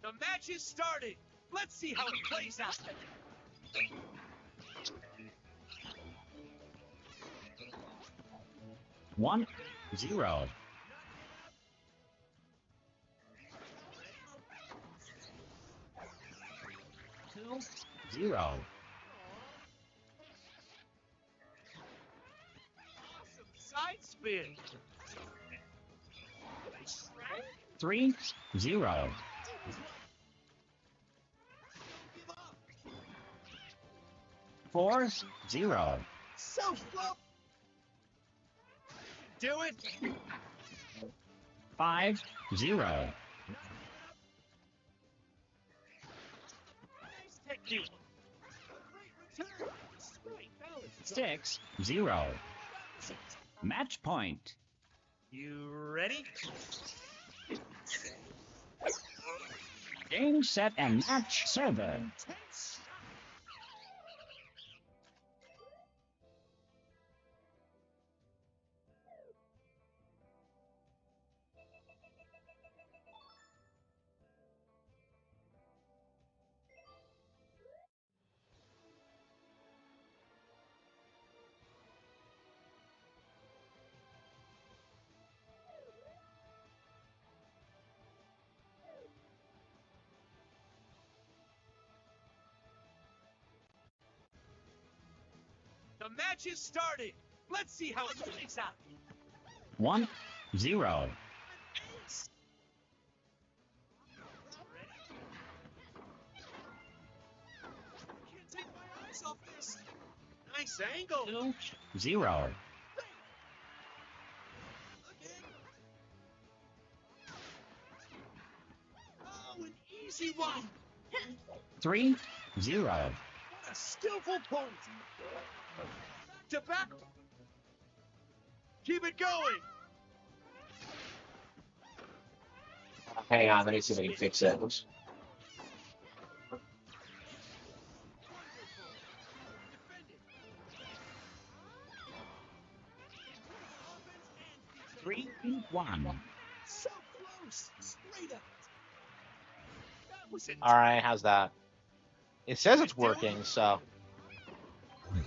The match is started. Let's see how it plays out. 1-0. 2-0. Side spin. 3-0. 4-0. So slow. Do it. 5-0. Nice technique. Great return. Straight balance. 6-0. Match point. You ready? Game, set, and match server. Intense. The match is started. Let's see how it plays out. 1-0. Ace. Ready? Can't take my eyes off this. Nice angle. 2-0. Again. 'An easy one. 3-0. What a skillful point. Back to back. Keep it going. Hang on, let me see if I can fix it. Defended. 3-1. So close. Straight up. That was it. All right, how's that? It says it's working, so. An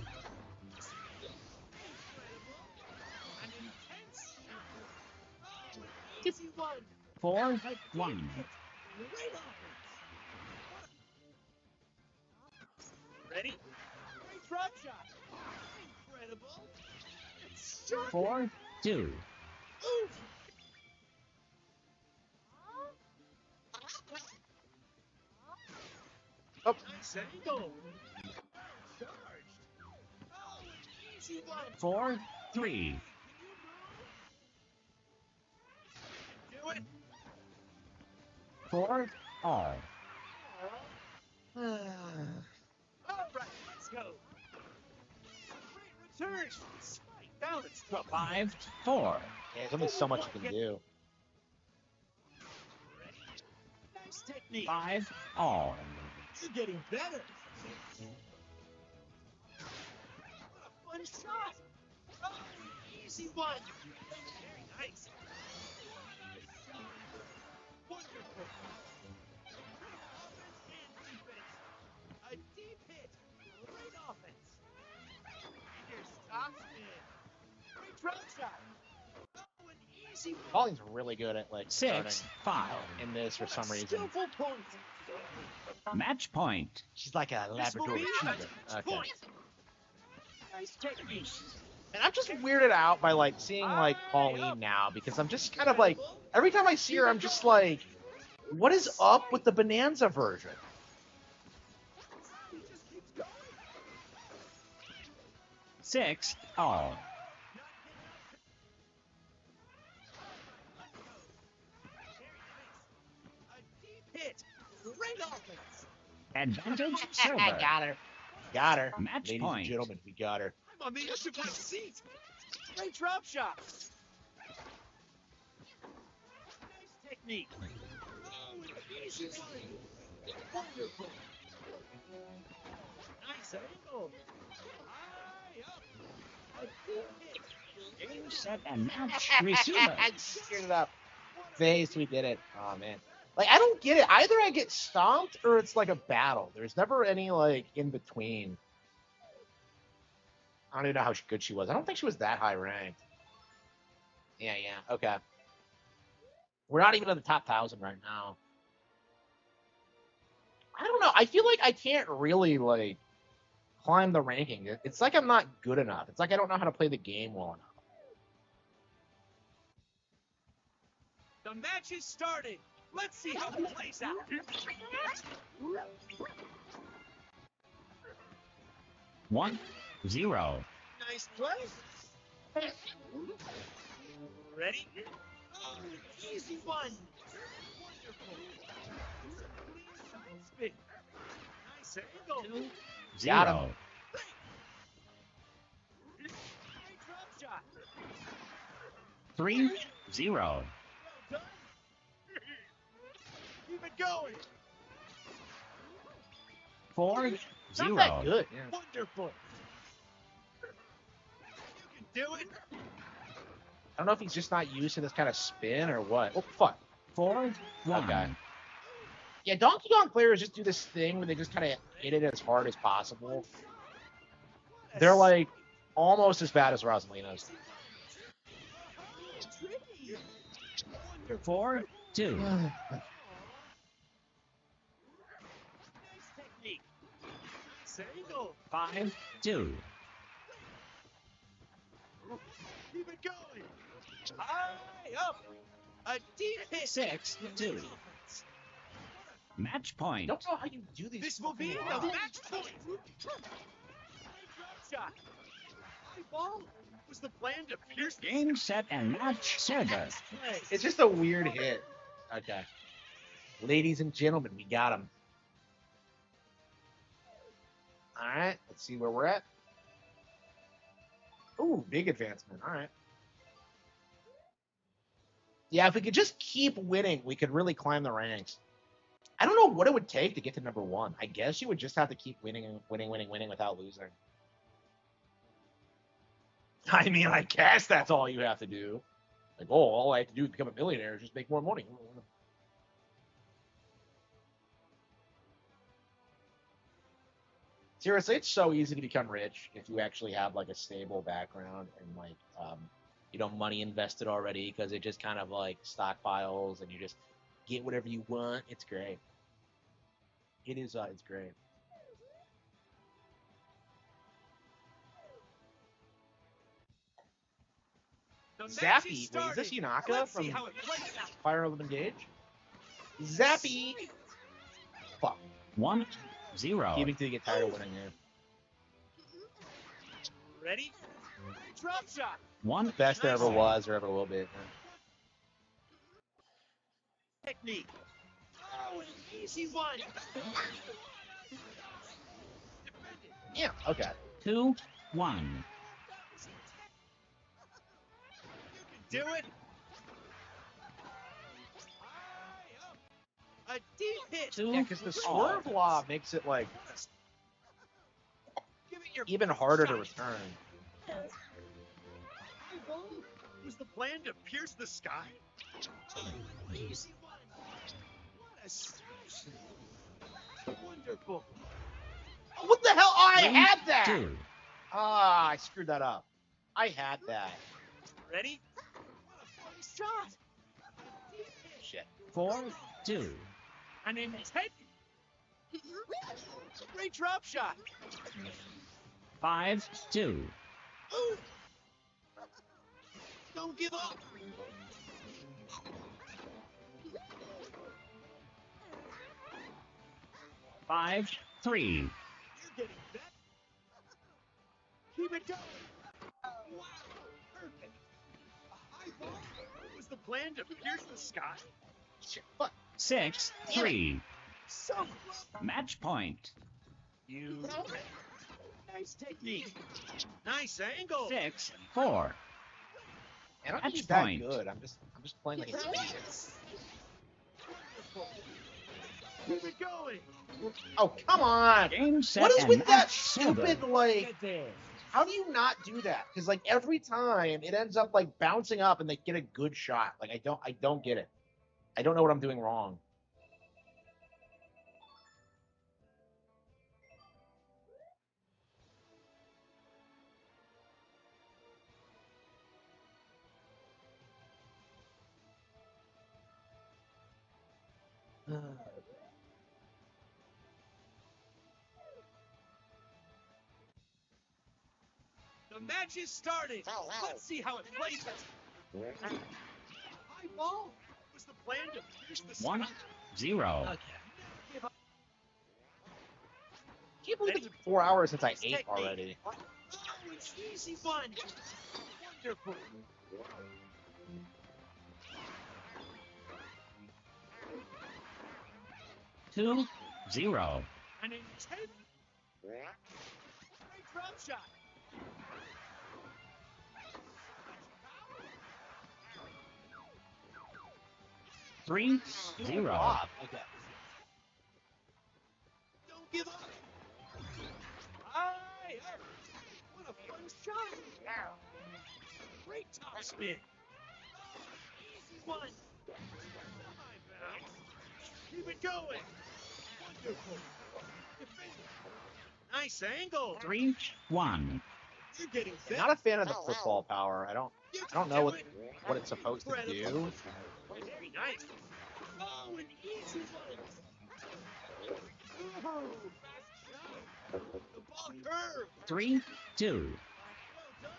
intense. Easy one. 4-1. Great offense. Ready? Great drop shot. Incredible. It's shot. 4-2. Oof. Oh. Nice angle. Charged. Oh, an easy one. 4-3. Do it. 4-all. All right, let's go. Great return. Spike balance. 5-4. Yeah, there's only so much you can do. Ready? Nice technique. 5-all. You're getting better. What a fun shot. Oh, easy one. Very nice. Wonderful. Offense and defense. A deep hit. Great offense. And here's top spin. Great drop shot. Oh, an easy one. Colleen's really good at like starting 6-5. in this for some reason. Skillful point. Match point. She's like a This will Labrador be a retriever. match Okay. point. Nice technique. And I'm just weirded out by like seeing like Pauline now because I'm just kind of like every time I see her, I'm just like, what is up with the Bonanza version? He just keeps going. 6-all. A deep hit. Great offense. Advantage server. Got her. Got her. Match Ladies point. and gentlemen, we got her. I'm on the edge of my seat. Great drop shot. Nice technique. Oh, an easy one. Wonderful. Nice angle. High up. A deep hit. Game, set, and match receiver. I screwed it up. Face, we did it. Oh man. Like, I don't get it. Either I get stomped or it's like a battle. There's never any like in between. I don't even know how good she was. I don't think she was that high ranked. Yeah, okay. We're not even in the top 1,000 right now. I don't know. I feel like I can't really like climb the ranking. It's like I'm not good enough. It's like I don't know how to play the game well enough. The match is started. Let's see how it plays out. 1-0. Nice play. Ready? Oh, easy one. Wonderful. Clean side spin. Nice angle. 2-0. Got him. Great drop shot. 3-0. Well done. Keep it going. 4-0. Not that good. Yeah. Wonderful. You can do it. I don't know if he's just not used to this kind of spin or what. Oh, fuck. 4-1. Okay. Yeah, Donkey Kong players just do this thing where they just kind of hit it as hard as possible. They're like almost as bad as Rosalina's. Tricky. 4-2. Nice technique. Nice angle. 5-2. Keep it going. High up. A deep hit. 6-2. Match I point. don't know how you do these. This will be the fucking lines. match point. Drop shot. High ball. Was the plan to pierce the Game, set, and match service. play? It's just a weird hit. Okay. Ladies and gentlemen, we got him. All right, let's see where we're at. Ooh, big advancement. All right. Yeah, if we could just keep winning, we could really climb the ranks. I don't know what it would take to get to number 1. I guess you would just have to keep winning and winning without losing. I mean, I guess that's all you have to do. Like, oh, all I have to do to become a millionaire is just make more money. Seriously, it's so easy to become rich if you actually have like a stable background and like money invested already, because it just kind of like stockpiles and you just get whatever you want. It's great. It is. It's great. The match is Zappy. Wait, is started. this Yunaka Let's from see how it plays out. Fire Emblem Engage? Zappy. Fuck. 1-0. Keeping till you get tired of winning here. Ready? Drop shot. 1 Best there ever was or ever will be. Technique. Oh, an easy one. Defended. Yeah. Okay. 2-1. You can do it. High up. A deep hit. 2 Yeah, because the swerve law makes it like Give it your even best harder shot. to return. Was the plan to pierce the sky? Easy one. What a smash. Wonderful. Oh, what the hell? Oh, I had that. 2. Ah, I screwed that up. I had that. Ready? What a funny shot. Deep hit. Shit. 4-2. An intended. Great drop shot. 5-2. Ooh. Don't give up. 5-3. You're getting better. Keep it going. Wow. Perfect. A high ball. Was the plan to pierce the sky? Shit. Fuck. 6-3. So close. Match point. You. Nice technique. Nice angle. 6-4. And I'm Match not that point. good. I'm just playing like an idiot. Keep it going. Oh, come on. Game, set, What is and with match that service. stupid like? How do you not do that? Because like every time it ends up like bouncing up and they get a good shot. Like I don't get it. I don't know what I'm doing wrong. The match is started. Let's see how it plays out. High ball. Was the plan to pierce the 1, sky? 0. Okay. Give up. Can't believe it's been 4 hours since I ate already. Oh, it's easy one. Wonderful. 2, 0. An intense great drop shot. 3, 0. Okay. Don't give up. High up. What a fun shot. Great top spin. Easy one. Keep it going. Wonderful. Nice angle. 3, 1. You're getting I'm set. not a fan of the football power. I don't know what it's supposed to do. Very nice. Oh, an easy one. Oh, fast shot. The ball curved. 3, 2. Well done.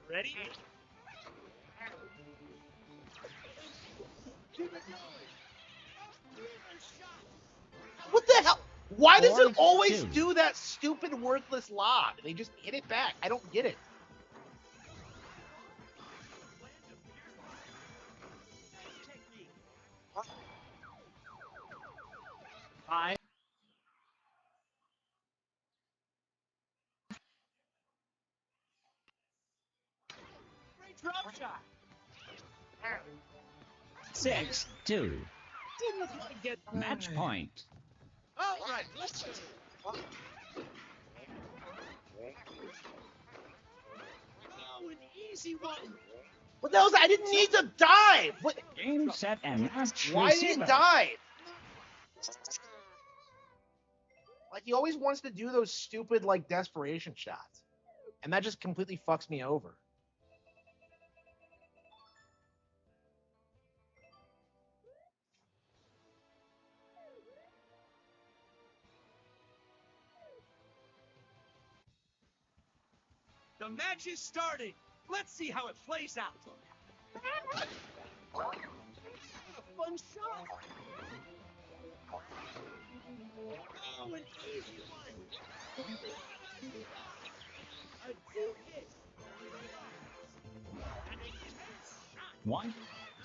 Ready? Keep it going. Shot. What the hell? Why does it 4, always 2. do that stupid worthless lob? They just hit it back. I don't get it. Technique. 5, Great drop shot. 6, 2. Didn't quite get Match point. All right, let's just. Oh, an easy one. What the hell is that? I didn't need to dive. What? Game, set, and match. Why did receiver. it dive? Like, he always wants to do those stupid, like, desperation shots. And that just completely fucks me over. The match is starting. Let's see how it plays out. What a fun shot. Oh, an easy one. A two hit. An intense shot. 1,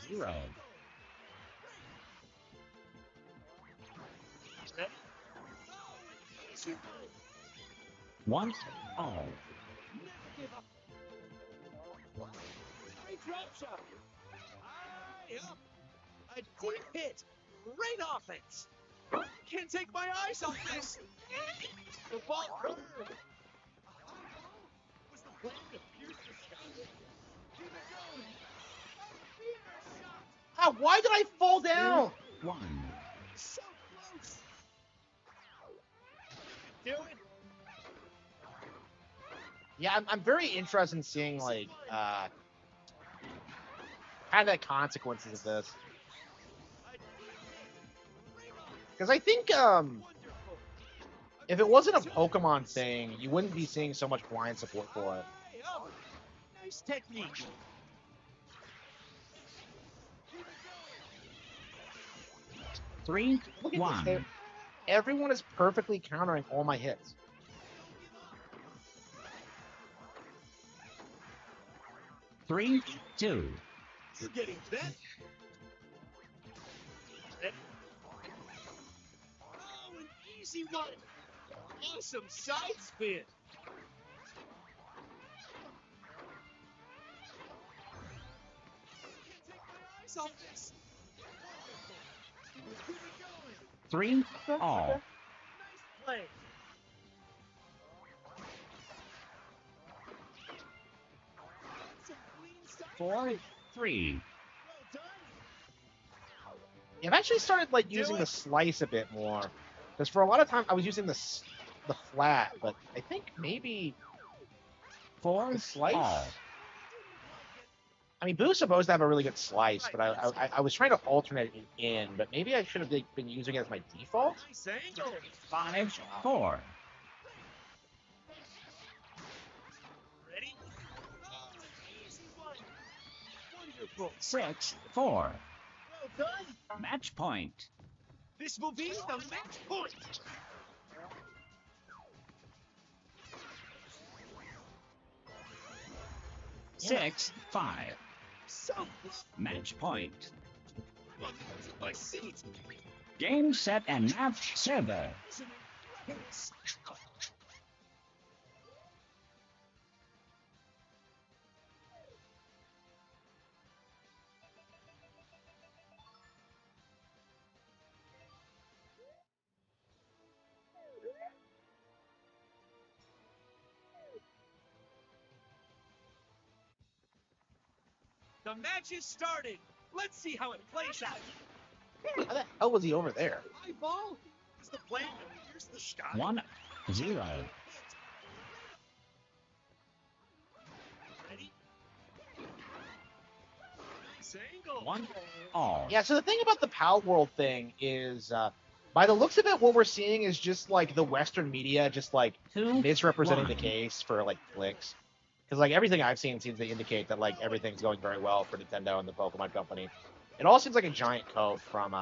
0. Ready? Oh, an easy one. 1, all. Never give up. Great drop shot. High up. A deep hit. Great offense. Can't take my eyes off this. The ball curved. A high ball was the plan to pierce the sky. Keep it going. A feeder shot. Ah, why did I fall down? 1. So close. You can do it. Yeah, I'm very interested in seeing, like, kind of the consequences of this. Because I think, if it wasn't a Pokemon thing, you wouldn't be seeing so much blind support for it. Nice technique. 3, Look at 1. this. Everyone is perfectly countering all my hits. 3, 2. You're getting bent. Oh, an easy one. Awesome side spin. Can't take my eyes off this. Wonderful. Keep it going. 3, all. Nice play. Some clean side 4, spin. 3. Well done. Yeah, I've actually started, like, using the slice a bit more. Because for a lot of time, I was using the flat, but I think maybe 4, the slice. all. I mean, Boo's supposed to have a really good slice, but I was trying to alternate it in, but maybe I should have been using it as my default. Nice angle. 5-4. Ready? Easy one. Wonderful. 6-4. Well done. Match point. This will be the match point. Yeah. 6-5. So, Match point. welcome to my seat. Game, set, and match server. The match is started. Let's see how it plays out. How the hell was he over there? Eyeball is the plan to pierce the sky. 1-0. Ready? Nice angle. 1-all. Yeah, so the thing about the Palworld thing is, by the looks of it, what we're seeing is just like the Western media just like 2-1. misrepresenting the case for like clicks. Because like everything I've seen seems to indicate that like everything's going very well for Nintendo and the Pokemon Company. It all seems like a giant code from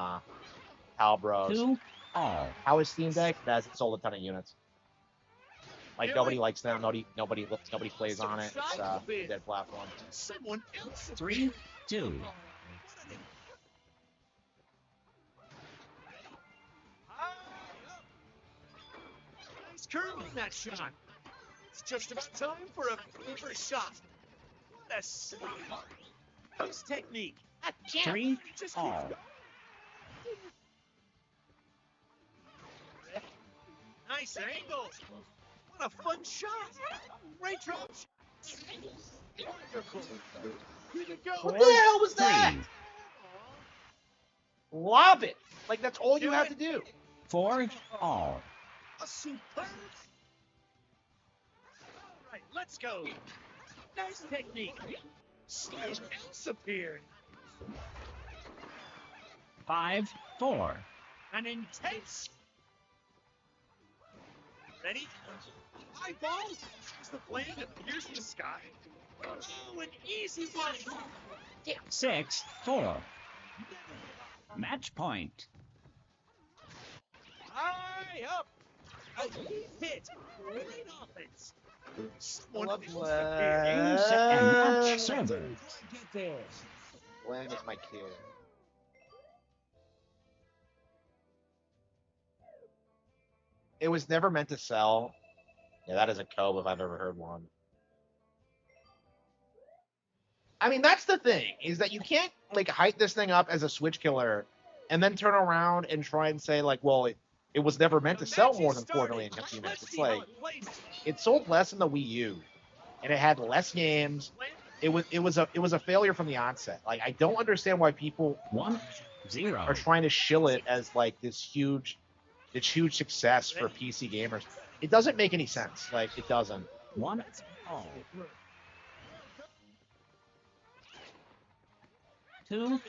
Pal Bros. 2-all. How is Steam Deck? It hasn't sold a ton of units. Like nobody likes them. Nobody plays on it. It's a dead platform. Someone else. 3-2. Nice curve on that shot. It's just about time for a paper shot. What a sweet. Nice technique. 3-all. Nice angle. What a fun shot. Great drop. Wonderful. Here you go. What the hell was that? 3. Lob it. Like that's all you have to do. 4-all. A superb. All right, let's go. Nice technique. Someone else appeared. 5-4. An intense. Ready? Eyeball is the plan to pierce the sky. Oh, an easy one. 6-4. Match point. High up. A deep hit. Great offense. Someone love else what- appeared. Game, set, and match server. Get there. Glenn is my kid. It was never meant to sell. Yeah, that is a Cove if I've ever heard one. I mean, that's the thing, is that you can't, like, hype this thing up as a Switch killer and then turn around and try and say, like, well, it was never meant to sell more than 4 million units. It's like, it sold less than the Wii U, and it had less games. It was a failure from the onset. Like, I don't understand why people 1-0. are trying to shill it as like this huge success for PC gamers. It doesn't make any sense. Like, it doesn't. 1-all. 2-1.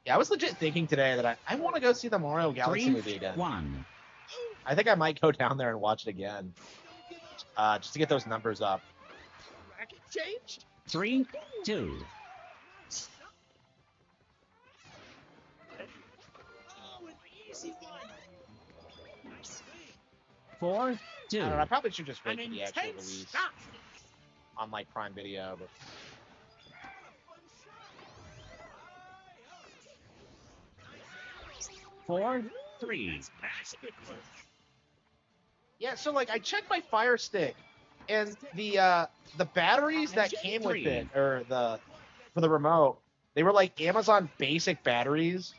Yeah, I was legit thinking today that I want to go see the Mario Galaxy movie again. 3-1. I think I might go down there and watch it again, just to get those numbers up. Racket changed. 3-2. Oh, an easy one. Nice swing. 4-2. I don't know. I probably should just wait An for the actual intense release shot. on like Prime Video. But Four, 3. yeah, so like I checked my Fire Stick, and the batteries that came with it, or for the remote, they were like Amazon basic batteries,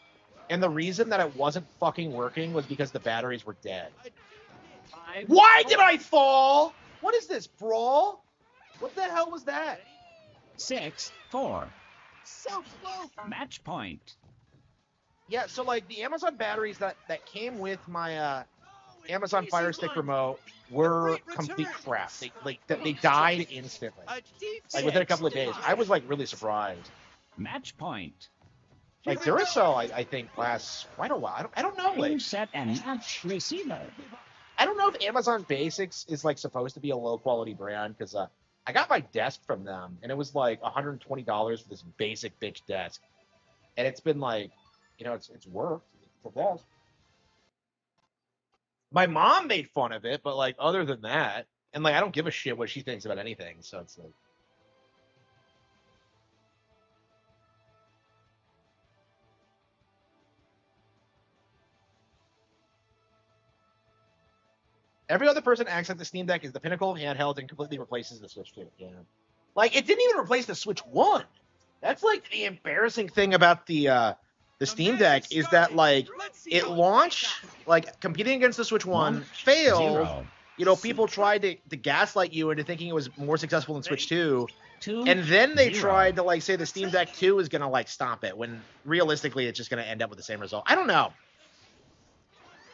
and the reason that it wasn't fucking working was because the batteries were dead. Why did I fall? What is this, brawl? What the hell was that? 6-4. So close. Match point. Yeah, so like the Amazon batteries that came with my Amazon Fire Stick remote were complete crap. They died instantly, like within a couple of days. I was like really surprised. Match point. Like Duracell, I think lasts quite a while. I don't know. Game, Like set, and match receiver. I don't know if Amazon Basics is like supposed to be a low quality brand because I got my desk from them and it was like $120 for this basic bitch desk, and it's been like, you know, it's worked. It's a desk. My mom made fun of it, but like other than that, and like I don't give a shit what she thinks about anything. So it's like. Every other person acts like the Steam Deck is the pinnacle of handheld and completely replaces the Switch 2. Yeah. Like, it didn't even replace the Switch 1. That's, like, the embarrassing thing about the Steam Deck is that, like, it launched, like, competing against the Switch 1, failed. 0. You know, people tried to gaslight you into thinking it was more successful than Switch 2. 2. And then they 0. tried to, like, say the Steam Deck 2 is going to, like, stomp it, when realistically it's just going to end up with the same result. I don't know.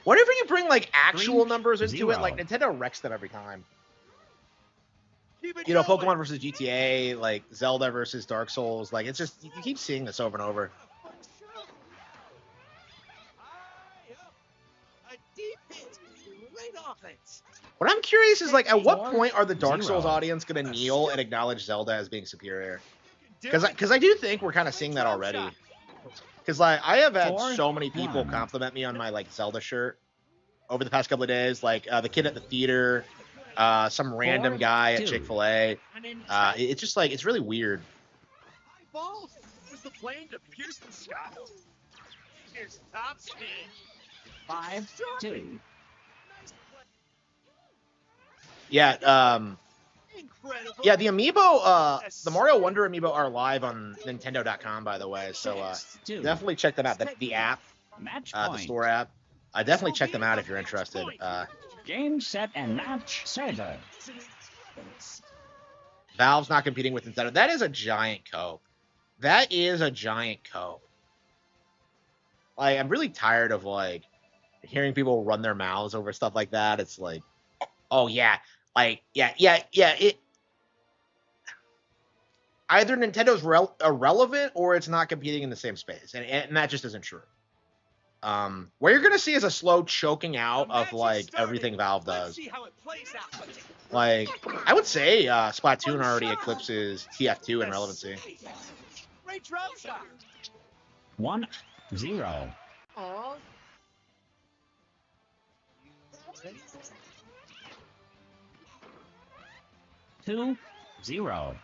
Whenever you bring, like, actual 3, numbers into 0. it, like, Nintendo wrecks them every time. You know, Pokemon versus GTA, like, Zelda versus Dark Souls, like, it's just, you keep seeing this over and over. What I'm curious is, like, at what point are the Dark Souls audience going to kneel and acknowledge Zelda as being superior? Because I do think we're kind of seeing that already. Because, like, I have had so many people compliment me on my, like, Zelda shirt over the past couple of days. Like, the kid at the theater, some random guy at Chick-fil-A. It's just, like, it's really weird. Was the plane to pierce the sky? Here's top speed. 5, 2. Yeah, Incredible. yeah, the amiibo, the Mario Wonder amiibo are live on Nintendo.com, by the way. So, 2. definitely check them out. The app, Match the point. store app. Definitely check them out if you're interested. Game, set, and match server. Valve's not competing with Nintendo. That is a giant cope. That is a giant cope. Like, I'm really tired of, like, hearing people run their mouths over stuff like that. It's like, oh, yeah. Like, yeah. It either Nintendo's irrelevant or it's not competing in the same space. And that just isn't true. What you're going to see is a slow choking out of, like, everything Valve does. Like, I would say Splatoon already eclipses TF2 in relevancy. 1, 0. 2, 0.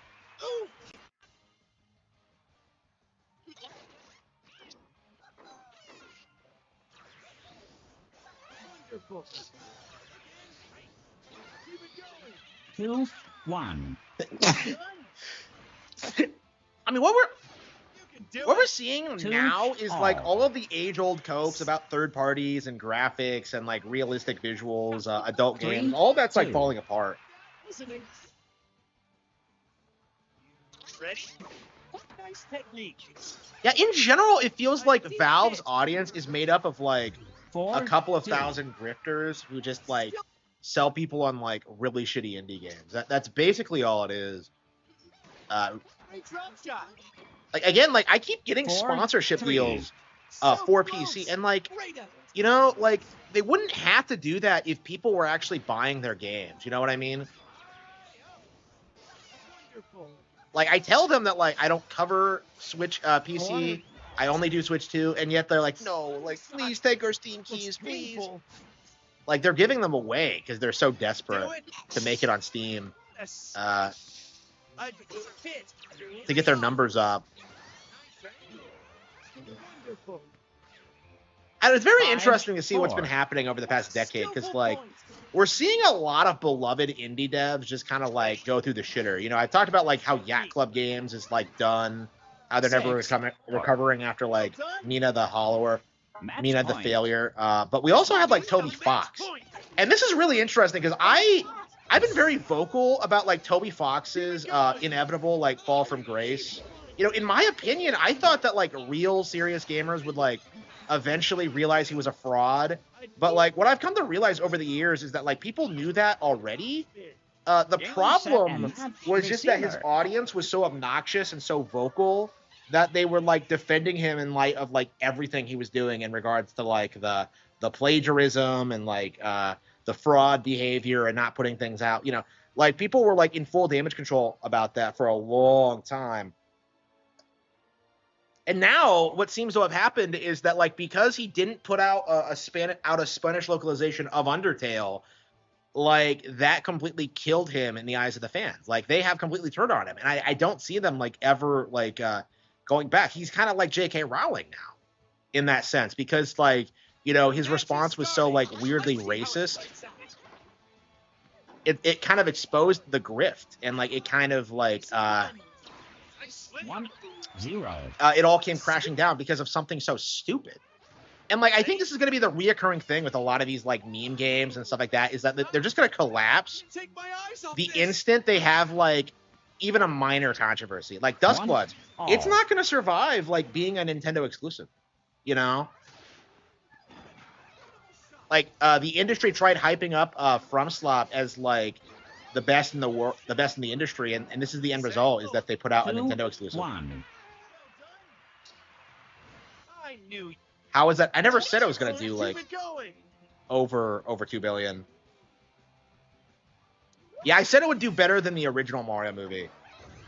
Two, 1. I mean, what we're seeing Two, now is like all. all of the age-old copes about third parties and graphics and like realistic visuals, adult 3, games. All that's like 2. falling apart. Ready? Nice technique. Yeah, in general, it feels like Valve's audience is made up of like 4, a couple of 2. thousand grifters who just like sell people on like really shitty indie games. That's basically all it is. Like again, like I keep getting 4, sponsorship 3. deals for PC, and like you know, like they wouldn't have to do that if people were actually buying their games. You know what I mean? Like I tell them that like I don't cover Switch PC. I only do Switch 2, and yet they're like, no, like please take our Steam keys, please. Like they're giving them away because they're so desperate to make it on Steam, to get their numbers up. And it's very 5, interesting to see what's 4. been happening over the past decade, because like we're seeing a lot of beloved indie devs just kind of like go through the shitter. You know, I've talked about like how Yak Club Games is like done, how they're never 6, recovering after like Mina the Hollower, Match Mina the point. Failure. But we also have like Toby Fox, and this is really interesting because I've been very vocal about like Toby Fox's inevitable like fall from grace You know, in my opinion, I thought that like real serious gamers would like eventually realize he was a fraud. But like what I've come to realize over the years is that like people knew that already. The Game, set, problem and match. was just that his Receiver. audience was so obnoxious and so vocal that they were like defending him in light of like everything he was doing in regards to like the plagiarism and like the fraud behavior and not putting things out. You know, like people were like in full damage control about that for a long time. And now what seems to have happened is that like because he didn't put out a Spanish localization of Undertale, like that completely killed him in the eyes of the fans. Like they have completely turned on him, and I don't see them like ever like going back. He's kind of like J.K. Rowling now in that sense because like you know his response was so like weirdly racist. It kind of exposed the grift and like it kind of like 1-0. it all came crashing down because of something so stupid. And like I think this is going to be the reoccurring thing with a lot of these like meme games and stuff like that is that they're just going to collapse the instant they have like even a minor controversy. Like Duskbloods, it's not going to survive like being a Nintendo exclusive, you know? Like the industry tried hyping up FromSlop as like the best in the world, the best in the industry, and this is the end result is that they put out a Nintendo exclusive. 1. I knew. How is that? I never said it was going to do like over 2 billion. Yeah, I said it would do better than the original Mario movie.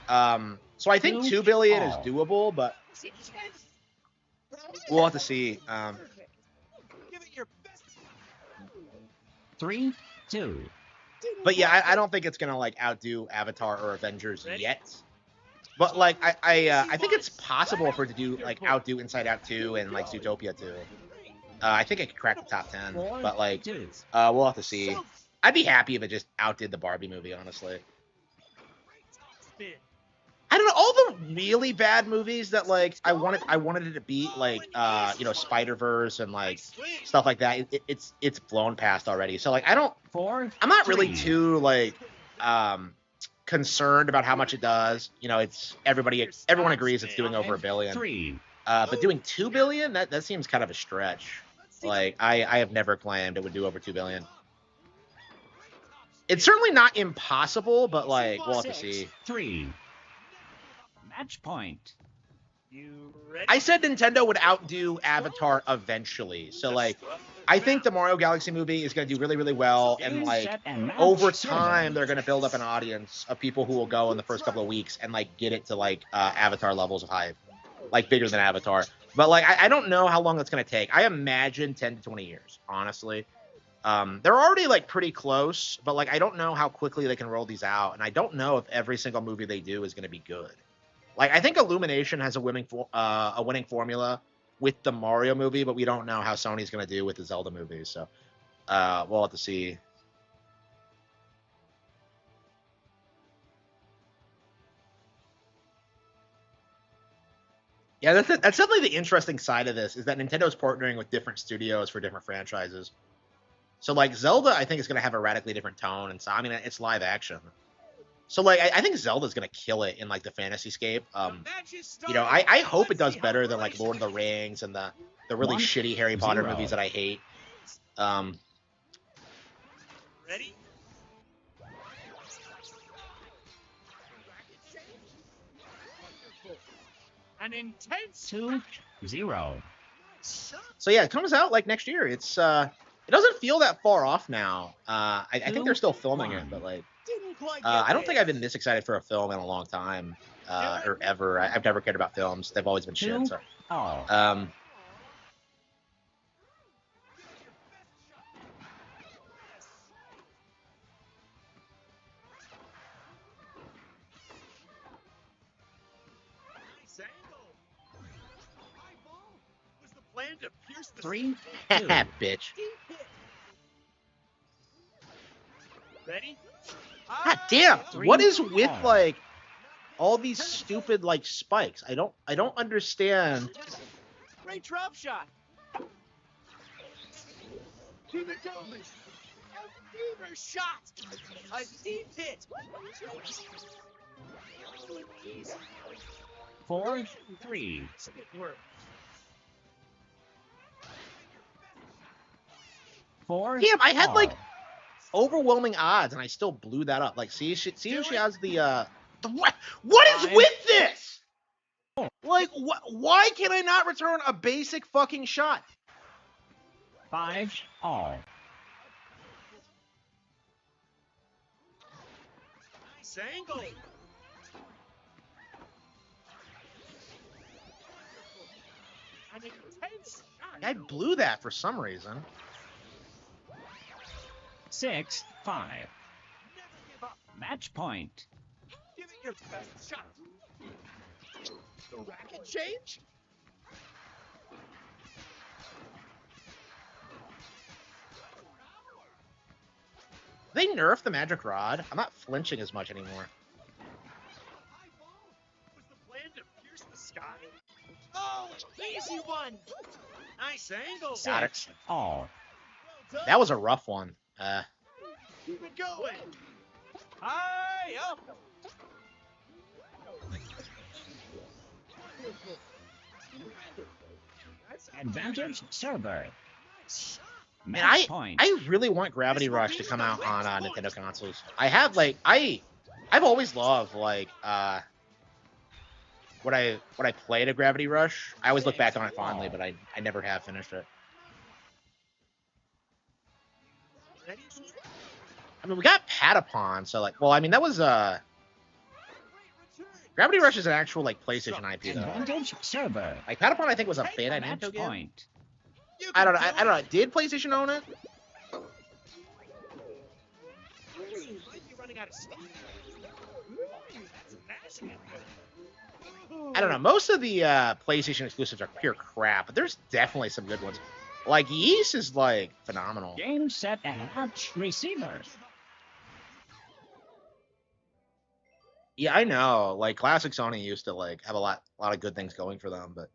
So I think 2 billion is doable, but we'll have to see. Give it your best. 3-2. But yeah, I don't think it's gonna like outdo Avatar or Avengers yet. But like I think it's possible for it to do like outdo Inside Out 2 and like Zootopia 2. I think it could crack the top 10, but like we'll have to see. I'd be happy if it just outdid the Barbie movie, honestly. I don't know, all the really bad movies that like I wanted it to beat, like you know, Spider-Verse and like stuff like that. It's blown past already. So like I'm not really too like concerned about how much it does. You know, everyone agrees it's doing over 1 billion. But doing 2 billion, that seems kind of a stretch. Like I have never claimed it would do over 2 billion. It's certainly not impossible, but like we'll have to see. 3. Match point. You ready? I said Nintendo would outdo Avatar eventually. So like I think the Mario Galaxy movie is going to do really, really well, and like over time they're going to build up an audience of people who will go in the first couple of weeks and like get it to like Avatar levels of hype, like bigger than Avatar. But like I don't know how long that's going to take. I imagine 10 to 20 years, honestly. They're already like pretty close, but like I don't know how quickly they can roll these out, and I don't know if every single movie they do is going to be good. Like I think Illumination has a winning formula with the Mario movie, but we don't know how Sony's going to do with the Zelda movie. So we'll have to see. Yeah, that's definitely the interesting side of this, is that Nintendo's partnering with different studios for different franchises. So like Zelda, I think is going to have a radically different tone, and so I mean it's live action. So like I think Zelda's gonna kill it in like the fantasy scape. You know, I hope it does better than like Lord of the Rings and the really shitty Harry Potter movies that I hate. Ready? An intense 2-0. So yeah, it comes out like next year. It's it doesn't feel that far off now. I think they're still filming it, but like I don't think I've been this excited for a film in a long time, or ever. I've never cared about films. They've always been shit. So. Plan to pierce the 3-2. Bitch. Ready? God damn! What is with like all these stupid like spikes? I don't understand. Great drop shot. To the goalie. A fever shot. A deep hit. 4-3. Four. Damn, I had like all. overwhelming odds, and I still blew that up. Like, see if she has the what is with this? Like, why can I not return a basic fucking shot? 5-all. Nice angle. An intense shot. I blew that for some reason. 6-5. Never give up. Match point. Give it your best shot. The racket change? They nerfed the magic rod. I'm not flinching as much anymore. High ball. Was the plan to pierce the sky? Oh, easy one. Nice angle. Got it. 6-all. Well done. That was a rough one. Keep it going. High up. Advantage server. Man, Match point. I really want Gravity Rush to come out on Nintendo consoles. I have like I've always loved like when I played a Gravity Rush. I always look back on it fondly, but I never have finished it. Ready? I mean, we got Patapon, so like, well, I mean, that was Great return. Gravity Rush is an actual like PlayStation IP though. Advantage server. Like Patapon, I think was a Bandai Match Namco game. point. You I don't know. can I don't know. Did PlayStation own it? You might be running out of steam. That's nasty. I don't know. Most of the PlayStation exclusives are pure crap, but there's definitely some good ones. Like Yeast is like phenomenal. Game set and match receiver. Yeah, I know. Like classic Sony used to like have a lot of good things going for them, but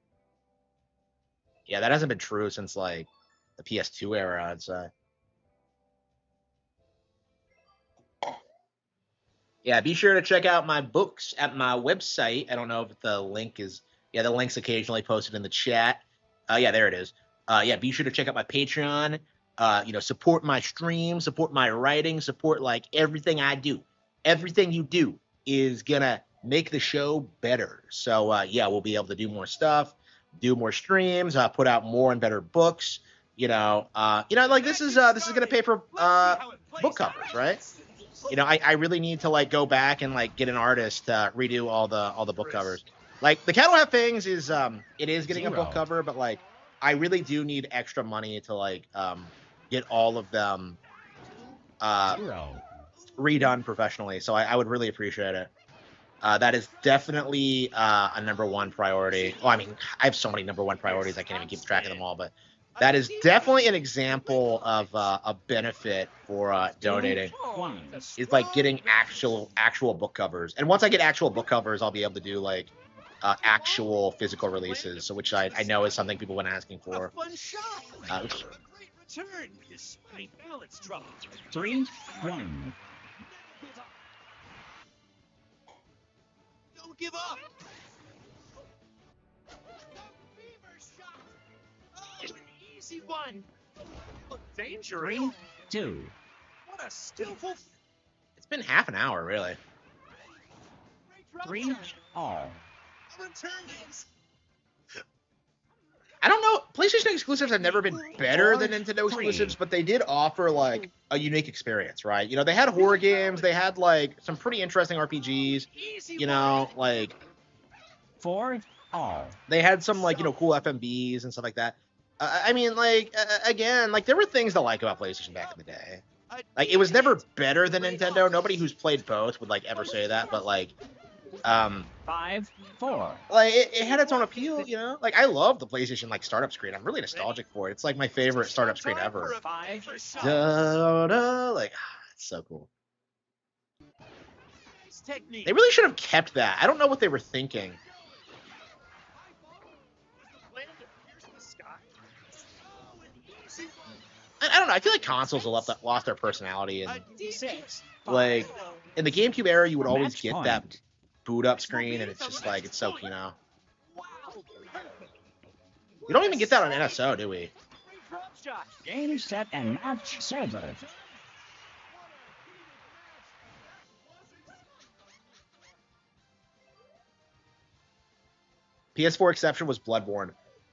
yeah, that hasn't been true since like the PS2 era, I'd say. Yeah, be sure to check out my books at my website. I don't know if the link is the link's occasionally posted in the chat. Yeah, there it is. Yeah, be sure to check out my Patreon. Support my stream, support my writing, support like everything I do. Everything you do is gonna make the show better. So yeah, we'll be able to do more stuff, do more streams, put out more and better books. Like this is gonna pay for book covers, right? I really need to like go back and like get an artist to redo all the book covers. Like the Cattle Have Fangs is it is getting a book cover, but like I really do need extra money to like get all of them redone professionally. So I would really appreciate it. That is definitely a #1 priority. Well, I mean, I have so many #1 priorities I can't even keep track of them all, but that is definitely an example of a benefit for donating. It's like getting actual book covers. And once I get actual book covers, I'll be able to do like actual physical releases, so which I know is something people have been asking for. A fun shot. A great return despite balance trouble. 3-1. Don't give up. Fever shot. Oh, an easy one. Look dangerous. 3-2. What a skillful. It's been half an hour, really. Great drop. 3-all. Return is. I don't know. PlayStation exclusives have never been better than Nintendo exclusives, but they did offer like a unique experience, right? They had horror games, they had like some pretty interesting RPGs, like 4-all. they had some like cool FMVs and stuff like that. I mean, like again, like there were things to like about PlayStation back in the day. Like it was never better than Nintendo. Nobody who's played both would like ever say that, but like 5-4. like it had its own appeal, like I love the PlayStation like startup screen. I'm really nostalgic for it. It's like my favorite startup screen ever. 5. Like it's so cool. Technique. They really should have kept that. I don't know what they were thinking. I don't know. I feel like consoles have lost their personality, and 6. like in the GameCube era, you would always Match get point. that boot up screen, and it's just like it's so Wow. We don't even get that on NSO, do we? Drop shot. Game, set, and match server. PS4 exception was Bloodborne.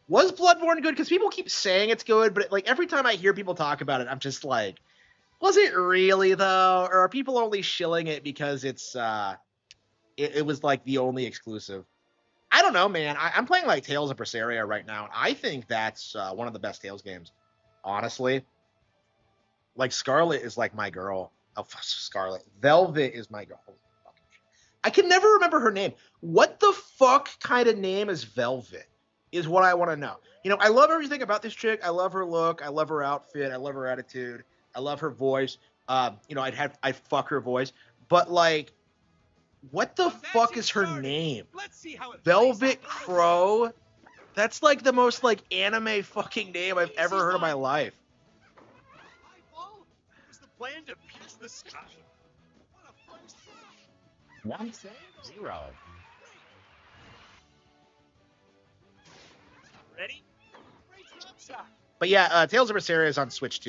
Was Bloodborne good? Because people keep saying it's good, but like every time I hear people talk about it, I'm just like, was it really though? Or are people only shilling it because it's it was like the only exclusive? I don't know, man. I'm playing like Tales of Berseria right now, and I think that's one of the best Tales games. Honestly, like Scarlet is like my girl. Oh, Scarlet. Velvet is my girl. I can never remember her name. What the fuck kind of name is Velvet? Is what I want to know. You know, I love everything about this chick. I love her look. I love her outfit. I love her attitude. I love her voice. You know, I'd fuck her voice. But like, what the fuck is her name? Velvet Crow? That's like the most like anime fucking name I've ever heard in my life. Is the plan to pierce the sky? What a first. 1-0. Ready? Drop shot. But yeah, Tales of Berseria is on Switch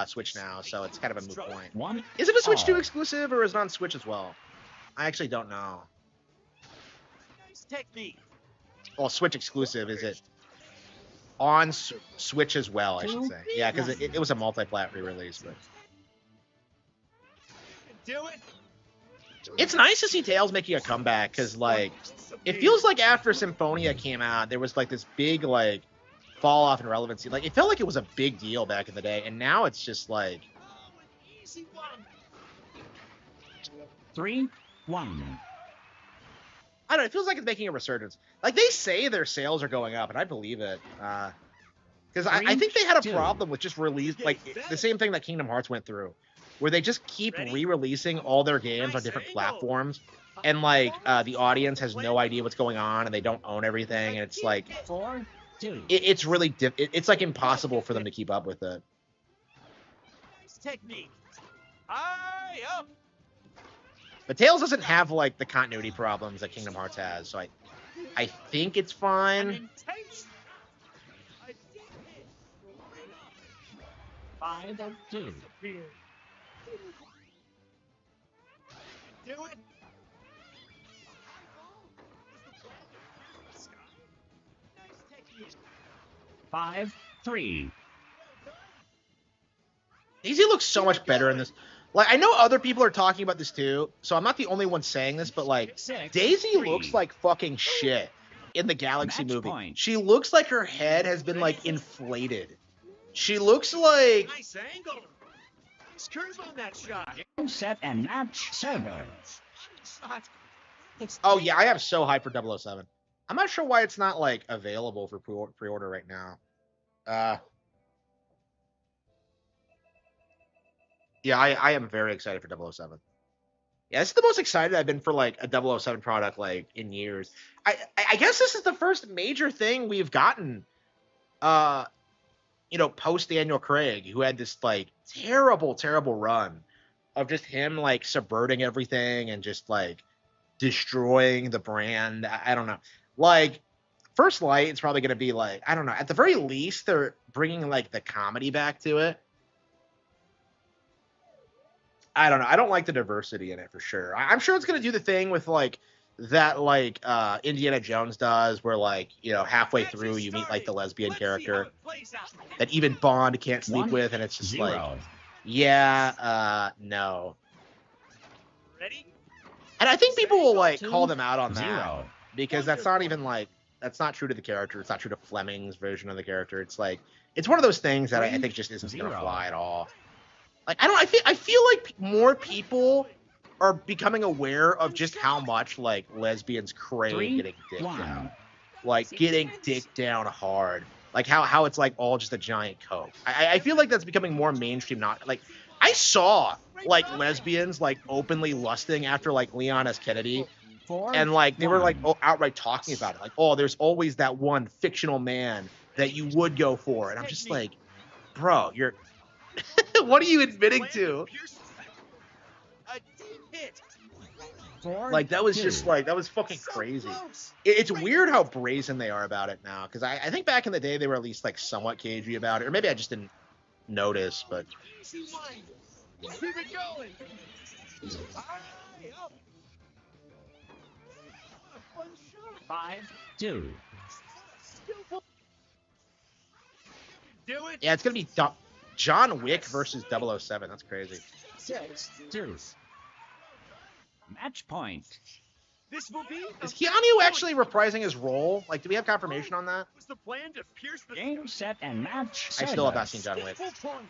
Switch now, so it's kind of a moot point. Is it a Switch 2 exclusive, or is it on Switch as well? I actually don't know. Nice technique. Well, Switch exclusive, is it on Switch as well, I should say. Yeah, because it was a multi-plat re-release. But Do it. it's nice to see Tales making a comeback, because, like, it feels like after Symphonia came out, there was, like, this big, like, fall-off in relevancy. Like, it felt like it was a big deal back in the day, and now it's just, like... Oh, an easy one. 3-1. I don't know, it feels like it's making a resurgence. Like, they say their sales are going up, and I believe it. Because I think they had a problem with just release, like, the same thing that Kingdom Hearts went through, where they just keep re-releasing all their games on different platforms, and, like, the audience has no idea what's going on, and they don't own everything, and it's, like, 4-2. it's really, it's, like, impossible for them to keep up with it. Nice technique. High up. But Tales doesn't have, like, the continuity problems that Kingdom Hearts has, so I think it's An fine. intense. A deep hit. Right up. 5-2. Do it. Nice technique. 5-3. Daisy looks so much better in this. Like, I know other people are talking about this too, so I'm not the only one saying this, but, like, Daisy looks like fucking shit in the Galaxy Match movie. point. She looks like her head has been, like, inflated. She looks like... Nice angle. Nice curve on that shot. Game, set, and match server. Shot. Oh, yeah, I am so hyped for 007. I'm not sure why it's not, like, available for pre-order right now. Yeah, I am very excited for 007. Yeah, this is the most excited I've been for, like, a 007 product, like, in years. I guess this is the first major thing we've gotten, you know, post-Daniel Craig, who had this, like, terrible, terrible run of just him, like, subverting everything and just, like, destroying the brand. I don't know. Like, First Light, it's probably going to be, like, I don't know. At the very least, they're bringing, like, the comedy back to it. I don't know. I don't like the diversity in it for sure. I'm sure it's going to do the thing with, like, that, like, Indiana Jones does, where, like, you know, halfway through you meet, like, the lesbian character that even Bond can't sleep with, and it's just 0. like, yeah, no. Ready? And I think people will, like, call them out on that, 0. because that's not even, like, that's not true to the character. It's not true to Fleming's version of the character. It's, like, it's one of those things that I think just isn't going to fly at all. Like, I feel like more people are becoming aware of just how much, like, lesbians crave getting dick down. Like, getting dick down hard. Like, how it's, like, all just a giant coke. I feel like that's becoming more mainstream. Not, like, I saw, like, lesbians, like, openly lusting after, like, Leon S. Kennedy. And, like, they were, like, outright talking about it. Like, oh, there's always that one fictional man that you would go for. And I'm just like, bro, you're... what are you admitting to? A deep hit. Like, that was just like, that was fucking crazy. It's weird how brazen they are about it now, because I think back in the day they were at least like somewhat cagey about it, or maybe I just didn't notice, but Keep it going. High up. A fun shot. 5-2. Skillful. Do it. yeah, it's gonna be John Wick versus 007. That's crazy. 6-2. Match point. This will be. Is Keanu actually reprising his role? Like, do we have confirmation on that? Was the plan to pierce the Game, set, and match. I still have not seen John Wick. skillful point?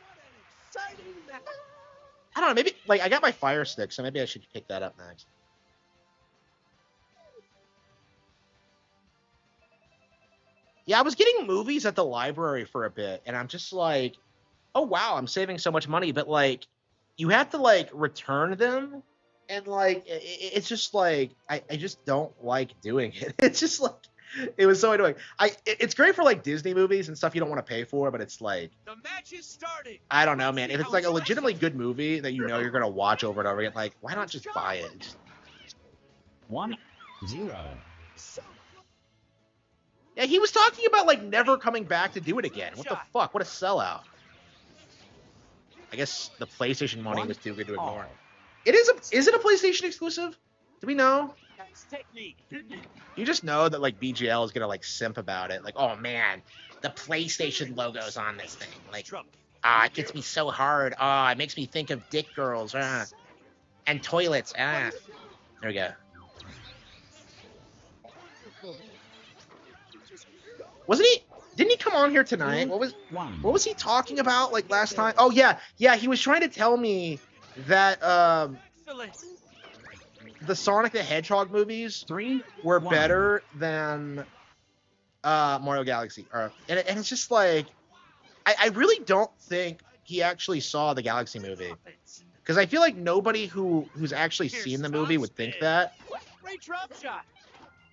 What an exciting match. I don't know. Maybe like I got my Fire Stick, so maybe I should pick that up next. Yeah, I was getting movies at the library for a bit, and I'm just like, oh wow, I'm saving so much money, but like, you have to like return them, and like, it's just like I just don't like doing it. It's just like, it was so annoying. It's great for like Disney movies and stuff you don't want to pay for, but it's like, The match is starting. I don't know, man. If it's like a legitimately good movie that you know you're gonna watch over and over again, like, why not just buy it? Just... 1-0. Yeah, he was talking about like never coming back to do it again. What the fuck? What a sellout. I guess the PlayStation money was too good to ignore. Is it a PlayStation exclusive? Do we know? Technique. You just know that like BGL is gonna like simp about it. Like, oh man, the PlayStation logo's on this thing. Like, it gets me so hard. It makes me think of dick girls. And toilets. There we go. Wasn't he? Didn't he come on here tonight? What was he talking about like last time? Oh yeah, he was trying to tell me that the Sonic the Hedgehog movies were better than Mario Galaxy. And it's just like, I really don't think he actually saw the Galaxy movie, because I feel like nobody who's actually seen the movie would think that. Great drop shot.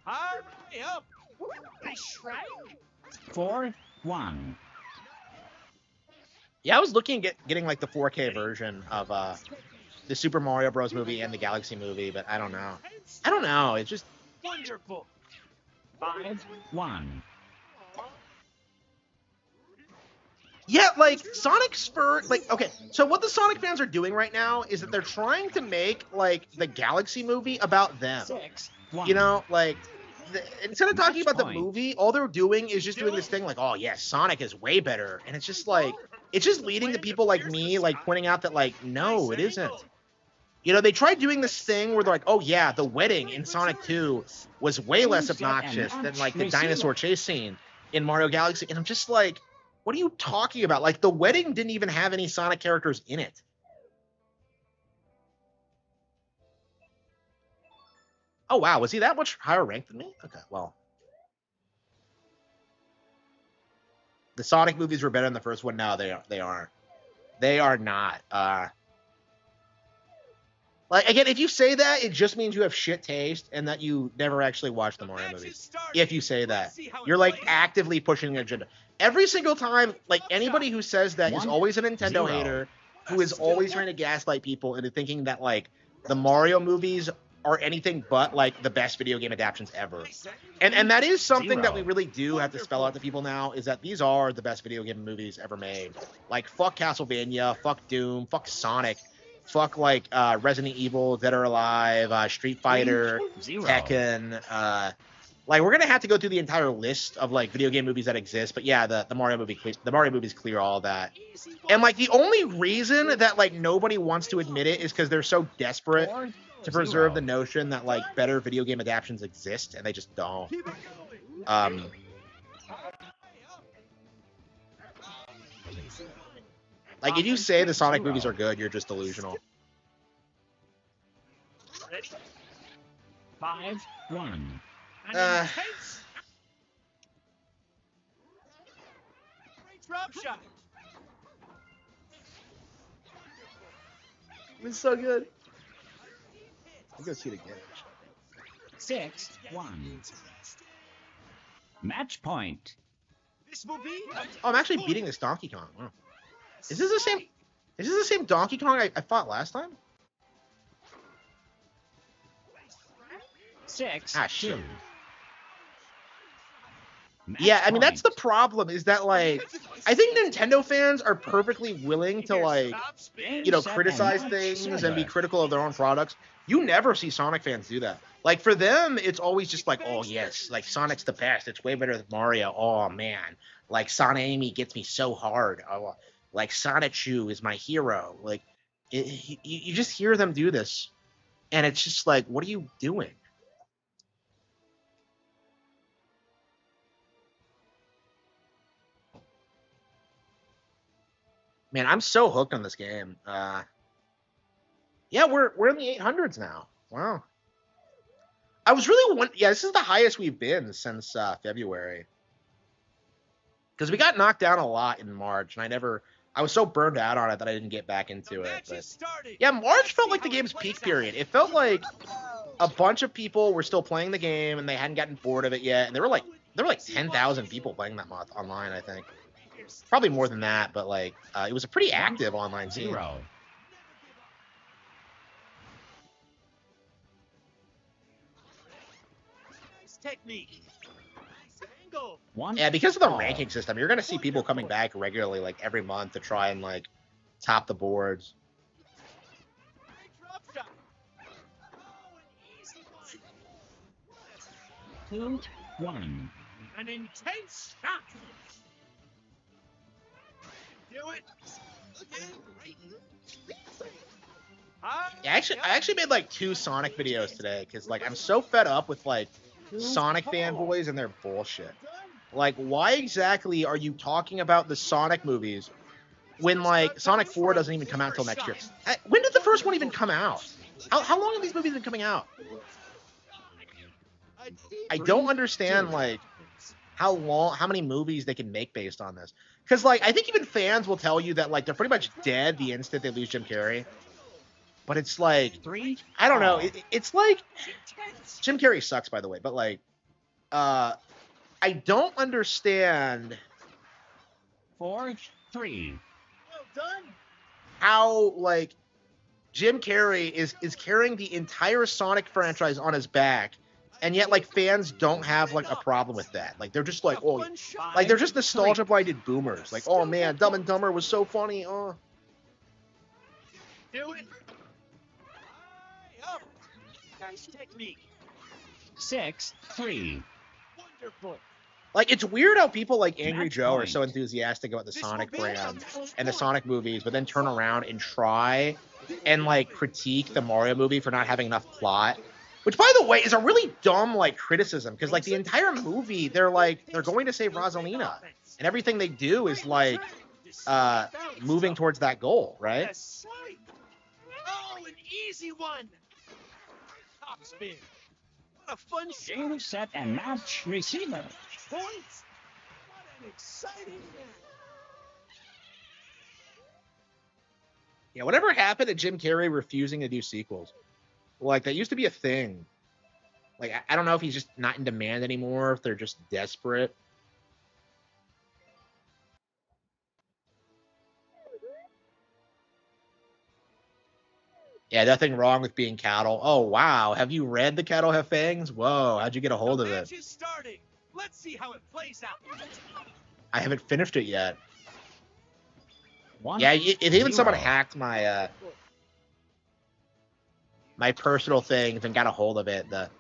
High up. Nice try. 4-1. Yeah, I was looking at getting like the 4K version of the Super Mario Bros. Movie and the Galaxy movie, but I don't know. It's just Wonderful. 5-1. yeah, like Sonic Spur. Like, okay, so what the Sonic fans are doing right now is that they're trying to make like the Galaxy movie about them. 6-1. You know, like. Instead of talking about the movie, all they're doing is just doing this thing like, oh yeah, Sonic is way better, and it's just like, it's just leading to people like me like pointing out that like, no, it isn't. You know, they tried doing this thing where they're like, oh yeah, the wedding in Sonic 2 was way less obnoxious than like the dinosaur chase scene in Mario Galaxy, and I'm just like, what are you talking about? Like, the wedding didn't even have any Sonic characters in it. Oh, wow. Was he that much higher ranked than me? Okay, well. The Sonic movies were better than the first one. No, they aren't. They are not. Like, again, if you say that, it just means you have shit taste and that you never actually watched the Mario movies. If you say that. You're, like, actively pushing an agenda. Every single time, like, anybody who says that is always a Nintendo hater who is always trying to gaslight people into thinking that, like, the Mario movies are anything but like the best video game adaptations ever. And that is something that we really do have to spell out to people now, is that these are the best video game movies ever made. Like, fuck Castlevania, fuck Doom, fuck Sonic, fuck like Resident Evil, Dead or Alive, Street Fighter, Tekken. Like, we're gonna have to go through the entire list of like video game movies that exist. But yeah, the Mario movies clear all that. And like, the only reason that like nobody wants to admit it is because they're so desperate to preserve the notion that like better video game adaptations exist, and they just don't. Like, if you say the Sonic movies are good, you're just delusional. 5-1. Great drop shot. It's so good. I'm gonna see it again. 6-1. Match point. This will be. Oh, I'm actually beating this Donkey Kong. Wow. Is this the same Donkey Kong I fought last time? 6, Ah, shit. 2. Match Yeah, I mean, that's the point. problem, is that, like, I think Nintendo fans are perfectly willing to, like, you know, criticize things and be critical of their own products. You never see Sonic fans do that. Like, for them, it's always just like, oh, yes, like, Sonic's the best. It's way better than Mario. Oh, man. Like, Sonic Amy gets me so hard. Oh, like, Sonichu is my hero. Like, you just hear them do this, and it's just like, what are you doing? Man, I'm so hooked on this game. Yeah, we're in the 800s now. Wow. I was really yeah, this is the highest we've been since February. Because we got knocked down a lot in March, and I was so burned out on it that I didn't get back into it. But yeah, March felt like the game's peak period. It felt like a bunch of people were still playing the game, and they hadn't gotten bored of it yet. And there were like 10,000 people playing that month online, I think. Probably more than that, but like it was a pretty active online scene. 0. Technique. Angle. 1. Yeah, because of the all. ranking system, you're gonna see people coming back regularly, like every month, to try and like top the boards. Drop shot. Oh, an easy one. 2, 1. An intense shot. Do it. Again, right. Yeah, I actually made like 2 Sonic videos today because like I'm so fed up with like Sonic fanboys and their bullshit. Like, why exactly are you talking about the Sonic movies when like Sonic 4 doesn't even come out until next year? When did the first one even come out? How long have these movies been coming out? I don't understand like how many movies they can make based on this. Because like I think even fans will tell you that like they're pretty much dead the instant they lose Jim Carrey. But it's like, 3. I don't know. It's like, Jim Carrey sucks, by the way. But like, I don't understand 4, 3. Well done. how like Jim Carrey is carrying the entire Sonic franchise on his back, and yet like fans don't have like a problem with that. Like they're just like, oh, like they're just nostalgia blinded boomers. Like, oh man, Dumb and Dumber was so funny. Oh, Do it. Up. Nice technique. 6, 3. Wonderful. like it's weird how people like Angry Match Joe are point. so enthusiastic about the This Sonic will be a brand match and the point. Sonic movies, but then turn around and try and like critique the Mario movie for not having enough plot. Which, by the way, is a really dumb like criticism because like the entire movie, they're going to save Rosalina, and everything they do is like moving towards that goal, right? Yes. Oh, an easy one. Top spin. What a fun Game, shot. set, and match receiver. Points. What an exciting match. Yeah, whatever happened to Jim Carrey refusing to do sequels? Like that used to be a thing. Like I don't know if he's just not in demand anymore, if they're just desperate. Yeah, nothing wrong with being cattle. Oh wow, have you read The Cattle Have Fangs? Whoa, how'd you get a hold of The it? match is starting. Let's see how it plays out. I haven't finished it yet. 1. Yeah, if even someone 0. hacked my my personal things and got a hold of it, the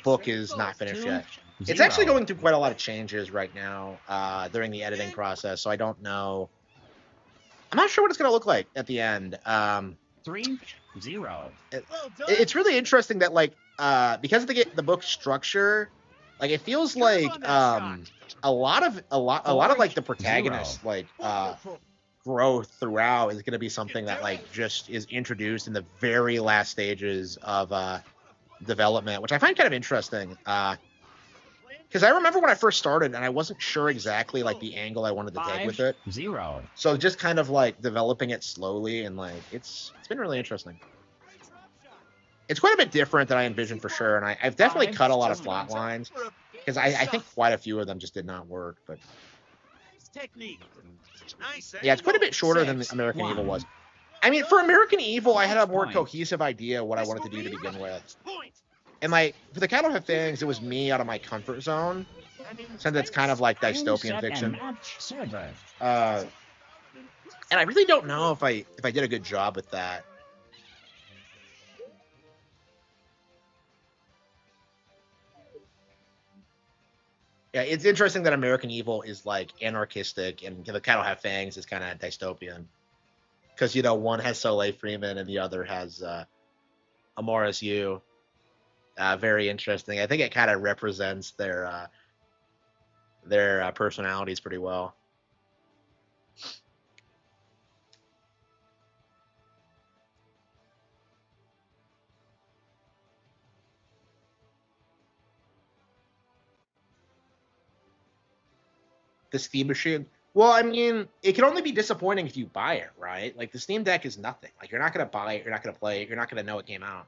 book is not finished 2, yet. It's 0. actually going through quite a lot of changes right now during the editing process, so I don't know. I'm not sure what it's going to look like at the end. 3, 0. Well done. It's really interesting that like because of the book structure, like it feels like a lot of like the protagonist like Wonderful. growth throughout is going to be something that like just is introduced in the very last stages of development, which I find kind of interesting. Because I remember when I first started and I wasn't sure exactly like the angle I wanted to take 5, with it. 0. So just kind of like developing it slowly and like it's been really interesting. It's quite a bit different than I envisioned for sure, and I've definitely 5, cut a lot of 0. plot lines because I think quite a few of them just did not work. But Nice technique. Nice. yeah, it's quite a bit shorter than 6, American 1. Evil was. I mean, for American Evil, I had a more Point. cohesive idea of what I wanted to do to begin with. Point. And like for the Cattle Have Fangs, it was me out of my comfort zone, since it's kind of like dystopian fiction. And I really don't know if I did a good job with that. Yeah, it's interesting that American Evil is like anarchistic, and the Cattle Have Fangs is kind of dystopian, because one has Soleil Freeman and the other has Amaris Yu. Very interesting. I think it kind of represents their personalities pretty well. The Steam machine. Well, I mean, it can only be disappointing if you buy it, right? Like the Steam Deck is nothing. Like you're not gonna buy it, you're not gonna play it, you're not gonna know it came out.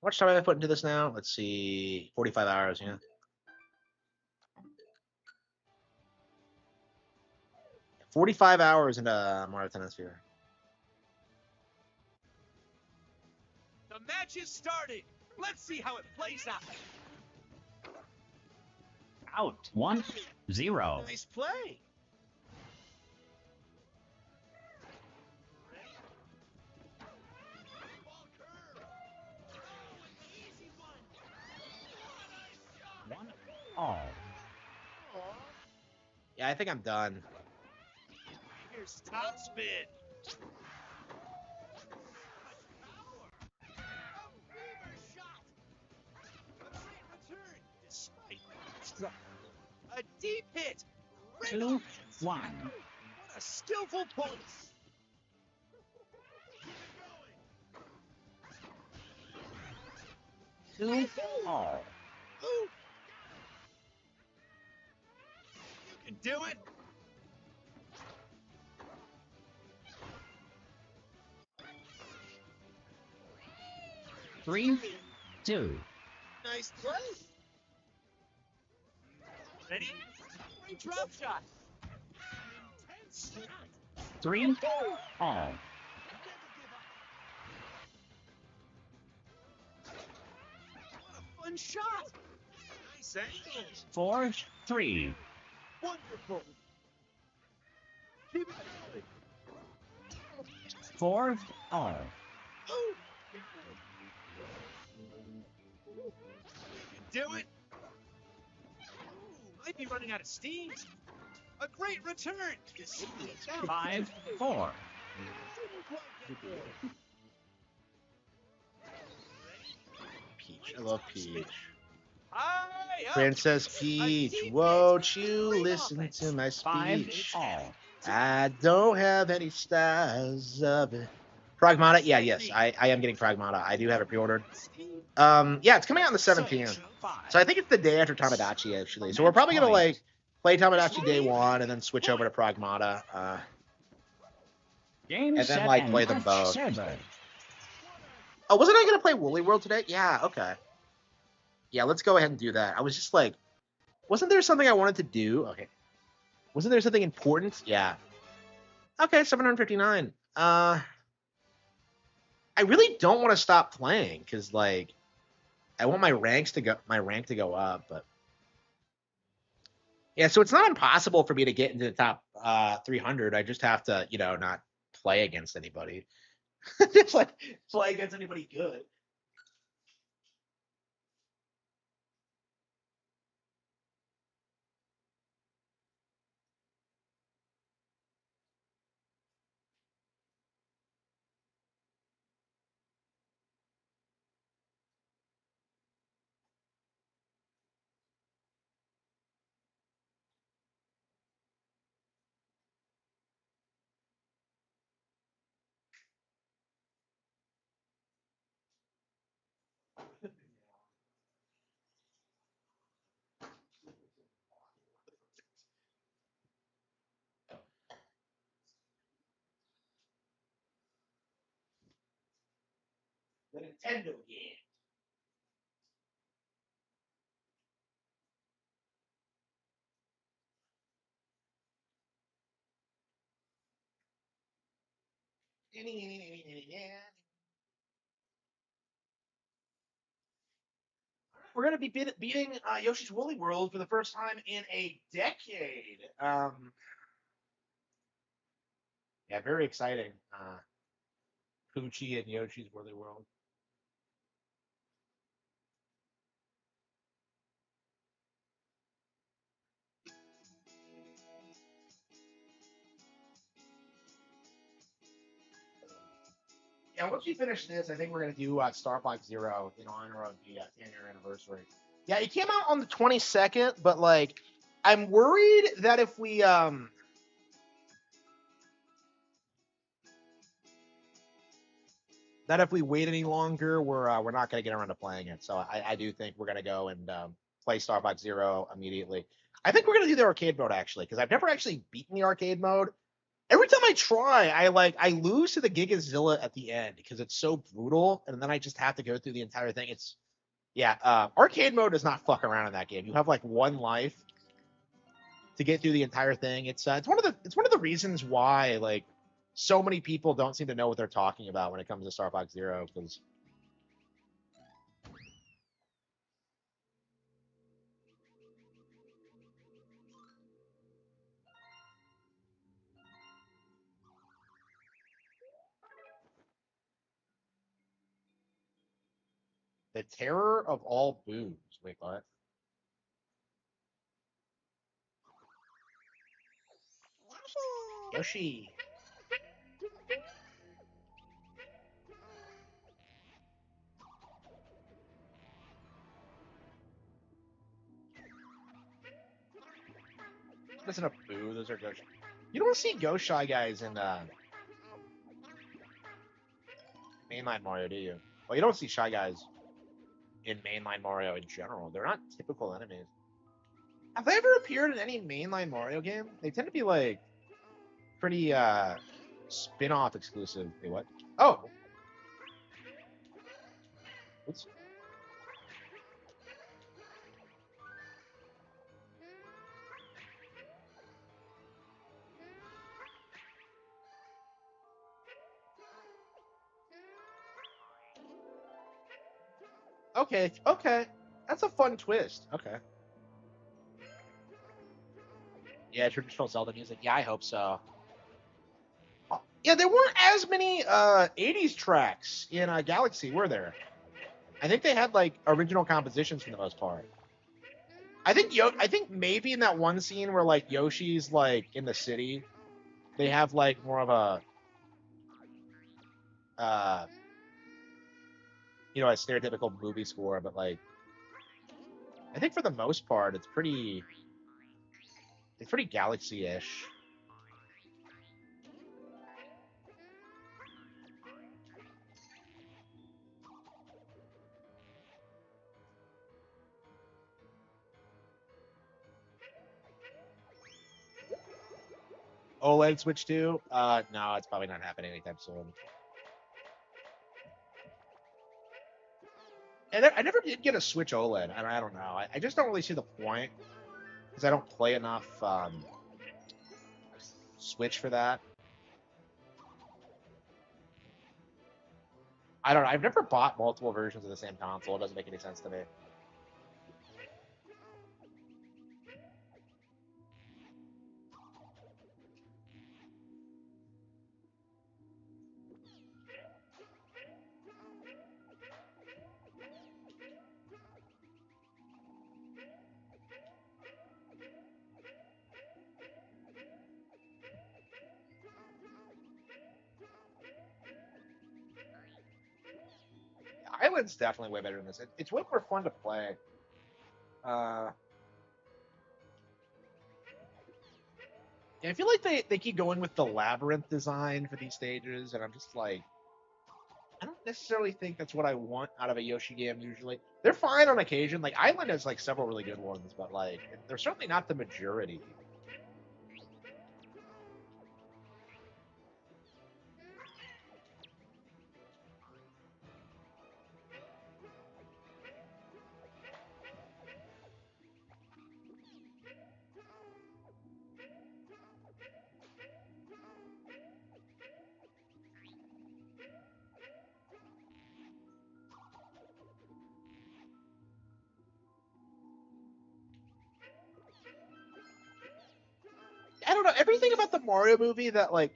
How much time have I put into this now? Let's see, 45 hours. Yeah. 45 hours into Mario Tennis Fever. The match is starting. Let's see how it plays out. Out. 1-0. Nice play. One all. Yeah, I think I'm done. Here's top spin. A deep hit. 2-1. What a skillful pulse. Two all. Ooh. You can do it. Three, two. Nice play. Ready? Great drop shot. Intense shot. 3 all. What a fun shot. Nice angle. 4-3. Wonderful. Keep it going. 4 all. Ooh. You can do it. Ooh, might be running out of steam. A great return. 5-4. Peach. I love Peach. High up. Princess Peach, won't you listen to my 5 speech? all. I don't have any styles of it. Pragmata? Yeah, yes, I am getting Pragmata. I do have it pre-ordered. Yeah, it's coming out on the 17th. So I think it's the day after Tamagotchi, actually. So we're probably gonna like play Tamagotchi day one and then switch over to Pragmata. Game, And then, set, like, and play them match both. server. Oh, wasn't I gonna play Woolly World today? Yeah, okay. Yeah, let's go ahead and do that. I was just like, wasn't there something I wanted to do? Okay. Wasn't there something important? Yeah. Okay, 759. I really don't want to stop playing because like I want my rank to go up, but yeah, so it's not impossible for me to get into the top 300. I just have to, not play against anybody. Just like play against anybody good. Nintendo game. We're gonna be beating Yoshi's Woolly World for the first time in a decade. Yeah, very exciting. Poochie and Yoshi's Woolly World. Yeah, once we finish this, I think we're gonna do Star Fox Zero in honor of the 10-year anniversary. Yeah, it came out on the 22nd, but like, I'm worried that if we wait any longer, we're not gonna get around to playing it. So I do think we're gonna go and play Star Fox Zero immediately. I think we're gonna do the arcade mode actually, because I've never actually beaten the arcade mode. Every time I try, I lose to the Gigazilla at the end because it's so brutal, and then I just have to go through the entire thing. Arcade mode does not fuck around in that game. You have like one life to get through the entire thing. It's one of the reasons why like so many people don't seem to know what they're talking about when it comes to Star Fox Zero, because the terror of all boos. Wait, what? Yoshi. That's enough boo. Those are Ghost. You don't see Ghost Shy Guys in mainline Mario, do you? Well, you don't see Shy Guys in mainline Mario in general. They're not typical enemies. Have they ever appeared in any mainline Mario game? They tend to be like pretty spin-off exclusive. Wait, what? Oh. Oops. Okay, okay. That's a fun twist. Okay. Yeah, traditional Zelda music. Yeah, I hope so. Yeah, there weren't as many 80s tracks in Galaxy, were there? I think they had like original compositions for the most part. I think maybe in that one scene where like Yoshi's like in the city, they have like more of a uh a stereotypical movie score, but like I think for the most part it's pretty Galaxy-ish. OLED Switch 2? No, it's probably not happening anytime soon. And I never did get a Switch OLED. I don't know. I just don't really see the point because I don't play enough Switch for that. I don't know. I've never bought multiple versions of the same console. It doesn't make any sense to me. Island's definitely way better than this. It's way more fun to play. Uh, and I feel like they keep going with the labyrinth design for these stages, and I'm just like, I don't necessarily think that's what I want out of a Yoshi game usually. They're fine on occasion. Like Island has like several really good ones, but like they're certainly not the majority. everything about the Mario movie that, like,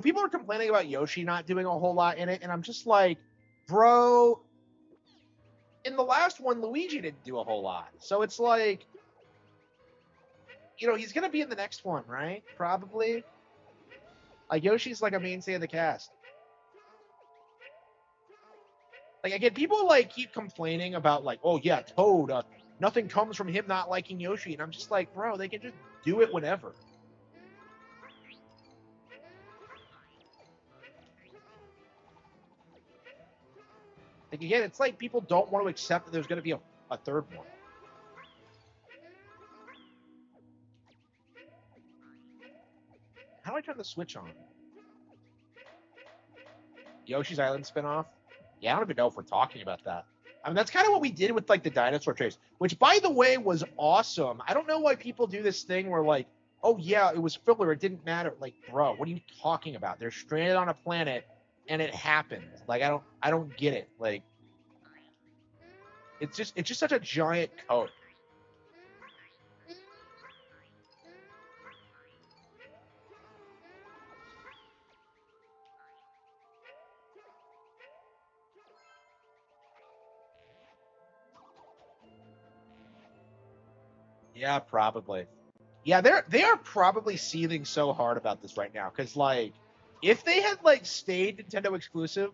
people are complaining about Yoshi not doing a whole lot in it, and I'm just like, bro, in the last one, Luigi didn't do a whole lot. So it's like, he's going to be in the next one, right? Probably. Like, Yoshi's like a mainstay of the cast. Like, again, people, like, keep complaining about, like, oh, yeah, Toad, nothing comes from him not liking Yoshi. And I'm just like, bro, they can just do it whenever. Like, again, it's like people don't want to accept that there's going to be a third one. How do I turn the Switch on? Yoshi's Island spinoff? Yeah, I don't even know if we're talking about that. I mean, that's kind of what we did with, like, the dinosaur chase, which, by the way, was awesome. I don't know why people do this thing where, like, oh, yeah, it was filler, it didn't matter. Like, bro, what are you talking about? They're stranded on a planet, and it happened. Like, I don't get it. Like, it's just such a giant coat. Yeah, probably. Yeah, they are probably seething so hard about this right now because, like, if they had, like, stayed Nintendo exclusive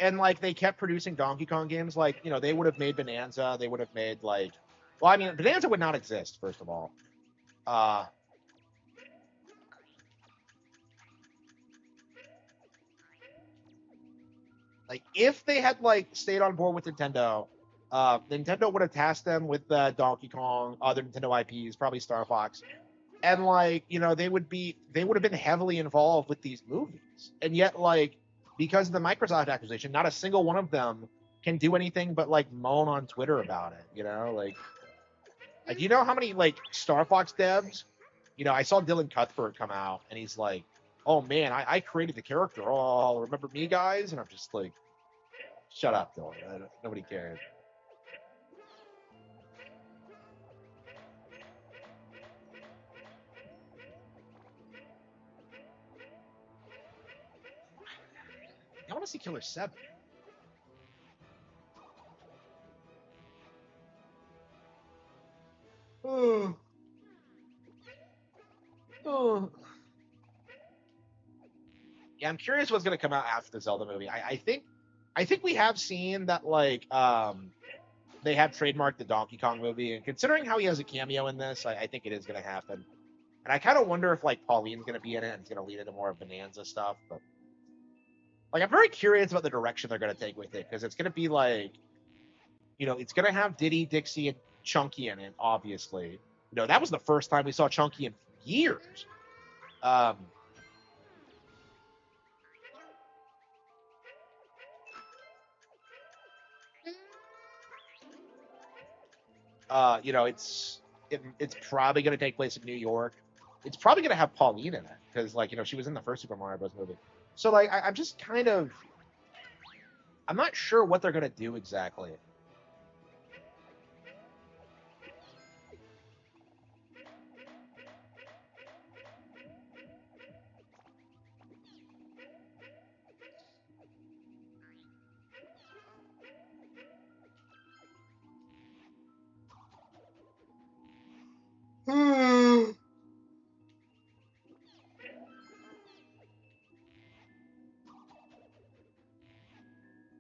and, like, they kept producing Donkey Kong games, like, they would have made Bonanza. They would have made, like, well, I mean, Bonanza would not exist, first of all. Like, if they had, like, stayed on board with Nintendo, Nintendo would have tasked them with Donkey Kong, other Nintendo IPs, probably Star Fox, and, like, they would have been heavily involved with these movies, and yet, like, because of the Microsoft acquisition, not a single one of them can do anything but, like, moan on Twitter about it. Like, how many, like, Star Fox devs? I saw Dylan Cuthbert come out, and he's like, "Oh man, I created the character. Oh, remember me, guys?" And I'm just like, "Shut up, Dylan. Nobody cares." I want to see Killer 7. Oh. Oh. Yeah, I'm curious what's going to come out after the Zelda movie. I think we have seen that, like, they have trademarked the Donkey Kong movie, and considering how he has a cameo in this, I think it is going to happen. And I kind of wonder if, like, Pauline's going to be in it and it's going to lead into more Bonanza stuff. But, like, I'm very curious about the direction they're going to take with it, because it's going to be like, it's going to have Diddy, Dixie, and Chunky in it, obviously. That was the first time we saw Chunky in years. It's probably going to take place in New York. It's probably going to have Pauline in it because, like, she was in the first Super Mario Bros. Movie. So, like, I'm just kind of, I'm not sure what they're going to do exactly.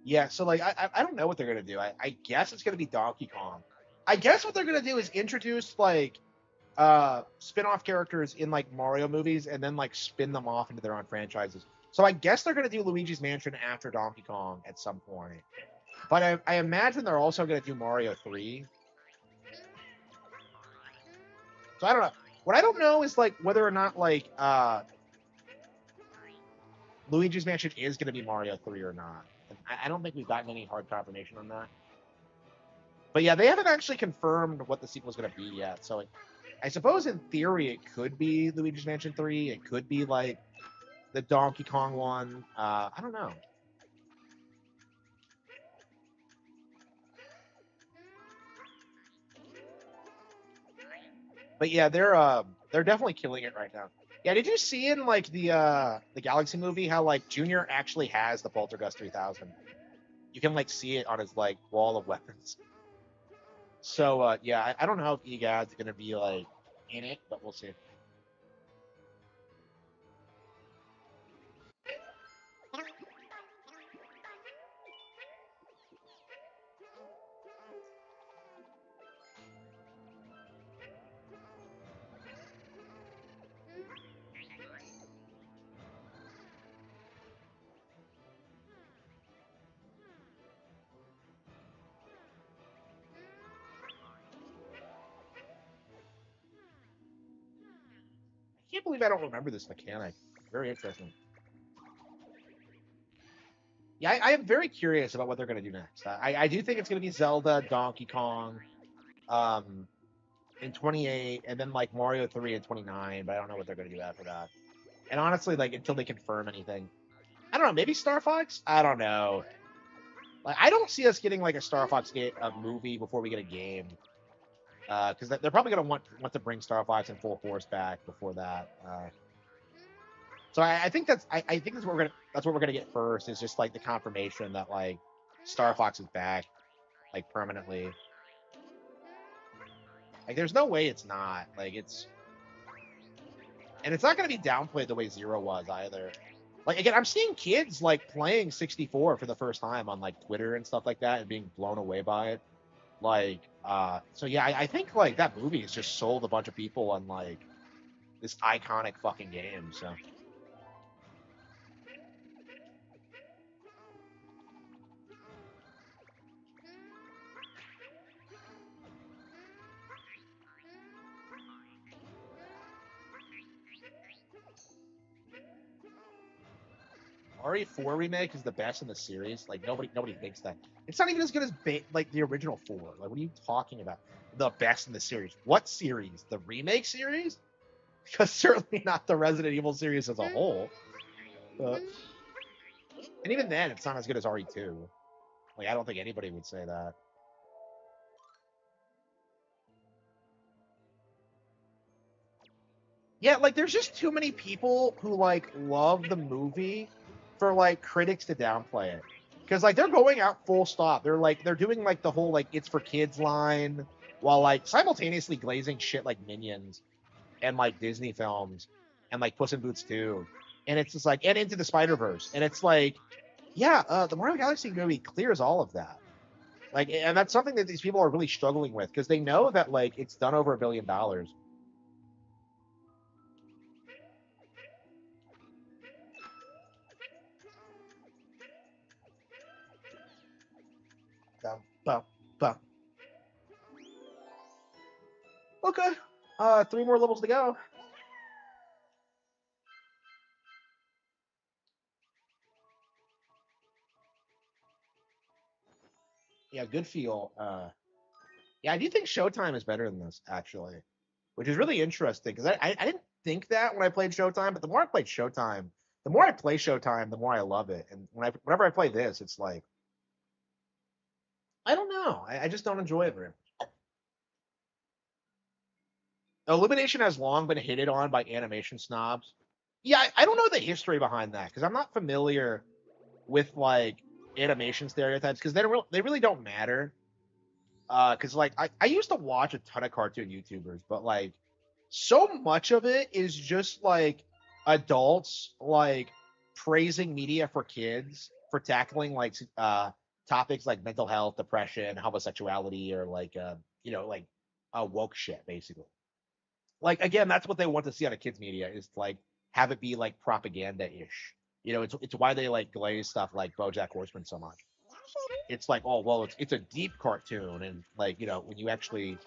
Yeah, so, like, I don't know what they're gonna do. I guess it's gonna be Donkey Kong. I guess what they're gonna do is introduce, like, spin-off characters in, like, Mario movies and then, like, spin them off into their own franchises. So I guess they're gonna do Luigi's Mansion after Donkey Kong at some point. But I imagine they're also gonna do Mario 3. So I don't know. What I don't know is, like, whether or not, like, Luigi's Mansion is gonna be Mario 3 or not. I don't think we've gotten any hard confirmation on that. But yeah, they haven't actually confirmed what the sequel is going to be yet. So I suppose in theory it could be Luigi's Mansion 3. It could be, like, the Donkey Kong one. I don't know. But yeah, they're definitely killing it right now. Yeah, did you see in like the Galaxy movie how like Junior actually has the Poltergust 3000? You can like see it on his like wall of weapons. So yeah, I don't know how EGAD's gonna be like in it, but we'll see. I can't believe I don't remember this mechanic. Very interesting. Yeah, I am very curious about what they're gonna do next. I do think it's gonna be Zelda, Donkey Kong, um, in 28, and then like Mario 3 in 29. But I don't know what they're gonna do after that. And honestly, like until they confirm anything, I don't know. Maybe Star Fox. I don't know. Like I don't see us getting like a Star Fox movie before we get a game. Because they're probably gonna want to bring Star Fox in full force back before that. So I think I think that's what we're gonna get first is just like the confirmation that like Star Fox is back like permanently. Like there's no way it's not like it's not gonna be downplayed the way Zero was either. Like again, I'm seeing kids like playing 64 for the first time on like Twitter and stuff like that and being blown away by it. Like so yeah, I think like that movie has just sold a bunch of people on like this iconic fucking game. So RE4 remake is the best in the series. Like nobody thinks that. It's not even as good as like the original 4. Like what are you talking about? The best in the series. What series? The remake series? Because certainly not the Resident Evil series as a whole. And even then, it's not as good as RE2. Like I don't think anybody would say that. Yeah, like there's just too many people who like love the movie for like critics to downplay it. Because like they're going out full stop. They're doing like the whole like it's for kids line while like simultaneously glazing shit like Minions and like Disney films and like Puss in Boots 2. And it's just like and Into the Spider-Verse. And it's like, yeah, the Mario Galaxy movie clears all of that. Like and that's something that these people are really struggling with because they know that like it's done over $1 billion. Bum, bum, bum. Okay. 3 more levels to go. Yeah, good feel. Yeah, I do think Showtime is better than this actually, which is really interesting because I didn't think that when I played Showtime, but the more I played Showtime, the more I play Showtime, the more I love it. And whenever I play this, it's like I don't know, I just don't enjoy it very much. Illumination has long been hated on by animation snobs. Yeah, I don't know the history behind that because I'm not familiar with like animation stereotypes because they really don't matter. Because like I used to watch a ton of cartoon YouTubers, but like so much of it is just like adults like praising media for kids for tackling like topics like mental health, depression, homosexuality, or like like woke shit basically. Like again, that's what they want to see out of kids media is like have it be like propaganda ish. It's why they like glaze stuff like BoJack Horseman so much. It's like, oh well, it's a deep cartoon, and like when you actually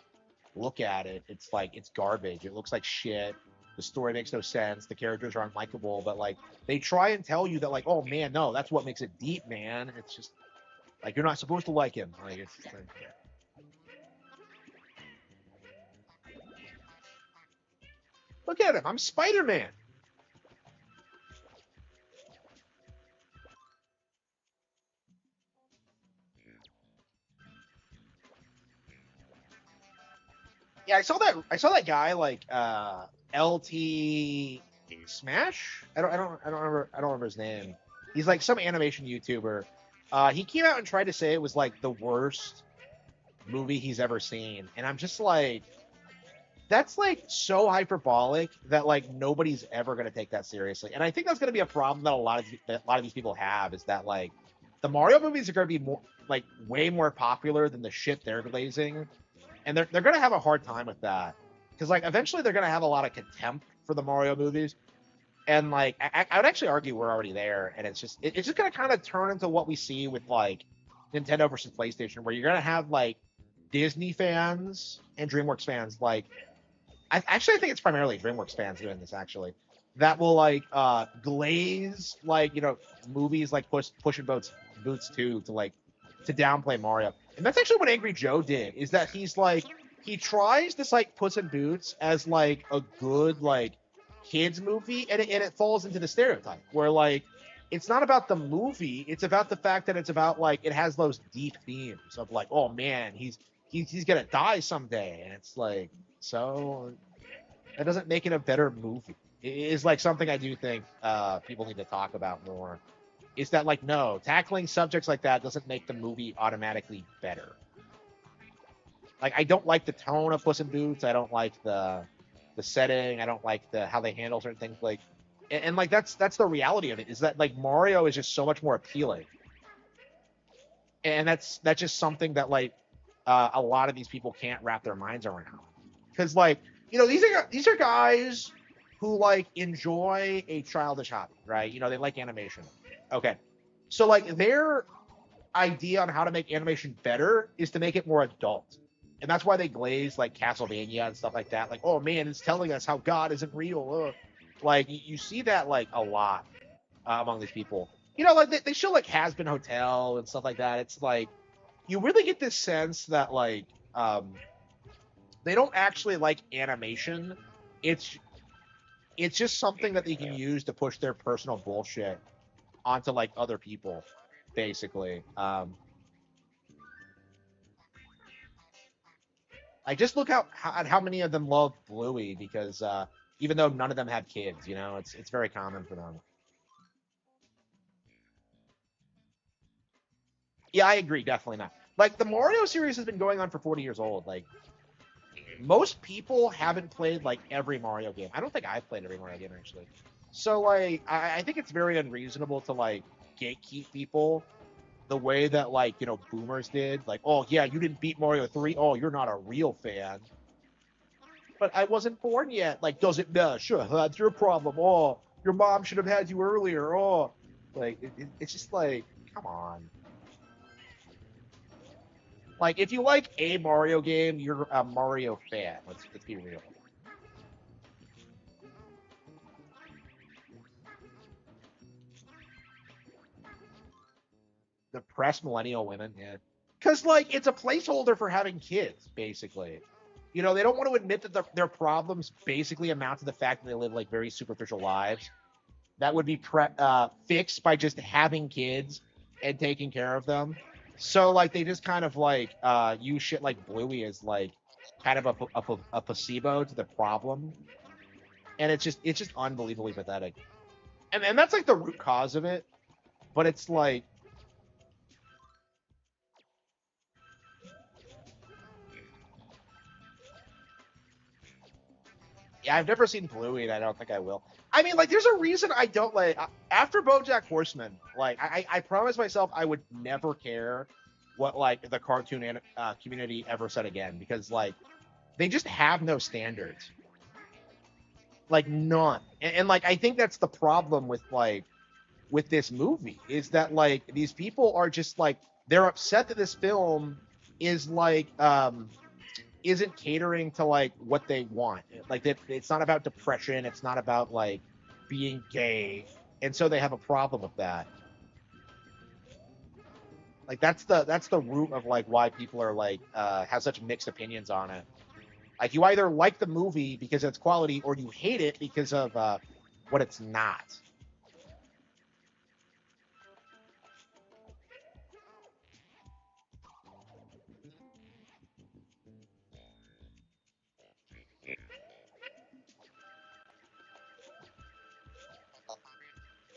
look at it, it's like it's garbage. It looks like shit. The story makes no sense. The characters are unlikable, but like they try and tell you that like, oh man, no, that's what makes it deep, man. It's just like you're not supposed to like him. Like it's just, like, look at him. I'm Spider-Man. Yeah, I saw that guy like LT Smash. I don't remember his name. He's like some animation YouTuber. He came out and tried to say it was like the worst movie he's ever seen, and I'm just like, that's like so hyperbolic that like nobody's ever gonna take that seriously. And I think that's gonna be a problem that a lot of these people have, is that like the Mario movies are gonna be more like way more popular than the shit they're glazing, and they're gonna have a hard time with that, because like eventually they're gonna have a lot of contempt for the Mario movies. And like I would actually argue we're already there, and it's just gonna kind of turn into what we see with like Nintendo versus PlayStation, where you're gonna have like Disney fans and DreamWorks fans. Like I think it's primarily DreamWorks fans doing this, actually, that will like glaze like, you know, movies like Push in Boots 2 to like to downplay Mario. And that's actually what Angry Joe did, is that he's like, he tries this like Puss in Boots as like a good like kids movie, and it falls into the stereotype where like it's not about the movie, it's about the fact that it's about like, it has those deep themes of like, oh man, he's gonna die someday, and it's like, so that doesn't make it a better movie. It is like something I do think people need to talk about more, is that like, no, tackling subjects like that doesn't make the movie automatically better. Like, I don't like the tone of Puss in Boots, I don't like the setting, I don't like the how they handle certain things, like, and like that's the reality of it, is that like Mario is just so much more appealing, and that's just something that like a lot of these people can't wrap their minds around, because like, you know, these are guys who like enjoy a childish hobby, right? You know, they like animation. Okay, so like their idea on how to make animation better is to make it more adult, and that's why they glaze like Castlevania and stuff like that. Like, oh man, it's telling us how God isn't real. Ugh. Like you see that like a lot among these people. You know, like they show like Has Been Hotel and stuff like that. It's like you really get this sense that like they don't actually like animation. It's it's just something that they can use to push their personal bullshit onto like other people, basically. I just look at how many of them love Bluey, because even though none of them have kids, you know, it's very common for them. Yeah, I agree, definitely not. Like the Mario series has been going on for 40 years old. Like most people haven't played like every Mario game. I don't think I've played every Mario game, actually. So like I think it's very unreasonable to like gatekeep people the way that like, you know, boomers did. Like, oh yeah, you didn't beat Mario 3. Oh, you're not a real fan. But I wasn't born yet. Like, does it matter? Sure, that's your problem. Oh, your mom should have had you earlier. Oh, like it's just like, come on. Like, if you like a Mario game, you're a Mario fan. Let's be real. Depressed millennial women, yeah. Because like it's a placeholder for having kids, basically. You know, they don't want to admit that their problems basically amount to the fact that they live like very superficial lives that would be fixed by just having kids and taking care of them. So like they just kind of like use shit like Bluey as like kind of a placebo to the problem, and it's just unbelievably pathetic. And that's like the root cause of it. But it's like, yeah, I've never seen Bluey, and I don't think I will. I mean, like, there's a reason I don't like. After BoJack Horseman, like, I promised myself I would never care what like the cartoon community ever said again, because like they just have no standards, like none. And like I think that's the problem with like with this movie, is that like these people are just like, they're upset that this film is like isn't catering to like what they want. Like it's not about depression. It's not about like being gay, and so they have a problem with that. Like that's the root of like why people are like have such mixed opinions on it. Like you either like the movie because it's quality, or you hate it because of what it's not.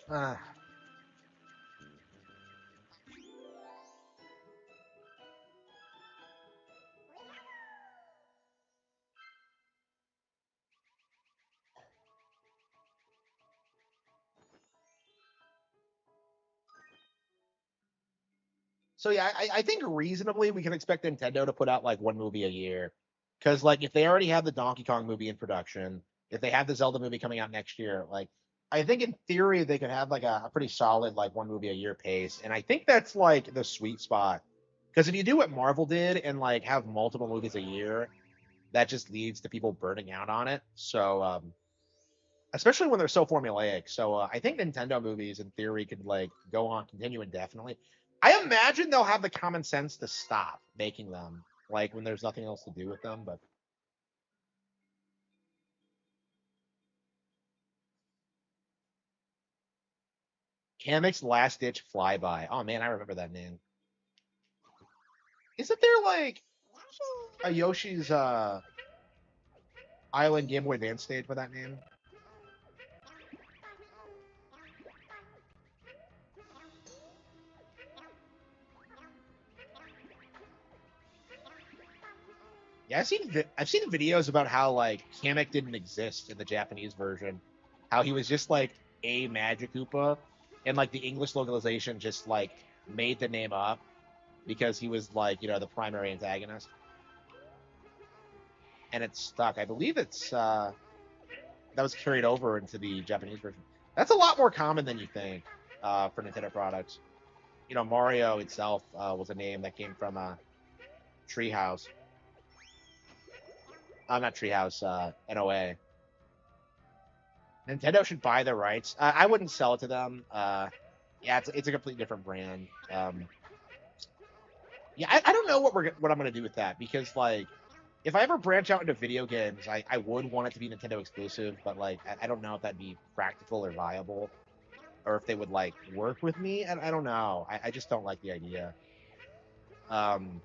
Uh, So yeah, I think reasonably we can expect Nintendo to put out like one movie a year, because like if they already have the Donkey Kong movie in production, if they have the Zelda movie coming out next year, like I think in theory they could have like a pretty solid like one movie a year pace, and I think that's like the sweet spot. Because if you do what Marvel did and like have multiple movies a year, that just leads to people burning out on it. So especially when they're so formulaic. So I think Nintendo movies, in theory, could like go on, continue indefinitely. I imagine they'll have the common sense to stop making them, like when there's nothing else to do with them. But Kamek's Last Ditch Flyby. Oh man, I remember that name. Isn't there like a Yoshi's Island Game Boy Advance stage with that name? Yeah, I've seen videos about how like Kamek didn't exist in the Japanese version, how he was just like a Magic Koopa, and like the English localization just like made the name up because he was like the primary antagonist, and it stuck. I believe it's that was carried over into the Japanese version. That's a lot more common than you think for Nintendo products. Mario itself was a name that came from Treehouse. Not Treehouse, NOA. Nintendo should buy the rights. I wouldn't sell it to them. Yeah, it's a completely different brand. Yeah, I don't know what I'm gonna do with that, because like if I ever branch out into video games, I would want it to be Nintendo exclusive, but like I don't know if that'd be practical or viable, or if they would like work with me. And I don't know. I just don't like the idea. Um,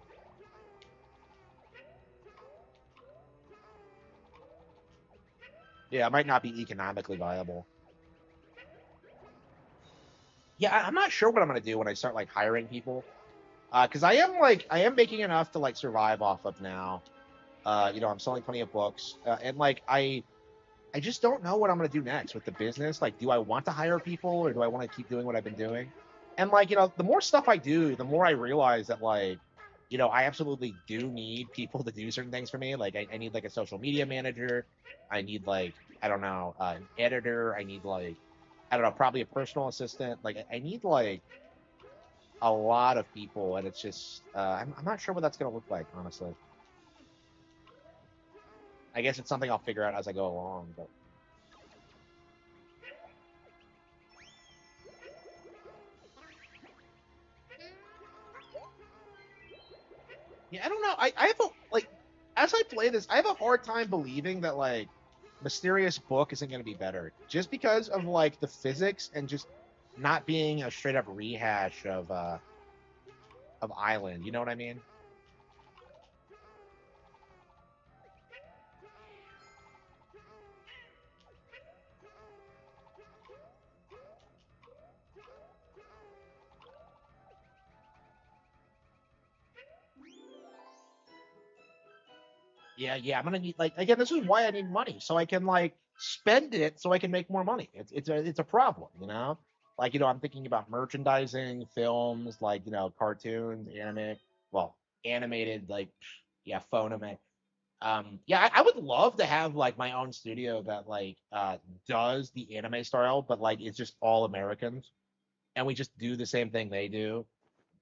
yeah, it might not be economically viable. Yeah, I'm not sure what I'm gonna do when I start like hiring people, because I am making enough to like survive off of now. I'm selling plenty of books, and like I just don't know what I'm gonna do next with the business. Like, do I want to hire people, or do I want to keep doing what I've been doing? And like, the more stuff I do, the more I realize that like, I absolutely do need people to do certain things for me. Like, I need like a social media manager. I need like, I don't know, an editor. I need like, I don't know, probably a personal assistant. Like, I need like a lot of people, and it's just, I'm not sure what that's gonna look like, honestly. I guess it's something I'll figure out as I go along, but. Yeah, I don't know. I have a like as I play this, I have a hard time believing that like Mysterious Book isn't going to be better, just because of like the physics and just not being a straight up rehash of Island. You know what I mean? Yeah, yeah. I'm gonna need like again. This is why I need money, so I can like spend it, so I can make more money. It's a problem, you know. Like I'm thinking about merchandising, films, like cartoons, anime, well, animated, like yeah, phone anime. Yeah, I would love to have like my own studio that like does the anime style, but like it's just all Americans, and we just do the same thing they do.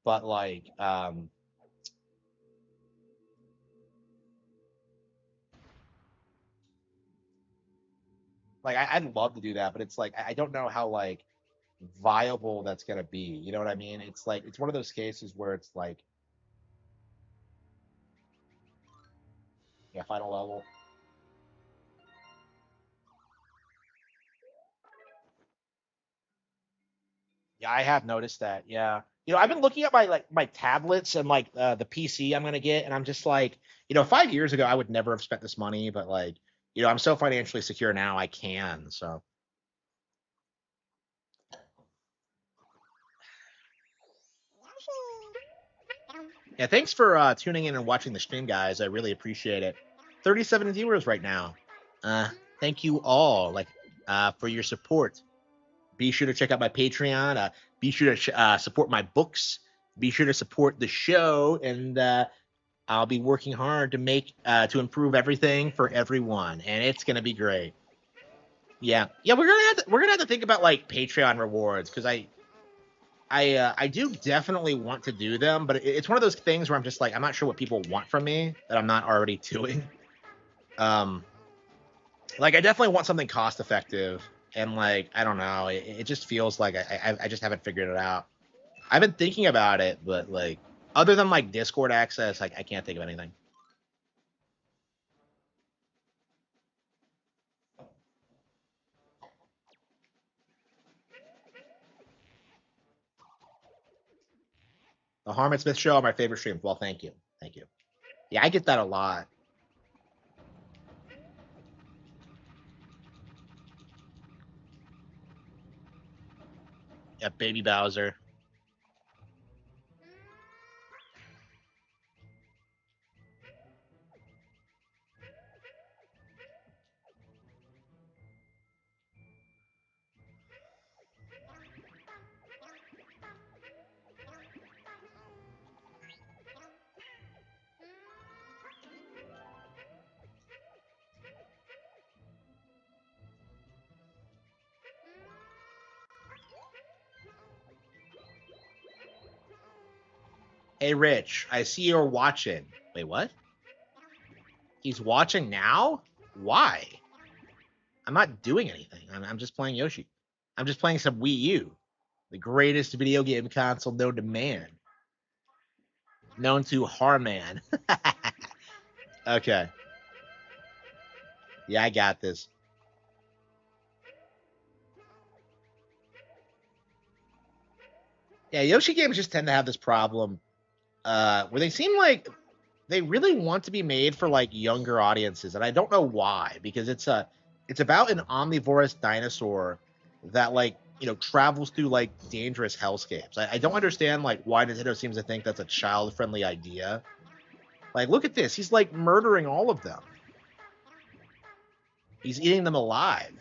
But like I'd love to do that, but it's like I don't know how like viable that's gonna be. You know what I mean? It's like it's one of those cases where it's like yeah, final level. Yeah, I have noticed that. Yeah. I've been looking at my tablets and like the PC I'm gonna get, and I'm just like, 5 years ago I would never have spent this money, but like, I'm so financially secure now I can. So Yeah, thanks for tuning in and watching the stream, guys. I really appreciate it. 37 viewers right now. Thank you all for your support. Be sure to check out my Patreon. Be sure to support my books. Be sure to support the show, and I'll be working hard to improve everything for everyone, and it's gonna be great. Yeah, we're gonna have to think about like Patreon rewards, because I do definitely want to do them, but it's one of those things where I'm just like, I'm not sure what people want from me that I'm not already doing. Like I definitely want something cost effective, and like I don't know, it just feels like I just haven't figured it out. I've been thinking about it, but like other than like Discord access, like I can't think of anything. The Harman Smith Show, my favorite stream. Well, thank you. Yeah, I get that a lot. Yeah, Baby Bowser. Hey, Rich, I see you're watching. Wait, what? He's watching now? Why? I'm not doing anything. I'm just playing Yoshi. I'm just playing some Wii U, the greatest video game console known to man. Known to Harman. Okay. Yeah, I got this. Yeah, Yoshi games just tend to have this problem where they seem like they really want to be made for like younger audiences, and I don't know why, because it's about an omnivorous dinosaur that travels through like dangerous hellscapes. I don't understand like why Nintendo seems to think that's a child-friendly idea. Like, look at this. He's like murdering all of them. He's eating them alive,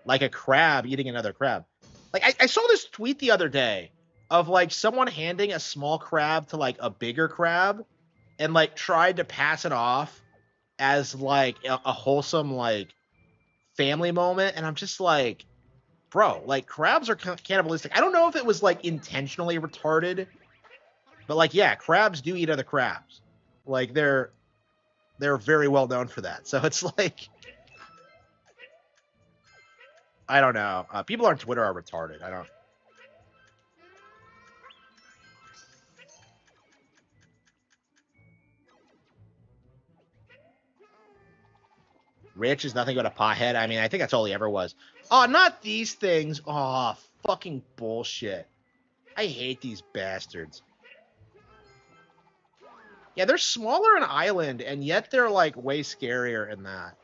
like a crab eating another crab. Like I saw this tweet the other day of like someone handing a small crab to like a bigger crab and like tried to pass it off as like a wholesome like family moment, and I'm just like, bro, like crabs are cannibalistic. I don't know if it was like intentionally retarded, but like yeah, crabs do eat other crabs. Like they're very well known for that. So it's like, I don't know. People on Twitter are retarded. I don't. Rich is nothing but a pothead. I mean, I think that's all he ever was. Oh, not these things. Oh, fucking bullshit. I hate these bastards. Yeah, they're smaller in Island, and yet they're like way scarier in that.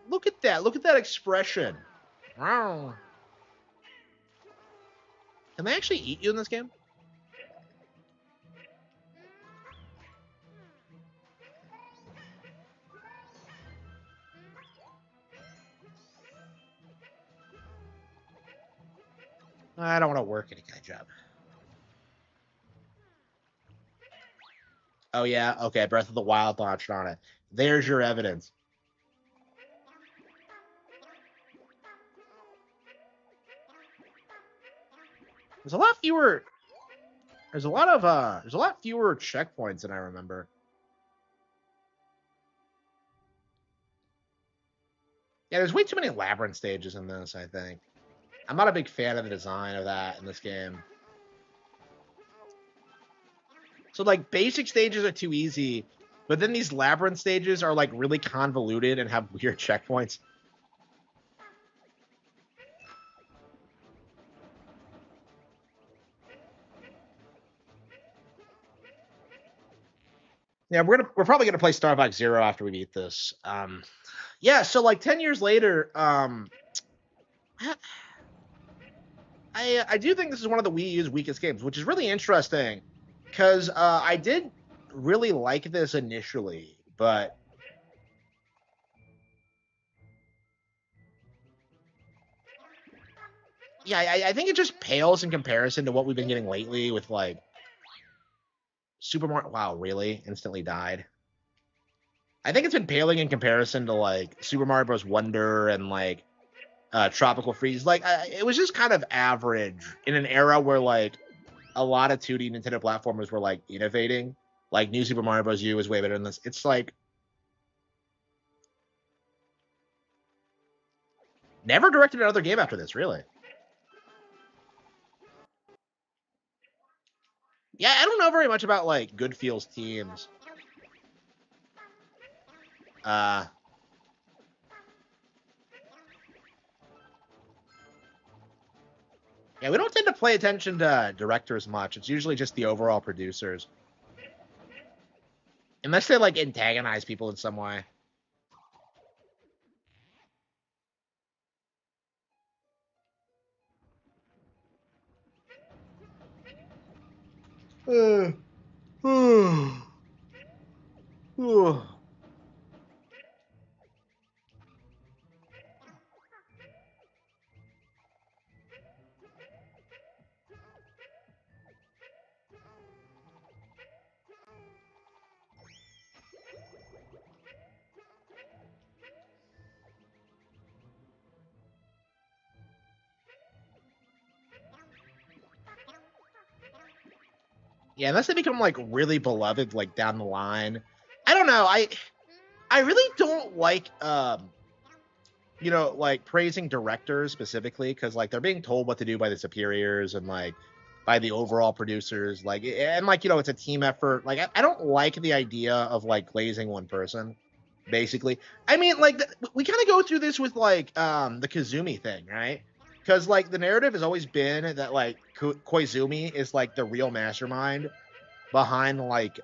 Look at that. Look at that expression. Can they actually eat you in this game? I don't want to work any kind of job. Oh, yeah? Okay, Breath of the Wild launched on it. There's your evidence. There's a lot fewer... There's a lot fewer checkpoints than I remember. Yeah, there's way too many labyrinth stages in this, I think. I'm not a big fan of the design of that in this game. So, like, basic stages are too easy, but then these labyrinth stages are, like, really convoluted and have weird checkpoints. Yeah, we're probably gonna play Star Fox Zero after we beat this. Yeah, so like 10 years later, I do think this is one of the Wii U's weakest games, which is really interesting, because I did really like this initially, but yeah, I think it just pales in comparison to what we've been getting lately with like Super Mario. Wow, really? Instantly died. I think it's been paling in comparison to like Super Mario Bros. Wonder and like Tropical Freeze. Like it was just kind of average in an era where like a lot of 2D Nintendo platformers were like innovating. Like New Super Mario Bros. U is way better than this. It's like never directed another game after this, really. Yeah, I don't know very much about like Goodfield's teams. Uh Yeah, we don't tend to pay attention to directors much. It's usually just the overall producers. Unless they like antagonize people in some way. Yeah, unless they become like really beloved like down the line. I don't know. I really don't like like praising directors specifically because like they're being told what to do by the superiors and like by the overall producers, like, and like it's a team effort. Like I don't like the idea of like glazing one person, basically. I mean, like we kind of go through this with like the Kazumi thing, right? Because like the narrative has always been that like Koizumi is like the real mastermind behind like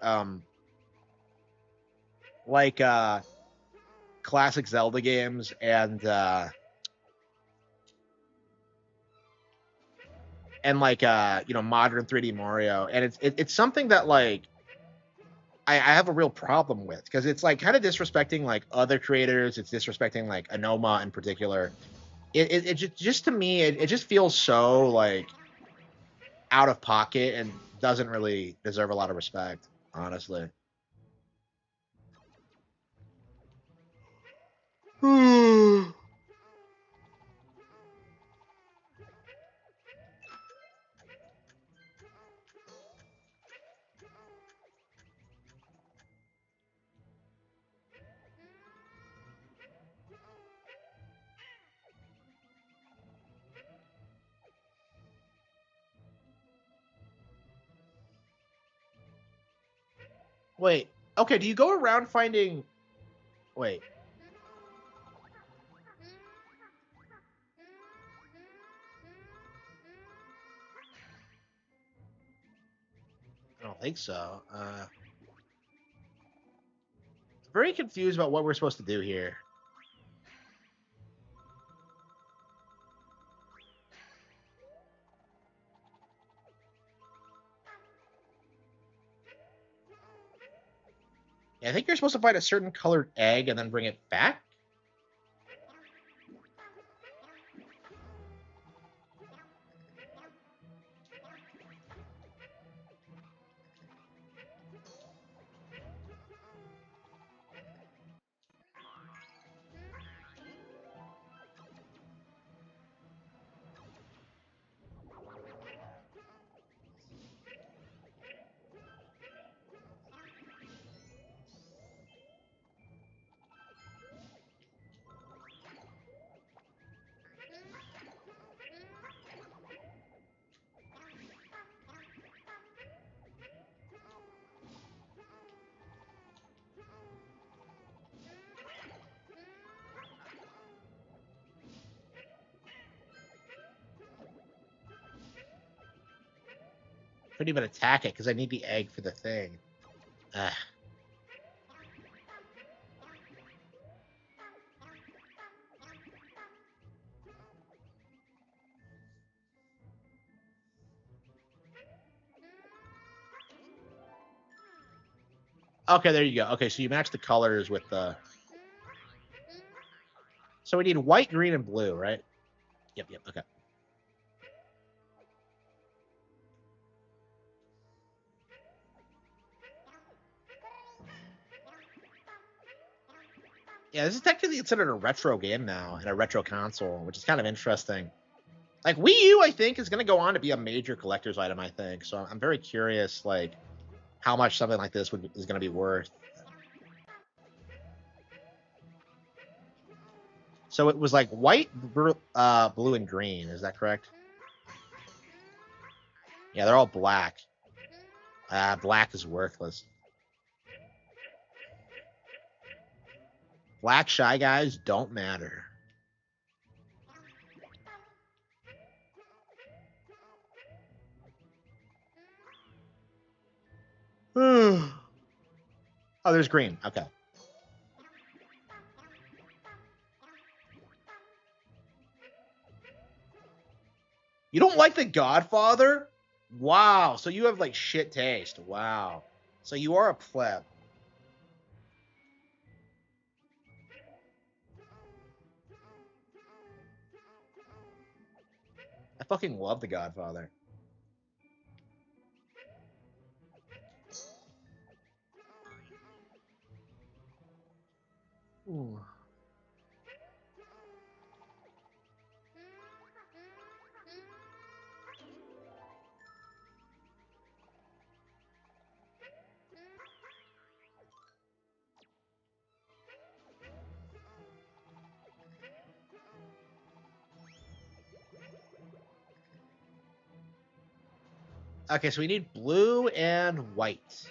classic Zelda games and like modern 3D Mario, and it's something that like I have a real problem with because it's like kind of disrespecting like other creators. It's disrespecting like Anoma in particular. It just to me it just feels so like out of pocket and doesn't really deserve a lot of respect, honestly. Wait, okay, do you go around finding? Wait, I don't think so. Very confused about what we're supposed to do here. Yeah, I think you're supposed to find a certain colored egg and then bring it back. Couldn't even attack it because I need the egg for the thing. Ugh. Okay, there you go. Okay, so you match the colors with the... So we need white, green, and blue, right? Yep, okay. Yeah, this is technically considered a retro game now and a retro console, which is kind of interesting. Like, Wii U, I think, is going to go on to be a major collector's item, I think. So I'm very curious, like, how much something like this is going to be worth. So it was like white, blue, and green. Is that correct? Yeah, they're all black. Black is worthless. Black Shy Guys don't matter. Oh, there's green. Okay. You don't like The Godfather? Wow. So you have like shit taste. Wow. So you are a pleb. I fucking love The Godfather. Ooh. Okay, so we need blue and white.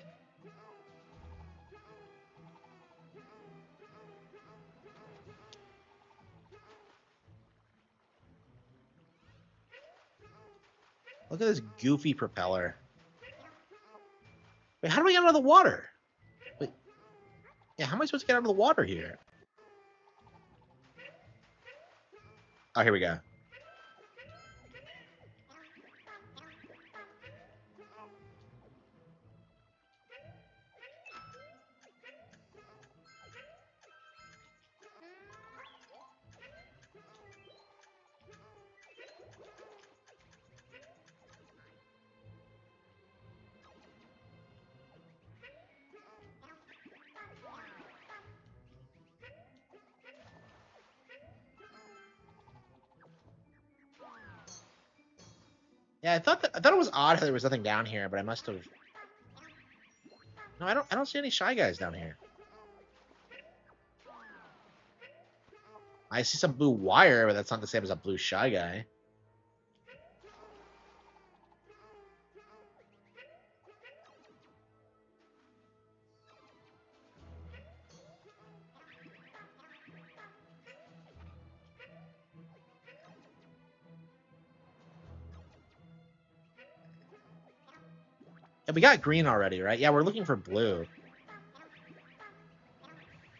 Look at this goofy propeller. Wait, how do we get out of the water? Wait. Yeah, how am I supposed to get out of the water here? Oh, here we go. Yeah, I thought it was odd how there was nothing down here, but I must have. No, I don't see any Shy Guys down here. I see some blue wire, but that's not the same as a blue Shy Guy. And we got green already, right? Yeah, we're looking for blue.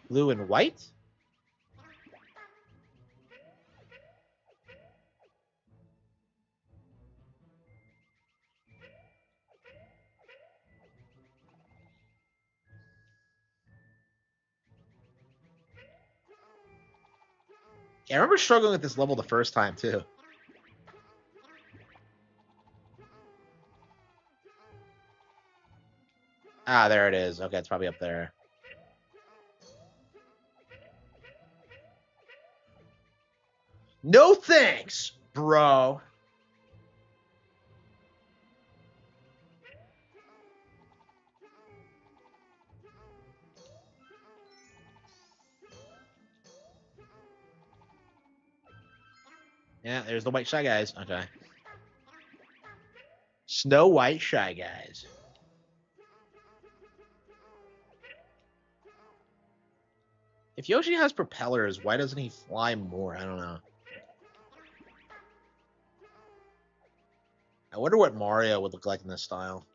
Blue and white? Yeah, I remember struggling with this level the first time, too. Ah, there it is. Okay, it's probably up there. No thanks, bro. Yeah, there's the white Shy Guys. Okay. Snow White Shy Guys. If Yoshi has propellers, why doesn't he fly more? I don't know. I wonder what Mario would look like in this style.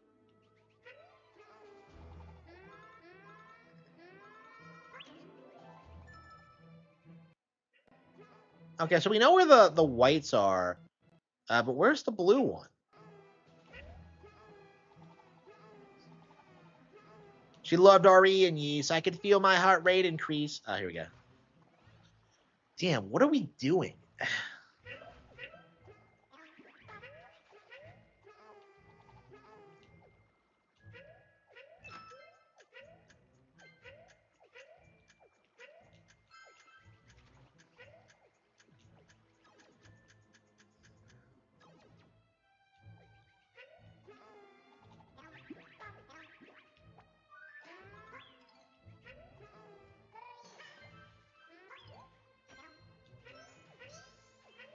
Okay, so we know where the whites are, but where's the blue one? She loved RE and Yeast. I could feel my heart rate increase. Here we go. Damn, what are we doing?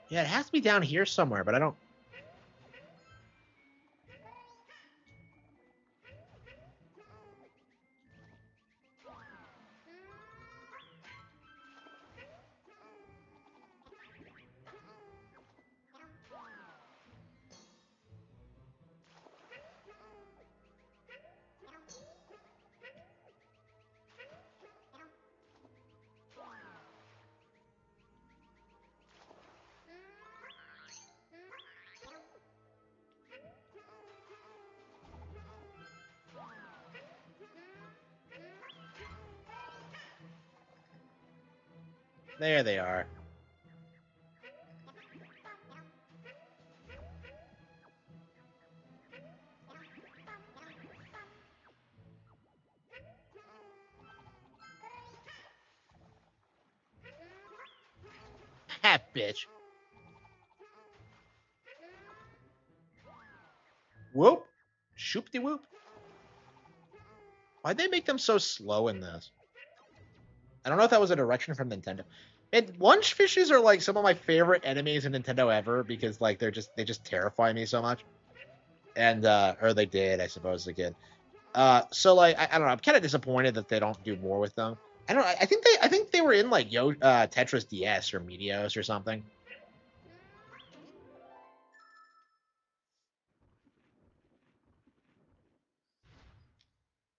Yeah, it has to be down here somewhere, but I don't... There they are. Ha, bitch. Whoop. Shoop-de-whoop. Why'd they make them so slow in this? I don't know if that was a direction from Nintendo. And lunch fishes are like some of my favorite enemies in Nintendo ever because like they just terrify me so much. And or they did, I suppose they did. So like I don't know, I'm kind of disappointed that they don't do more with them. I don't know. I think they were in like Tetris DS or Meteos or something.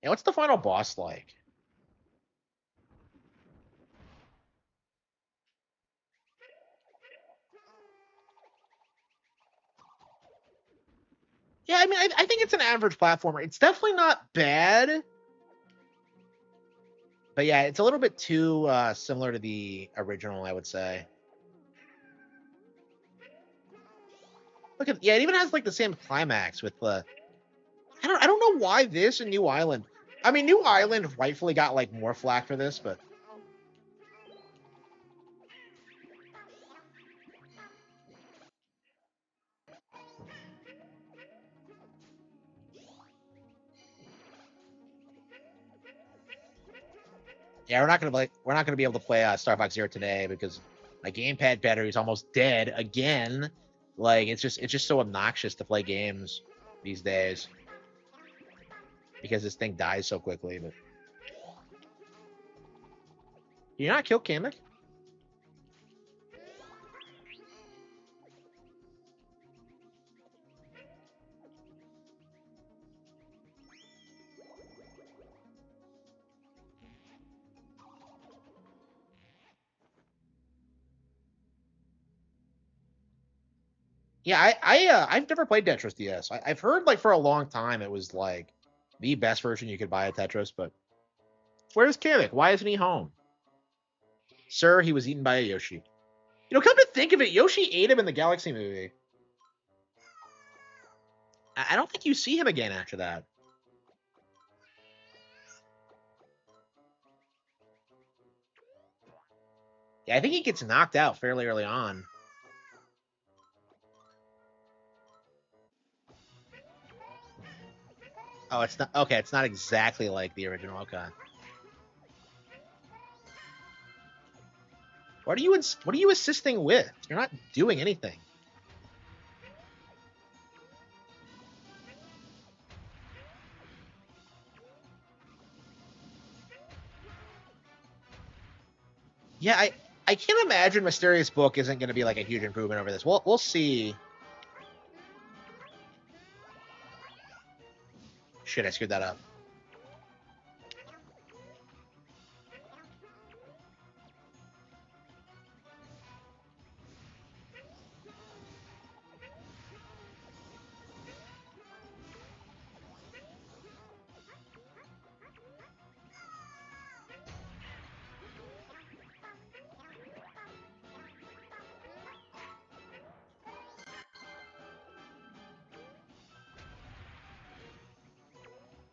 And what's the final boss like? Yeah, I mean, I think it's an average platformer. It's definitely not bad. But yeah, it's a little bit too similar to the original, I would say. Look at, yeah, it even has like the same climax with the... I don't know why this and New Island. I mean, New Island rightfully got like more flack for this, but... Yeah, we're not gonna be able to play Star Fox Zero today because my gamepad battery is almost dead again. Like it's just so obnoxious to play games these days because this thing dies so quickly. But you not kill Kamek? Yeah, I've never played Tetris DS. I've heard like for a long time it was like the best version you could buy of Tetris, but where's Kamek? Why isn't he home? Sir, he was eaten by a Yoshi. You know, come to think of it, Yoshi ate him in the Galaxy movie. I don't think you see him again after that. Yeah, I think he gets knocked out fairly early on. Oh, it's not okay. It's not exactly like the original. Okay. What are you assisting with? You're not doing anything. Yeah, I can't imagine Mysterious Book isn't going to be like a huge improvement over this. We'll see. Shit, I screwed that up.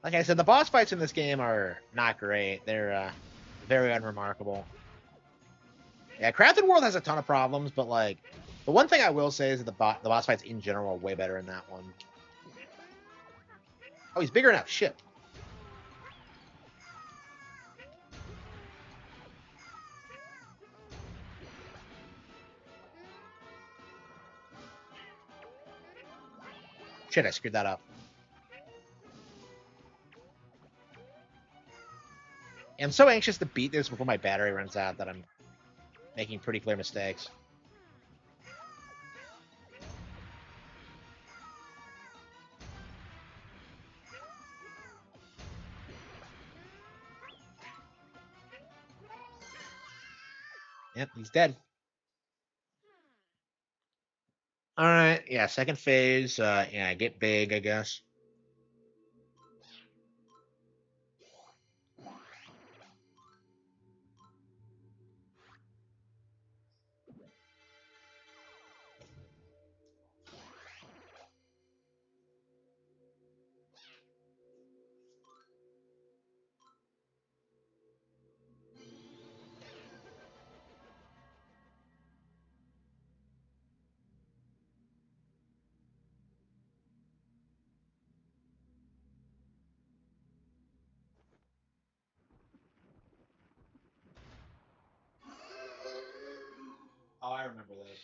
Like I said, the boss fights in this game are not great. They're very unremarkable. Yeah, Crafted World has a ton of problems, but like the one thing I will say is that the boss fights in general are way better in that one. Oh, he's bigger enough. Shit. Shit, I screwed that up. I'm so anxious to beat this before my battery runs out that I'm making pretty clear mistakes. Yep, he's dead. All right, yeah, second phase. Yeah, get big, I guess. Oh, I remember this.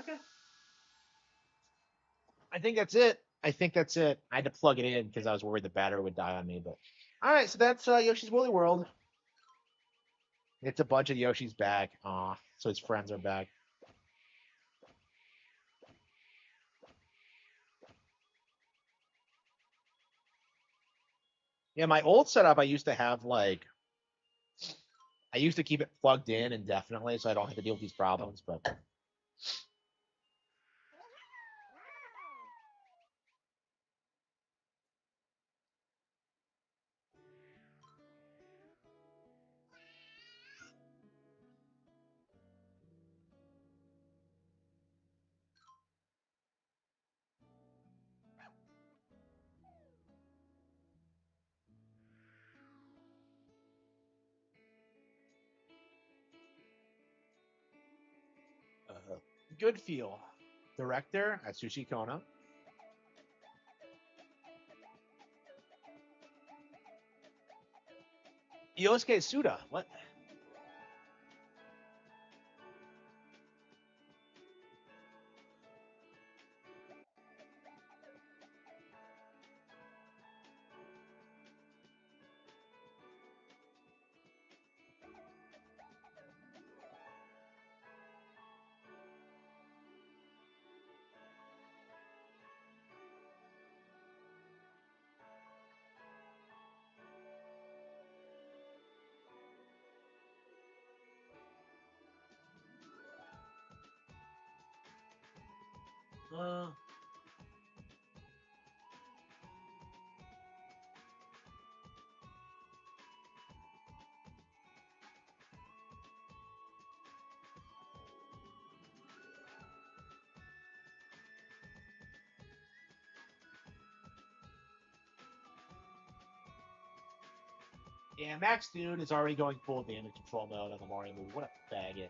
Okay. I think that's it. I think that's it. I had to plug it in because I was worried the battery would die on me. But all right, so that's Yoshi's Woolly World. It's a bunch of Yoshi's back. Aw, so his friends are back. Yeah, my old setup, I used to have like, I used to keep it plugged in indefinitely, so I don't have to deal with these problems. But good feel. Director Atsushi Kono. Yosuke Suda. What? Uh, yeah, Max Dude is already going full damage control mode on the Mario movie. What a faggot.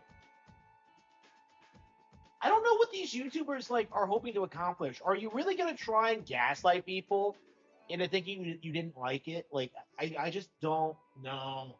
I don't know what these YouTubers like are hoping to accomplish. Are you really gonna try and gaslight people into thinking you didn't like it? Like, I just don't know.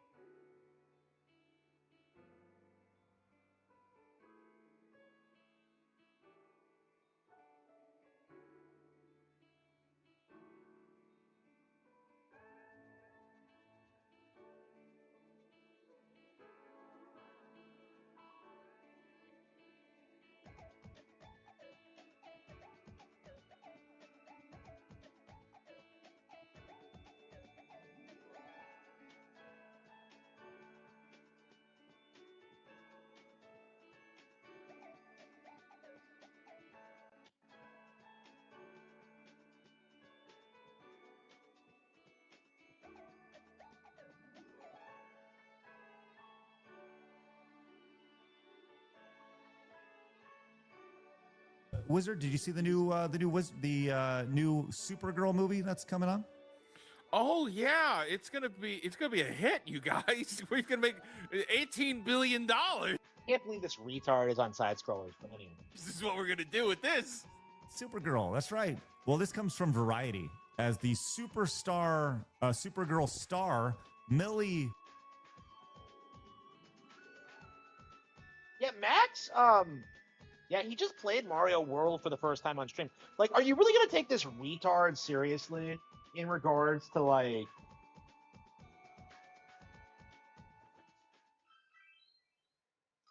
Wizard, did you see the new new Supergirl movie that's coming up? Oh yeah, it's gonna be a hit, you guys. We're gonna make $18 billion. I can't believe this retard is on side scrollers. But anyway, This is what we're gonna do with this. Supergirl, that's right. Well, this comes from Variety as the superstar Supergirl star Millie. yeah, Max. Yeah, he just played Mario World for the first time on stream. Like, are you really gonna take this retard seriously in regards to like?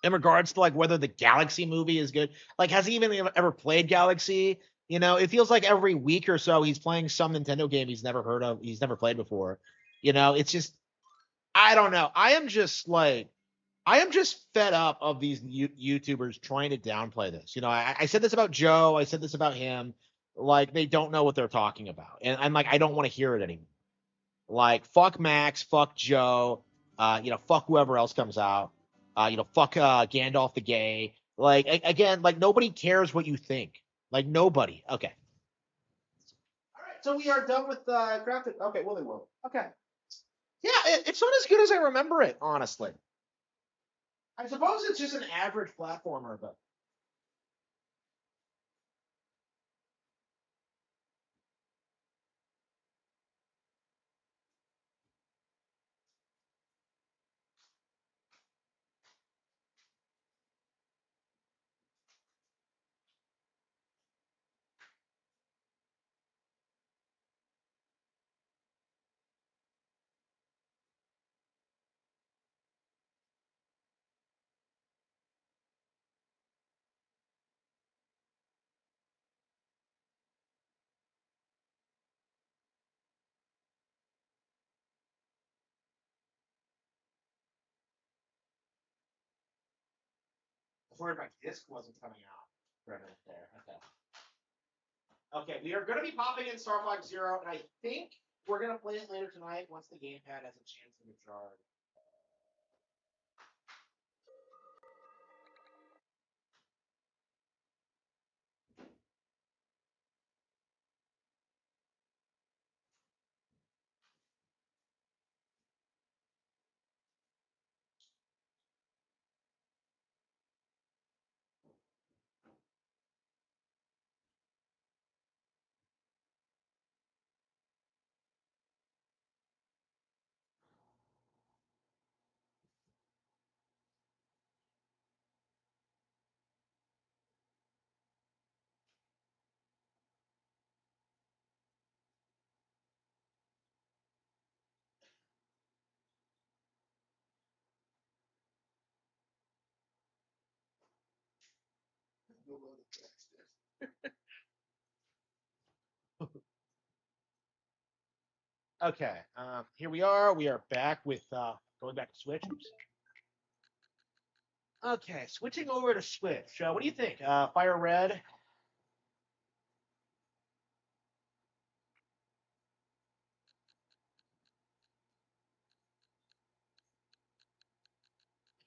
In regards to like whether the Galaxy movie is good, like has he even ever played Galaxy? You know, it feels like every week or so he's playing some Nintendo game he's never heard of, he's never played before. You know, it's just I don't know. I am just fed up of these YouTubers trying to downplay this. You know, I said this about Joe. I said this about him. Like they don't know what they're talking about, and I'm like I don't want to hear it anymore. Like fuck Max, fuck Joe, you know, fuck whoever else comes out. You know, fuck Gandalf the gay. Like again, like nobody cares what you think. Like nobody. Okay. All right, so we are done with crafted. Okay, Willy Will. Okay. Yeah, it's not as good as I remember it, honestly. I suppose it's just an average platformer, but I was worried my disc wasn't coming out for a minute there. Okay. Okay, we are going to be popping in Star Fox Zero, and I think we're going to play it later tonight once the gamepad has a chance to get jarred. Okay, here we are. We are back with going back to Switch. Oops. Okay, switching over to Switch. What do you think? Fire Red.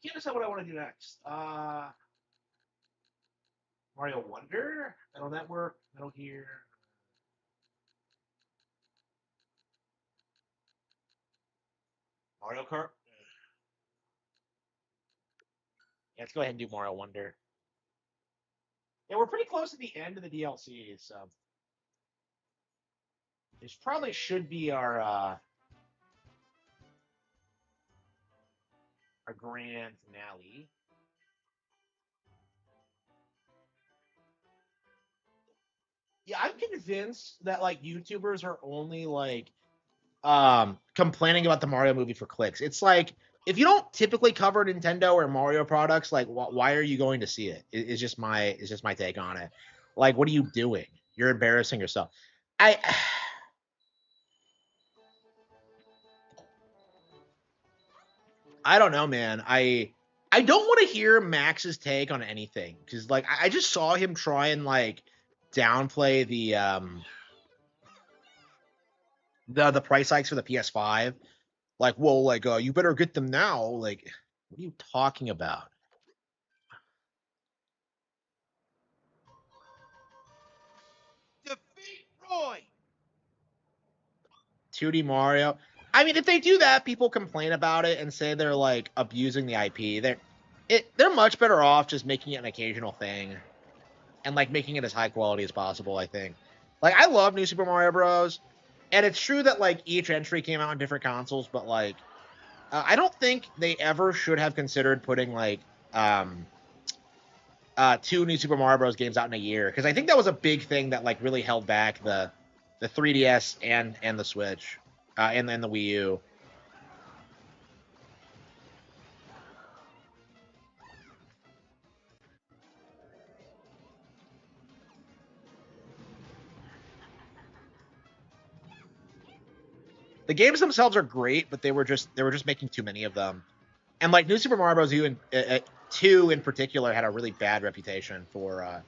Can't decide what I want to do next. Mario Wonder, Metal Network, Metal Gear. Mario Kart. Yeah, let's go ahead and do Mario Wonder. Yeah, we're pretty close to the end of the DLC, so this probably should be our grand finale. Yeah, I'm convinced that like YouTubers are only like complaining about the Mario movie for clicks. It's like if you don't typically cover Nintendo or Mario products, like why are you going to see it? It's just my take on it. Like, what are you doing? You're embarrassing yourself. I I don't know, man. I don't want to hear Max's take on anything because like I just saw him try and like downplay the price hikes for the PS5. Like, well, like you better get them now. Like, what are you talking about? Defeat Roy. 2D Mario. I mean, if they do that, people complain about it and say they're like abusing the IP. They're much better off just making it an occasional thing and like making it as high quality as possible. I think. Like, I love New Super Mario Bros. And it's true that like each entry came out on different consoles, but like I don't think they ever should have considered putting like two New Super Mario Bros. Games out in a year because I think that was a big thing that like really held back the 3DS and the Switch and then the Wii U. The games themselves are great, but they were just making too many of them. And like New Super Mario Bros. U and 2 in particular had a really bad reputation for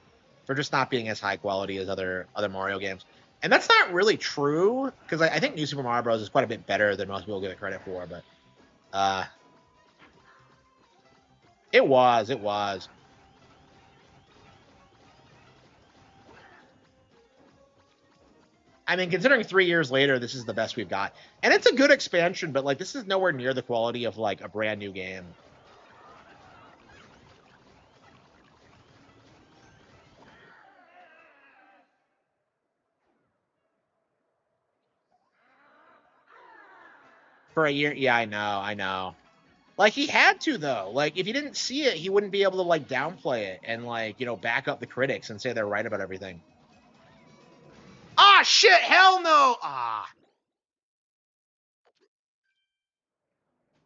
just not being as high quality as other Mario games. And that's not really true because I think New Super Mario Bros. Is quite a bit better than most people give it credit for. But it was. I mean, considering 3 years later, this is the best we've got, and it's a good expansion. But like, this is nowhere near the quality of like a brand new game. For a year. Yeah, I know. Like, he had to though. Like, if he didn't see it, he wouldn't be able to like downplay it and like back up the critics and say they're right about everything. Ah, shit! Hell no! Ah,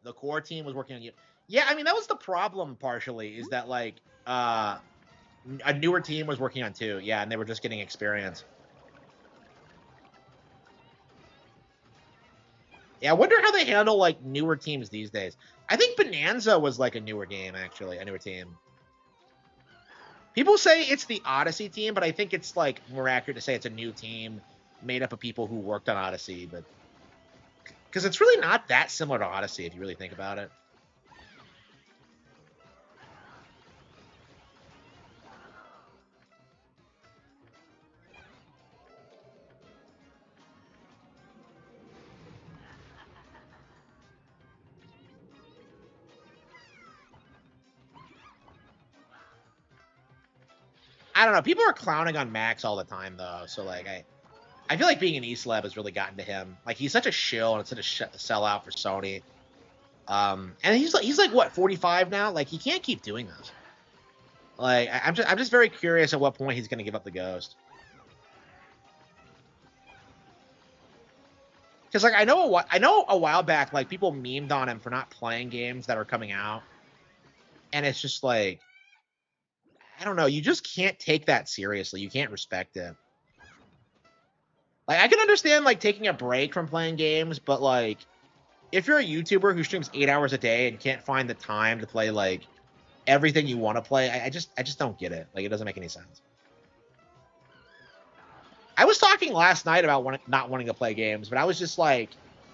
the core team was working on you. Yeah, I mean that was the problem partially is that like a newer team was working on 2. Yeah, and they were just getting experience. Yeah, I wonder how they handle like newer teams these days. I think Bonanza was like a newer game, actually, a newer team. People say it's the Odyssey team, but I think it's like more accurate to say it's a new team made up of people who worked on Odyssey, but because it's really not that similar to Odyssey if you really think about it. I don't know. People are clowning on Max all the time, though. So like, I feel like being an E-Slab has really gotten to him. Like, he's such a shill and such a sellout for Sony. And he's like what 45 now. Like, he can't keep doing this. Like, I'm just very curious at what point he's going to give up the ghost. Because like I know a while back, like people memed on him for not playing games that are coming out, and it's just like I don't know. You just can't take that seriously. You can't respect it. Like, I can understand, like, taking a break from playing games, but, like, if you're a YouTuber who streams 8 hours a day and can't find the time to play, like, everything you want to play, I just don't get it. Like, it doesn't make any sense. I was talking last night about not wanting to play games, but I was just like,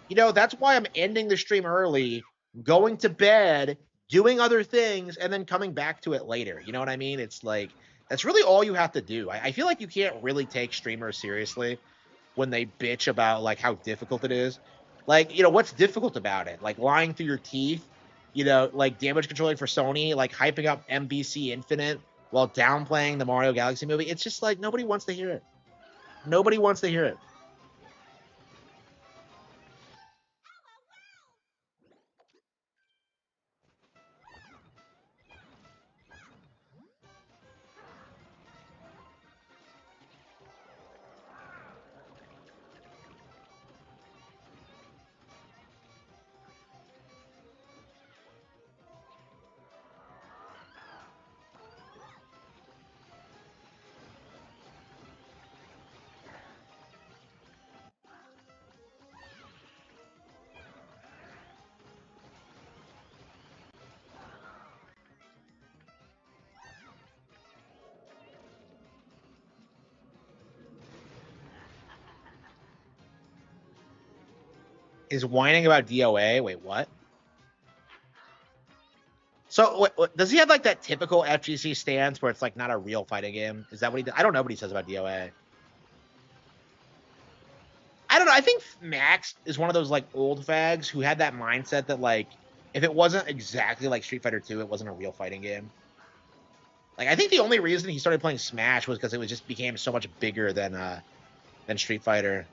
you know, that's why I'm ending the stream early, going to bed, doing other things, and then coming back to it later. You know what I mean? It's like, that's really all you have to do. I feel like you can't really take streamers seriously when they bitch about, like, how difficult it is. Like, you know, what's difficult about it? Like, lying through your teeth, you know, like, damage controlling for Sony, like, hyping up MBC Infinite while downplaying the Mario Galaxy movie. It's just like, nobody wants to hear it. Nobody wants to hear it. Is whining about DOA? Wait, what? So, does he have, like, that typical FGC stance where it's, like, not a real fighting game? Is that what he does? I don't know what he says about DOA. I don't know. I think Max is one of those, like, old fags who had that mindset that, like, if it wasn't exactly like Street Fighter 2, it wasn't a real fighting game. Like, I think the only reason he started playing Smash was because it was just became so much bigger than Street Fighter.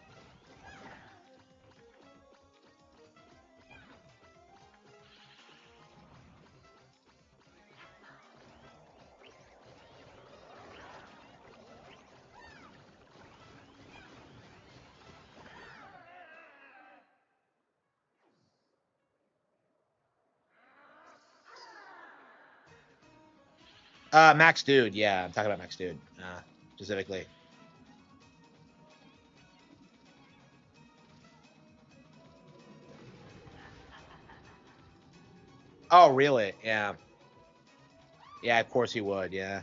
Max Dude, yeah, I'm talking about Max Dude, specifically. Oh, really? Yeah. Yeah, of course he would, yeah.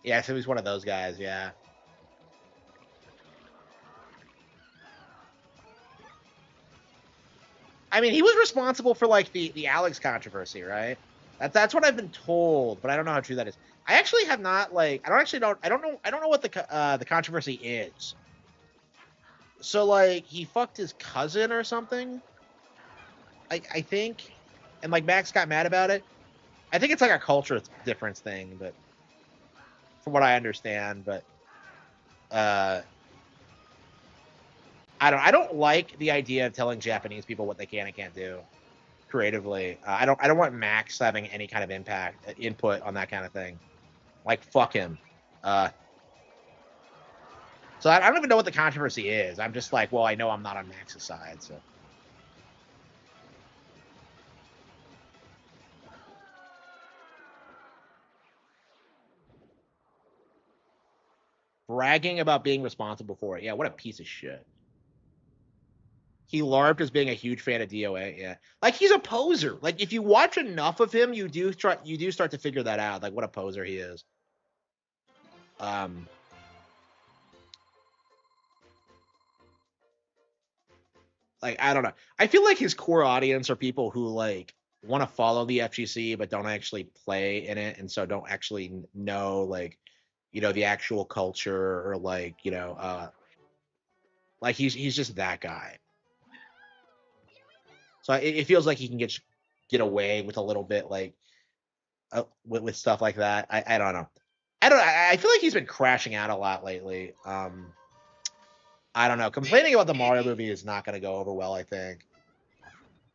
Yeah, so he's one of those guys, yeah. I mean, he was responsible for, like, the Alex controversy, right? That's what I've been told, but I don't know how true that is. I actually have not, like, I don't know what the controversy is. So, like, he fucked his cousin or something, I think, and, like, Max got mad about it. I think it's like a culture difference thing, but from what I understand, but I don't like the idea of telling Japanese people what they can and can't do creatively. I don't want Max having any kind of input on that kind of thing. Like, fuck him. So I don't even know what the controversy is. I'm just like, well, I know I'm not on Max's side, so. Bragging about being responsible for it. Yeah, what a piece of shit. He LARPed as being a huge fan of DOA. Yeah, like, he's a poser. Like, if you watch enough of him, you do start to figure that out. Like, what a poser he is. Like, I don't know. I feel like his core audience are people who, like, want to follow the FGC but don't actually play in it, and so don't actually know, like, you know, the actual culture, or, like, you know, like, he's just that guy. So it feels like he can get away with a little bit, like, with stuff like that. I don't know. I feel like he's been crashing out a lot lately. I don't know. Complaining about the Mario movie is not going to go over well, I think,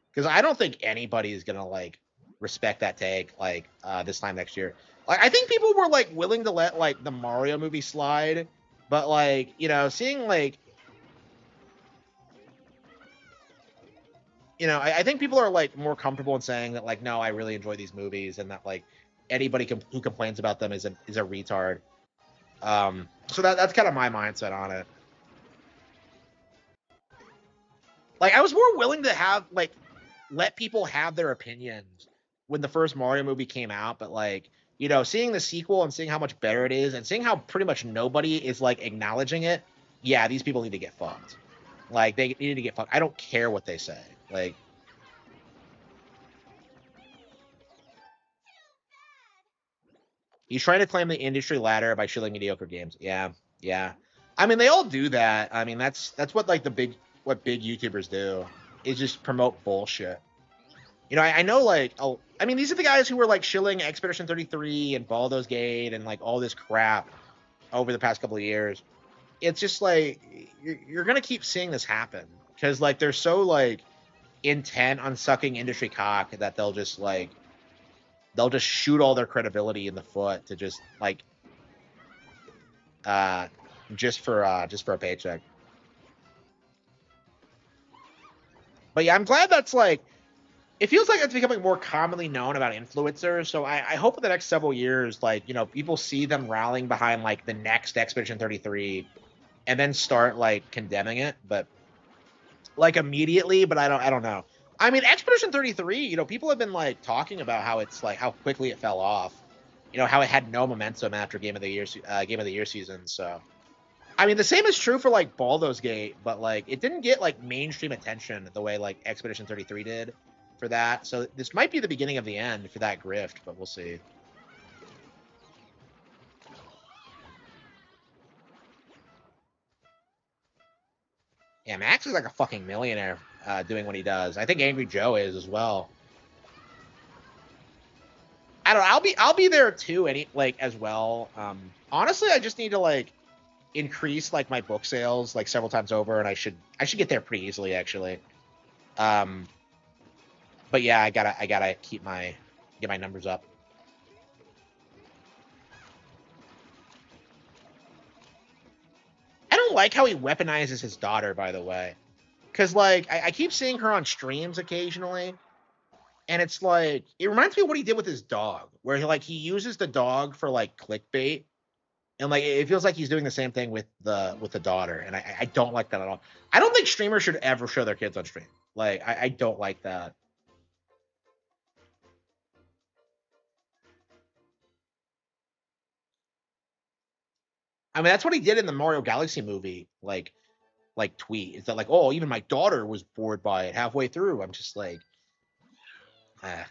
because I don't think anybody is going to, like, respect that take, like, this time next year. Like, I think people were, like, willing to let, like, the Mario movie slide, but, like, you know, seeing, like, you know, I think people are like more comfortable in saying that like, no, I really enjoy these movies, and that like anybody who complains about them is a retard. So that's kind of my mindset on it. Like, I was more willing to have like let people have their opinions when the first Mario movie came out, but like, you know, seeing the sequel and seeing how much better it is, and seeing how pretty much nobody is like acknowledging it, yeah, these people need to get fucked. Like, they need to get fucked. I don't care what they say. Like, he's trying to climb the industry ladder by shilling mediocre games. Yeah, yeah. I mean, they all do that. I mean, that's what like what big YouTubers do, is just promote bullshit. You know, I know like, oh, I mean, these are the guys who were like shilling Expedition 33 and Baldur's Gate and like all this crap over the past couple of years. It's just like you're gonna keep seeing this happen because like they're so like intent on sucking industry cock that they'll just shoot all their credibility in the foot to just like just for a paycheck. But yeah, I'm glad that's like, it feels like it's becoming more commonly known about influencers. So I hope in the next several years, like, you know, people see them rallying behind like the next Expedition 33 and then start like condemning it, but like immediately. But I don't know. I mean, Expedition 33, you know, people have been like talking about how it's like how quickly it fell off. You know, how it had no momentum after Game of the Year season. So, I mean, the same is true for like Baldur's Gate, but like it didn't get like mainstream attention the way like Expedition 33 did for that. So this might be the beginning of the end for that grift, but we'll see. Yeah, Max is like a fucking millionaire doing what he does. I think Angry Joe is as well. I don't know. I'll be there too, as well. Honestly, I just need to like increase like my book sales like several times over, and I should get there pretty easily actually. But yeah, I gotta get my numbers up. I don't like how he weaponizes his daughter, by the way, because like I keep seeing her on streams occasionally, and it's like it reminds me of what he did with his dog, where he uses the dog for like clickbait, and like it feels like he's doing the same thing with the daughter, and I don't like that at all. I don't think streamers should ever show their kids on stream. Like I don't like that. I mean, that's what he did in the Mario Galaxy movie, like tweet. Is that like, oh, even my daughter was bored by it halfway through. I'm just like, ah.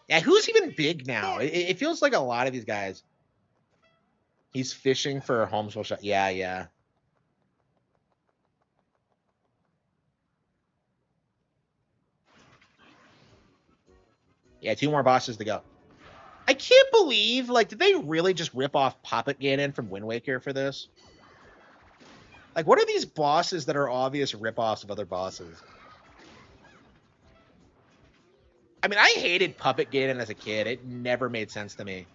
Yeah, who's even big now? It feels like a lot of these guys. He's fishing for a home social. Yeah, yeah. Yeah, 2 more bosses to go. I can't believe, like, did they really just rip off Poppet Ganon from Wind Waker for this? Like, what are these bosses that are obvious ripoffs of other bosses? I mean, I hated Puppet Ganon as a kid. It never made sense to me.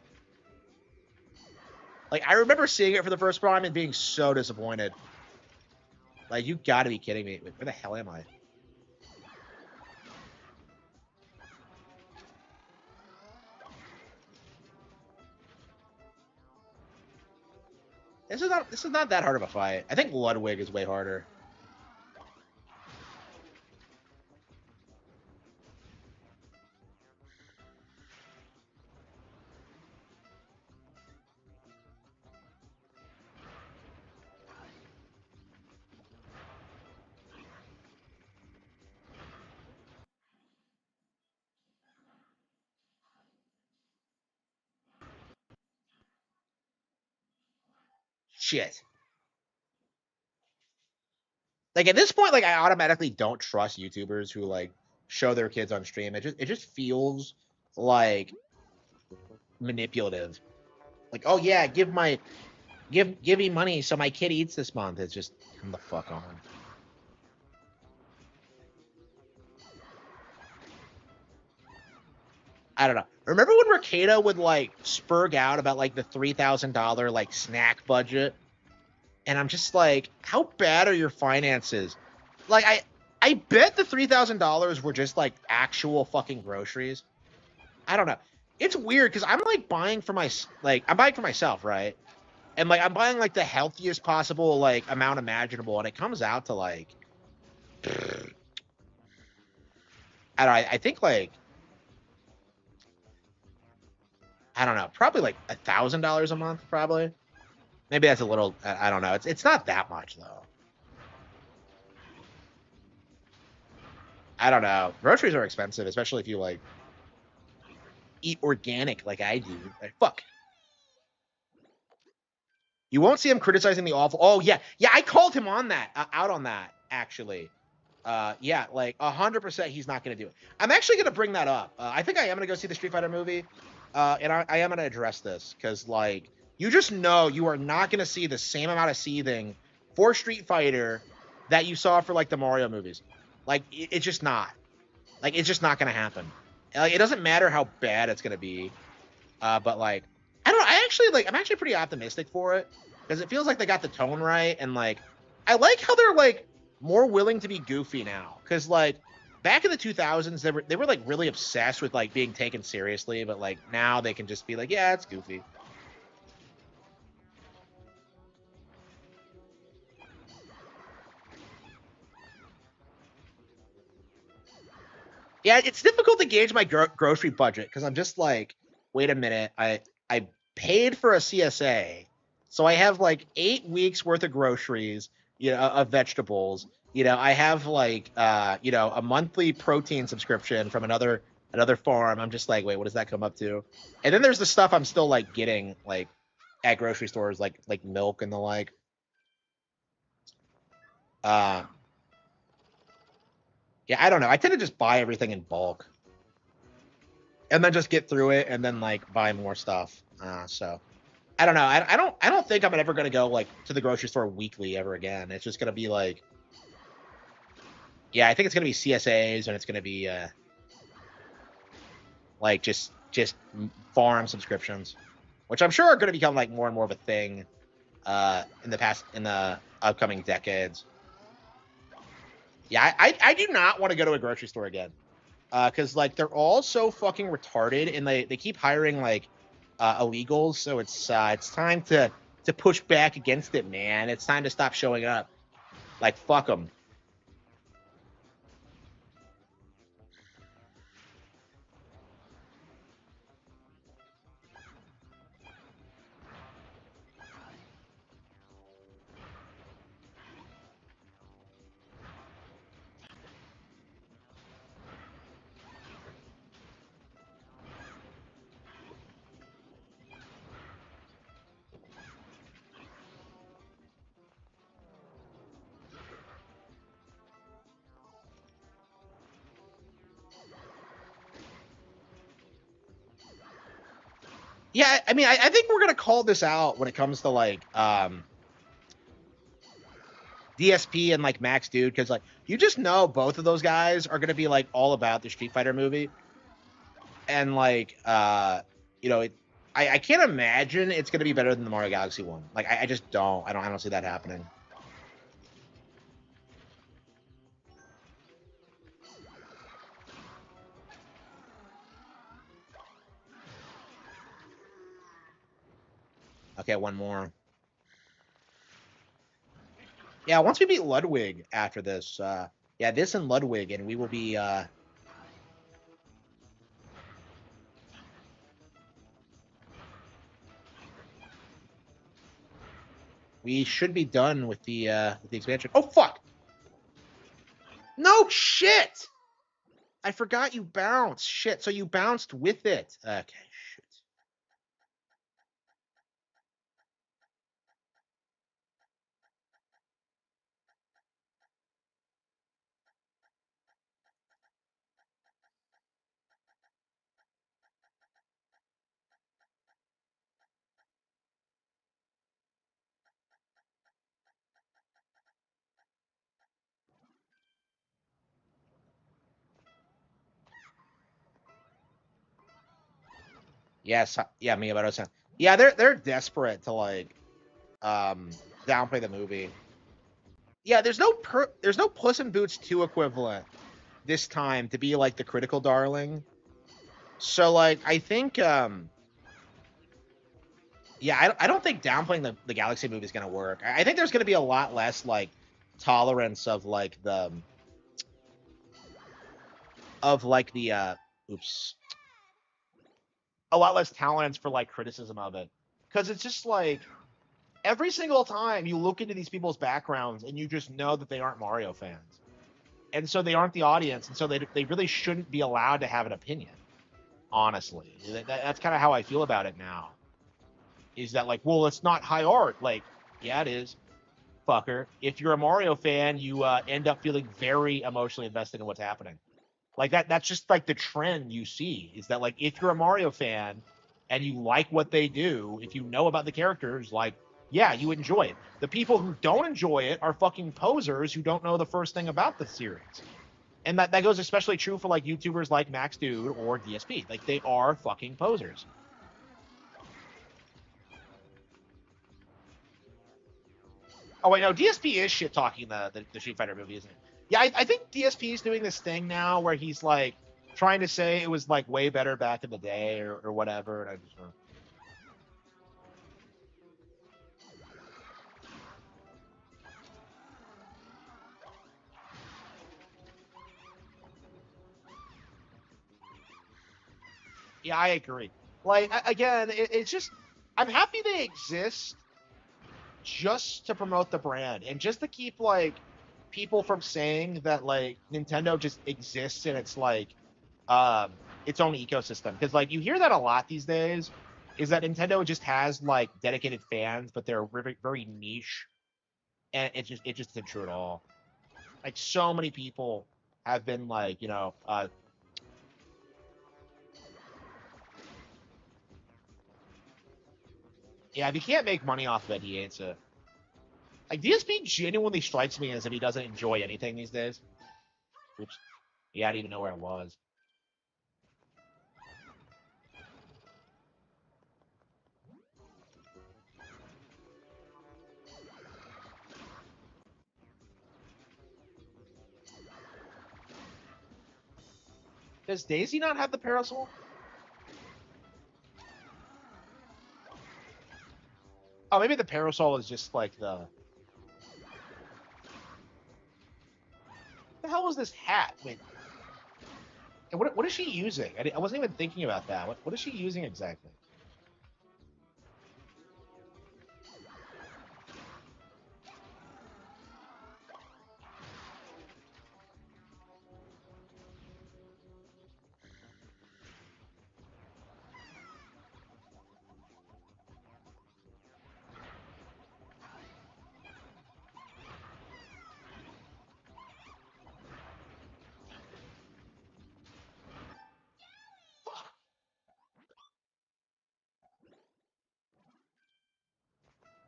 Like, I remember seeing it for the first time and being so disappointed. Like, you gotta be kidding me. Wait, where the hell am I? This is not that hard of a fight. I think Ludwig is way harder. Shit. Like at this point, like I automatically don't trust YouTubers who like show their kids on stream. It just feels like manipulative. Like, oh yeah, give me money so my kid eats this month. It's just come the fuck on. I don't know. Remember when Mercado would like spurg out about like the $3,000 like snack budget? And I'm just like, how bad are your finances? Like I bet the $3,000 were just like actual fucking groceries. I don't know. It's weird because I'm like buying for I'm buying for myself, right? And like I'm buying like the healthiest possible like amount imaginable, and it comes out to like I don't know, I think like I don't know, probably like $1,000 a month, probably. Maybe that's a little I don't know. It's not that much though. I don't know. Groceries are expensive, especially if you like eat organic like I do. Like fuck. You won't see him criticizing the awful. Oh yeah, yeah. I called him on that, out on that actually. Yeah, like 100%, he's not gonna do it. I'm actually gonna bring that up. I think I am gonna go see the Street Fighter movie, and I am gonna address this because like you just know you are not gonna see the same amount of seething for Street Fighter that you saw for like the Mario movies. Like it's just not. Like it's just not gonna happen. Like it doesn't matter how bad it's gonna be. But like, I don't know. I'm actually pretty optimistic for it because it feels like they got the tone right, and like, I like how they're like more willing to be goofy now. Because like, back in the 2000s, they were like really obsessed with like being taken seriously, but like now they can just be like, yeah, it's goofy. Yeah, it's difficult to gauge my grocery budget because I'm just like, wait a minute, I paid for a CSA, so I have like 8 weeks worth of groceries, of vegetables. I have like a monthly protein subscription from another farm. I'm just like, wait, what does that come up to? And then there's the stuff I'm still like getting like at grocery stores, like milk and the like. Uh, yeah, I don't know. I tend to just buy everything in bulk and then just get through it and then like buy more stuff. So I don't know. I don't think I'm ever gonna go like to the grocery store weekly ever again. It's just gonna be like, yeah, I think it's gonna be CSAs and it's gonna be like just farm subscriptions, which I'm sure are gonna become like more and more of a thing in the upcoming decades. Yeah, I do not want to go to a grocery store again. Because like they're all so fucking retarded, and they keep hiring like illegals. So it's time to push back against it, man. It's time to stop showing up. Like fuck them. Yeah, I mean, I think we're gonna call this out when it comes to like DSP and like Max Dude, because like you just know both of those guys are gonna be like all about the Street Fighter movie, and like I can't imagine it's gonna be better than the Mario Galaxy one. Like I just don't. I don't see that happening. Okay, one more. Yeah, once we beat Ludwig after this, yeah, this and Ludwig, and we will be we should be done with the expansion. Oh fuck! No shit! I forgot you bounced. Shit, so you bounced with it. Okay, shit. Yes, yeah, Miyamoto-san. Yeah, they're desperate to like downplay the movie. Yeah, there's no Puss in Boots 2 equivalent this time to be like the critical darling. So like I think yeah, I don't think downplaying the Galaxy movie is gonna work. I think there's gonna be a lot less like tolerance of like the oops, a lot less tolerance for like criticism of it, because it's just like every single time you look into these people's backgrounds and you just know that they aren't Mario fans, and so they aren't the audience, and so they really shouldn't be allowed to have an opinion. Honestly, that's kind of how I feel about it now. Is that like, well, it's not high art? Like, yeah, it is, fucker. If you're a Mario fan, you end up feeling very emotionally invested in what's happening. Like that's just like the trend you see, is that like if you're a Mario fan and you like what they do, if you know about the characters, like, yeah, you enjoy it. The people who don't enjoy it are fucking posers who don't know the first thing about the series. And that goes especially true for like YouTubers like Max Dude or DSP. Like they are fucking posers. Oh wait, no, DSP is shit talking the Street Fighter movie, isn't it? Yeah, I think DSP is doing this thing now where he's like trying to say it was like way better back in the day or whatever. And I just yeah, I agree. Like again, it's just I'm happy they exist just to promote the brand and just to keep like people from saying that like Nintendo just exists in its like its own ecosystem, because like you hear that a lot these days, is that Nintendo just has like dedicated fans but they're very, very niche, and it just isn't true at all. Like so many people have been like, yeah, if you can't make money off of it, he hates it. Like DSP genuinely strikes me as if he doesn't enjoy anything these days. Oops. Yeah, I didn't even know where it was. Does Daisy not have the parasol? Oh, maybe the parasol is just like the hell was this hat? Wait, what is she using? I wasn't even thinking about that. What is she using exactly?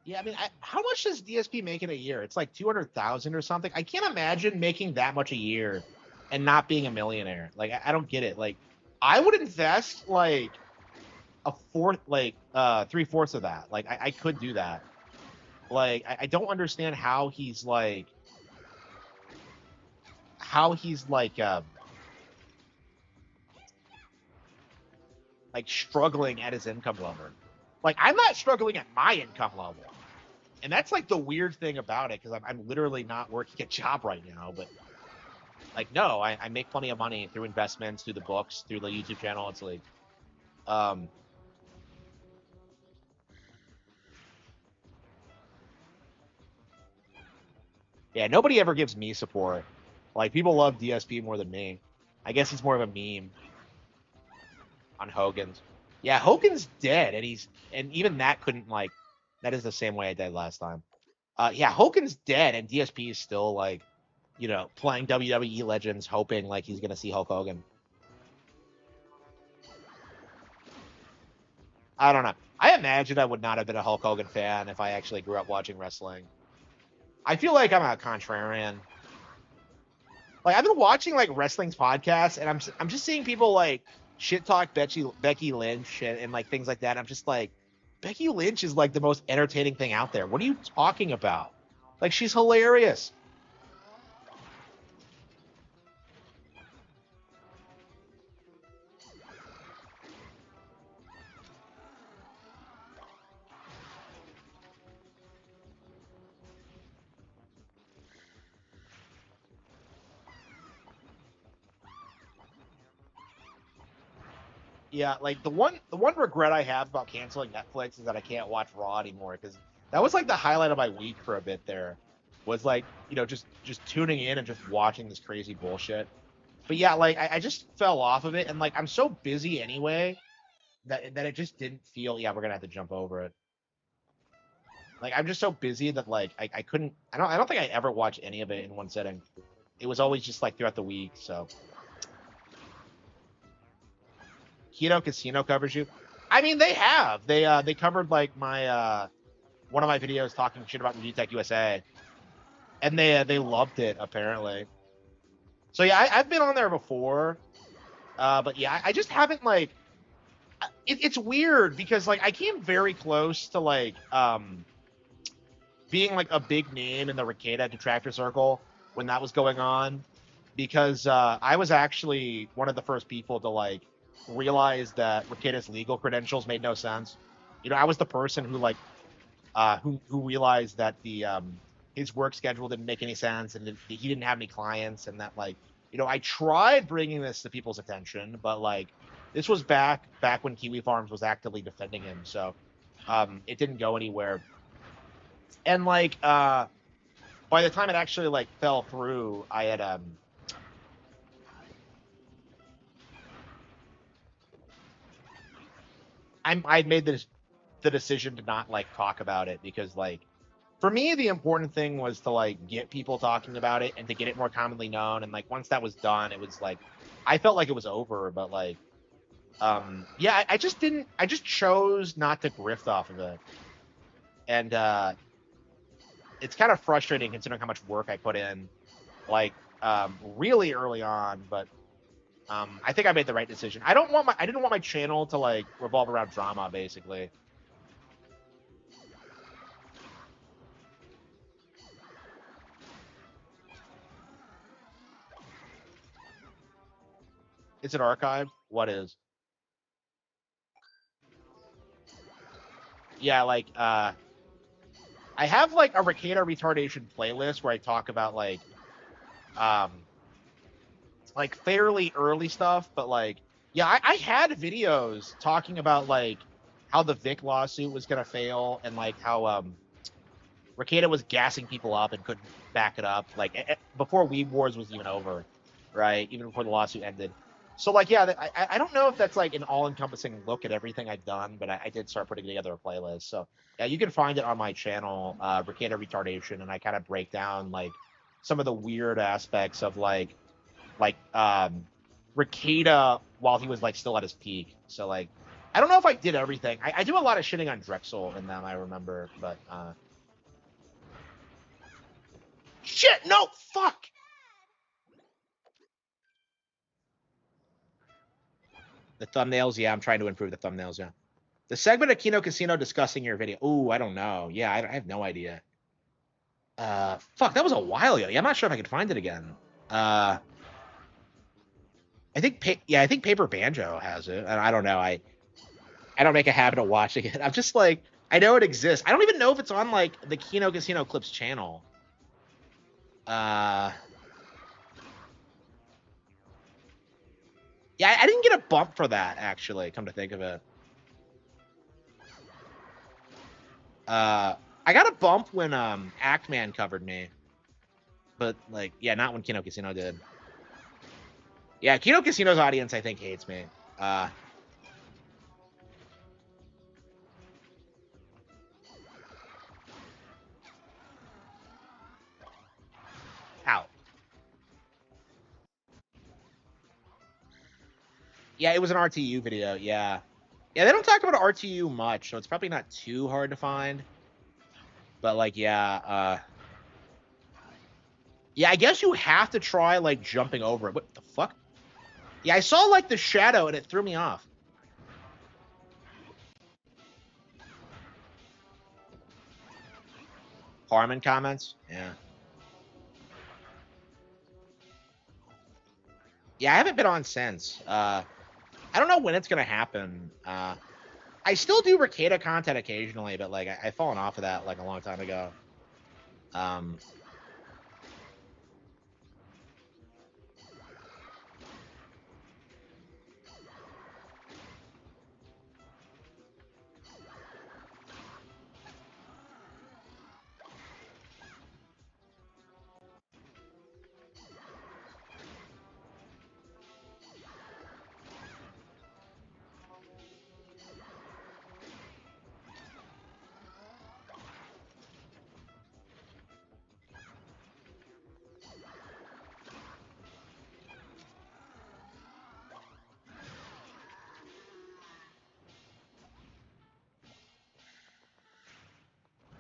Yeah, I mean, how much does DSP make in a year? It's like 200,000 or something. I can't imagine making that much a year and not being a millionaire. Like, I don't get it. Like, I would invest like a fourth, like 3/4 of that. Like, I could do that. Like, I don't understand how he's like struggling at his income level. Like, I'm not struggling at my income level. And that's like the weird thing about it, because I'm literally not working a job right now. But like, no, I make plenty of money through investments, through the books, through the YouTube channel. It's like, yeah, nobody ever gives me support. Like, people love DSP more than me. I guess it's more of a meme on Hogan's. Yeah, Hogan's dead, and even that couldn't like. That is the same way I died last time. Yeah, Hogan's dead, and DSP is still like, playing WWE Legends, hoping like he's gonna see Hulk Hogan. I don't know. I imagine I would not have been a Hulk Hogan fan if I actually grew up watching wrestling. I feel like I'm a contrarian. Like, I've been watching like wrestling's podcasts, and I'm just seeing people like shit talk Becky Lynch and like things like that. I'm just like, Becky Lynch is like the most entertaining thing out there. What are you talking about? Like, she's hilarious. Yeah, like the one regret I have about canceling Netflix is that I can't watch Raw anymore, because that was like the highlight of my week for a bit there. Was like, just tuning in and just watching this crazy bullshit. But yeah, like I just fell off of it, and like I'm so busy anyway that it just didn't feel. Yeah, we're gonna have to jump over it. Like I'm just so busy that like I couldn't. I don't think I ever watched any of it in one sitting. It was always just like throughout the week. So Kino Casino covers you. I mean, they have. They covered like my one of my videos talking shit about Tech USA, and they loved it apparently. So yeah, I've been on there before, but yeah, I just haven't like. It's weird because like I came very close to like being like a big name in the Rekieta detractor circle when that was going on, because I was actually one of the first people to like realize that Rekieta's legal credentials made no sense. I was the person who like who realized that the his work schedule didn't make any sense, and he didn't have any clients, and that like I tried bringing this to people's attention, but like this was back when Kiwi Farms was actively defending him, so it didn't go anywhere. And like by the time it actually like fell through, I had I'd made the decision to not like talk about it, because like for me the important thing was to like get people talking about it and to get it more commonly known, and like once that was done, it was like I felt like it was over. But like yeah, I just chose not to grift off of it, and it's kind of frustrating considering how much work I put in like really early on. But I think I made the right decision. I didn't want my channel to like revolve around drama, basically. Is it archived? What is? Yeah, like I have like a Rekieta retardation playlist where I talk about like fairly early stuff, but like yeah, I had videos talking about like how the Vic lawsuit was gonna fail, and like how Rekieta was gassing people up and couldn't back it up, like before Weeb Wars was even over, right? Even before the lawsuit ended. So like yeah, I don't know if that's like an all-encompassing look at everything I've done, but I did start putting together a playlist. So yeah, you can find it on my channel, Rekieta Retardation, and I kind of break down like some of the weird aspects of like Rekieta while he was like still at his peak. So like I don't know if I did everything. I do a lot of shitting on Drexel in them, I remember, but shit, no, fuck. The thumbnails, yeah, I'm trying to improve the thumbnails, yeah. The segment of Kino Casino discussing your video. Ooh, I don't know. Yeah, I have no idea. Fuck, that was a while ago. Yeah, I'm not sure if I can find it again. I think Paper Banjo has it. I don't know. I don't make a habit of watching it. I'm just like, I know it exists. I don't even know if it's on like the Kino Casino Clips channel. Yeah, I didn't get a bump for that, actually, come to think of it. I got a bump when Actman covered me. But like, yeah, not when Kino Casino did. Yeah, Kino Casino's audience, I think, hates me. How? Yeah, it was an RTU video, yeah. Yeah, they don't talk about RTU much, so it's probably not too hard to find. But like, yeah, yeah, I guess you have to try like jumping over it. What the fuck? Yeah, I saw like the shadow and it threw me off. Harman comments? Yeah. Yeah, I haven't been on since. I don't know when it's gonna happen. I still do Ricada content occasionally, but like I've fallen off of that like a long time ago. How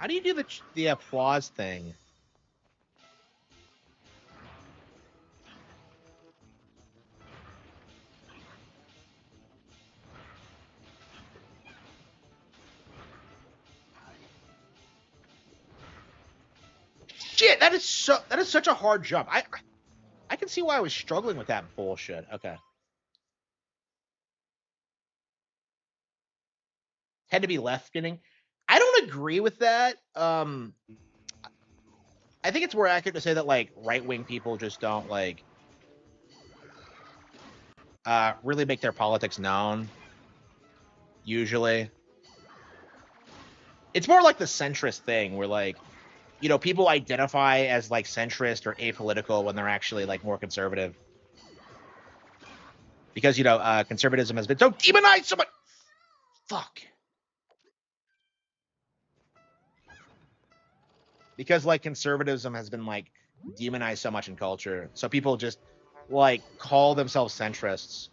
do you do the applause thing? Shit, that is such a hard jump. I can see why I was struggling with that bullshit. Okay. Had to be left spinning. I don't agree with that. I think it's more accurate to say that like right-wing people just don't like really make their politics known. Usually. It's more like the centrist thing where like, you know, people identify as like centrist or apolitical when they're actually like more conservative. Because, you know, conservatism has been so demonized so much. Fuck. Because like conservatism has been like demonized so much in culture. So people just like call themselves centrists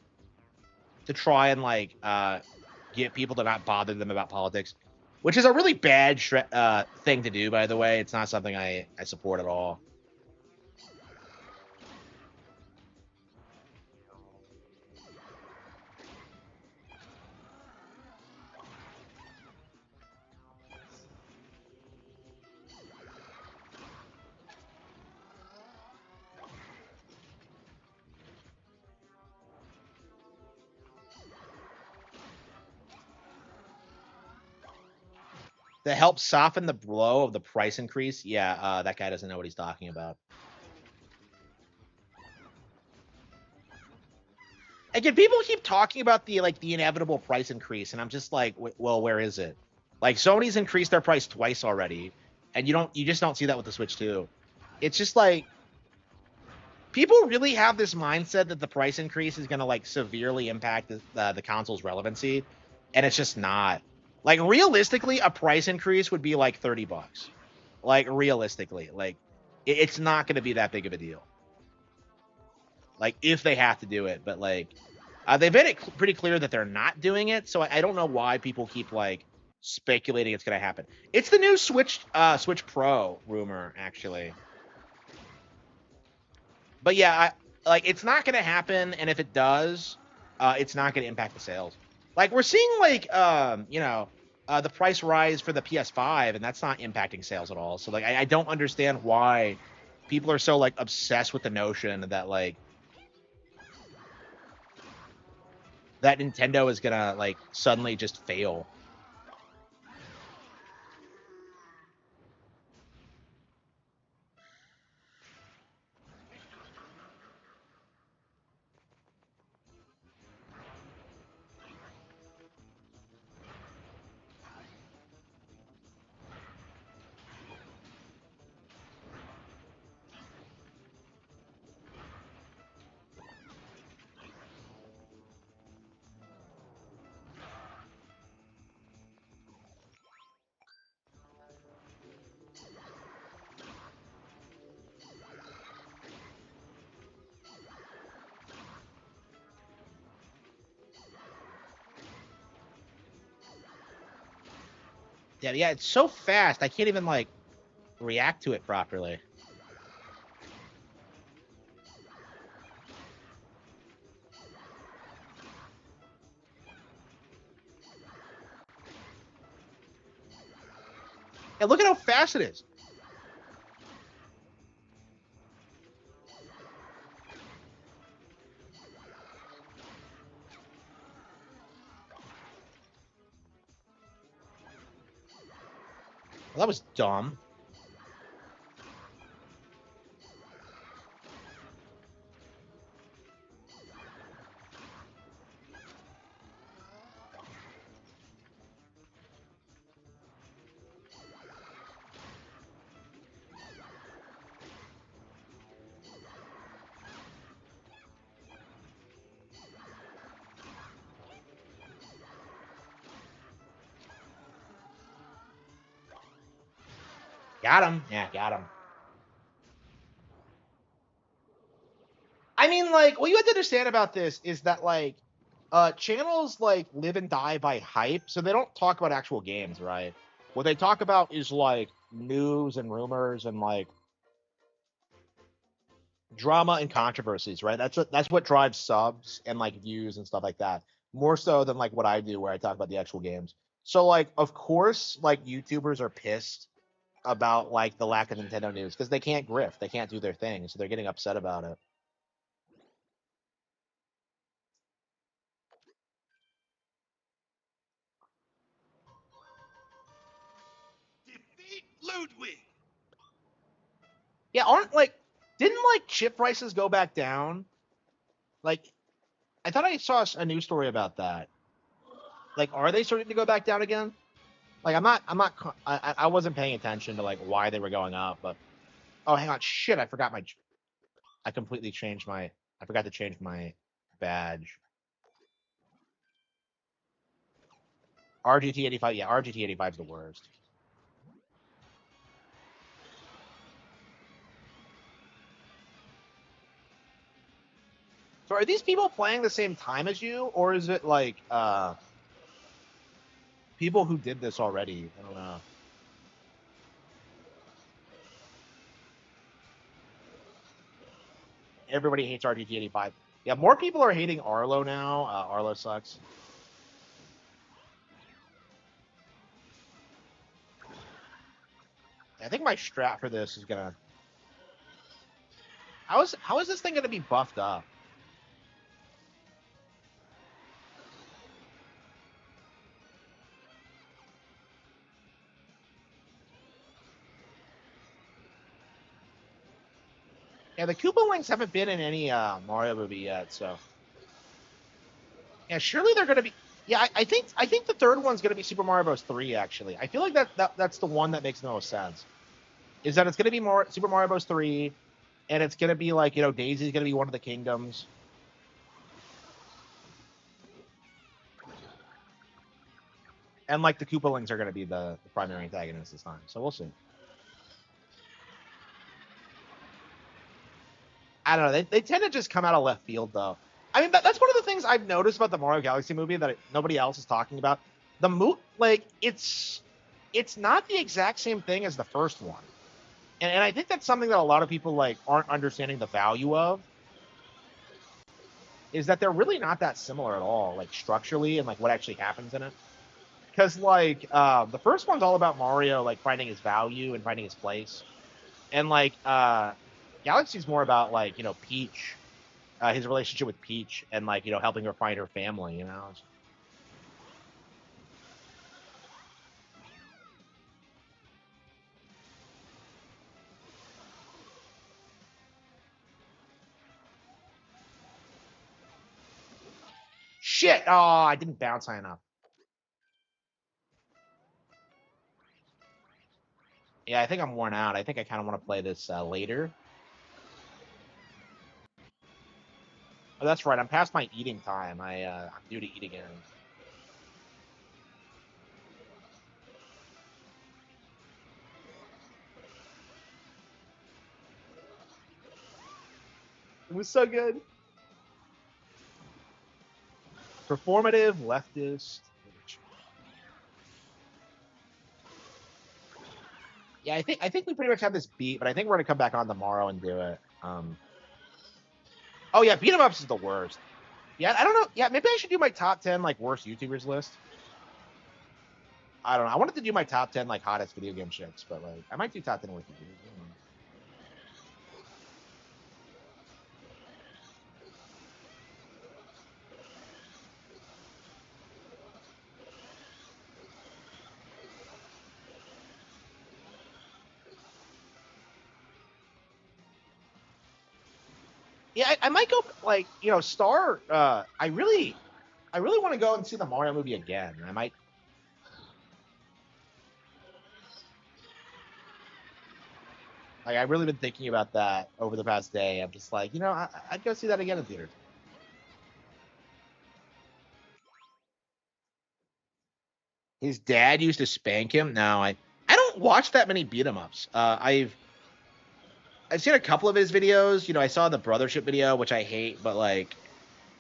to try and like get people to not bother them about politics, which is a really bad thing to do, by the way. It's not something I support at all. To help soften the blow of the price increase, yeah, that guy doesn't know what he's talking about. Again, people keep talking about the inevitable price increase, and I'm just like, well, where is it? Like Sony's increased their price twice already, and you just don't see that with the Switch 2. It's just like people really have this mindset that the price increase is going to like severely impact the console's relevancy, and it's just not. Like realistically, a price increase would be like $30. Like realistically, like it's not going to be that big of a deal. Like if they have to do it, but like they've made it pretty clear that they're not doing it, so I don't know why people keep like speculating it's going to happen. It's the new Switch Pro rumor, actually. But yeah, like it's not going to happen, and if it does, it's not going to impact the sales. Like we're seeing like you know, the price rise for the PS5, and that's not impacting sales at all. So like I don't understand why people are so like obsessed with the notion that like that Nintendo is gonna like suddenly just fail. Yeah, it's so fast. I can't even like react to it properly. And look at how fast it is. Well, that was dumb. Got him. Yeah, got him. I mean, like, what you have to understand about this is that, like, channels, like, live and die by hype, so they don't talk about actual games, right? What they talk about is, like, news and rumors and, like, drama and controversies, right? That's what drives subs and, like, views and stuff like that. More so than, like, what I do where I talk about the actual games. So, like, of course, like, YouTubers are pissed about, like, the lack of Nintendo news because they can't grift. They can't do their thing, so they're getting upset about it. Defeat Ludwig. Yeah, didn't like chip prices go back down? Like, I thought I saw a news story about that. Like, are they starting to go back down again? Like, I wasn't paying attention to like why they were going up, but oh, hang on, shit, I completely changed I forgot to change my badge. RGT 85, yeah, RGT 85 is the worst. So are these people playing the same time as you, or is it like people who did this already? I don't know. Everybody hates RGT 85. Yeah, more people are hating Arlo now. Arlo sucks. I think my strat for this is gonna. How is this thing gonna be buffed up? Yeah, the Koopa Links haven't been in any Mario movie yet, so. Yeah, surely they're gonna be. Yeah, I think the third one's gonna be Super Mario Bros. 3. Actually, I feel like that's the one that makes the most sense. Is that it's gonna be more Super Mario Bros. 3, and it's gonna be like Daisy's gonna be one of the kingdoms. And like the Koopa Links are gonna be the primary antagonists this time, so we'll see. I don't know. They tend to just come out of left field, though. I mean, that's one of the things I've noticed about the Mario Galaxy movie that nobody else is talking about. Like, it's not the exact same thing as the first one, and I think that's something that a lot of people like aren't understanding the value of. Is that they're really not that similar at all, like structurally and like what actually happens in it. Because like the first one's all about Mario like finding his value and finding his place, and like Galaxy's more about like Peach. His relationship with Peach and like helping her find her family. Shit! Oh, I didn't bounce high enough. Yeah, I think I'm worn out. I think I kind of want to play this later. Oh, that's right. I'm past my eating time. I'm due to eat again. It was so good. Performative, leftist. Yeah, I think we pretty much have this beat, but I think we're gonna come back on tomorrow and do it. Oh yeah, beat 'em ups is the worst. Yeah, I don't know. Yeah, maybe I should do my top 10 like worst YouTubers list. I don't know. I wanted to do my top 10 like hottest video game chicks, but like I might do top 10 with you. Yeah, I might go like Star. I really want to go and see the Mario movie again. I might. Like I've really been thinking about that over the past day. I'm just like, I'd go see that again in theaters. His dad used to spank him. No, I don't watch that many beat 'em ups. I've seen a couple of his videos. I saw the Brothership video, which I hate, but like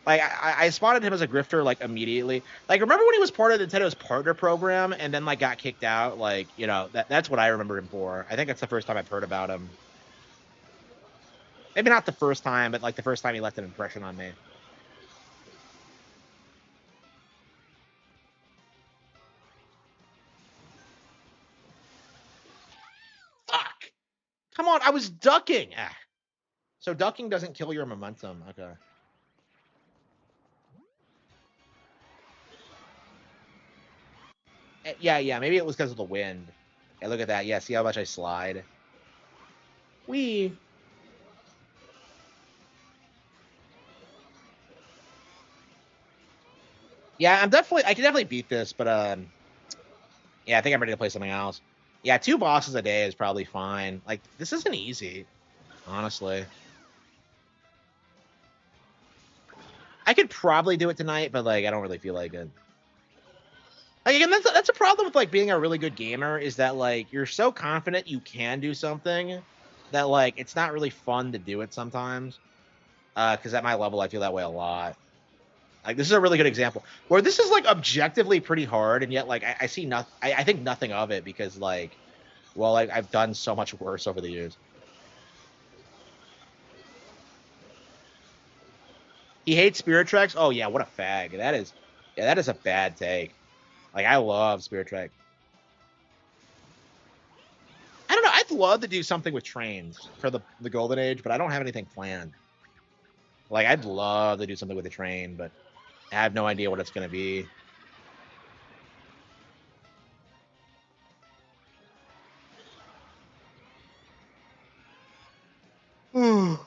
I spotted him as a grifter like immediately. Like remember when he was part of Nintendo's partner program and then like got kicked out? Like that's what I remember him for. I think that's the first time I've heard about him. Maybe not the first time, but like the first time he left an impression on me. Fuck! Come on, I was ducking. Ah. So ducking doesn't kill your momentum. Okay. Yeah. Maybe it was because of the wind. Yeah, look at that. Yeah, see how much I slide. Wee. Yeah, I can definitely beat this, but yeah, I think I'm ready to play something else. Yeah, 2 bosses a day is probably fine. Like this isn't easy, honestly. I could probably do it tonight, but like I don't really feel like it. Like again, that's a problem with like being a really good gamer is that like you're so confident you can do something that like it's not really fun to do it sometimes. Because at my level, I feel that way a lot. Like this is a really good example where this is like objectively pretty hard, and yet like I see nothing. I think nothing of it because like, well, like I've done so much worse over the years. He hates Spirit Tracks. Oh yeah, what a fag. That is a bad take. Like I love Spirit Trek. I don't know. I'd love to do something with trains for the Golden Age, but I don't have anything planned. Like I'd love to do something with a train, but I have no idea what it's going to be. Man,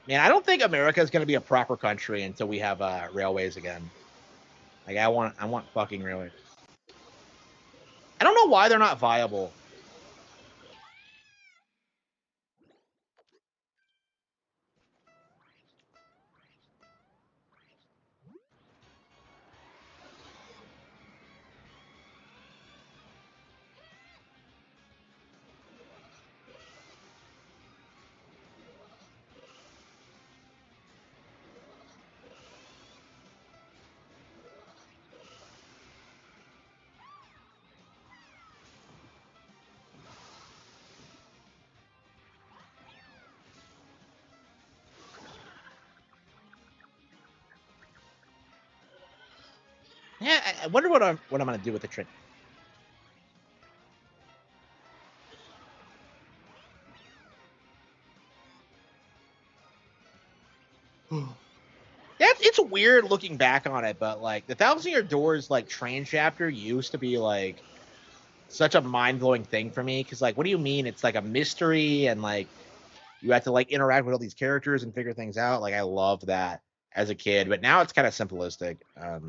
I don't think America is going to be a proper country until we have railways again. Like I want fucking railways. I don't know why they're not viable. Yeah, I wonder what I'm gonna do with the train. Yeah, it's weird looking back on it, but like the Thousand Year Doors like train chapter used to be like such a mind blowing thing for me because like, what do you mean? It's like a mystery and like you have to like interact with all these characters and figure things out. Like I loved that as a kid, but now it's kind of simplistic. I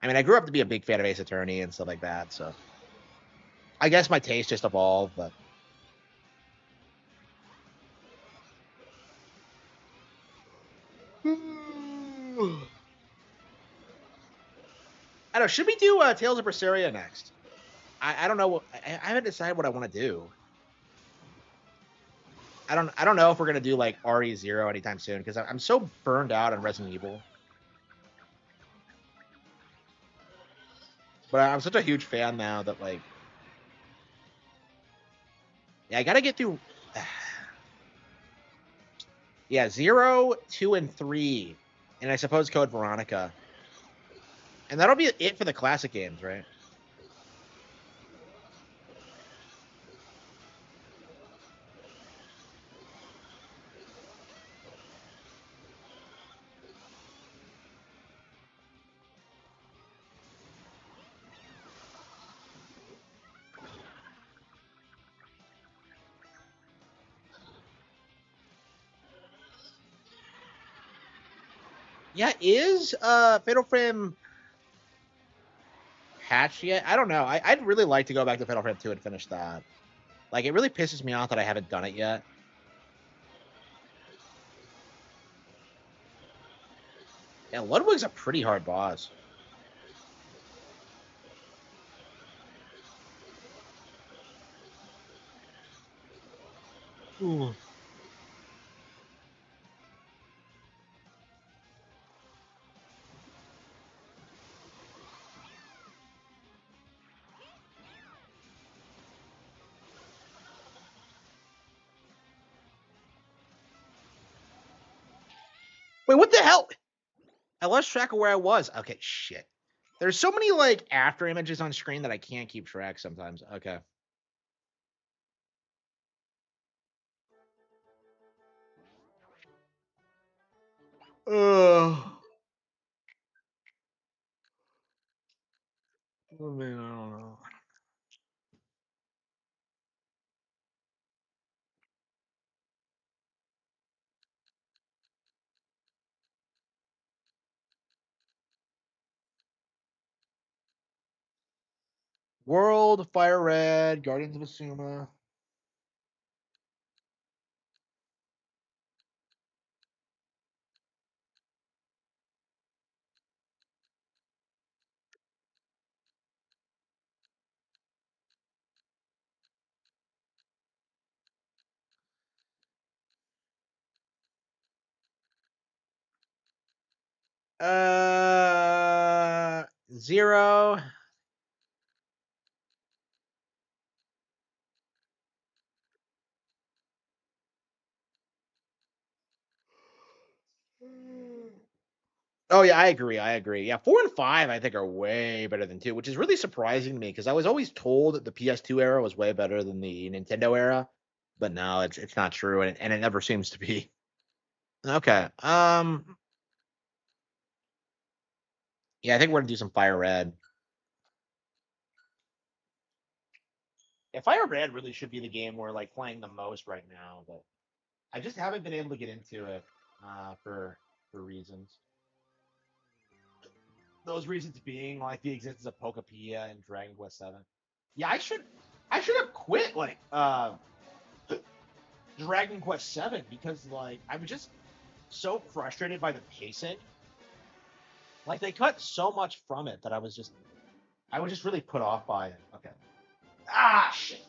mean, I grew up to be a big fan of Ace Attorney and stuff like that, so I guess my taste just evolved. But I don't know. Should we do Tales of Berseria next? I don't know. I haven't decided what I want to do. I don't know if we're gonna do like RE0 anytime soon because I'm so burned out on Resident Evil. But I'm such a huge fan now that like, yeah, I gotta get through. Yeah, 0, 2, and 3, and I suppose Code Veronica. And that'll be it for the classic games, right? Yeah, is Fatal Frame patched yet? I don't know. I'd really like to go back to Fatal Frame 2 and finish that. Like, it really pisses me off that I haven't done it yet. Yeah, Ludwig's a pretty hard boss. Ooh. Wait, what the hell? I lost track of where I was. Okay, shit. There's so many, like, after images on screen that I can't keep track sometimes. Okay. I mean, I don't know. World, Fire Red, Guardians of Asuma. Zero. Oh yeah, I agree. I agree. Yeah, 4 and 5 I think are way better than 2, which is really surprising to me because I was always told that the PS2 era was way better than the Nintendo era, but no, it's not true, and it never seems to be. Okay. Yeah, I think we're gonna do some Fire Red. Yeah, Fire Red really should be the game we're like playing the most right now, but I just haven't been able to get into it for reasons. Those reasons being like the existence of Pokepedia and Dragon Quest Seven. Yeah, I should have quit like Dragon Quest Seven because like I was just so frustrated by the pacing. Like they cut so much from it that I was just really put off by it. Okay. Ah shit.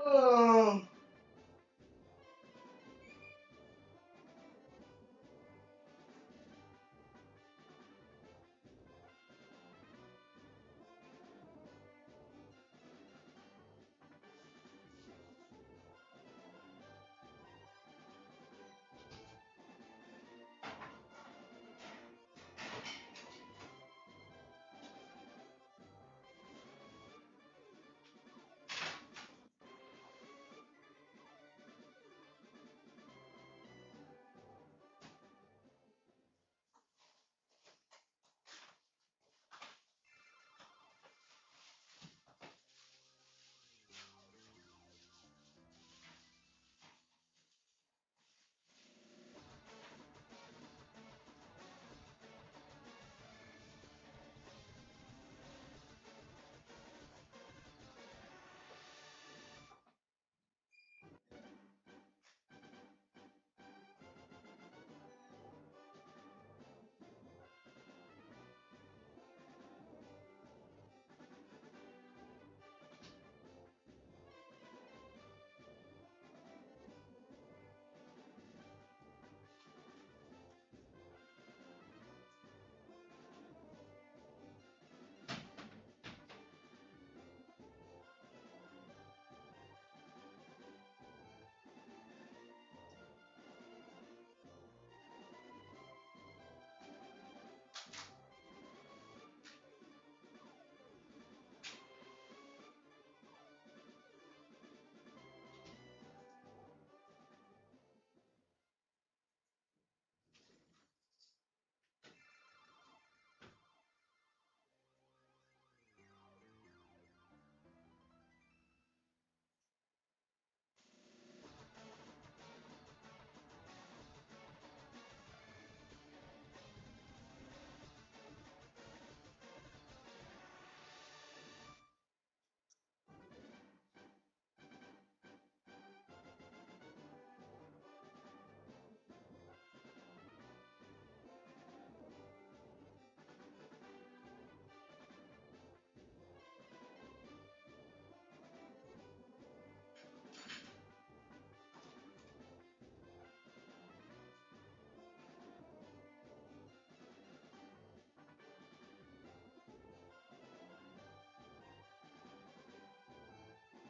Oh.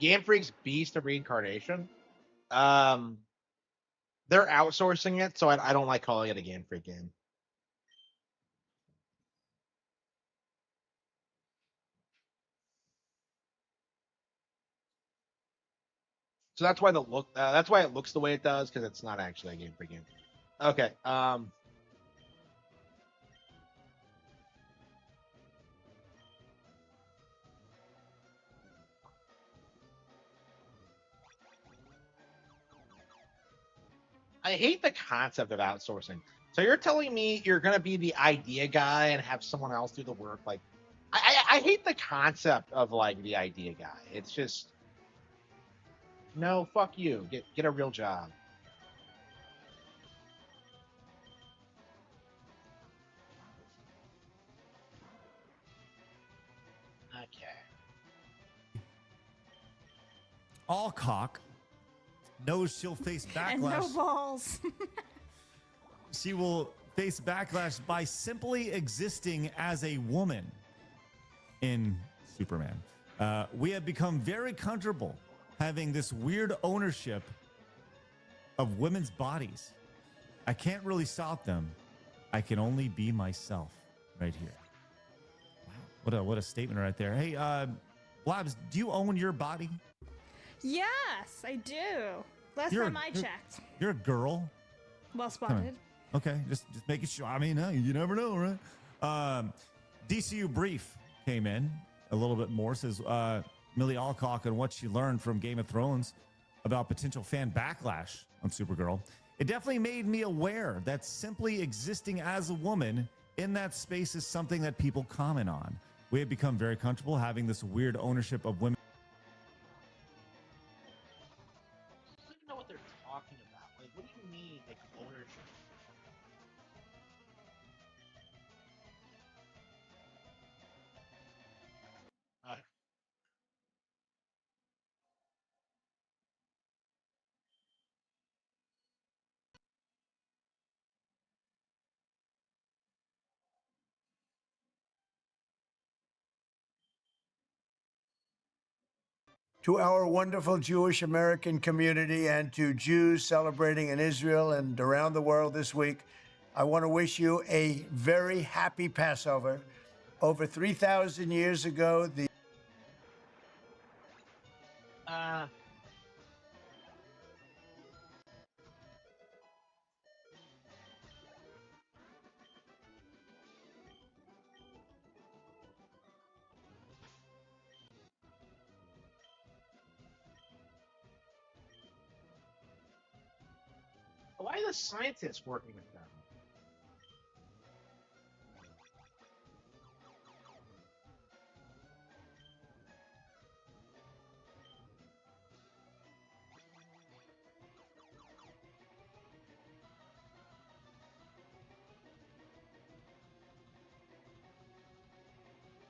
Game Freak's Beast of Reincarnation. They're outsourcing it, so I don't like calling it a Game Freak game. So that's why that's why it looks the way it does, because it's not actually a Game Freak game. Okay. I hate the concept of outsourcing. So you're telling me you're gonna be the idea guy and have someone else do the work? Like, I hate the concept of like the idea guy. It's just no, fuck you. Get a real job. Okay. Alcock knows she'll face And no backlash. balls. She will face backlash by simply existing as a woman in Superman. We have become very comfortable having this weird ownership of women's bodies. I can't really stop them. I can only be myself right here. Wow, what a statement right there. Hey, Blabs, do you own your body? Yes, I do. Last You're- time I you're- checked. You're a girl. Well spotted. Okay, just making sure. I mean, you never know, right? DCU Brief came in a little bit more. Says Millie Alcock and what she learned from Game of Thrones about potential fan backlash on Supergirl. It definitely made me aware that simply existing as a woman in that space is something that people comment on. We have become very comfortable having this weird ownership of women. I don't even know what they're talking about. Like, what do you mean, like ownership? To our wonderful Jewish American community and to Jews celebrating in Israel and around the world this week, I want to wish you a very happy Passover. Over 3,000 years ago, the Why are the scientists working with them?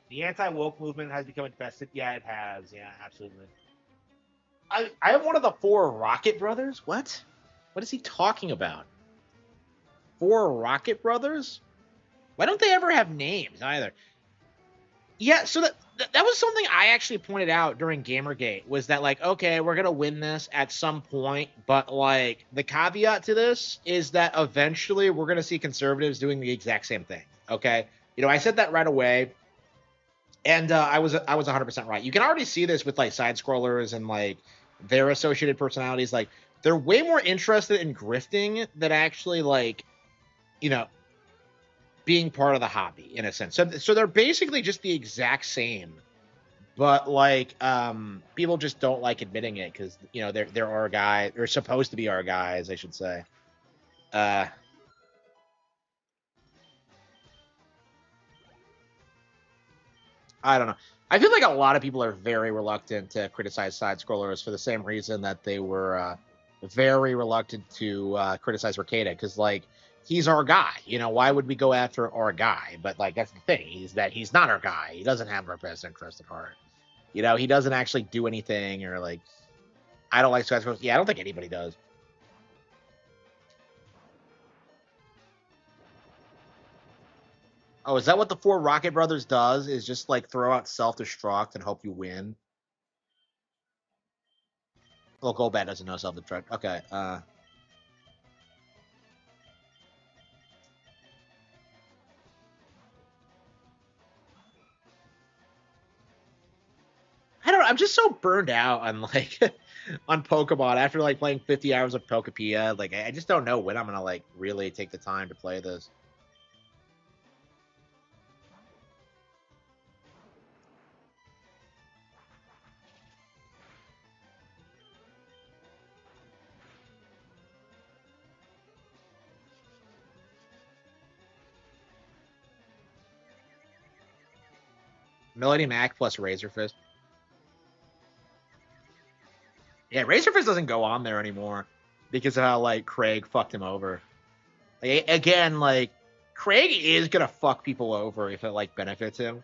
The anti-woke movement has become infested. Yeah, it has. Yeah, absolutely. I am one of the 4 Rocket Brothers. What? What is he talking about? 4 Rocket Brothers? Why don't they ever have names either? Yeah, so that was something I actually pointed out during Gamergate, was that like, okay, we're gonna win this at some point, but like the caveat to this is that eventually we're gonna see conservatives doing the exact same thing. Okay, I said that right away, and I was 100% right. You can already see this with like side scrollers and like their associated personalities. Like they're way more interested in grifting than actually like, being part of the hobby in a sense. So they're basically just the exact same, but like people just don't like admitting it because they're our guy. They're supposed to be our guys, I should say. I don't know. I feel like a lot of people are very reluctant to criticize side scrollers for the same reason that they were very reluctant to criticize Ricada, because like he's our guy. Why would we go after our guy? But like that's the thing, is that he's not our guy. He doesn't have our best interest at heart. He doesn't actually do anything, or like I don't like side scrollers. Yeah, I don't think anybody does. Oh, is that what the 4 Rocket Brothers does? Is just like throw out self-destruct and hope you win? Well, Golbat doesn't know self-destruct. Okay. I don't know. I'm just so burned out on like on Pokemon after like playing 50 hours of Pokepedia. Like I just don't know when I'm gonna like really take the time to play this. Melody Mac plus Razor Fist. Yeah, Razor Fist doesn't go on there anymore because of how like Craig fucked him over. Like, again, like Craig is gonna fuck people over if it like benefits him.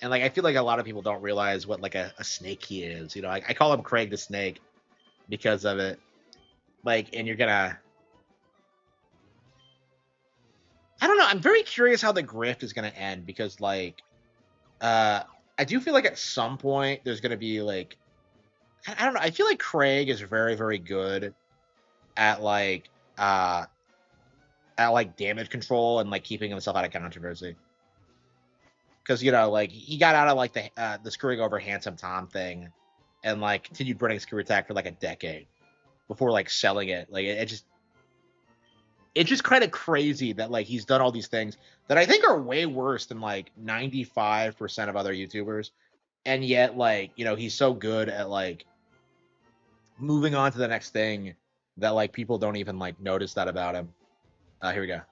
And like I feel like a lot of people don't realize what like a snake he is. You know, I call him Craig the Snake because of it. Like, and you're gonna I don't know. I'm very curious how the grift is gonna end because like I do feel like at some point there's gonna be like I don't know. I feel like Craig is very, very good at like damage control and like keeping himself out of controversy. Because you know, like he got out of like the screwing over Handsome Tom thing, and like continued running Screw Attack for like a decade before like selling it. Like it's just kind of crazy that like he's done all these things that I think are way worse than like 95% of other YouTubers, and yet like you know he's so good at like moving on to the next thing that like people don't even like notice that about him. Here we go.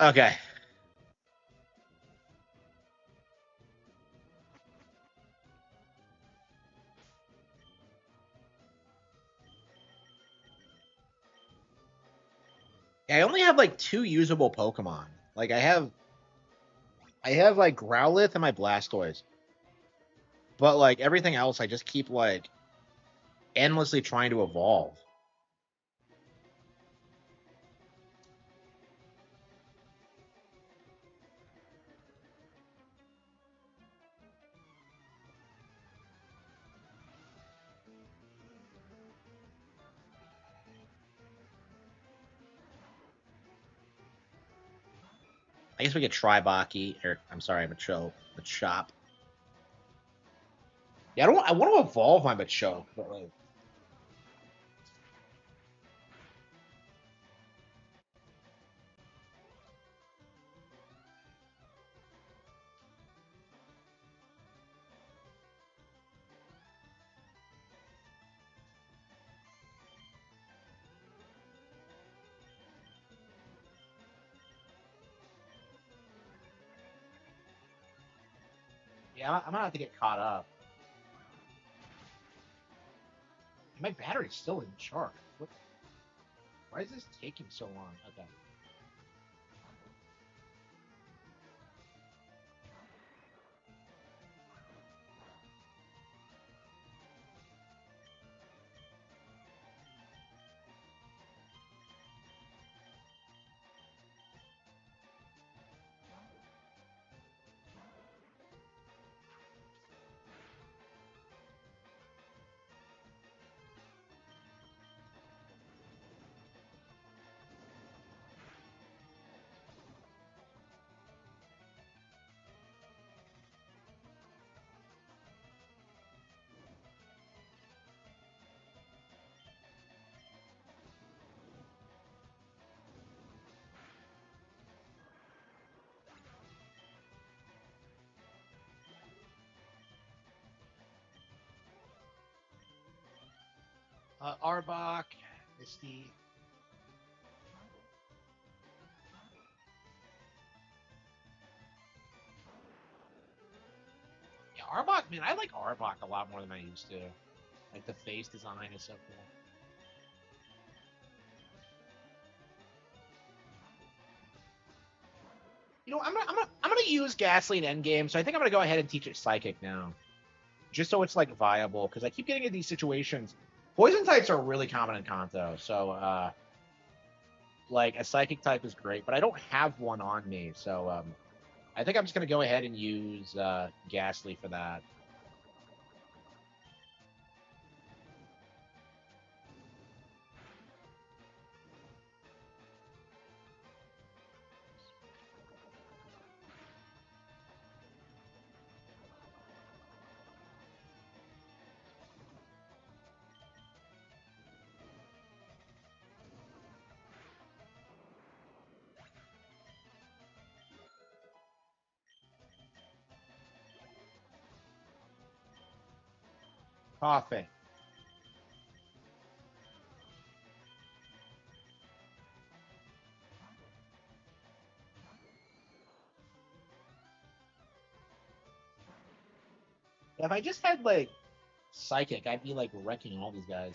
Okay. I only have like 2 usable Pokemon. Like I have like Growlithe and my Blastoise. But like everything else I just keep like endlessly trying to evolve. I guess we could try Baki, or I'm sorry, Machop. Yeah, I want to evolve my Machop, but like yeah, I'm gonna have to get caught up. My battery's still in charge. Why is this taking so long? Okay. Arbok, Misty. Yeah, Arbok, man, I like Arbok a lot more than I used to. Like the face design is so cool. You know, I'm gonna use Gasoline Endgame, so I think I'm gonna go ahead and teach it Psychic now, just so it's like viable. Because I keep getting into these situations. Poison types are really common in Kanto, so like a Psychic type is great, but I don't have one on me, so I think I'm just gonna go ahead and use Ghastly for that. Coughing. If I just had like Psychic, I'd be like wrecking all these guys.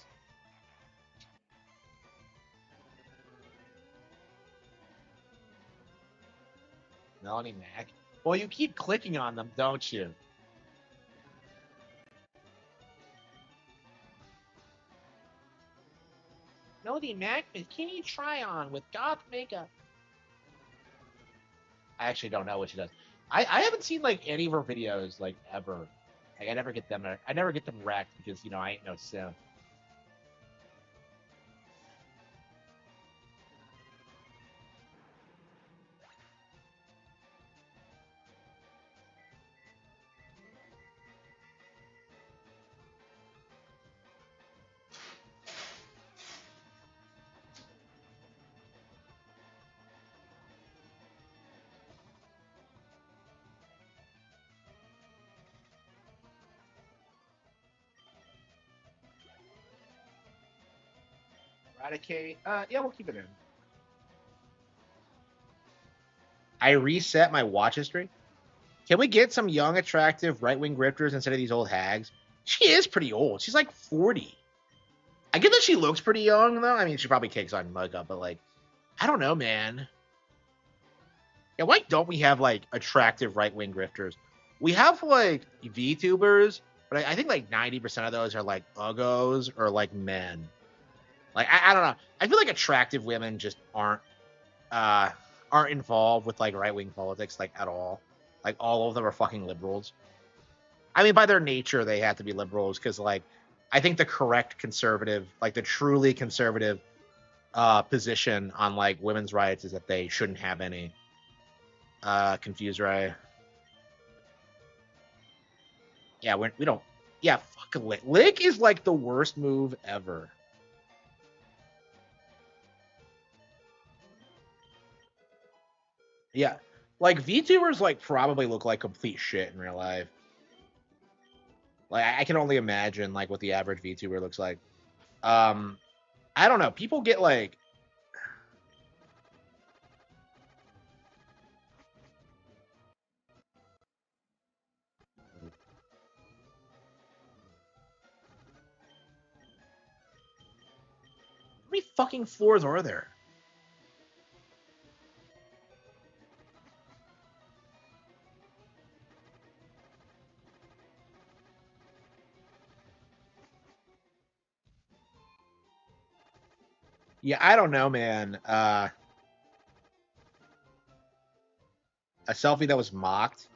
Melanie Mac. Well, you keep clicking on them, don't you? Melody Mac Bikini Try-On with goth makeup. I actually don't know what she does. I haven't seen like any of her videos like ever. Like I never get them wrecked because I ain't no sim. Eradicate. Yeah, we'll keep it in. I reset my watch history. Can we get some young, attractive right-wing grifters instead of these old hags? She is pretty old. She's like 40. I get that she looks pretty young, though. I mean, she probably takes on makeup, but like, I don't know, man. Yeah, why don't we have like attractive right-wing grifters? We have like VTubers, but I think like 90% of those are like uggos or like men. Like I don't know. I feel like attractive women just aren't involved with like right wing politics like at all. Like all of them are fucking liberals. I mean, by their nature, they have to be liberals because like I think the correct conservative, like the truly conservative position on like women's rights is that they shouldn't have any. Confused, right? Yeah, we don't. Yeah, fuck Lick. Lick is like the worst move ever. Yeah, like VTubers like probably look like complete shit in real life. Like I can only imagine like what the average VTuber looks like. Um, I don't know. People get how many fucking floors are there? Yeah, I don't know, man. A selfie that was mocked.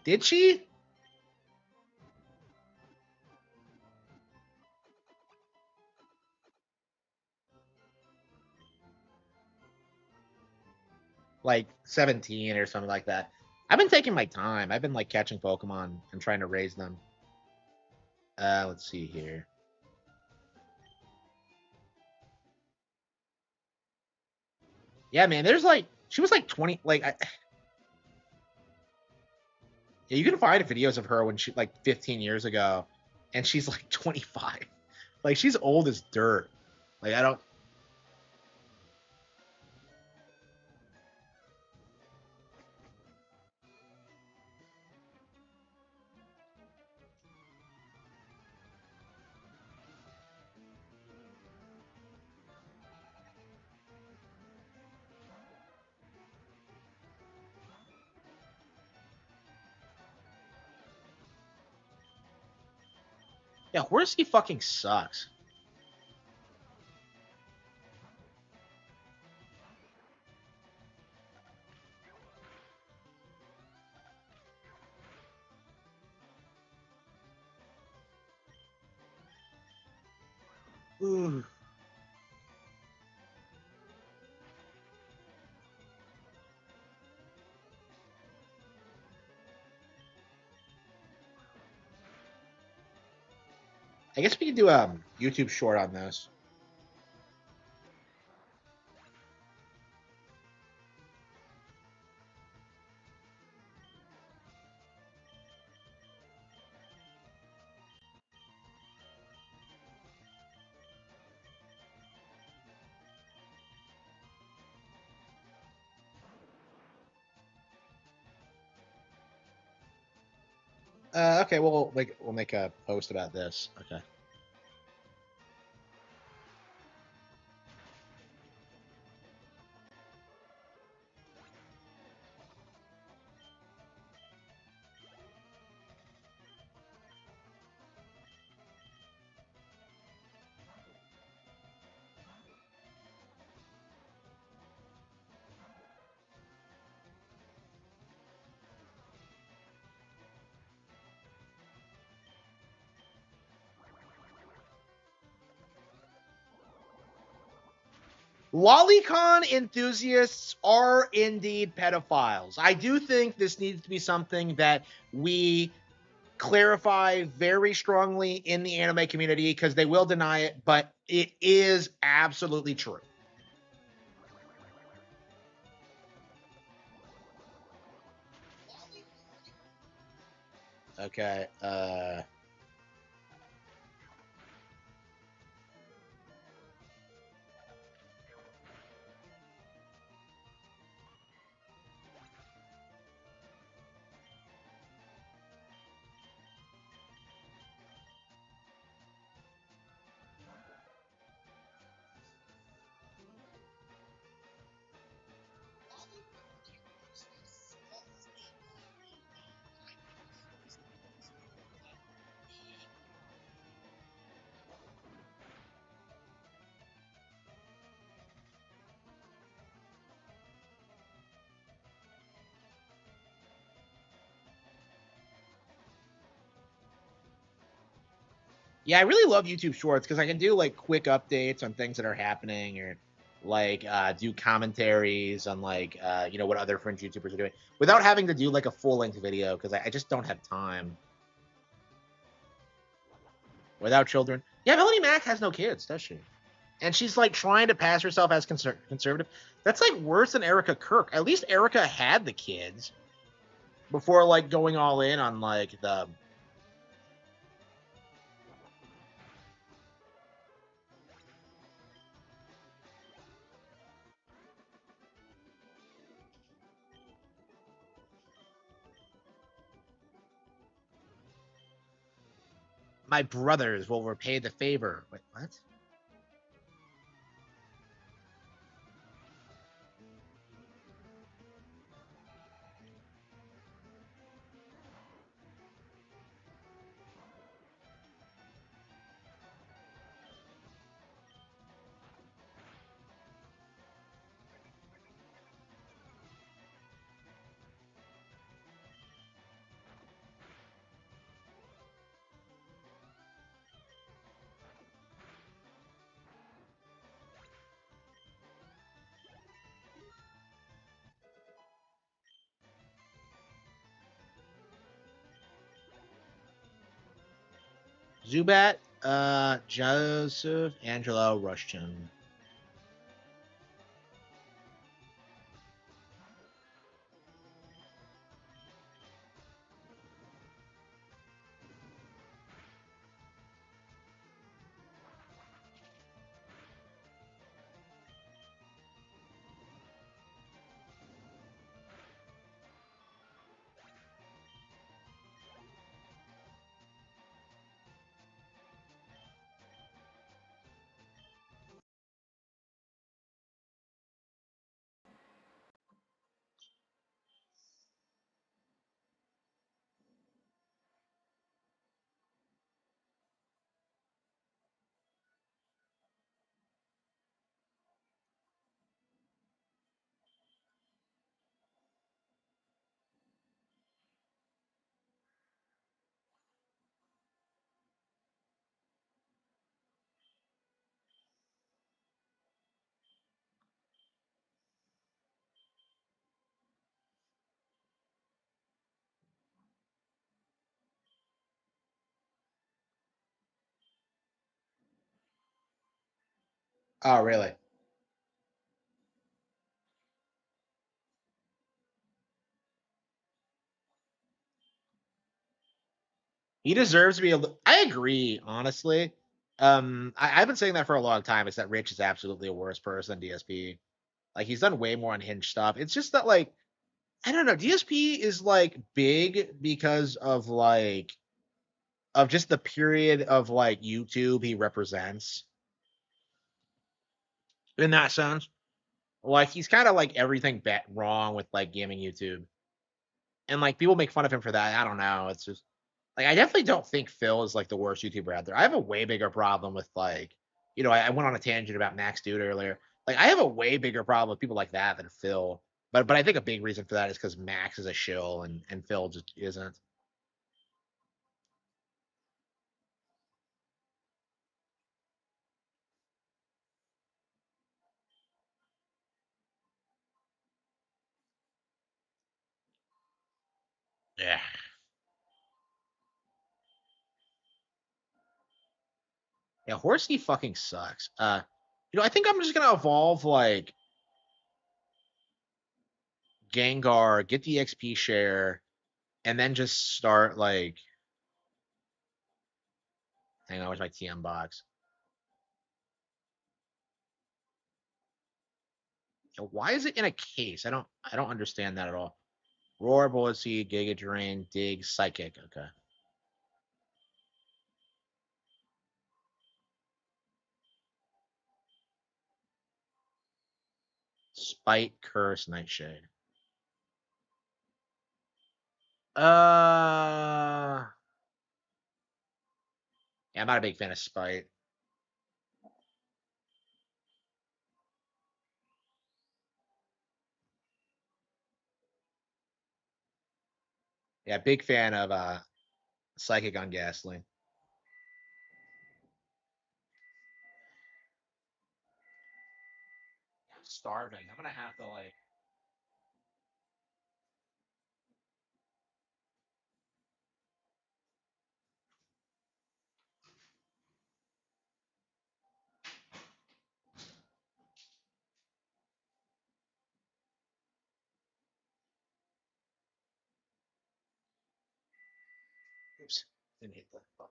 Did she? Like 17 or something like that. I've been taking my time. I've been like catching Pokemon and trying to raise them. Let's see here. Yeah, man. There's like she was like 20. Like, yeah, you can find videos of her when she like 15 years ago, and she's like 25. Like she's old as dirt. Like I don't. Yeah, Horsey fucking sucks. Ooh. I guess we could do a YouTube short on this. Okay, we'll make a post about this. Okay. Lolicon enthusiasts are indeed pedophiles. I do think this needs to be something that we clarify very strongly in the anime community because they will deny it, but it is absolutely true. Okay. Yeah, I really love YouTube Shorts because I can do like quick updates on things that are happening, or like do commentaries on like what other French YouTubers are doing without having to do like a full length video because I just don't have time. Without children, yeah, Melanie Mack has no kids, does she? And she's like trying to pass herself as conservative. That's like worse than Erica Kirk. At least Erica had the kids before like going all in on like the. My brothers will repay the favor. Wait, what? Zubat, Joseph, Angelo, Rushton. Oh, really? He deserves to be. I agree, honestly. I've been saying that for a long time. Is that Rich is absolutely a worse person than DSP. Like he's done way more unhinged stuff. It's just that like I don't know. DSP is like big because of just the period of like YouTube he represents. In that sense, like he's kind of like everything wrong with like gaming YouTube, and like people make fun of him for that. I don't know. It's just like I definitely don't think Phil is like the worst YouTuber out there. I have a way bigger problem with like, I went on a tangent about Max Dude earlier. Like I have a way bigger problem with people like that than Phil. But I think a big reason for that is because Max is a shill and Phil just isn't. Yeah. Yeah, Horsey fucking sucks. I think I'm just gonna evolve like Gengar, get the XP share, and then just start like hang on with my TM box. Why is it in a case? I don't understand that at all. Roar, Bullet Seed, Giga Drain, Dig, Psychic. Okay. Spite, Curse, Nightshade. Yeah, I'm not a big fan of Spite. Yeah, big fan of Psychic on Gasoline. I'm starving. I'm gonna have to like. Oops, didn't hit that button.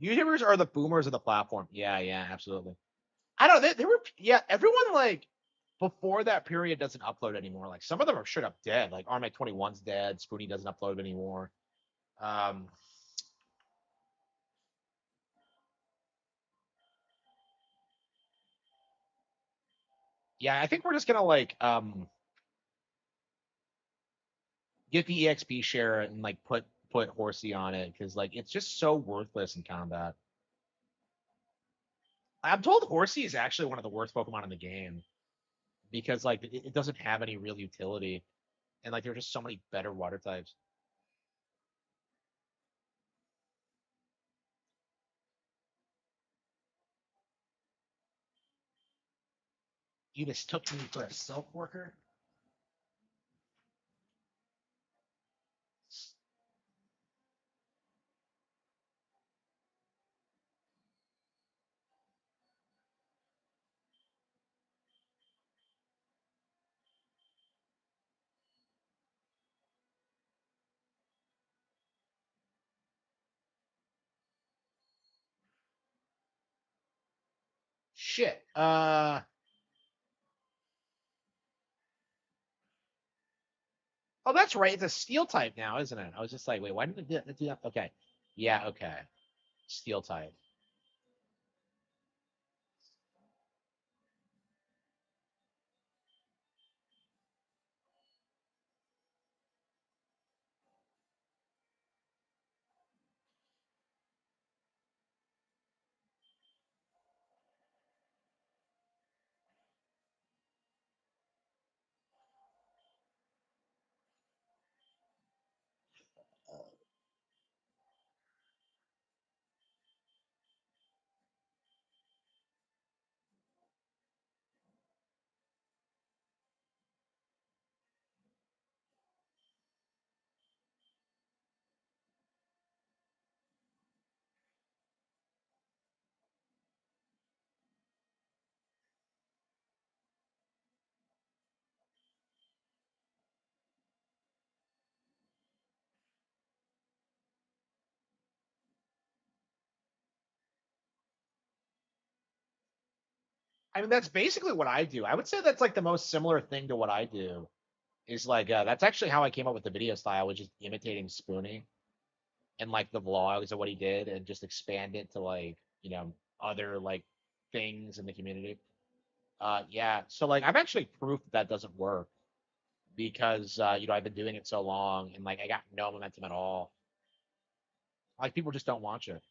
YouTubers are the boomers of the platform. Yeah, yeah, absolutely. I don't. They were. Yeah, everyone like before that period doesn't upload anymore. Like some of them are straight up dead. Like Armag21's dead. Spoonie doesn't upload anymore. Um, yeah, I think we're just gonna like get the EXP share and like put Horsey on it because like it's just so worthless in combat. I'm told Horsey is actually one of the worst Pokemon in the game because like it doesn't have any real utility and like there are just so many better water types. You just took me for a self worker. Shit. Oh, that's right. It's a steel type now, isn't it? I was just like, wait, why did it do that? Okay. Yeah. Okay. Steel type. I mean, that's basically what I do. I would say that's like the most similar thing to what I do. Is like that's actually how I came up with the video style, which is imitating Spoonie and like the vlogs of what he did, and just expand it to like other like things in the community. Yeah. So like I've actually proof that doesn't work because I've been doing it so long and like I got no momentum at all. Like people just don't watch it.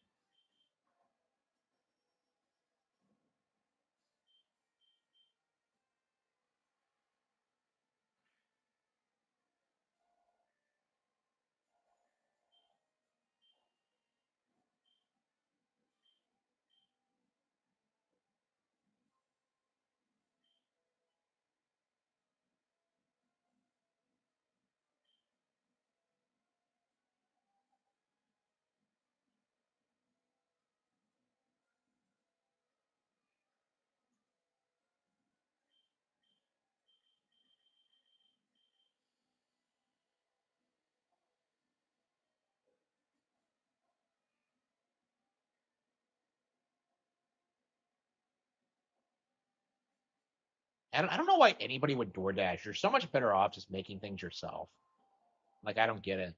I don't know why anybody would DoorDash. You're so much better off just making things yourself. Like I don't get it.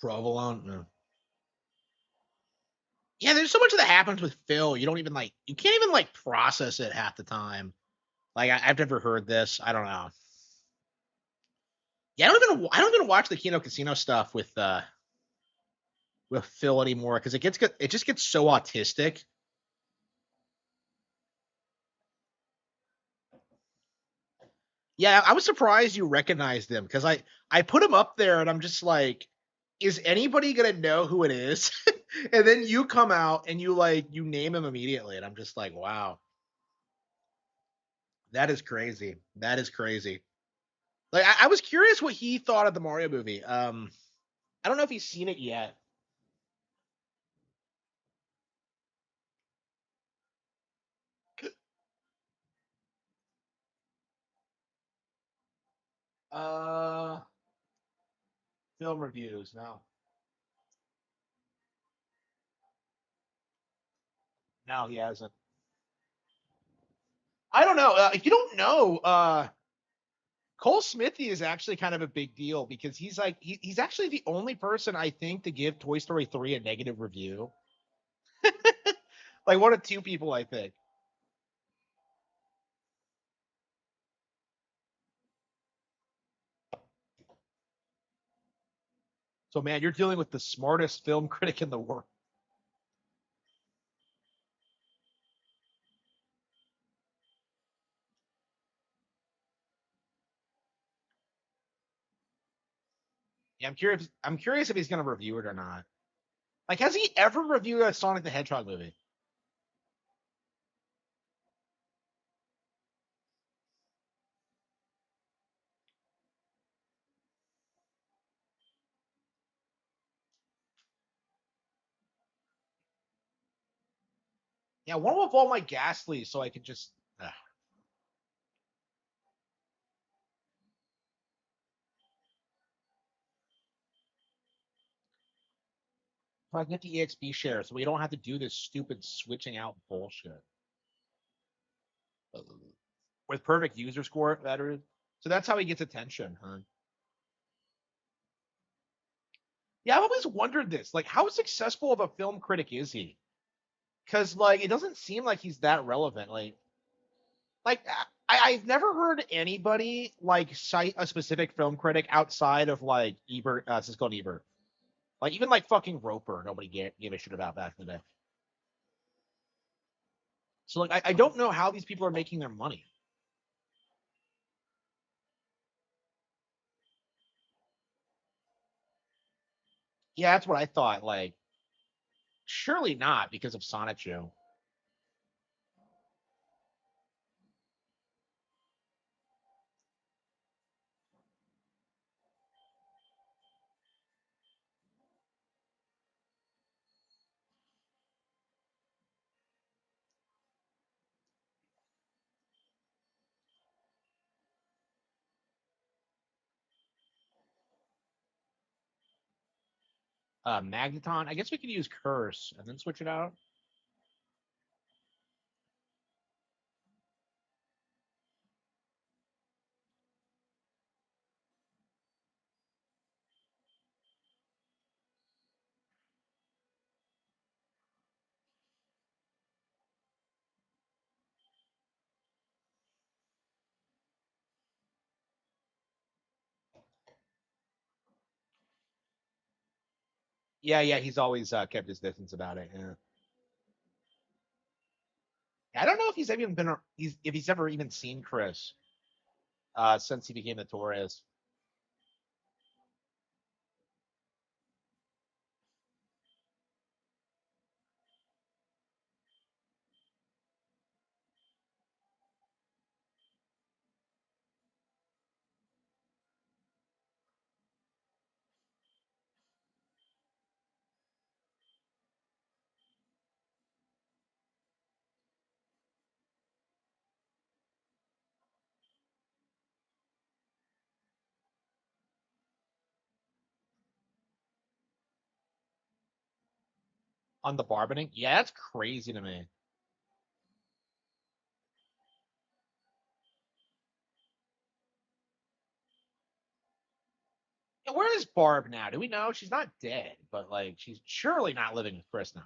Provolone. No. Yeah, there's so much that happens with Phil. You don't even like. You can't even like process it half the time. Like I've never heard this. I don't know. Yeah, I don't even watch the Kino Casino stuff with Phil anymore because it just gets so autistic. Yeah, I was surprised you recognized them because I put him up there and I'm just like, is anybody gonna know who it is? And then you come out and you name him immediately, and I'm just like, wow, that is crazy. That is crazy. Like I was curious what he thought of the Mario movie. I don't know if he's seen it yet. Uh, Film reviews. No, he hasn't. I don't know. If you don't know, Cole Smithy is actually kind of a big deal because he's actually the only person I think to give Toy Story 3 a negative review. Like one of two people, I think. So man, you're dealing with the smartest film critic in the world. Yeah, I'm curious if he's gonna review it or not. Like, has he ever reviewed a Sonic the Hedgehog movie? Yeah, one with all my Ghastly, so I could just. So I can get the EXP share, so we don't have to do this stupid switching out bullshit. With perfect user score, that is. So that's how he gets attention, huh? Yeah, I've always wondered this. Like, how successful of a film critic is he? Because like, it doesn't seem like he's that relevant. Like I've never heard anybody like cite a specific film critic outside of like Ebert, Siskel and Ebert. Like even like fucking Roper, nobody gave a shit about back in the day. So like, I don't know how these people are making their money. Yeah, that's what I thought. Like, surely not because of Sonic Show. Magneton. I guess we could use Curse and then switch it out. Yeah. He's always kept his distance about it. Yeah. I don't know if he's even been if he's ever even seen Chris since he became the Torres. On the barbening? Yeah, that's crazy to me. Where is Barb now? Do we know? She's not dead, but like she's surely not living with Chris now.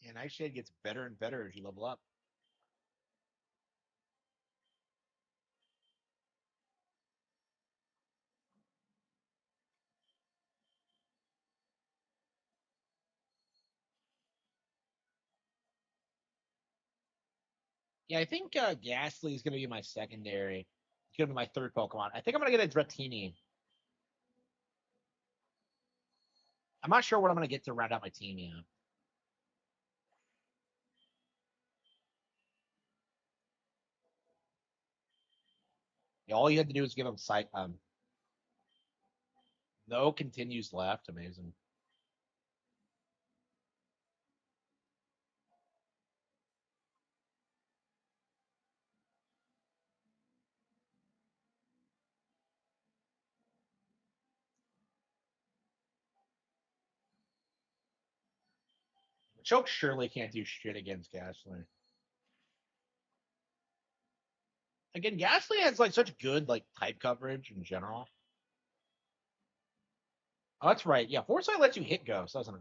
Yeah, Nightshade gets better and better as you level up. Yeah, I think Ghastly is going to be my secondary. It's going to be my third Pokemon. I think I'm going to get a Dratini. I'm not sure what I'm going to get to round out my team yet. Yeah, all you had to do is give him sight. No continues left. Amazing. Choke surely can't do shit against Ghastly. Again, Ghastly has like such good like type coverage in general. Oh, that's right. Yeah, Foresight lets you hit Ghost, doesn't it?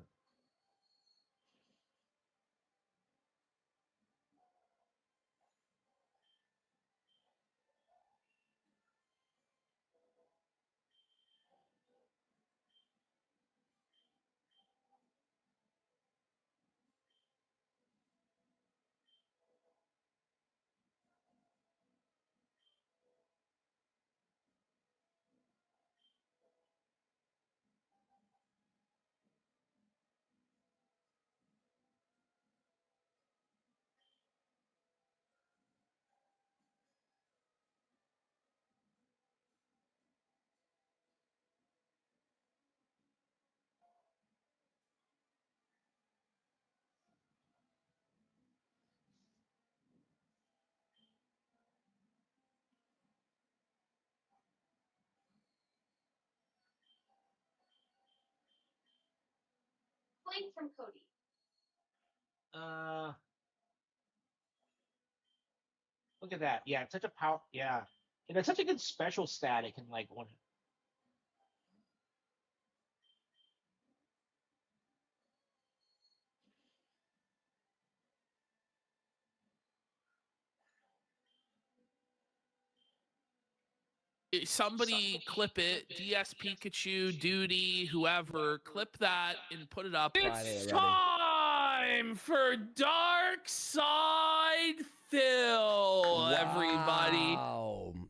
From Cody. Look at that. Yeah, it's such a power. Yeah, and it's such a good special stat. It can like one. Somebody clip it. DS Pikachu, Duty, whoever, clip that and put it up. It's time for Dark Side Phil, everybody.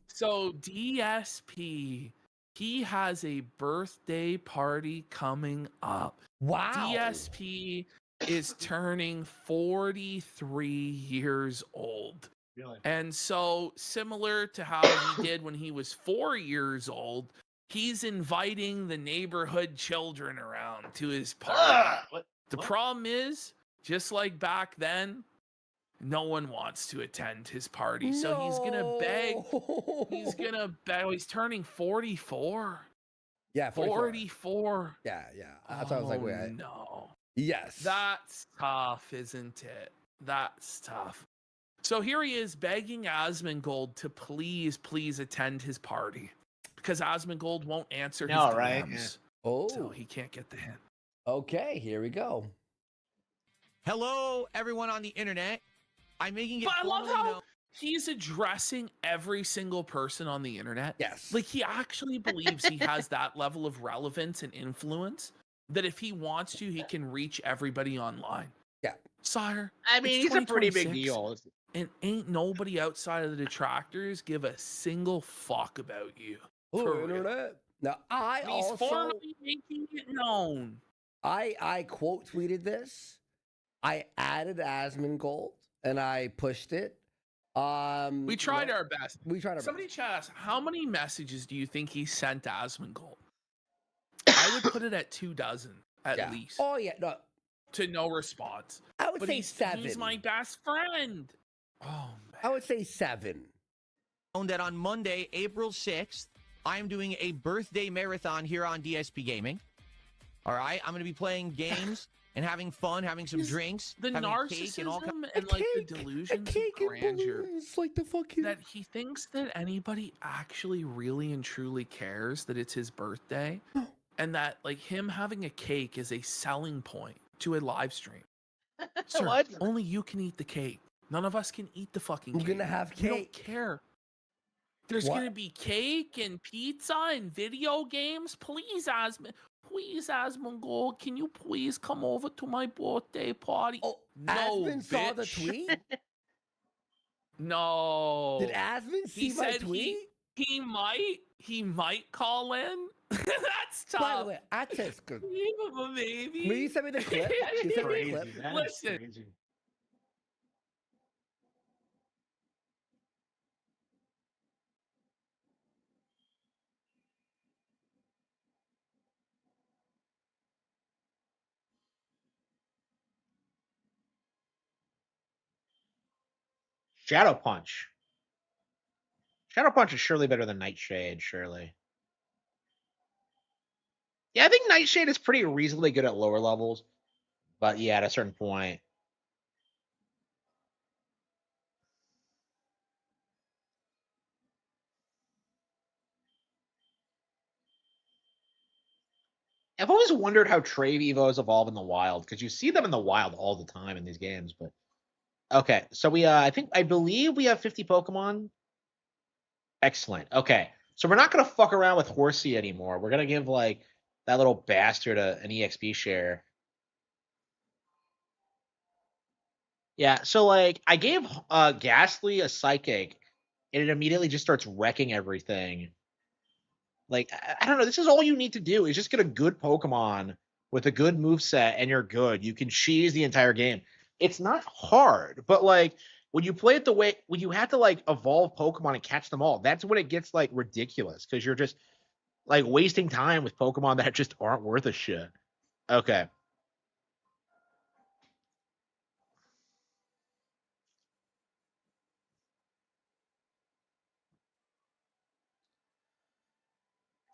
So DSP, he has a birthday party coming up. Wow. DSP is turning 43 years old. Really? And so, similar to how he did when he was 4 years old, he's inviting the neighborhood children around to his party. The problem is, just like back then, no one wants to attend his party. So he's going to beg. He's going to beg. He's turning 44. Yeah, 44. Yeah. That's why I was like, wait. No. Yes. That's tough, isn't it? That's tough. So here he is begging Asmongold to please attend his party because Asmongold won't answer his DMs. Right? Yeah. Oh. So he can't get the hint. Okay, here we go. Hello, everyone on the internet. I'm making it. But I love how he's addressing every single person on the internet. Yes. Like he actually believes he has that level of relevance and influence that if he wants to, he can reach everybody online. Yeah. Sire. I mean, it's he's a pretty big 2026. deal. and ain't nobody outside of the detractors give a single fuck about you. Oh, For real. internet. Now I He's also formally making it known. I quote tweeted this. I added Asmongold and I pushed it. We tried our best. We tried our Somebody best. chat us, how many messages do you think he sent to Asmongold? I would put it at 24 at least. Oh yeah, no. To no response. I would But say he's 7. my best friend. Oh man. I would say 7. That on Monday, April 6th, I'm doing a birthday marathon here on DSP Gaming. All right, I'm going to be playing games and having fun, having some drinks, The having narcissism cake and all kinds. and like the delusions of grandeur. Like the fucking That he thinks that anybody actually really and truly cares that it's his birthday, and that like him having a cake is a selling point to a live stream. Sir, What? only you can eat the cake. None of us can eat the fucking cake. We're gonna have We don't cake. care. There's What? gonna be cake and pizza and video games. Please, Asmongold, can you please come over to my birthday party? Oh, no, Asmon saw the bitch. tweet? No. Did Asmon see He my said tweet? he might call in. That's tough. By the way, I text good. Maybe. Will you send me the clip? You send me the clip? Listen. Shadow Punch. Shadow Punch is surely better than Nightshade, surely. Yeah, I think Nightshade is pretty reasonably good at lower levels. But yeah, at a certain point. I've always wondered how Trave Evos evolve in the wild, because you see them in the wild all the time in these games, but okay, so I believe we have 50 Pokemon. Excellent. Okay. So we're not gonna fuck around with Horsey anymore. We're gonna give like that little bastard an EXP share. Yeah, so like I gave Ghastly a psychic and it immediately just starts wrecking everything. Like I don't know, this is all you need to do is just get a good Pokemon with a good move set and you're good. You can cheese the entire game. It's not hard, but like when you play it the way when you have to like evolve Pokemon and catch them all, that's when it gets like ridiculous because you're just like wasting time with Pokemon that just aren't worth a shit. Okay.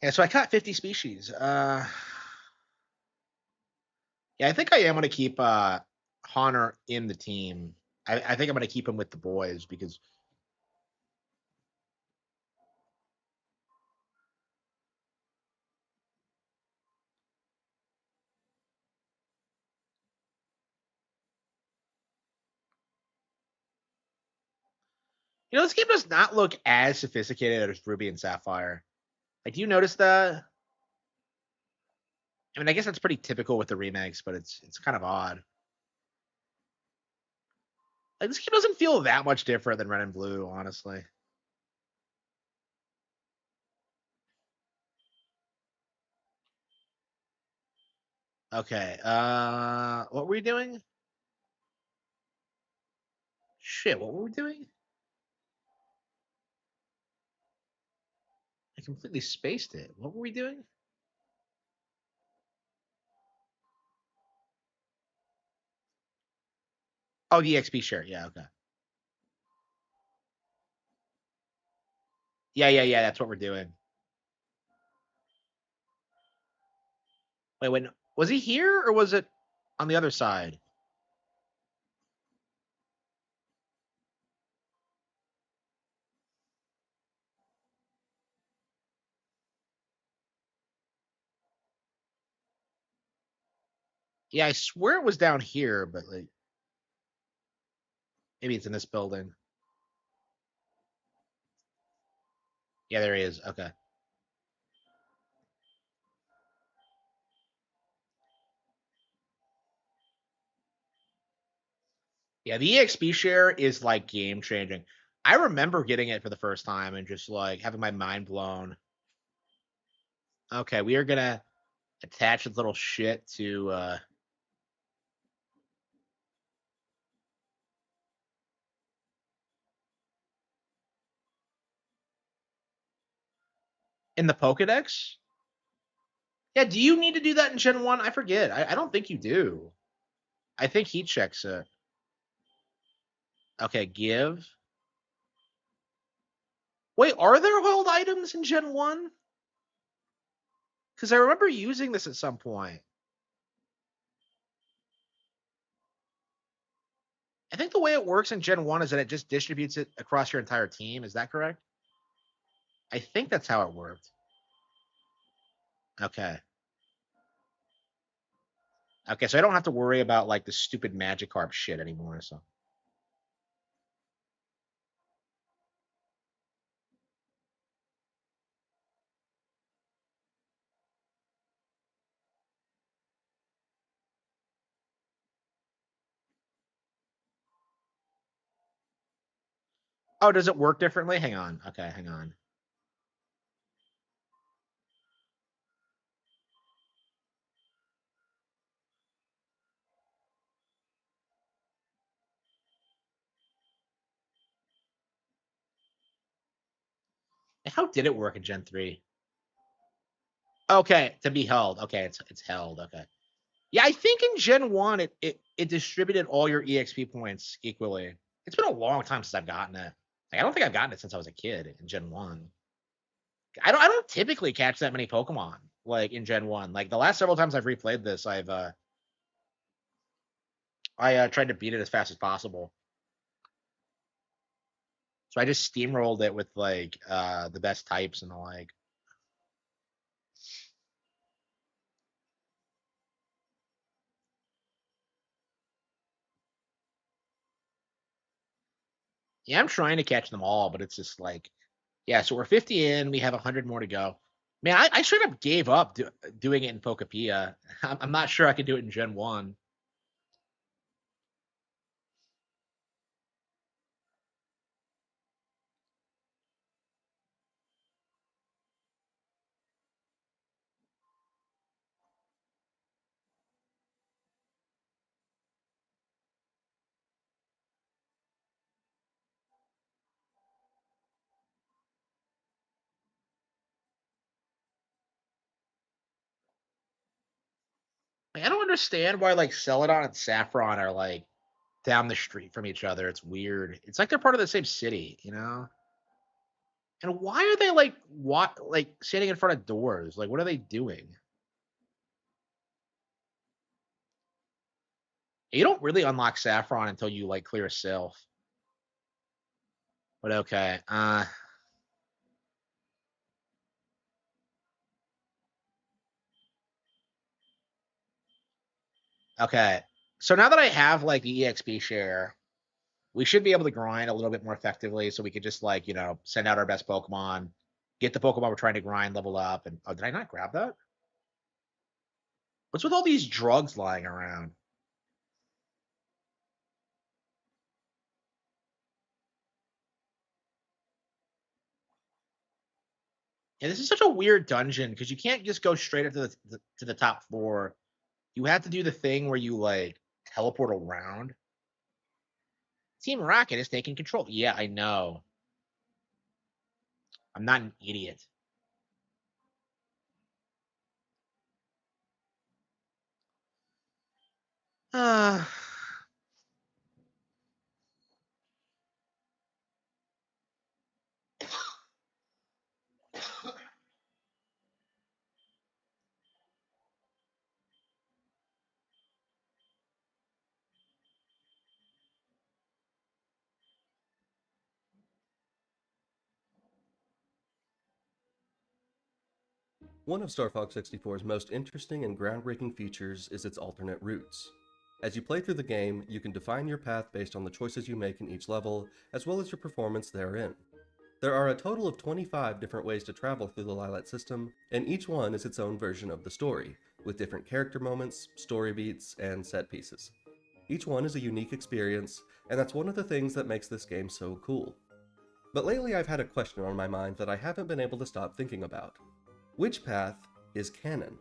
Yeah, so I caught 50 species. Yeah, I think I am gonna keep Honor in the team. I think I'm gonna keep him with the boys because this game does not look as sophisticated as Ruby and Sapphire. Like, do you notice that? I mean, I guess that's pretty typical with the remakes, but it's kind of odd. Like, this game doesn't feel that much different than Red and Blue, honestly. Okay, what were we doing? Shit, what were we doing? I completely spaced it. What were we doing? Oh, the XP share. Yeah, okay. Yeah, that's what we're doing. Wait, was he here or was it on the other side? Yeah, I swear it was down here, but like maybe it's in this building. Yeah, there he is. Okay. Yeah, the EXP share is like game changing. I remember getting it for the first time and just like having my mind blown. Okay, we are gonna attach this little shit to in the Pokedex. Yeah, do you need to do that in Gen 1? I forget. I don't think you do. I think he checks it. Okay, give. Wait, are there hold items in Gen 1? Because I remember using this at some point. I think the way it works in Gen 1 is that it just distributes it across your entire team. Is that correct? I think that's how it worked. Okay. Okay, so I don't have to worry about like the stupid Magikarp shit anymore. So. Oh, does it work differently? Hang on. Okay, hang on. How did it work in Gen 3? Okay, to be held. Okay, it's held. Okay. Yeah, I think in Gen 1 it distributed all your EXP points equally. It's been a long time since I've gotten it. Like, I don't think I've gotten it since I was a kid in Gen 1. I don't typically catch that many Pokemon like in Gen 1. Like the last several times I've replayed this, I tried to beat it as fast as possible. So I just steamrolled it with like the best types and the like. Yeah, I'm trying to catch them all, but it's just like, yeah. So we're 50 in. We have 100 more to go. Man, I straight up gave up doing it in Pokepia. I'm not sure I could do it in Gen 1. Like, I don't understand why like Celadon and Saffron are like down the street from each other. It's weird. It's like they're part of the same city, you know? And why are they like standing in front of doors? Like, what are they doing? You don't really unlock Saffron until you like clear a Sylph. But okay. Okay. So now that I have like the EXP share, we should be able to grind a little bit more effectively. So we could just like, send out our best Pokemon, get the Pokemon we're trying to grind level up. And oh, did I not grab that? What's with all these drugs lying around? Yeah, this is such a weird dungeon because you can't just go straight up to the top floor. You have to do the thing where you like teleport around. Team Rocket is taking control. Yeah, I know. I'm not an idiot. Uh, One of Star Fox 64's most interesting and groundbreaking features is its alternate routes. As you play through the game, you can define your path based on the choices you make in each level, as well as your performance therein. There are a total of 25 different ways to travel through the Lylat system, and each one is its own version of the story, with different character moments, story beats, and set pieces. Each one is a unique experience, and that's one of the things that makes this game so cool. But lately I've had a question on my mind that I haven't been able to stop thinking about. Which path is canon?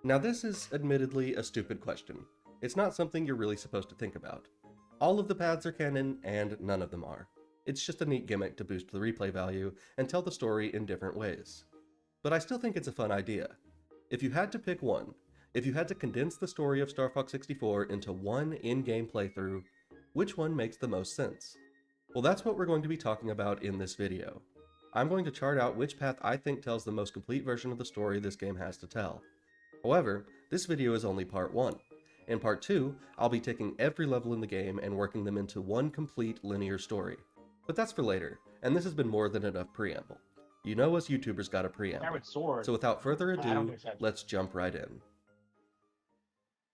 Now this is admittedly a stupid question. It's not something you're really supposed to think about. All of the paths are canon, and none of them are. It's just a neat gimmick to boost the replay value and tell the story in different ways. But I still think it's a fun idea. If you had to pick one, if you had to condense the story of Star Fox 64 into one in-game playthrough, which one makes the most sense? Well, that's what we're going to be talking about in this video. I'm going to chart out which path I think tells the most complete version of the story this game has to tell. However, this video is only part 1. In part 2, I'll be taking every level in the game and working them into one complete linear story. But that's for later, and this has been more than enough preamble. You know us YouTubers got a preamble. So without further ado, let's jump right in.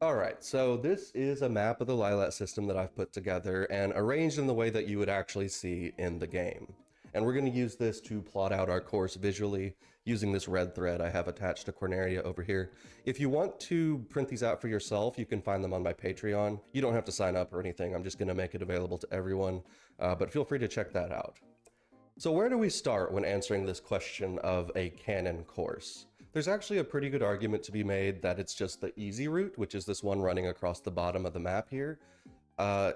Alright, so this is a map of the Lilat system that I've put together and arranged in the way that you would actually see in the game. And we're going to use this to plot out our course visually using this red thread I have attached to Corneria over here. If you want to print these out for yourself, you can find them on my Patreon. You don't have to sign up or anything, I'm just going to make it available to everyone, but feel free to check that out. So where do we start when answering this question of a canon course? There's actually a pretty good argument to be made that it's just the easy route, which is this one running across the bottom of the map here.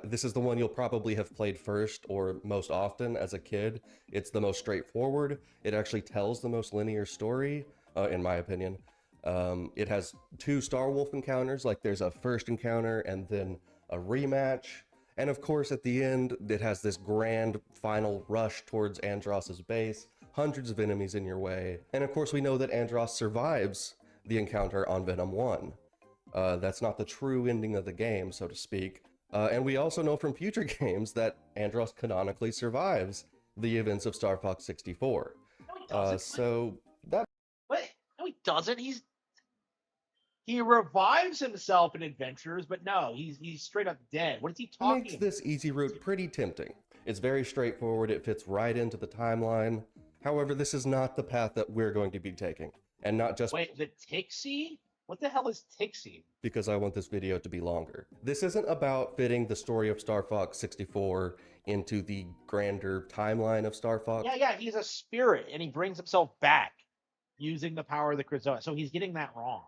This is the one you'll probably have played first or most often as a kid. It's the most straightforward. It actually tells the most linear story, in my opinion. It has 2 Starwolf encounters, like there's a first encounter and then a rematch. And of course, at the end, it has this grand final rush towards Andross's base, hundreds of enemies in your way. And of course, we know that Andross survives the encounter on Venom 1. That's not the true ending of the game, so to speak. And we also know from future games that Andross canonically survives the events of Star Fox 64. No, he doesn't. So that... What? No, he doesn't. He revives himself in adventures, but no, he's straight up dead. What is he talking makes about? this easy route pretty tempting. It's very straightforward. It fits right into the timeline. However, this is not the path that we're going to be taking. And not just... Wait, the Tixie? What the hell is Tixie? Because I want this video to be longer. This isn't about fitting the story of Star Fox 64 into the grander timeline of Star Fox. Yeah, he's a spirit, and he brings himself back using the power of the Krazoa. So he's getting that wrong.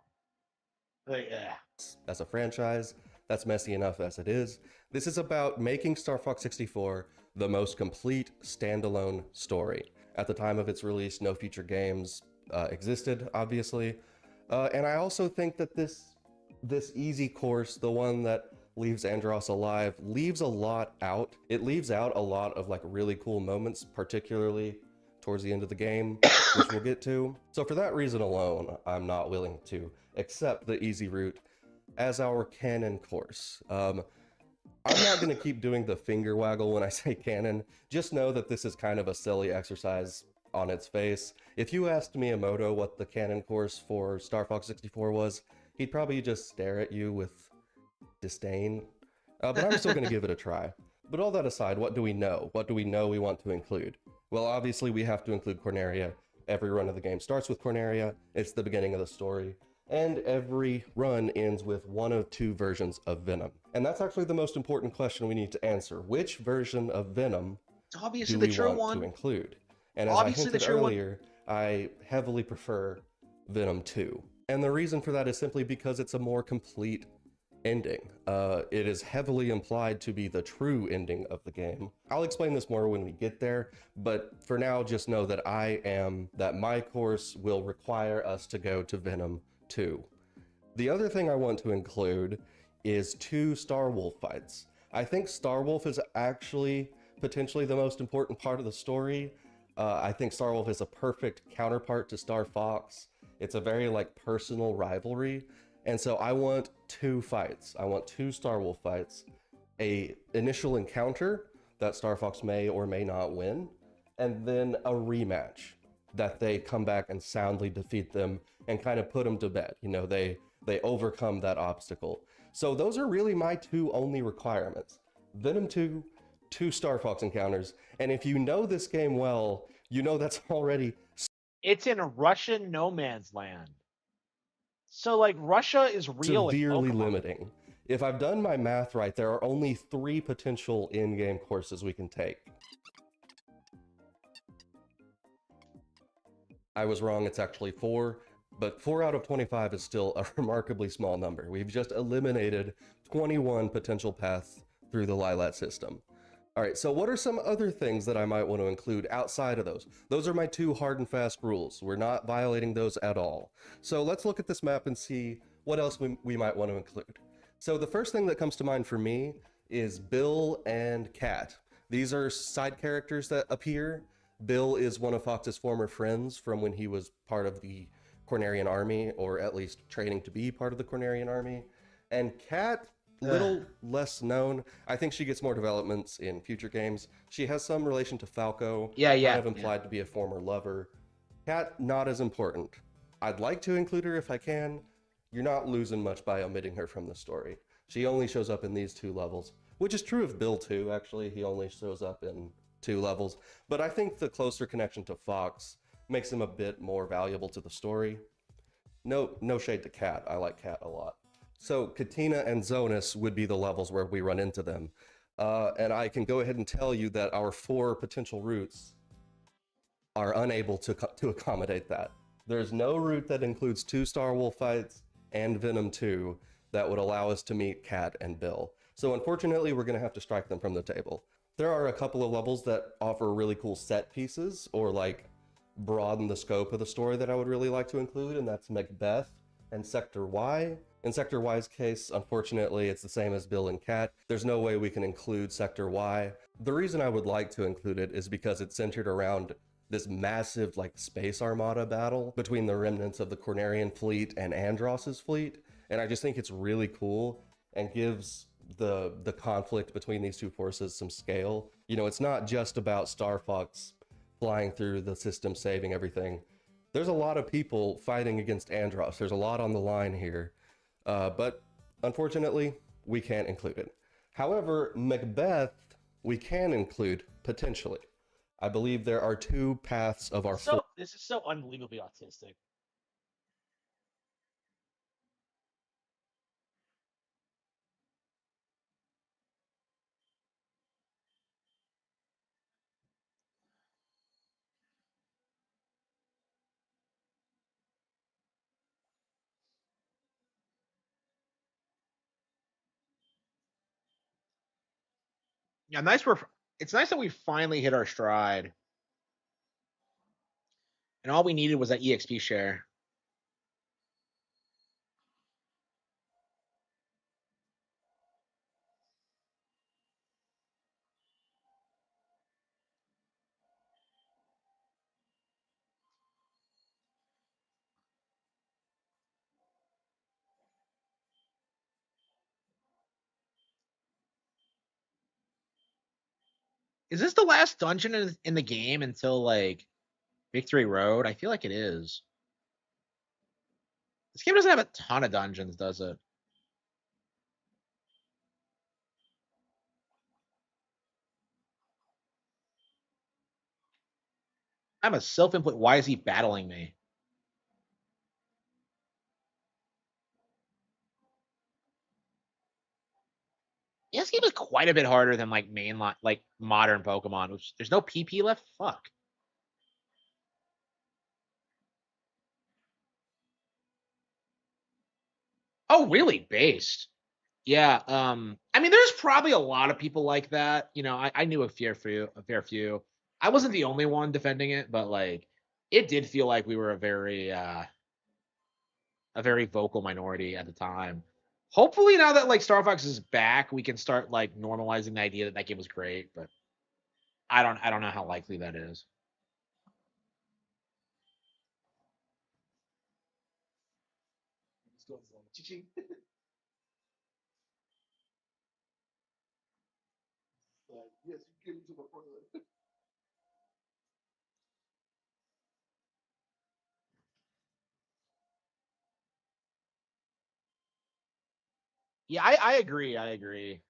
As a franchise, that's messy enough as it is. This is about making Star Fox 64 the most complete standalone story. At the time of its release, no future games existed, obviously. And I also think that this easy course, the one that leaves Andross alive, leaves a lot out. It leaves out a lot of like really cool moments, particularly towards the end of the game, which we'll get to. So for that reason alone, I'm not willing to accept the easy route as our canon course. I'm not going to keep doing the finger waggle when I say canon. Just know that this is kind of a silly exercise on its face. If you asked Miyamoto what the canon course for Star Fox 64 was, he'd probably just stare at you with disdain. But I'm still going to give it a try. But all that aside, what do we know? What do we know we want to include? Well, obviously we have to include Corneria. Every run of the game starts with Corneria. It's the beginning of the story. And every run ends with one of 2 versions of Venom. And that's actually the most important question we need to answer. Which version of Venom do we want to include? And as I hinted earlier, I heavily prefer Venom 2. And the reason for that is simply because it's a more complete ending. It is heavily implied to be the true ending of the game. I'll explain this more when we get there, but for now, just know that my course will require us to go to Venom 2. The other thing I want to include is 2 Starwolf fights. I think Starwolf is actually potentially the most important part of the story. I think Starwolf is a perfect counterpart to Star Fox. It's a very like personal rivalry. And so I want 2 fights. I want 2 Starwolf fights. A initial encounter that Star Fox may or may not win, and then a rematch that they come back and soundly defeat them and kind of put them to bed. You know, they overcome that obstacle. So those are really my 2 only requirements. Venom 2, 2 Star Fox encounters, and if you know this game well, you know that's already... It's in Russian no man's land. So, like, Russia is real. Severely limiting. If I've done my math right, there are only 3 potential in-game courses we can take. I was wrong, it's actually 4, but 4 out of 25 is still a remarkably small number. We've just eliminated 21 potential paths through the Lilat system. All right, so what are some other things that I might want to include outside of those? Those are my 2 hard and fast rules. We're not violating those at all. So let's look at this map and see what else we might want to include. So the first thing that comes to mind for me is Bill and Kat. These are side characters that appear. Bill is one of Fox's former friends from when he was part of the Cornerian army, or at least training to be part of the Cornerian army. And Kat, little less known. I think she gets more developments in future games. She has some relation to Falco. Kind of implied to be a former lover. Kat, not as important. I'd like to include her if I can. You're not losing much by omitting her from the story. She only shows up in these 2 levels, which is true of Bill too, actually. He only shows up in 2 levels. But I think the closer connection to Fox makes him a bit more valuable to the story. No shade to Kat. I like Kat a lot. So Katina and Zonas would be the levels where we run into them. And I can go ahead and tell you that our 4 potential routes are unable to accommodate that. There's no route that includes 2 Star Wolf fights and Venom 2 that would allow us to meet Kat and Bill. So unfortunately, we're going to have to strike them from the table. There are a couple of levels that offer really cool set pieces or like broaden the scope of the story that I would really like to include, and that's Macbeth and Sector Y. In Sector Y's case, unfortunately, it's the same as Bill and Kat. There's no way we can include Sector Y. The reason I would like to include it is because it's centered around this massive like space armada battle between the remnants of the Cornerian fleet and Andross's fleet. And I just think it's really cool and gives the conflict between these 2 forces some scale. You know, it's not just about Star Fox flying through the system, saving everything. There's a lot of people fighting against Andross. There's a lot on the line here. But unfortunately, we can't include it. However, Macbeth, we can include potentially. I believe there are 2 paths of our... This is so unbelievably autistic. Yeah, it's nice that we finally hit our stride. And all we needed was that EXP share. Is this the last dungeon in the game until like Victory Road? I feel like it is. This game doesn't have a ton of dungeons, does it? I'm a self-input. Why is he battling me? Yeah, this game is quite a bit harder than like mainline, like modern Pokemon. Which there's no PP left. Fuck. Oh, really? Based? Yeah. I mean, there's probably a lot of people like that. You know, I knew a fair few. I wasn't the only one defending it, but like, it did feel like we were a very vocal minority at the time. Hopefully, now that like Star Fox is back, we can start like normalizing the idea that game was great. But I don't know how likely that is. Yeah, I agree. I agree.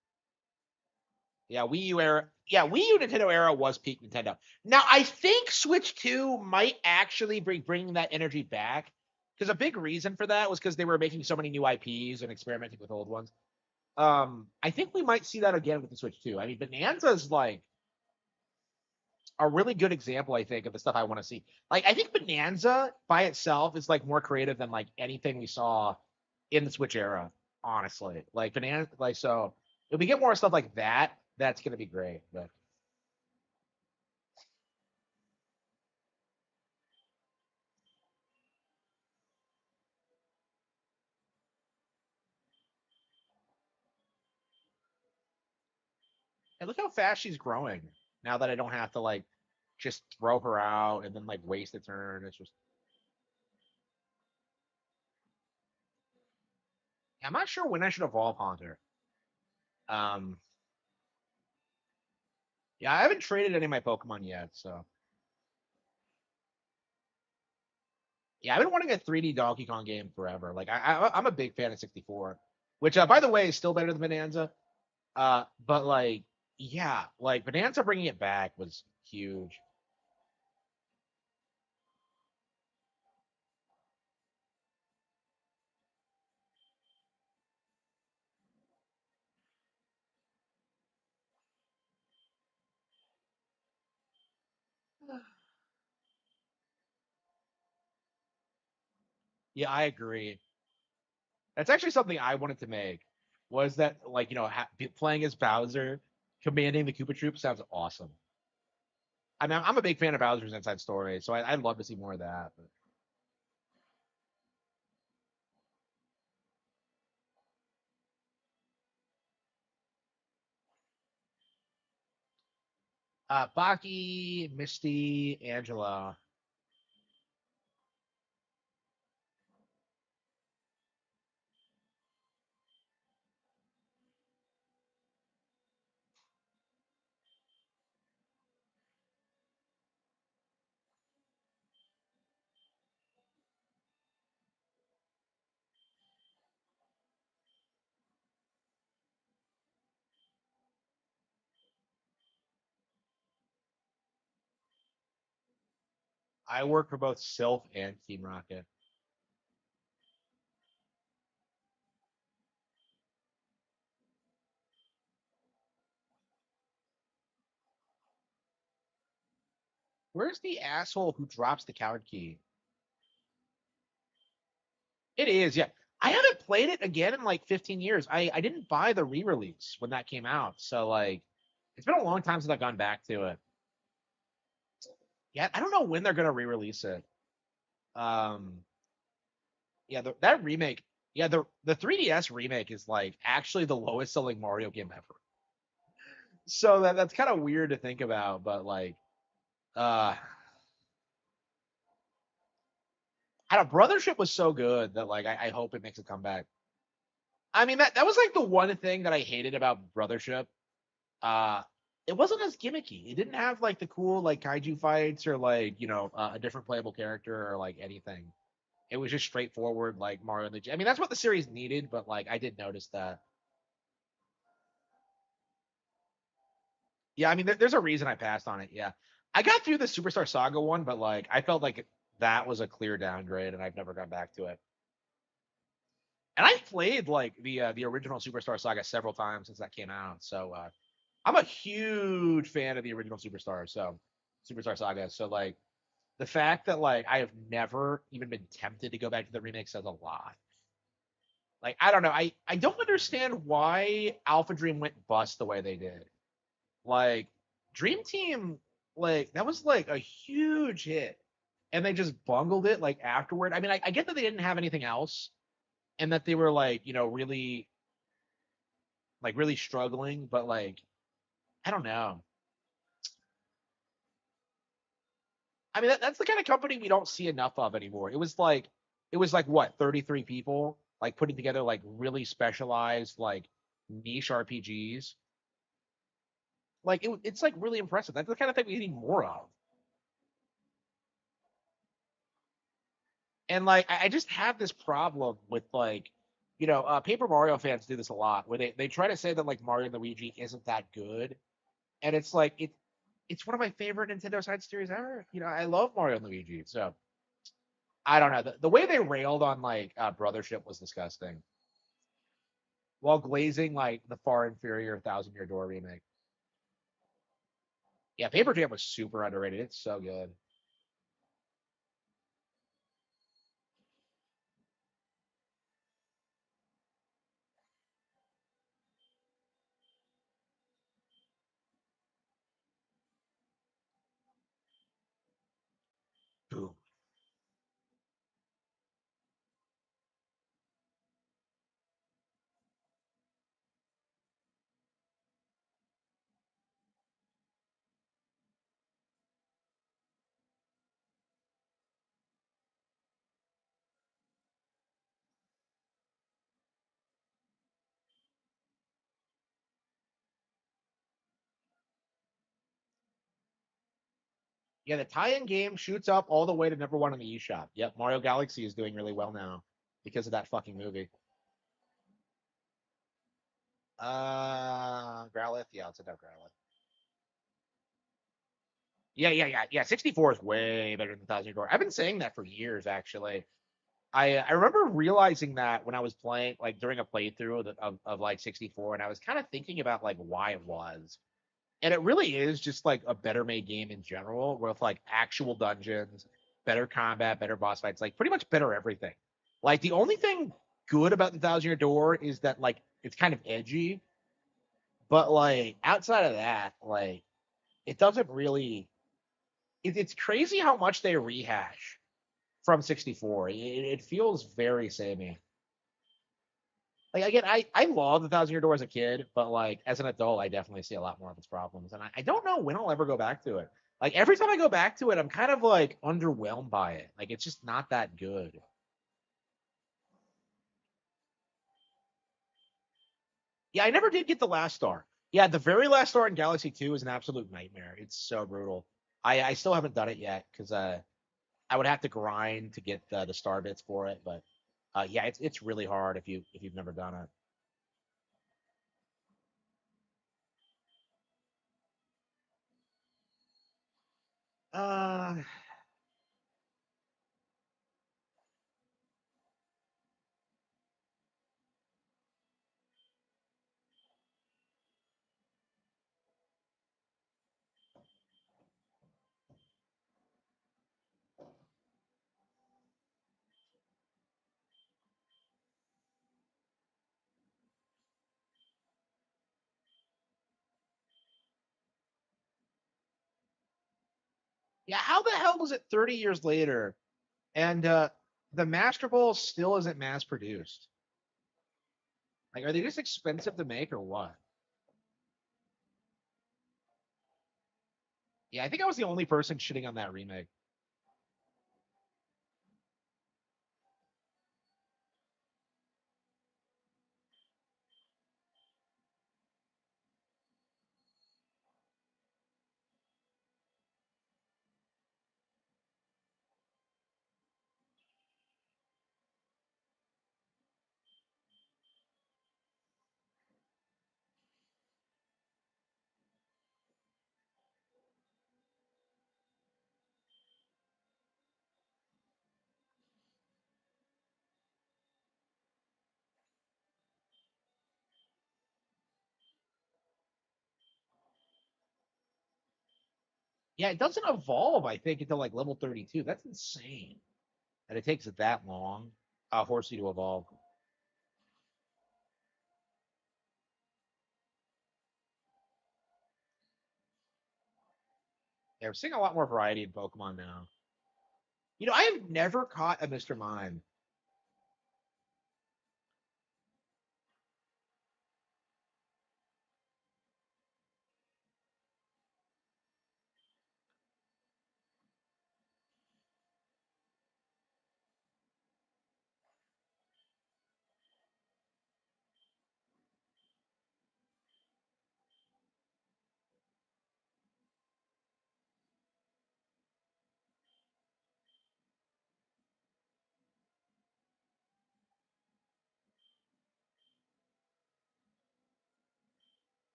Yeah, Wii U era. Yeah, Wii U Nintendo era was peak Nintendo. Now I think Switch 2 might actually bring that energy back, because a big reason for that was because they were making so many new IPs and experimenting with old ones. I think we might see that again with the Switch too. I mean, Bonanza is like a really good example, I think, of the stuff I want to see. Like, I think Bonanza by itself is like more creative than like anything we saw in the Switch era, honestly. Like Bonanza, like so if we get more stuff like that, that's gonna be great. But and look how fast she's growing now that I don't have to like just throw her out and then like waste a turn. It's just I'm not sure when I should evolve Haunter. Um, yeah, I haven't traded any of my Pokemon yet, so yeah, I've been wanting a 3D Donkey Kong game forever. Like I'm a big fan of 64, which by the way is still better than Bonanza. But like yeah, like Bonanza bringing it back was huge. Yeah, I agree. That's actually something I wanted to make. Was that like playing as Bowser, commanding the Koopa Troop sounds awesome. I mean, I'm a big fan of Bowser's Inside Story, so I'd love to see more of that. But. Baki, Misty, Angela. I work for both Sylph and Team Rocket. Where's the asshole who drops the coward key? It is, yeah. I haven't played it again in like 15 years. I didn't buy the re-release when that came out, so like it's been a long time since I've gone back to it. Yeah, I don't know when they're gonna re-release it. Um, yeah, that remake, yeah, the 3DS remake is like actually the lowest selling Mario game ever. So that's kind of weird to think about, but like, uh, I don't. Brothership was so good that like I hope it makes a comeback. I mean that was like the one thing that I hated about Brothership. Uh, it wasn't as gimmicky. It didn't have like the cool like kaiju fights or like a different playable character or like anything. It was just straightforward like Mario and I mean that's what the series needed, but like I did notice that. Yeah, I mean there's a reason I passed on it. Yeah, I got through the Superstar Saga one, but like I felt like that was a clear downgrade, and I've never gone back to it. And I've played like the original Superstar Saga several times since that came out. So I'm a huge fan of the original Superstar. So Superstar Saga. So like the fact that like I have never even been tempted to go back to the remake says a lot. Like I don't know. I don't understand why Alpha Dream went bust the way they did. Like Dream Team, like that was like a huge hit, and they just bungled it like afterward. I mean, I get that they didn't have anything else, and that they were like really struggling, but like I don't know. I mean, that's the kind of company we don't see enough of anymore. It was like what 33 people like putting together like really specialized like niche RPGs. Like it's like really impressive. That's the kind of thing we need more of. And like I just have this problem with like Paper Mario fans do this a lot where they try to say that like Mario and Luigi isn't that good, and it's like it's one of my favorite Nintendo side series ever. I love Mario and Luigi, so I don't know. The way they railed on like Brothership was disgusting. while glazing like the far inferior Thousand Year Door remake. Yeah, Paper Jam was super underrated. It's so good. Boom. Yeah, the tie-in game shoots up all the way to number one in the eShop. Yep, Mario Galaxy is doing really well now because of that fucking movie. Growlithe? Yeah, let's check out Growlithe. Yeah. 64 is way better than Thousand Year Door. I've been saying that for years, actually. I remember realizing that when I was playing, like during a playthrough of like 64, and I was kind of thinking about like why it was. And it really is just like a better made game in general, with like actual dungeons, better combat, better boss fights, like pretty much better everything. Like the only thing good about the Thousand Year Door is that like it's kind of edgy, but like outside of that, like it doesn't really. It's crazy how much they rehash from 64. It feels very samey. Like again, I love the Thousand Year Door as a kid, but like as an adult, I definitely see a lot more of its problems, and I don't know when I'll ever go back to it. Like every time I go back to it, I'm kind of like underwhelmed by it. Like it's just not that good. Yeah, I never did get the last star. Yeah, the very last star in Galaxy 2 is an absolute nightmare. It's so brutal. I still haven't done it yet because I would have to grind to get the star bits for it, but yeah, it's really hard if you've never done it. Uh, yeah, how the hell was it 30 years later and the Master Ball still isn't mass produced? Like, are they just expensive to make or what? Yeah, I think I was the only person shitting on that remake. Yeah, it doesn't evolve, I think, until like level 32. That's insane. And it takes it that long, Horsey to evolve. Yeah, we're seeing a lot more variety in Pokemon now. You know, I have never caught a Mr. Mime.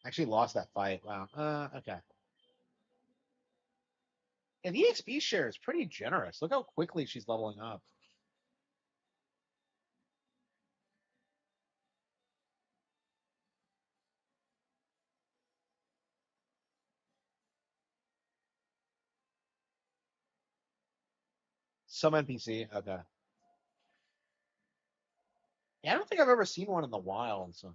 Actually lost that fight. Wow. Okay. And the EXP share is pretty generous. Look how quickly she's leveling up. Some NPC. Okay. Yeah, I don't think I've ever seen one in the wild. So.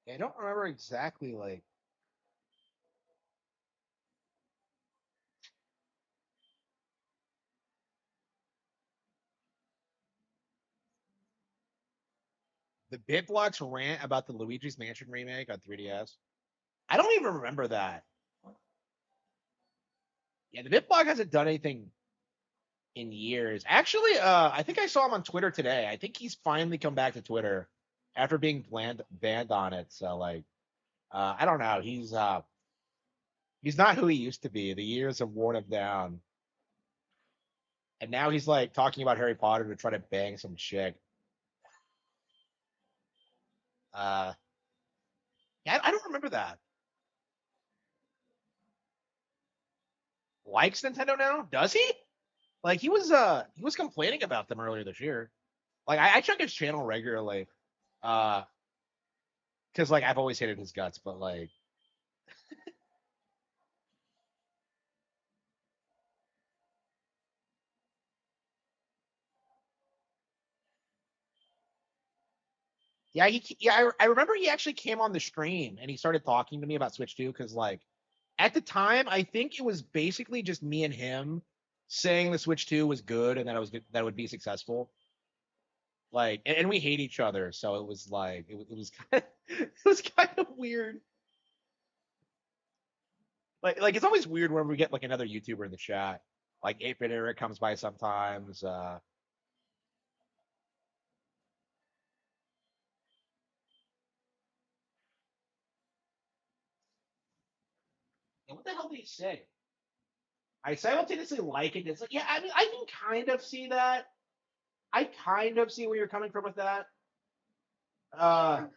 I don't remember exactly like. The Bitblocks rant about the Luigi's Mansion remake on 3DS. I don't even remember that. Yeah, the Bitblock hasn't done anything in years. Actually, I think I saw him on Twitter today. I think he's finally come back to Twitter after being banned on it. So like, I don't know. He's not who he used to be. The years have worn him down. And now he's like talking about Harry Potter to try to bang some chick. Yeah, I don't remember that. Likes Nintendo now? Does he? Like he was complaining about them earlier this year. Like I check his channel regularly. Because like I've always hated his guts, but like yeah, I remember he actually came on the stream and he started talking to me about Switch 2 because like at the time I think it was basically just me and him saying the Switch 2 was good and that it was good, that it would be successful. Like and we hate each other, so it was like it was kind of, it was kind of weird. Like it's always weird when we get like another YouTuber in the chat. Like 8-Bit Eric comes by sometimes. And what the hell did he say? I simultaneously like it. It's like, yeah, I mean, I can kind of see that. I kind of see where you're coming from with that. I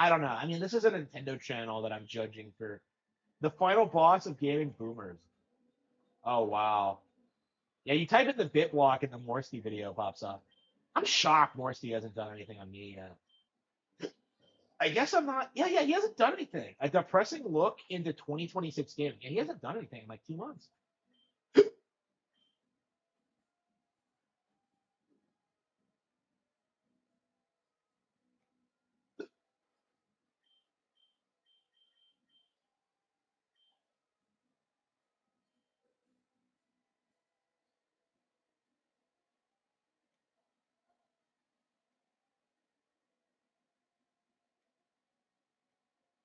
don't know. I mean, this is a Nintendo channel that I'm judging for the final boss of Gaming Boomers. Oh wow. Yeah, you type in the bit block and the Morsti video pops up. I'm shocked Morsti hasn't done anything on me yet. I guess I'm not. Yeah, he hasn't done anything. A depressing look into 2026 gaming. Yeah, he hasn't done anything in like 2 months.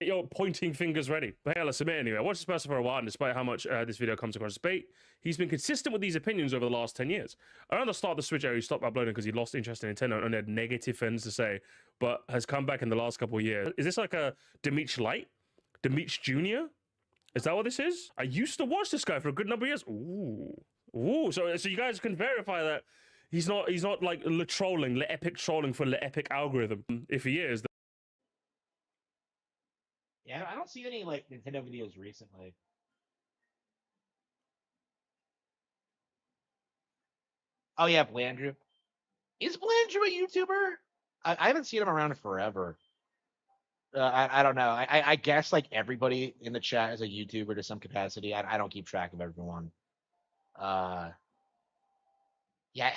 You're pointing fingers ready. But hey, let's admit anyway. I watched this person for a while, and despite how much this video comes across as bait, he's been consistent with these opinions over the last 10 years. Around the start of the Switch era, he stopped uploading because he lost interest in Nintendo and had negative things to say, but has come back in the last couple of years. Is this like a Demeech Light? Demeech Jr.? Is that what this is? I used to watch this guy for a good number of years. Ooh. So you guys can verify that he's not like trolling, epic trolling for the epic algorithm. If he is, Yeah, I don't see any like Nintendo videos recently. Oh yeah, Blandrew. Is Blandrew a YouTuber? I haven't seen him around forever. I don't know. I guess like everybody in the chat is a YouTuber to some capacity. I don't keep track of everyone. Yeah.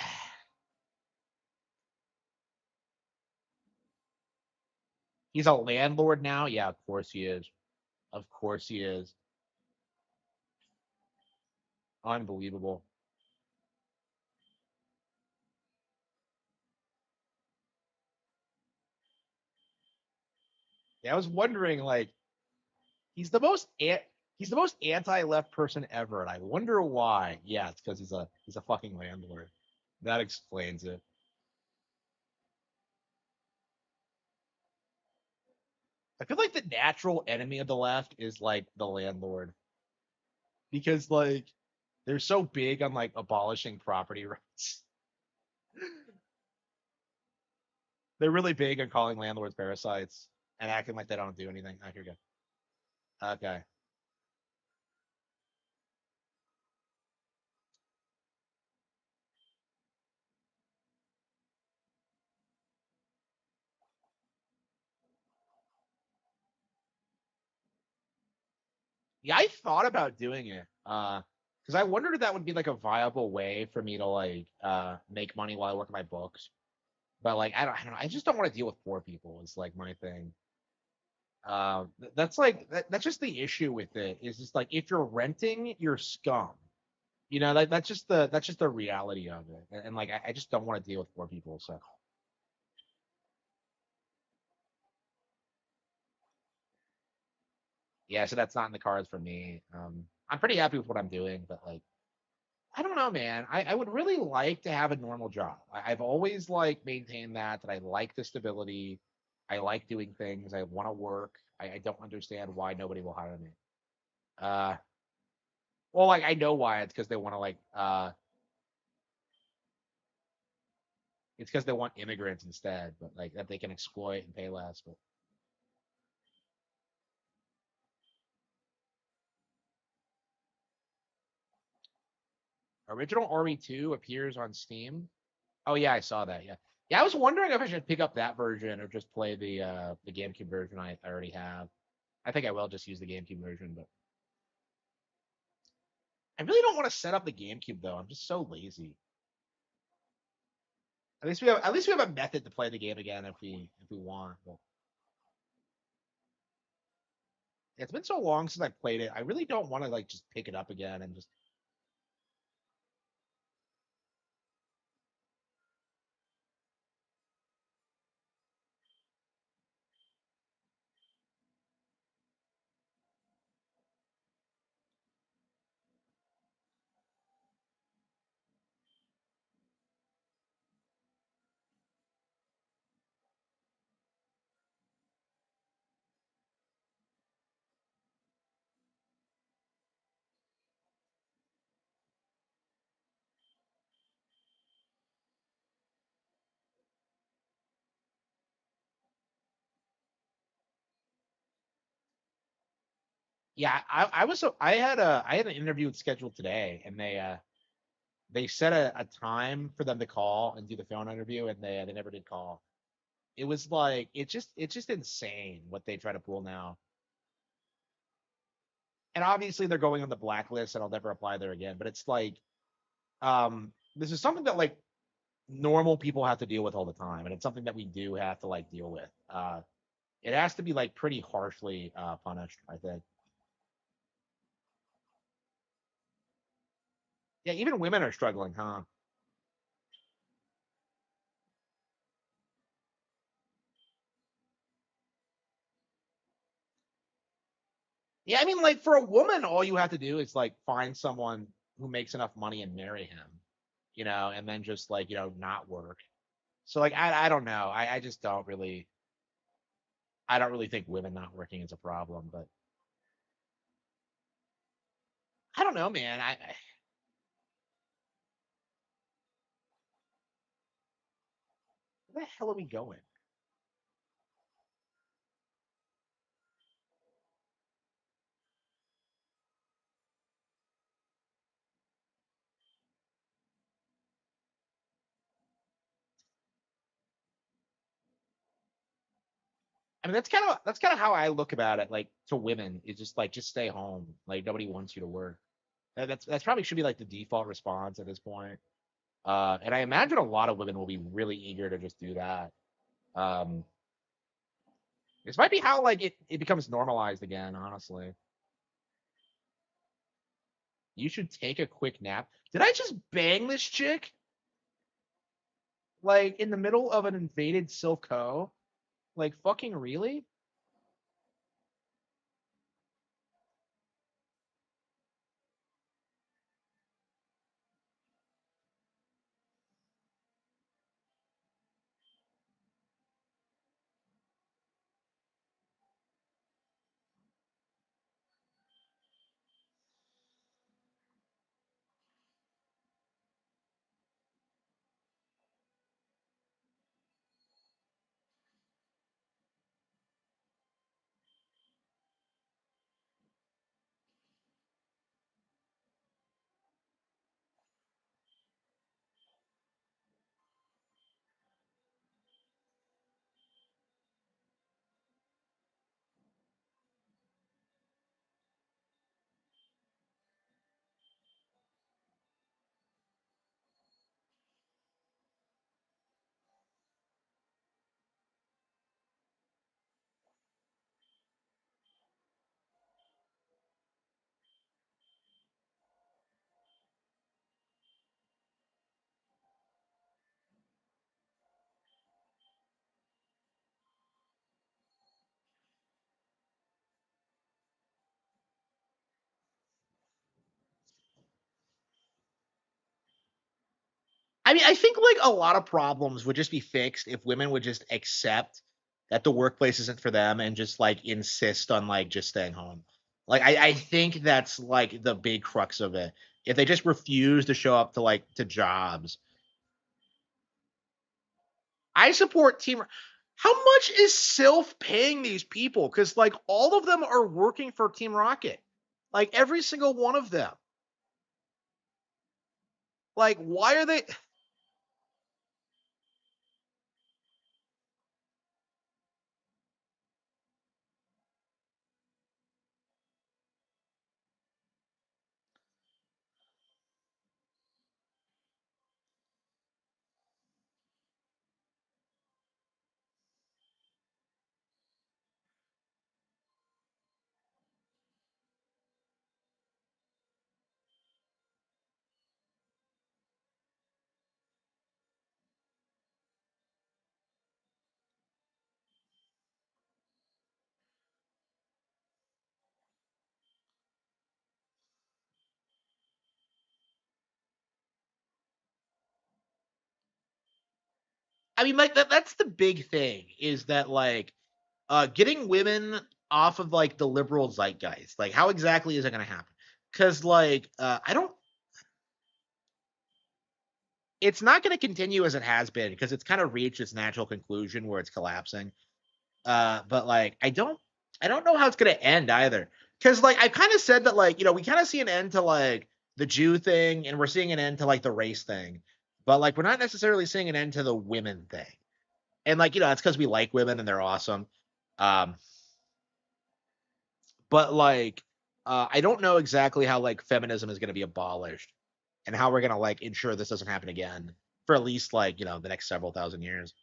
He's a landlord now. Yeah, of course he is. Of course he is. Unbelievable. Yeah, I was wondering, like, he's the most he's the most anti-left person ever, and I wonder why. Yeah, it's because he's a fucking landlord. That explains it. I feel like the natural enemy of the left is like the landlord because like they're so big on like abolishing property rights. They're really big on calling landlords parasites and acting like they don't do anything. Oh, here we go. Okay. Yeah, I thought about doing it. Because I wondered if that would be like a viable way for me to like make money while I work on my books. But like I don't know. I just don't want to deal with poor people. Is like my thing. That's like that's just the issue with it. Is just like if you're renting, you're scum. You know, that's just the reality of it. And like I just don't want to deal with poor people. So yeah, so that's not in the cards for me. I'm pretty happy with what I'm doing, but like I don't know, man. I would really like to have a normal job. I've always like maintained that I like the stability. I like doing things. I want to work. I don't understand why nobody will hire me. Uh, well, like I know why. It's because they want to like it's because they want immigrants instead, but like that they can exploit and pay less. But original RE2 appears on Steam. Oh yeah, I saw that. Yeah, yeah. I was wondering if I should pick up that version or just play the GameCube version I already have. I think I will just use the GameCube version, but I really don't want to set up the GameCube though. I'm just so lazy. At least we have a method to play the game again if we want. But it's been so long since I played it. I really don't want to like just pick it up again and just yeah. I had an interview scheduled today, and they set a time for them to call and do the phone interview, and they never did call. It was like it's just insane what they try to pull now. And obviously they're going on the blacklist, and I'll never apply there again. But it's like this is something that like normal people have to deal with all the time, and it's something that we do have to like deal with. It has to be like pretty harshly punished, I think. Yeah, even women are struggling, huh? Yeah, I mean, like for a woman, all you have to do is like find someone who makes enough money and marry him, and then just like not work. So like I don't know. I just I don't really think women not working is a problem, but I don't know, man. Where the hell are we going? I mean, that's kind of how I look about it. Like to women, it's just like just stay home. Like nobody wants you to work. That's probably should be like the default response at this point. And I imagine a lot of women will be really eager to just do that. Um, This might be how like it becomes normalized again, honestly. You should take a quick nap. Did I just bang this chick? Like in the middle of an invaded Silco? Like fucking really? I mean, I think like a lot of problems would just be fixed if women would just accept that the workplace isn't for them and just like insist on like just staying home. Like I think that's like the big crux of it. If they just refuse to show up to like to jobs. I support Team. How much is Sylph paying these people? Because like all of them are working for Team Rocket. Like every single one of them. Like, why are they? I mean, like that's the big thing is that like getting women off of like the liberal zeitgeist. Like, how exactly is it going to happen? Because like I don't. It's not going to continue as it has been because it's kind of reached its natural conclusion where it's collapsing. But like I don't know how it's going to end either. Because like I kind of said that like we kind of see an end to like the Jew thing and we're seeing an end to like the race thing, but like we're not necessarily seeing an end to the women thing. And like that's because we like women and they're awesome. Um, but like I don't know exactly how like feminism is going to be abolished and how we're going to like ensure this doesn't happen again for at least like the next several thousand years.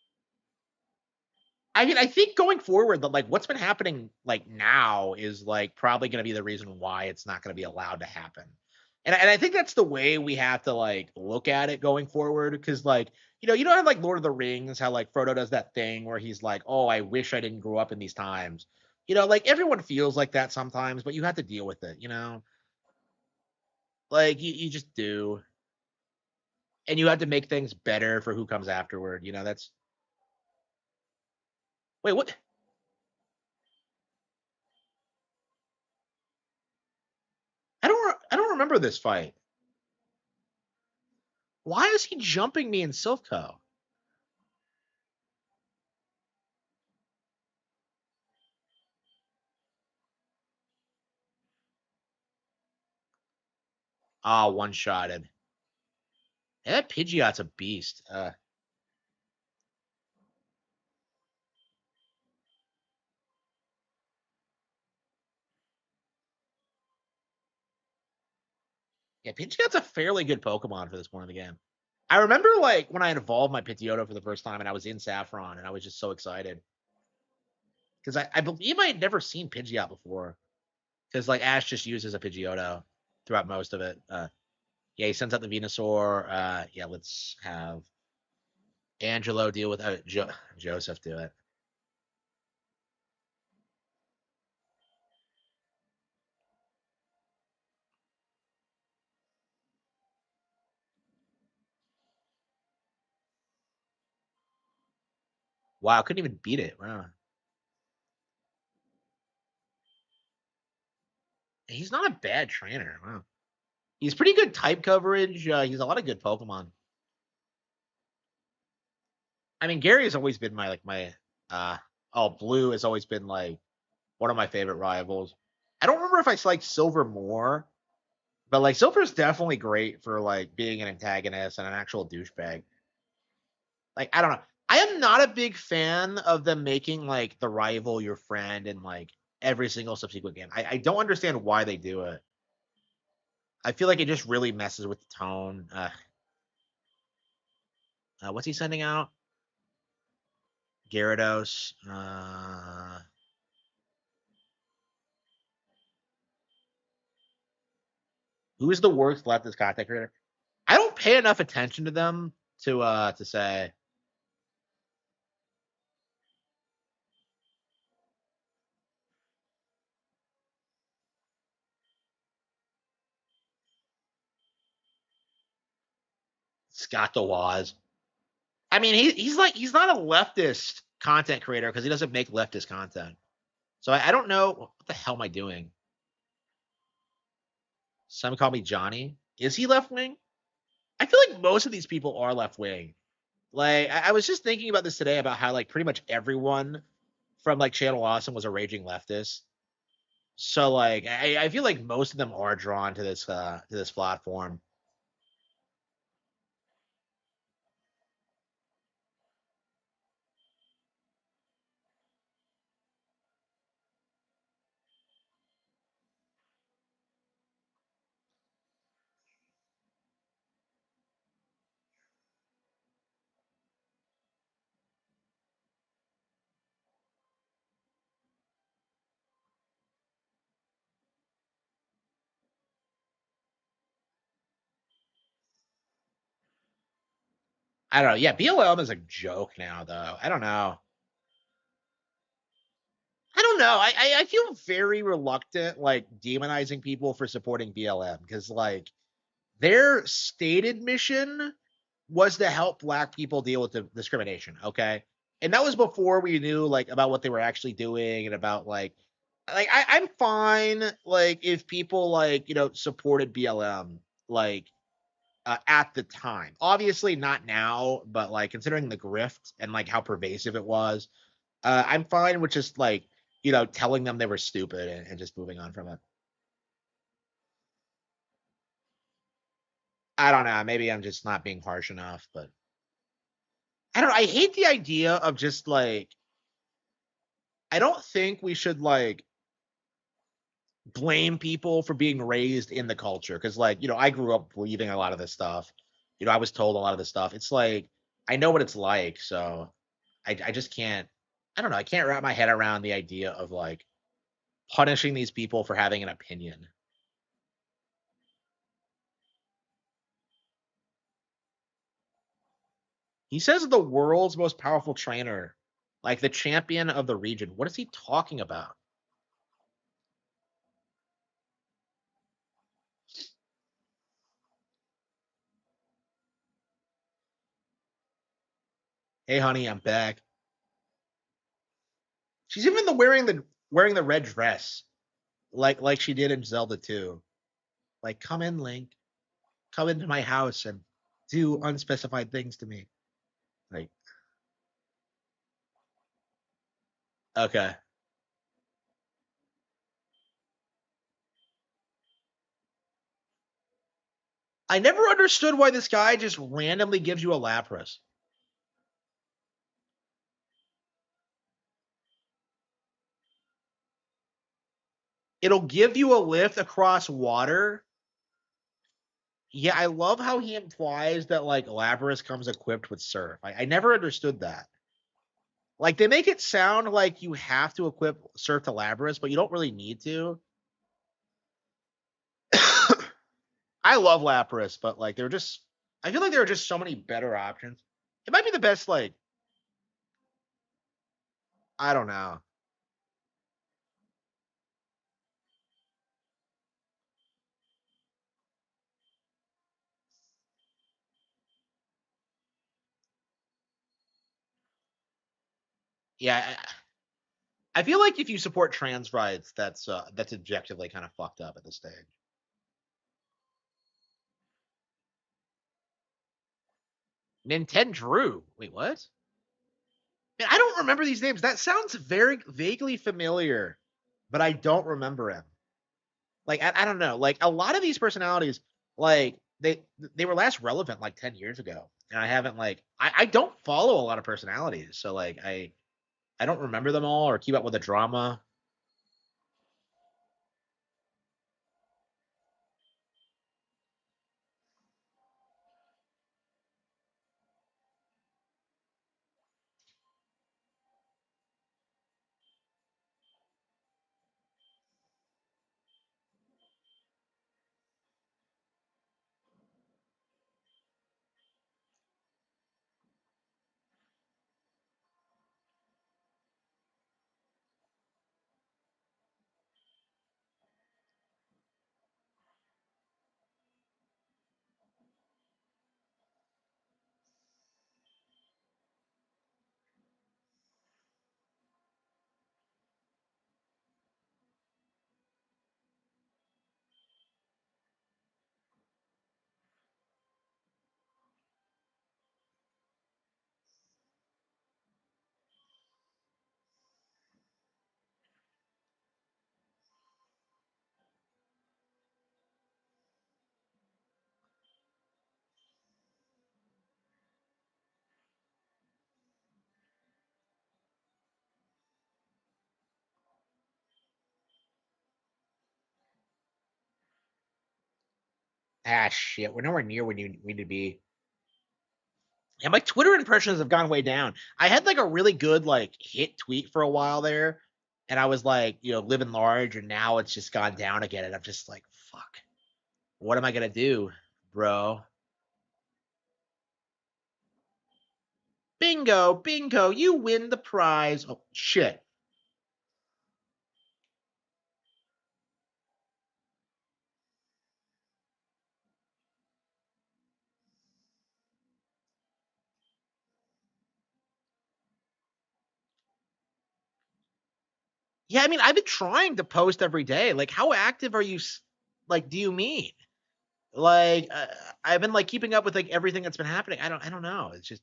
I mean, I think going forward that like what's been happening like now is like probably going to be the reason why it's not going to be allowed to happen. And I think that's the way we have to like look at it going forward because like you don't have like Lord of the Rings how like Frodo does that thing where he's like, "Oh, I wish I didn't grow up in these times." Like everyone feels like that sometimes, but you have to deal with it. Like you just do. And you have to make things better for who comes afterward. That's Wait, what? I don't remember this fight. Why is he jumping me in Silpho? Ah, one-shotted. Yeah, that Pidgeot's a beast. Yeah, Pidgeot's a fairly good Pokemon for this point of the game. I remember like when I evolved my Pidgeotto for the first time and I was in Saffron and I was just so excited. Because I believe I had never seen Pidgeot before. Because like Ash just uses a Pidgeotto throughout most of it. Yeah, he sends out the Venusaur. Yeah, let's have Angelo deal with Joseph do it. Wow, I couldn't even beat it. Wow. He's not a bad trainer. Wow. He's pretty good type coverage. He's a lot of good Pokemon. I mean, Gary has always been Blue has always been like one of my favorite rivals. I don't remember if I liked Silver more, but like Silver's definitely great for like being an antagonist and an actual douchebag. Like, I don't know. I am not a big fan of them making like the rival your friend in like every single subsequent game. I don't understand why they do it. I feel like it just really messes with the tone. What's he sending out? Gyarados. Who is the worst leftist content creator? I don't pay enough attention to them to say. Scott DeWaz. I mean, he's not a leftist content creator because he doesn't make leftist content. So I don't know what the hell am I doing. Some call me Johnny. Is he left wing? I feel like most of these people are left wing. Like I was just thinking about this today about how like pretty much everyone from like Channel Awesome was a raging leftist. So like I feel like most of them are drawn to this platform. I don't know. Yeah, BLM is a joke now, though. I don't know. I don't know. I feel very reluctant, like demonizing people for supporting BLM because, like, their stated mission was to help Black people deal with the discrimination. Okay, and that was before we knew like about what they were actually doing and about I'm fine like if people like supported BLM like at the time. Obviously not now, but like considering the grift and like how pervasive it was, I'm fine with just like telling them they were stupid and just moving on from it. I don't know. Maybe I'm just not being harsh enough, but I don't know. I hate the idea of just like I don't think we should like blame people for being raised in the culture because like I grew up believing a lot of this stuff. I was told a lot of this stuff. It's like I know what it's like, so I just can't. I don't know. I can't wrap my head around the idea of like punishing these people for having an opinion. He says the world's most powerful trainer, like the champion of the region. What is he talking about? Hey, honey, I'm back. She's even wearing the red dress, like she did in Zelda 2. Like, come in, Link. Come into my house and do unspecified things to me. Like, okay. I never understood why this guy just randomly gives you a Lapras. It'll give you a lift across water. Yeah, I love how he implies that like Lapras comes equipped with Surf. I never understood that. Like they make it sound like you have to equip Surf to Labrys, but you don't really need to. I love Lapras, but like I feel like there are just so many better options. It might be the best, like, I don't know. Yeah, I feel like if you support trans rights, that's objectively kind of fucked up at this stage. Nintendo. Wait, what? Man, I don't remember these names. That sounds very vaguely familiar, but I don't remember him. Like I don't know. Like a lot of these personalities, like they were last relevant like 10 years ago, and I haven't like I don't follow a lot of personalities, so like I don't remember them all or keep up with the drama. Ah, shit. We're nowhere near where you need to be. And my Twitter impressions have gone way down. I had like a really good like hit tweet for a while there, and I was like, living large, and now it's just gone down again, and I'm just like, fuck. What am I gonna do, bro? Bingo, bingo, you win the prize. Oh shit. Yeah, I mean, I've been trying to post every day. Like, how active are you? Like, do you mean? Like, I've been like keeping up with like everything that's been happening. I don't know. It's just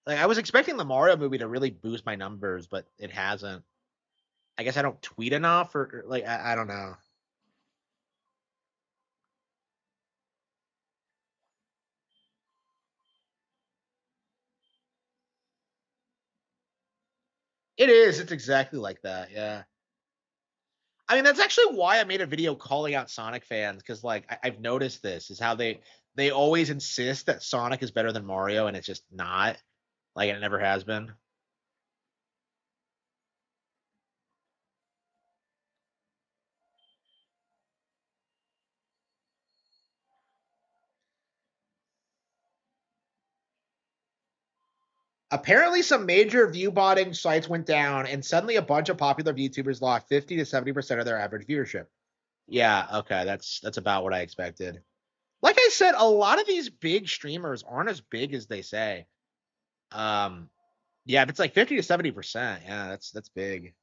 like I was expecting the Mario movie to really boost my numbers, but it hasn't. I guess I don't tweet enough, or like I don't know. It is. It's exactly like that. Yeah. I mean, that's actually why I made a video calling out Sonic fans, because like I've noticed this is how they always insist that Sonic is better than Mario, and it's just not. Like it never has been. Apparently, some major view botting sites went down, and suddenly a bunch of popular VTubers lost 50 to 70% of their average viewership. Yeah, okay, that's about what I expected. Like I said, a lot of these big streamers aren't as big as they say. Um, yeah, if it's like 50 to 70%, yeah, that's big.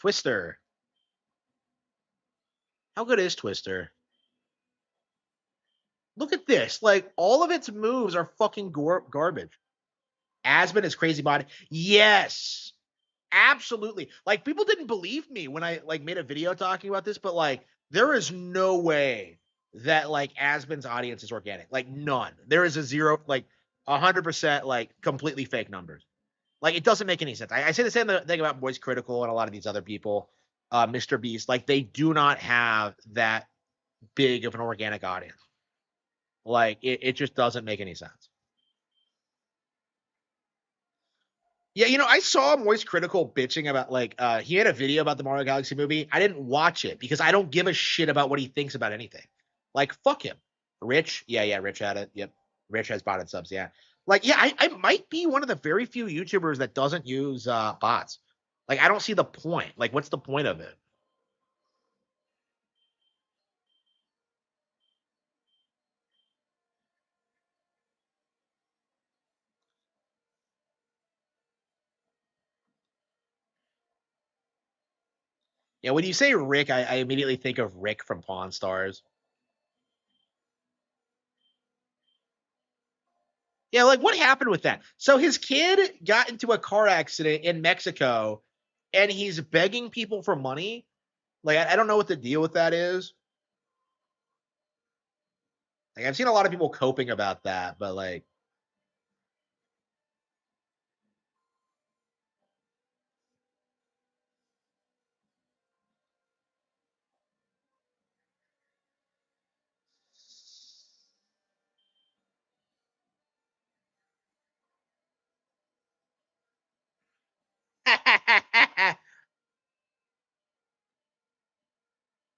Twister. How good is Twister? Look at this. Like all of its moves are fucking garbage. Aspen is crazy body. Yes. Absolutely. Like people didn't believe me when I like made a video talking about this, but like there is no way that like Aspen's audience is organic. Like none. There is a zero, like 100% like completely fake numbers. Like, it doesn't make any sense. I say the same thing about Moist Critical and a lot of these other people, Mr. Beast. Like, they do not have that big of an organic audience. Like, it just doesn't make any sense. Yeah, I saw Moist Critical bitching about, like, he had a video about the Mario Galaxy movie. I didn't watch it because I don't give a shit about what he thinks about anything. Like, fuck him. Rich? Yeah, Rich had it. Yep. Rich has botted subs, yeah. Like, yeah, I might be one of the very few YouTubers that doesn't use bots. Like, I don't see the point. Like, what's the point of it? Yeah, when you say Rick, I immediately think of Rick from Pawn Stars. Yeah, like, what happened with that? So his kid got into a car accident in Mexico, and he's begging people for money. Like, I don't know what the deal with that is. Like, I've seen a lot of people coping about that, but like,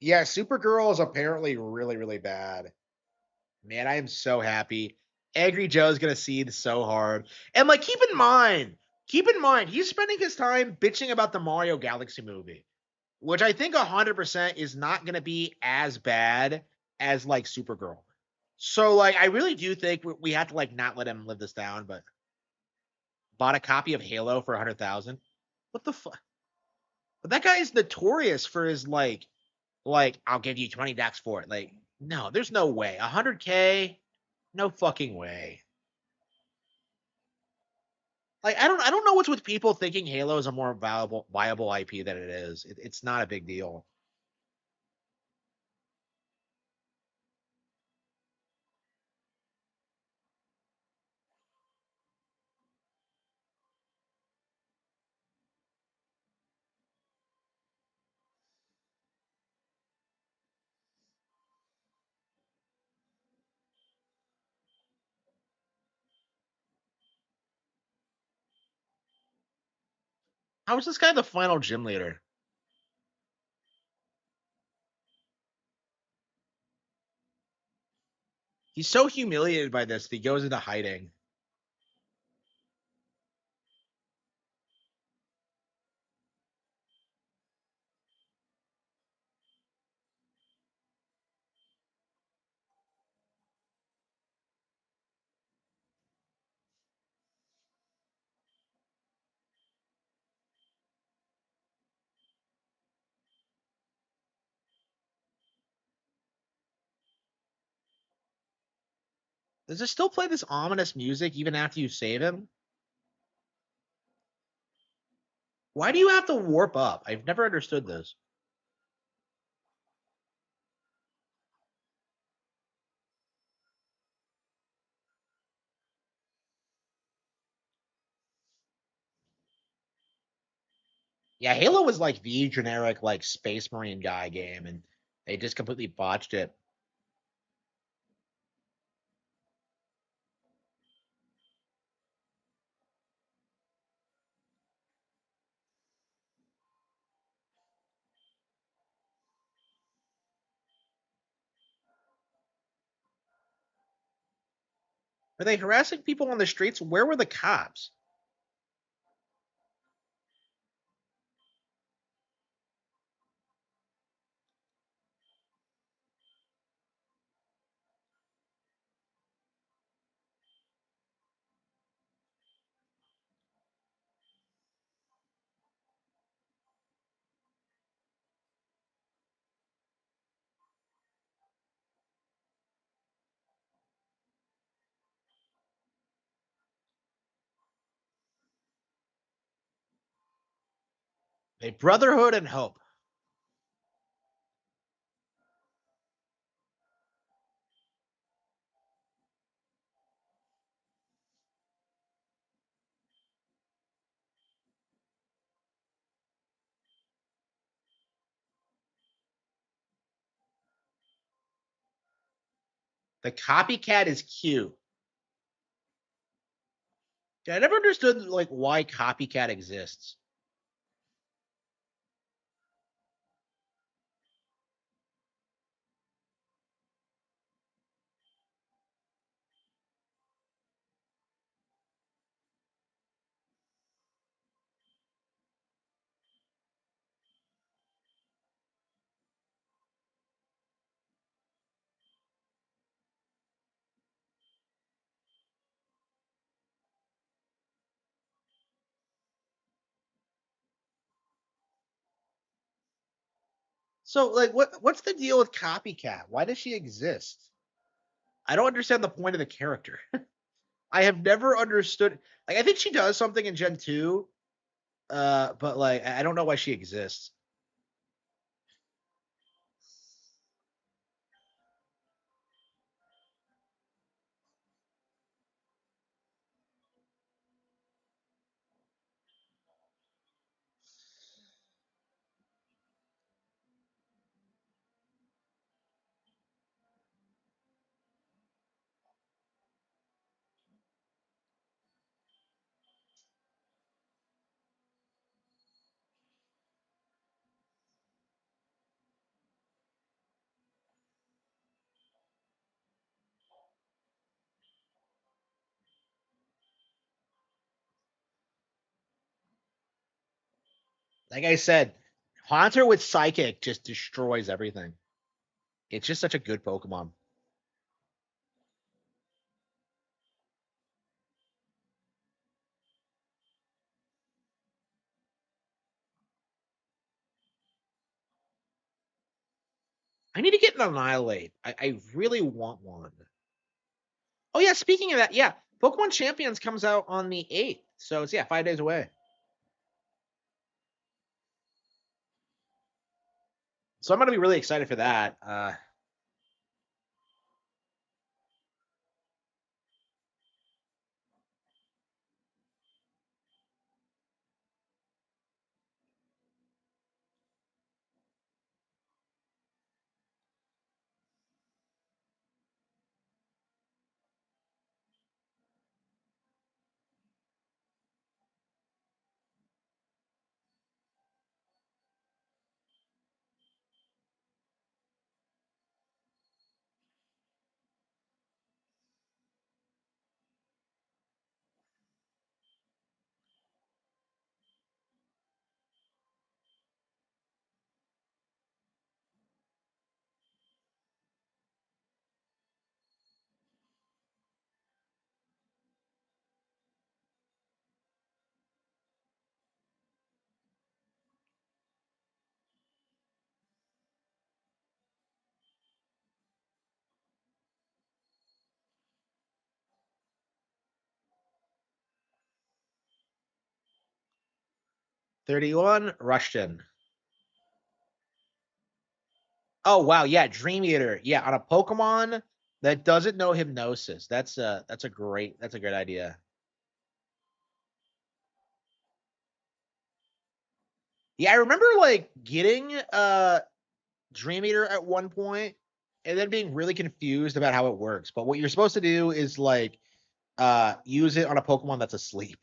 yeah, Supergirl is apparently really, really bad. Man, I am so happy. Angry Joe's gonna seed so hard. And like, keep in mind, he's spending his time bitching about the Mario Galaxy movie, which I think 100% is not gonna be as bad as like Supergirl. So like, I really do think we have to like not let him live this down. But bought a copy of Halo for 100,000. What the fuck? But that guy is notorious for his like I'll give you $20 for it. Like, no, there's no way. 100K, no fucking way. Like, I don't know what's with people thinking Halo is a more viable IP than it is. It's not a big deal. How is this guy the final gym leader? He's so humiliated by this that he goes into hiding. Does it still play this ominous music even after you save him? Why do you have to warp up? I've never understood this. Yeah, Halo was like the generic like Space Marine guy game, and they just completely botched it. Were they harassing people on the streets? Where were the cops? A brotherhood and hope. The copycat is cute. Yeah, I never understood like why copycat exists. So like what's the deal with copycat? Why does she exist? I don't understand the point of the character. I have never understood like I think she does something in Gen 2, but like I don't know why she exists. Like I said, Haunter with Psychic just destroys everything. It's just such a good Pokemon. I need to get an Annihilate. I really want one. Oh yeah, speaking of that, yeah, Pokemon Champions comes out on the 8th. So it's 5 days away. So I'm gonna be really excited for that. 31, Rushton. Oh wow, yeah, Dream Eater. Yeah, on a Pokemon that doesn't know Hypnosis. That's a great idea. Yeah, I remember like getting Dream Eater at one point and then being really confused about how it works. But what you're supposed to do is like use it on a Pokemon that's asleep.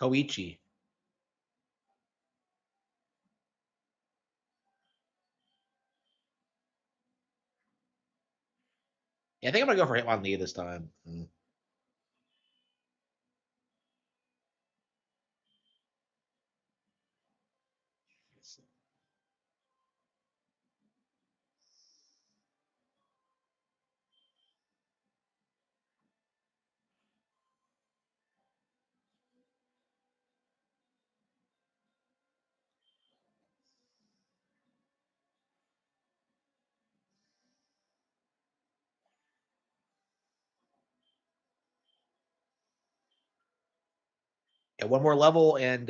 Koichi. Yeah, I think I'm gonna go for Hitmonlee this time. Yeah, one more level and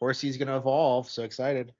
Horsey's gonna evolve. So excited.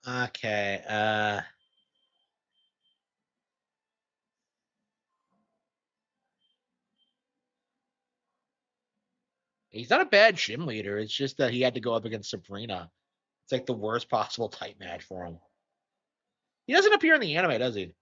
Okay. He's not a bad gym leader. It's just that he had to go up against Sabrina. It's like the worst possible type match for him. He doesn't appear in the anime, does he?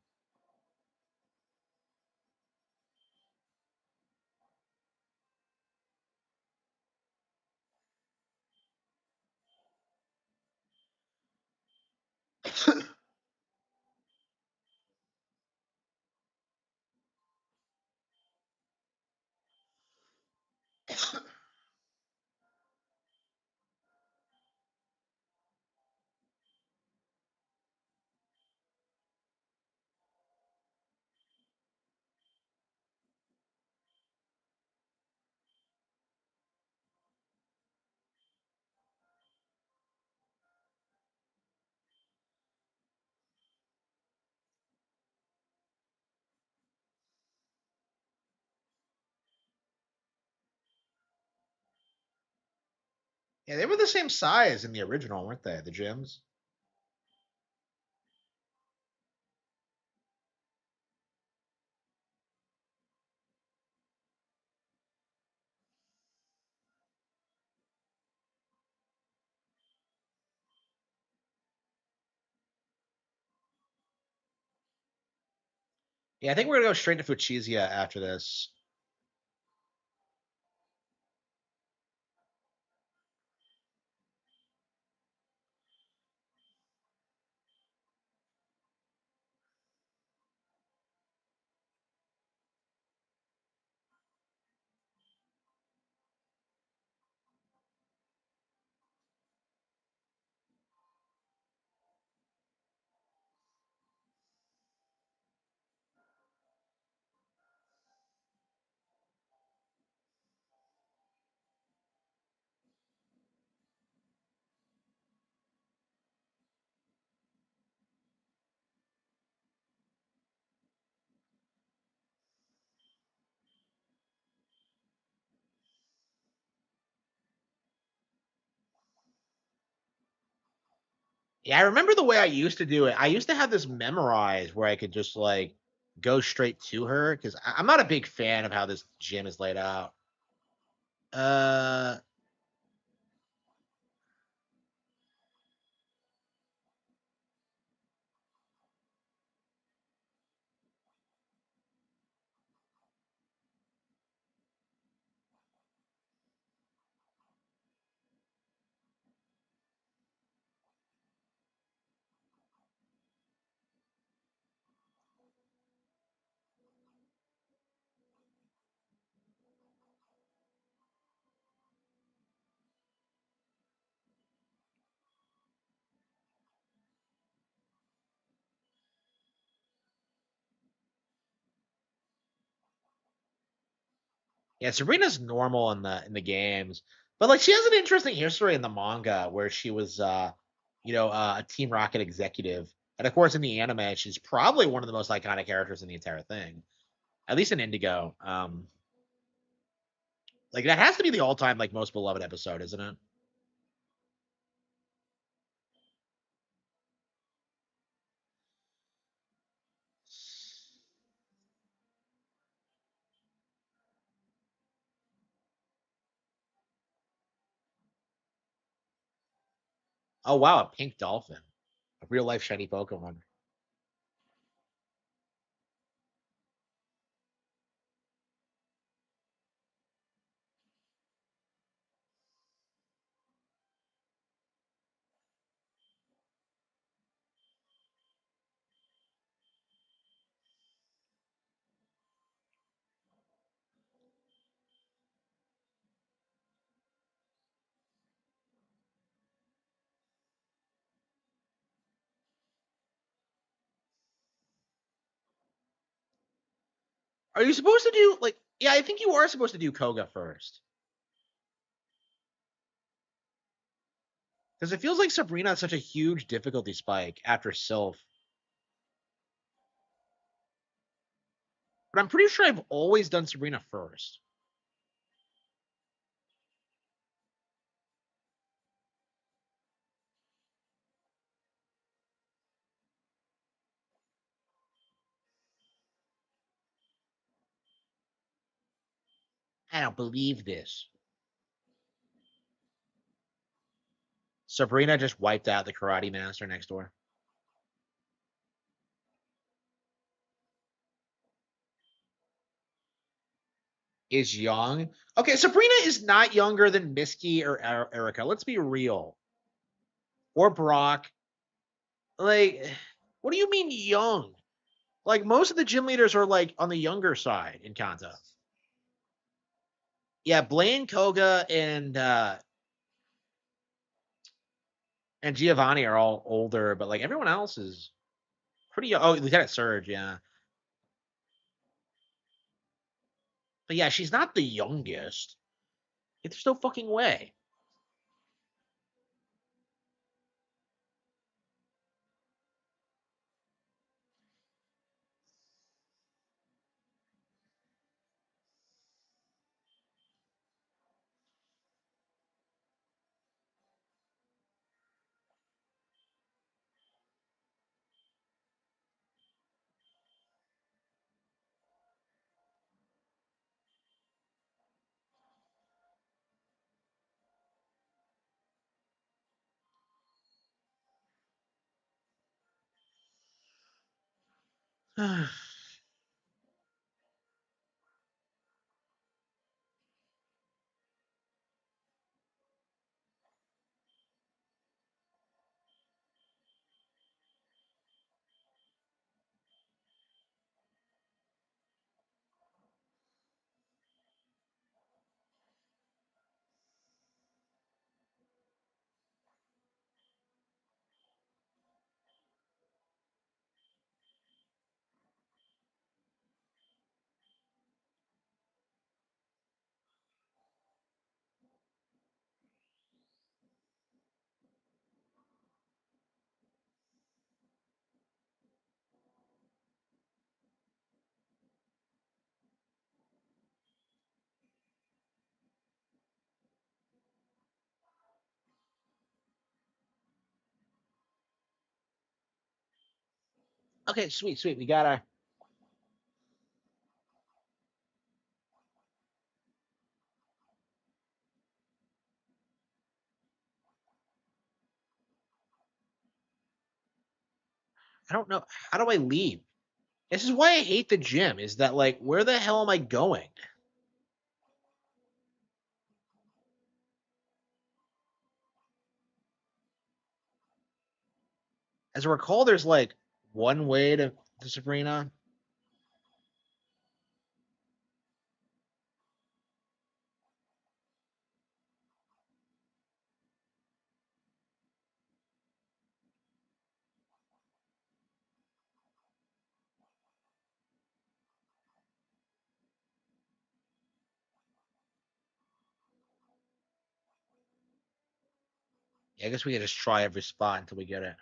Yeah, they were the same size in the original, weren't they? The gyms. Yeah, I think we're gonna go straight to Fuchisia after this. Yeah, I remember the way I used to do it. I used to have this memorized where I could just like go straight to her because I'm not a big fan of how this gym is laid out. Uh, Yeah, Sabrina's normal in the games, but like she has an interesting history in the manga where she was a Team Rocket executive, and of course in the anime she's probably one of the most iconic characters in the entire thing, at least in Indigo. Like that has to be the all-time like most beloved episode, isn't it? Oh wow, a pink dolphin, a real life shiny Pokemon. Are you supposed to do like? Yeah, I think you are supposed to do Koga first. Because it feels like Sabrina had such a huge difficulty spike after Sylph. But I'm pretty sure I've always done Sabrina first. I don't believe this. Sabrina just wiped out the karate master next door. Is young. Okay, Sabrina is not younger than Misky or Erica. Let's be real. Or Brock. Like, what do you mean young? Like most of the gym leaders are like on the younger side in Kanto. Yeah, Blaine, Koga, and Giovanni are all older, but like everyone else is pretty young. Oh, Lieutenant Surge, yeah. But yeah, she's not the youngest. There's no fucking way. Okay, sweet, sweet. We gotta. I don't know. How do I leave? This is why I hate the gym. Is that like where the hell am I going? As I recall, there's like one way to Sabrina. I guess we can just try every spot until we get it.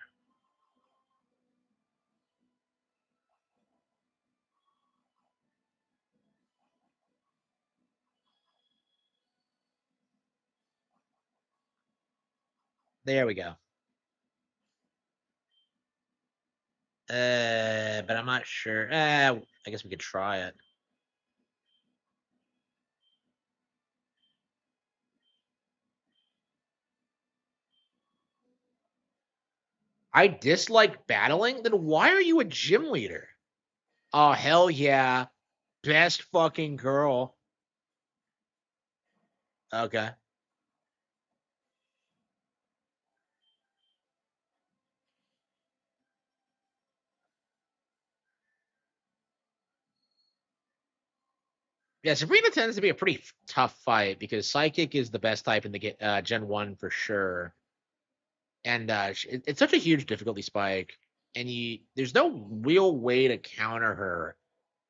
There we go. But I'm not sure. I guess we could try it. I dislike battling? Then why are you a gym leader? Oh, hell yeah. Best fucking girl. Okay. Yeah, Sabrina tends to be a pretty tough fight because Psychic is the best type in the Gen 1 for sure. And it's such a huge difficulty spike. And there's no real way to counter her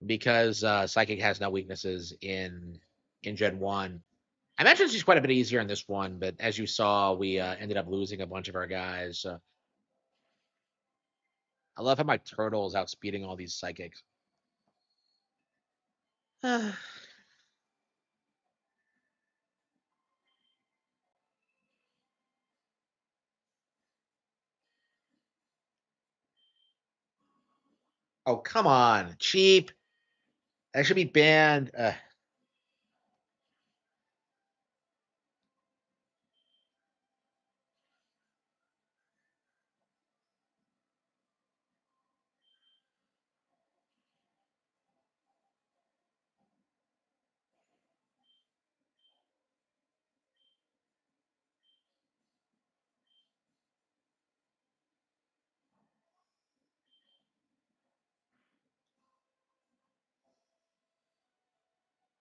because Psychic has no weaknesses in Gen 1. I mentioned she's quite a bit easier in this one, but as you saw, we ended up losing a bunch of our guys. I love how my turtle is outspeeding all these Psychics. Oh, come on. Cheap. That should be banned.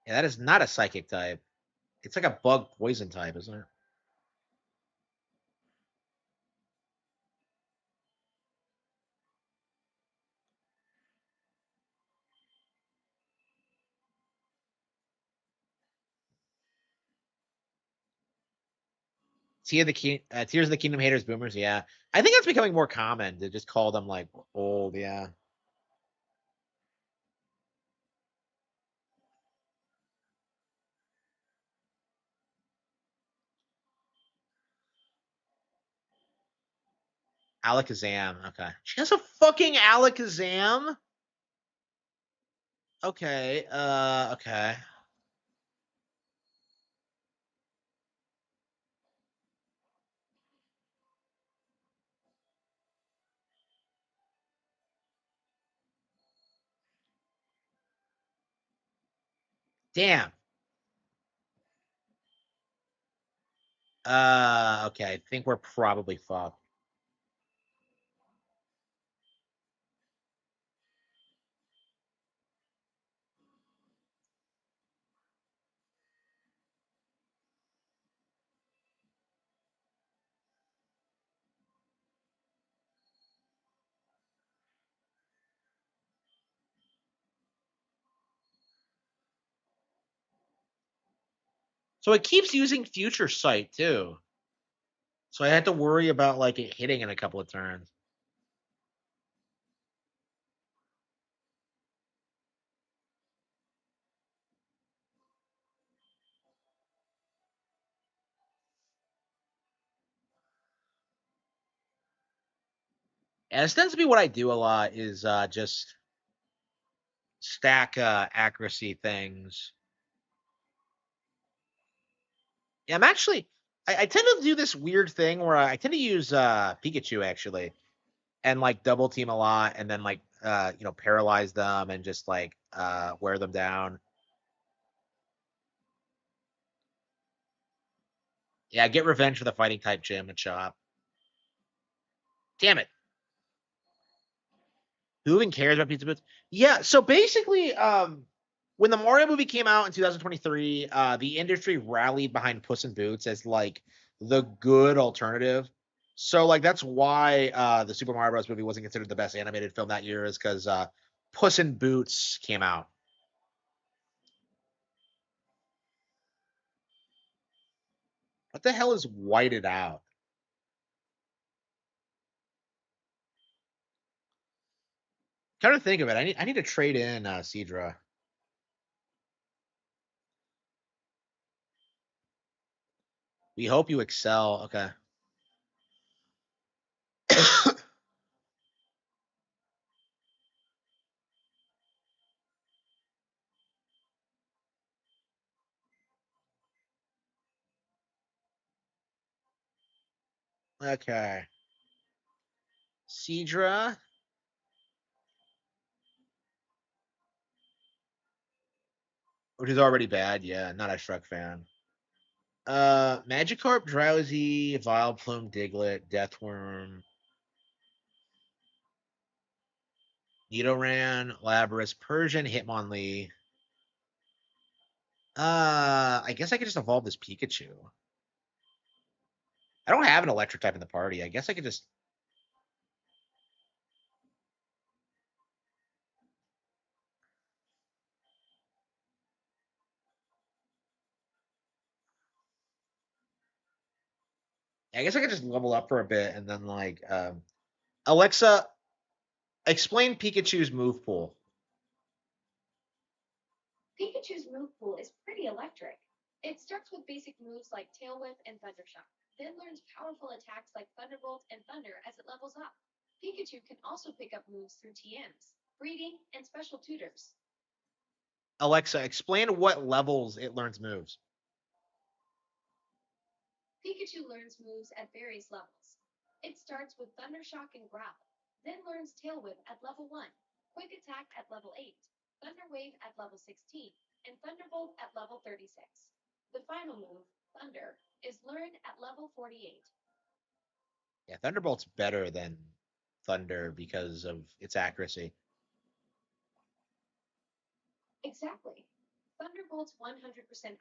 Yeah, that is not a Psychic type. It's like a bug poison type, isn't it? Tears of the Kingdom haters, boomers. Yeah, I think that's becoming more common to just call them like old. Yeah. Alakazam. Okay. She has a fucking Alakazam? Okay. Okay. Damn. Okay. I think we're probably fucked. So it keeps using Future Sight too. So I had to worry about like it hitting in a couple of turns. And this tends to be what I do a lot is just stack accuracy things. Yeah, I tend to do this weird thing where I tend to use Pikachu actually and like double team a lot and then like paralyze them and just like wear them down. Yeah, get revenge for the fighting type gym and Chop. Damn it. Who even cares about Pizza Boots? Yeah, so basically, when the Mario movie came out in 2023, the industry rallied behind Puss in Boots as like the good alternative. So like that's why the Super Mario Bros. Movie wasn't considered the best animated film that year, is because Puss in Boots came out. What the hell is whited out? Kind of think of it. I need to trade in Seadra. We hope you excel. Okay. Okay. Seadra. Which is already bad. Yeah, not a Shrek fan. Magikarp, Drowsy, Vileplume, Diglett, Deathworm, Nidoran, Lapras, Persian, Hitmonlee. I guess I could just evolve this Pikachu. I don't have an electric type in the party. I guess I could just. I guess I could just level up for a bit and then like Alexa, explain Pikachu's move pool. Pikachu's move pool is pretty electric. It starts with basic moves like Tail Whip and Thundershock, then learns powerful attacks like Thunderbolt and Thunder as it levels up. Pikachu can also pick up moves through TMs, breeding, and special tutors. Alexa, explain what levels it learns moves. Pikachu learns moves at various levels. It starts with Thundershock and Growl, then learns Tail Whip at level 1, Quick Attack at level 8, Thunder Wave at level 16, and Thunderbolt at level 36. The final move, Thunder, is learned at level 48. Yeah, Thunderbolt's better than Thunder because of its accuracy. Exactly. Thunderbolt's 100%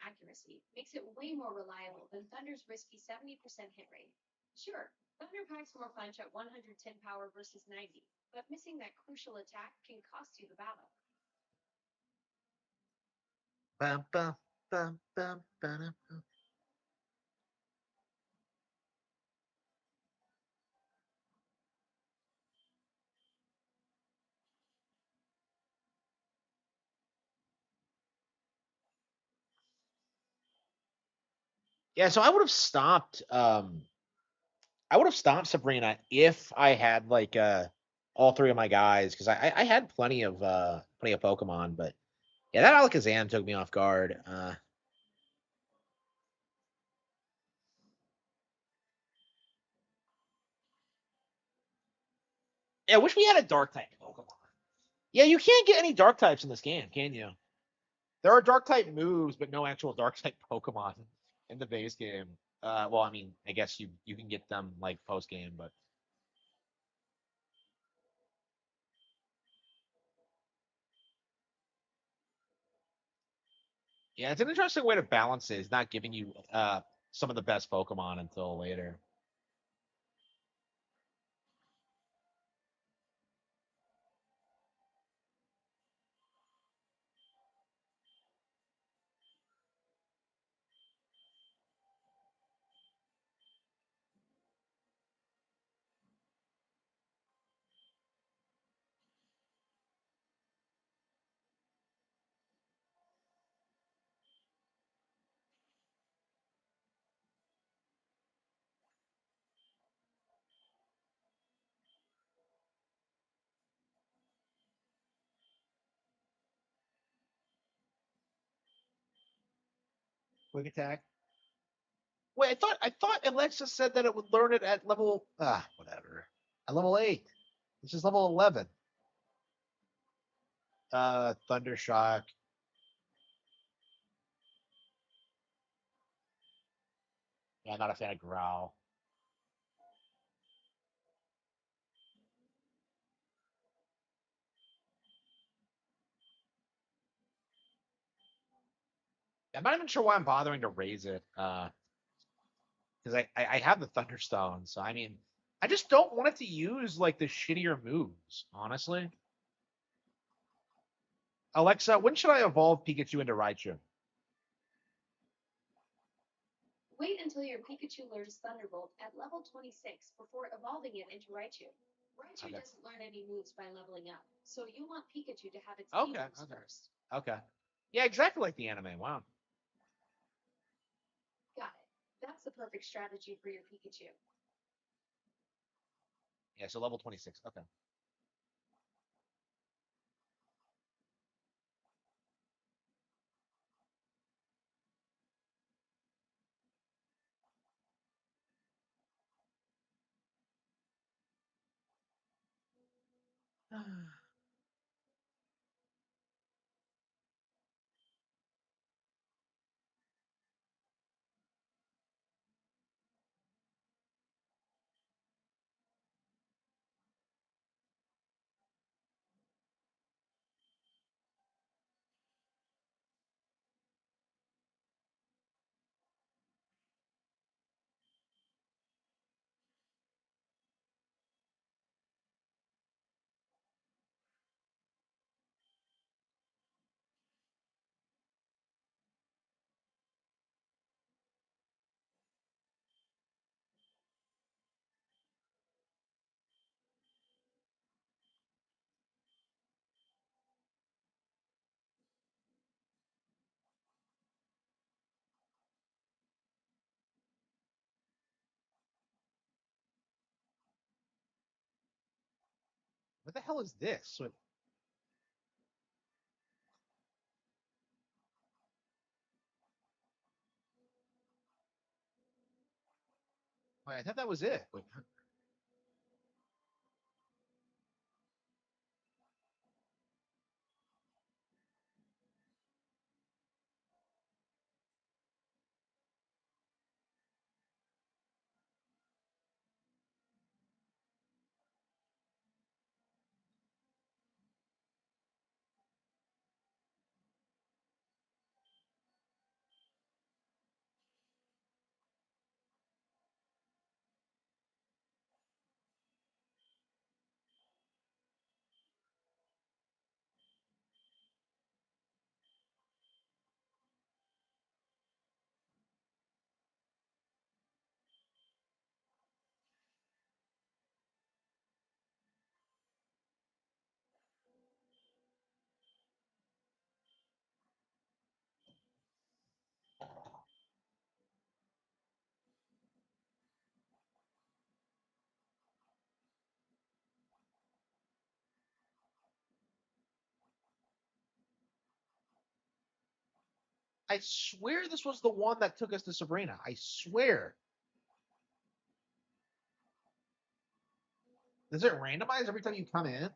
accuracy makes it way more reliable than Thunder's risky 70% hit rate. Sure, Thunder packs more punch at 110 power versus 90, but missing that crucial attack can cost you the battle. Bum, bum, bum, bum, bum, bum. Yeah, so I would have stopped. I would have stopped Sabrina if I had like all three of my guys because I had plenty of Pokemon, but yeah, that Alakazam took me off guard. Yeah, I wish we had a Dark type Pokemon. Yeah, you can't get any Dark types in this game, can you? There are Dark type moves, but no actual Dark type Pokemon in the base game. Well, I mean, I guess you can get them like post game, but yeah, it's an interesting way to balance it. It's not giving you some of the best Pokemon until later. Quick attack. Wait, I thought Alexa said that it would learn it at level whatever. At level 8. This is level 11. Thundershock. Yeah, I'm not a fan of Growl. I'm not even sure why I'm bothering to raise it. Because I have the Thunderstone, so I mean, I just don't want it to use like the shittier moves, honestly. Alexa, when should I evolve Pikachu into Raichu? Wait until your Pikachu learns Thunderbolt at level 26 before evolving it into Raichu. Raichu Okay. doesn't learn any moves by leveling up, so you want Pikachu to have its Okay, moves okay. first. Okay. Yeah, exactly like the anime. Wow. Got it. That's the perfect strategy for your Pikachu. Yeah, so level 26. Okay. What the hell is this? Wait, I thought that was it. Wait, I swear this was the one that took us to Sabrina. I swear. Does it randomize every time you come in?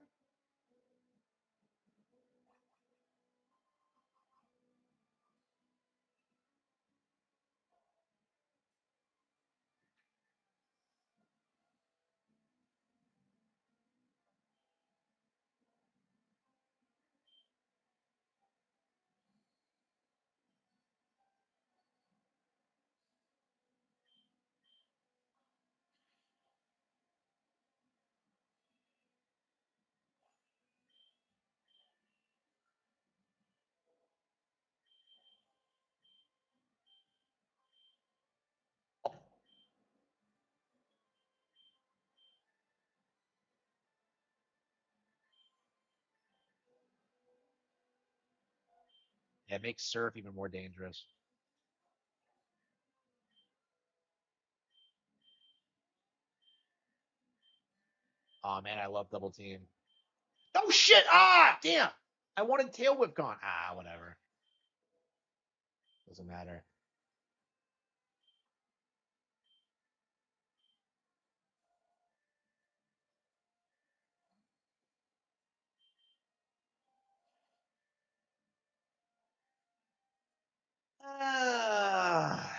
Yeah, it makes surf even more dangerous. Oh man, I love double team. Oh shit! Ah, damn! I wanted tail whip gone. Ah, whatever. Doesn't matter. Ah.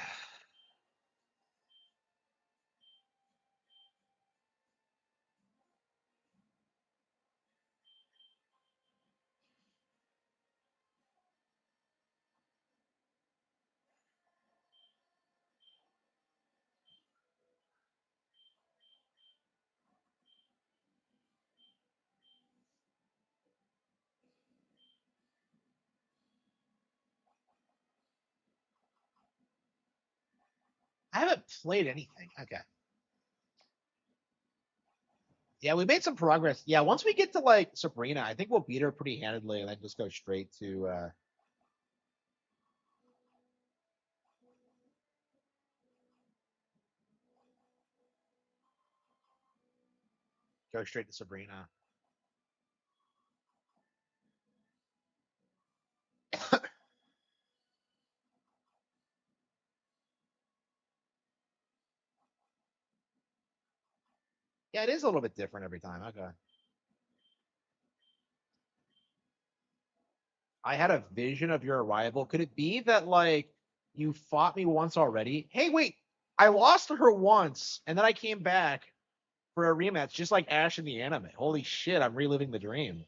I haven't played anything. Okay. Yeah, we made some progress. Yeah, once we get to like Sabrina, I think we'll beat her pretty handedly and then just go straight to Sabrina. Yeah, it is a little bit different every time. Okay. I had a vision of your arrival. Could it be that like you fought me once already? Hey, wait, I lost to her once, and then I came back for a rematch, just like Ash in the anime. Holy shit, I'm reliving the dream.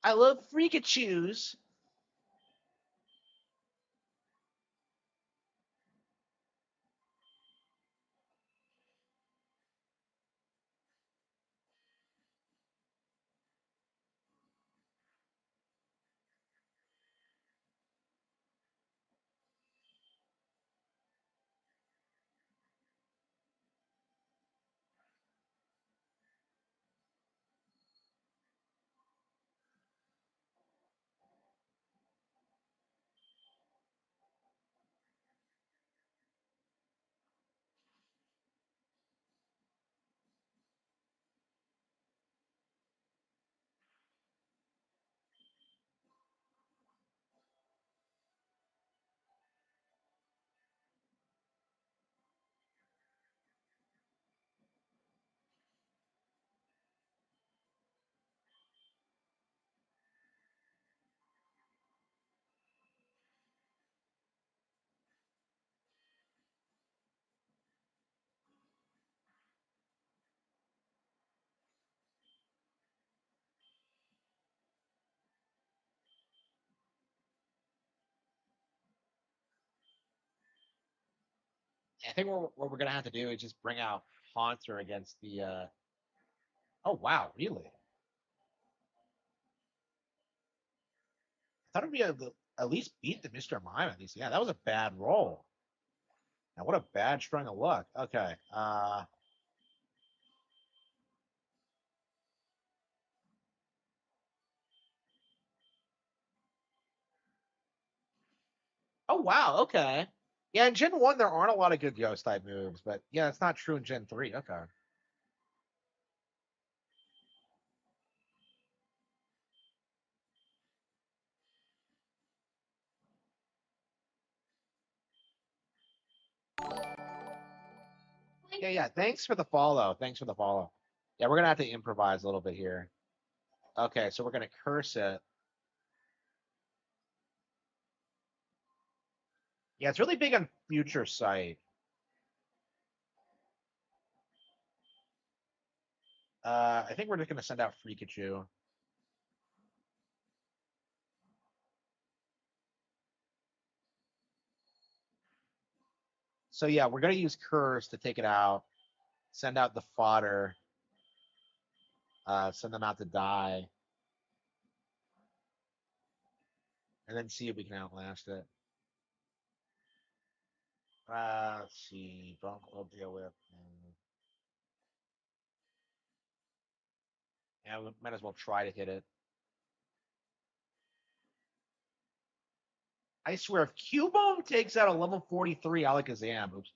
I love Freakachus. I think what we're gonna have to do is just bring out Haunter against the. Oh wow, really? I thought it'd be able to at least beat the Mr. Mime at least. Yeah, that was a bad roll. Now what a bad string of luck. Okay. Oh wow. Okay. Yeah, in Gen 1 there aren't a lot of good ghost type moves, but yeah, it's not true in Gen 3. Okay. Yeah. Thanks for the follow. Thanks for the follow. Yeah, we're gonna have to improvise a little bit here. Okay, so we're gonna curse it. Yeah, it's really big on future sight. I think we're just gonna send out Freakachu. So yeah, we're gonna use curse to take it out. Send out the fodder. Send them out to die. And then see if we can outlast it. Let's see. Bronc will deal with. Yeah, we might as well try to hit it. I swear, if Cubone takes out a level 43 Alakazam, oops.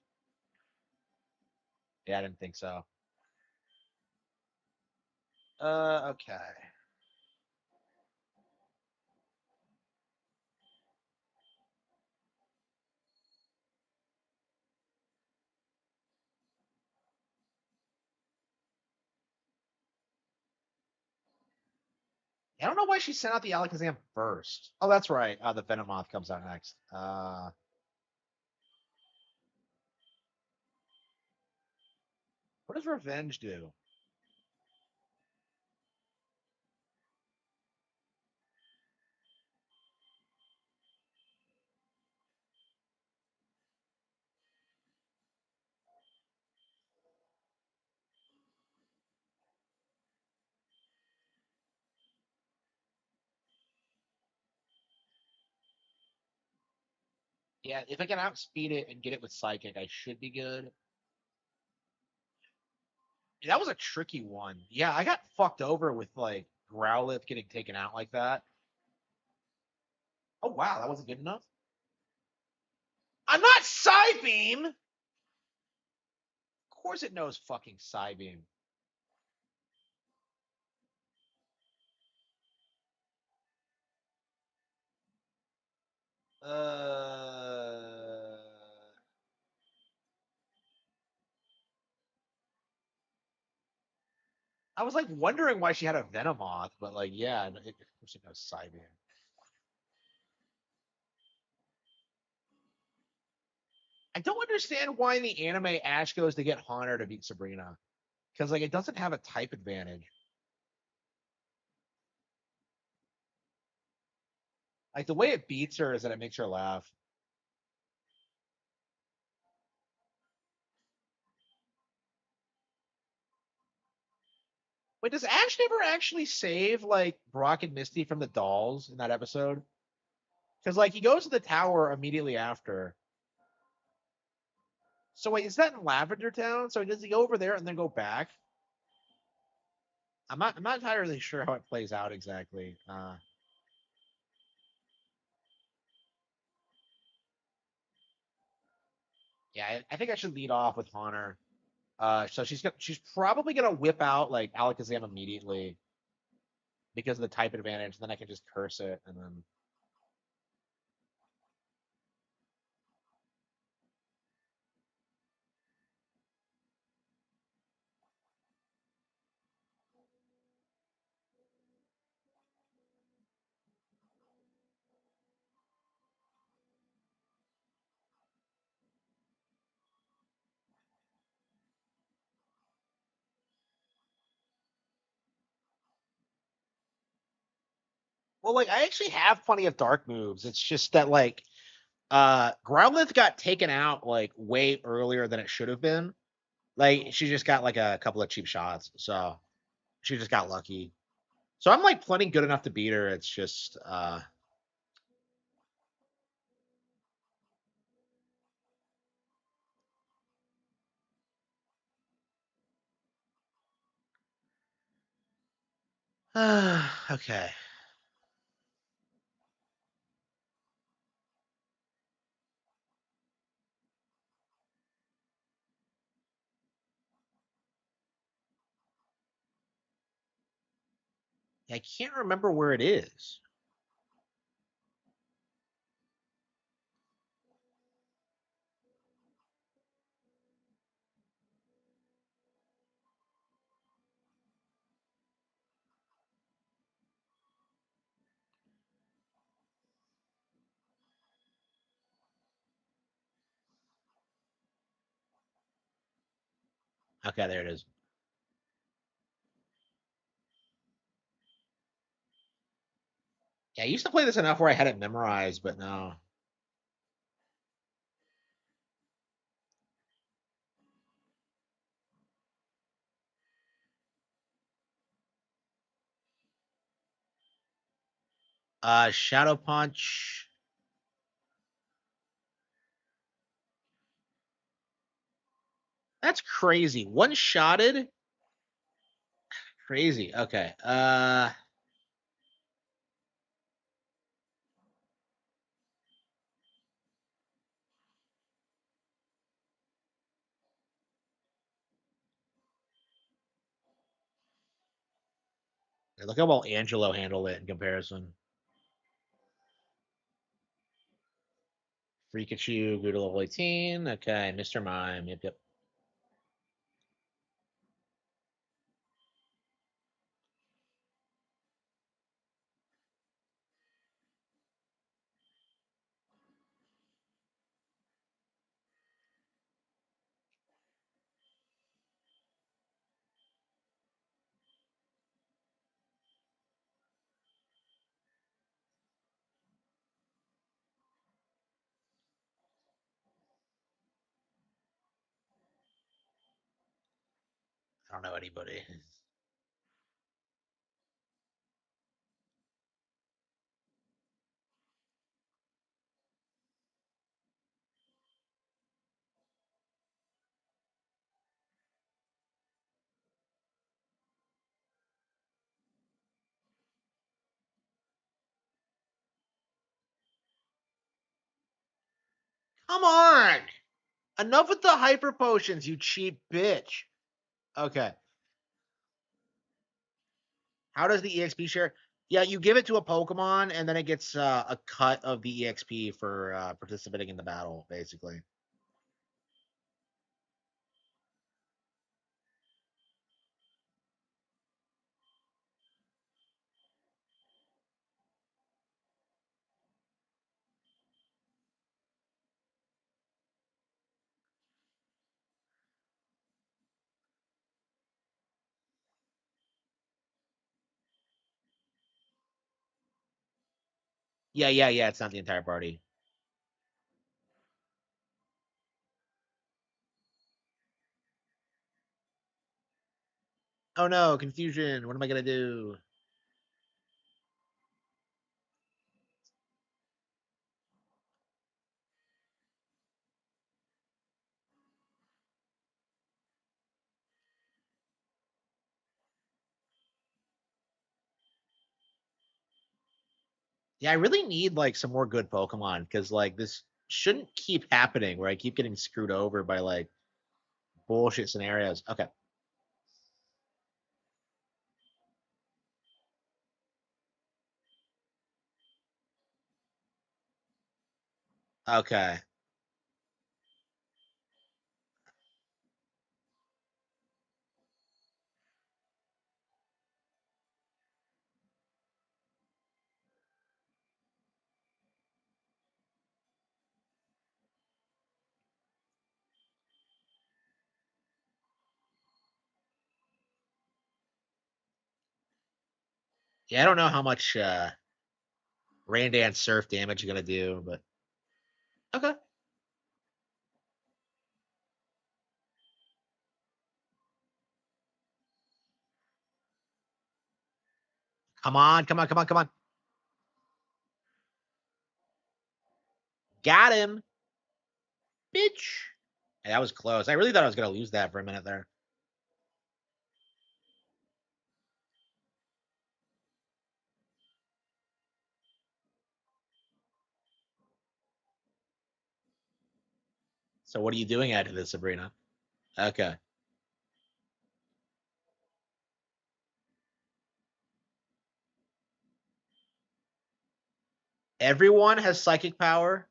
Yeah, I didn't think so. Okay. I don't know why she sent out the Alakazam first. Oh, that's right. The Venomoth comes out next. What does revenge do? Yeah, if I can outspeed it and get it with psychic, I should be good. That was a tricky one. Yeah, I got fucked over with like Growlithe getting taken out like that. Oh wow, that wasn't good enough. I'm not Psybeam. Of course it knows fucking Psybeam. I was like wondering why she had a Venomoth, but like, yeah, of course it knows Psybeam. I don't understand why in the anime Ash goes to get Haunter to beat Sabrina. Because like it doesn't have a type advantage. Like the way it beats her is that it makes her laugh. Wait, does Ash never actually save like Brock and Misty from the dolls in that episode? Because like he goes to the tower immediately after. So wait, is that in Lavender Town? So does he go over there and then go back? I'm not entirely sure how it plays out exactly. Yeah, I think I should lead off with Haunter. So she's probably gonna whip out like Alakazam immediately because of the type advantage. Then I can just curse it and then. Well, like I actually have plenty of dark moves. It's just that like Growlithe got taken out like way earlier than it should have been. Like she just got like a couple of cheap shots, so she just got lucky. So I'm like plenty good enough to beat her. It's just okay. I can't remember where it is. Okay, there it is. Yeah, I used to play this enough where I had it memorized, but no. Shadow Punch. That's crazy. One shotted. Crazy. Okay. Look how well Angelo handled it in comparison. Rikachu, go to level 18. Okay, Mr. Mime. Yep, yep. buddy. Come on! Enough with the hyper potions, you cheap bitch. Okay. How does the EXP share? Yeah, you give it to a Pokemon, and then it gets a cut of the EXP for participating in the battle, basically. Yeah. It's not the entire party. Oh no, confusion. What am I gonna do? Yeah, I really need like some more good Pokemon because like this shouldn't keep happening where I keep getting screwed over by like bullshit scenarios. Okay. Okay. Yeah, I don't know how much Rain Dance Surf damage you're gonna do, but okay. Come on. Got him, bitch. Hey, that was close. I really thought I was gonna lose that for a minute there. So what are you doing after this, Sabrina? Okay. Everyone has psychic power.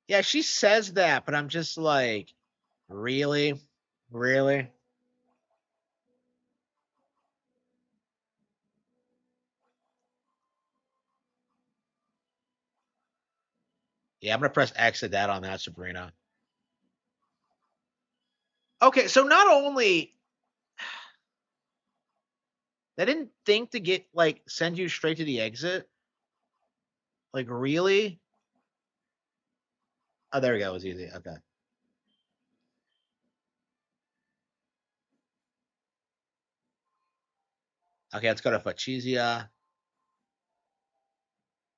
Yeah, she says that, but I'm just like, really? Really? Yeah, I'm gonna press exit that on that, Sabrina. Okay, so not only they didn't think to get like send you straight to the exit. Like really? Oh, there we go. It was easy. Okay. Okay, let's go to Fachizia.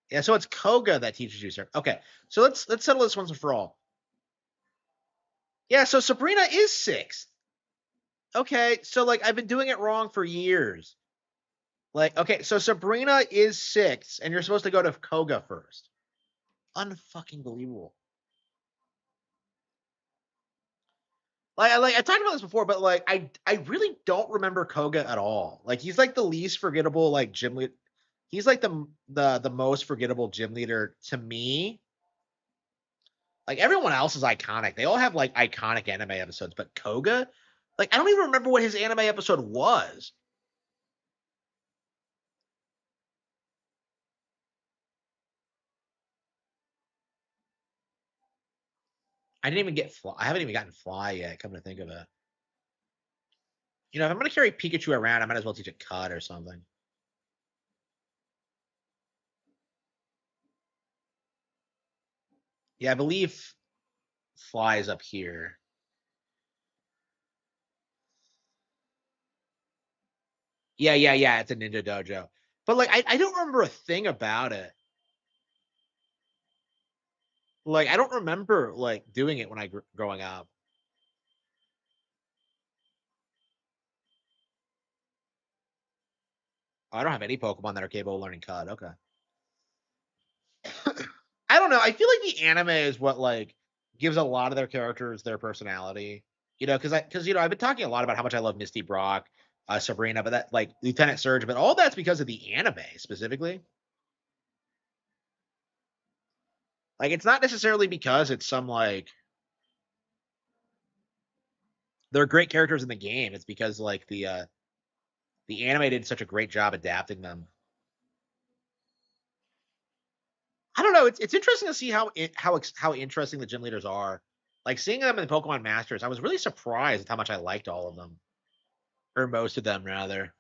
Yeah, so it's Koga that teaches you, sir. Okay, so let's settle this once and for all. Yeah, so Sabrina is sixth. Okay, so like I've been doing it wrong for years. Like, okay, so Sabrina is sixth, and you're supposed to go to Koga first. Unfucking believable. Like I talked about this before, but like I really don't remember Koga at all. Like he's like the least forgettable like gym lead. He's like the most forgettable gym leader to me. Like everyone else is iconic. They all have like iconic anime episodes, but Koga, like I don't even remember what his anime episode was. I didn't even get fly. I haven't even gotten fly yet. Come to think of it, you know, if I'm gonna carry Pikachu around, I might as well teach it cut or something. Yeah, I believe fly is up here. Yeah. It's a ninja dojo. But like, I don't remember a thing about it. Like, I don't remember like doing it when I growing up. I don't have any Pokemon that are capable of learning Cut. Okay. I don't know. I feel like the anime is what like gives a lot of their characters their personality. Because I've been talking a lot about how much I love Misty Brock, Sabrina, but that like Lieutenant Surge, but all that's because of the anime specifically. Like it's not necessarily because it's some like they're great characters in the game. It's because like the anime did such a great job adapting them. I don't know. It's interesting to see how interesting the gym leaders are. Like seeing them in Pokemon Masters, I was really surprised at how much I liked all of them, or most of them rather.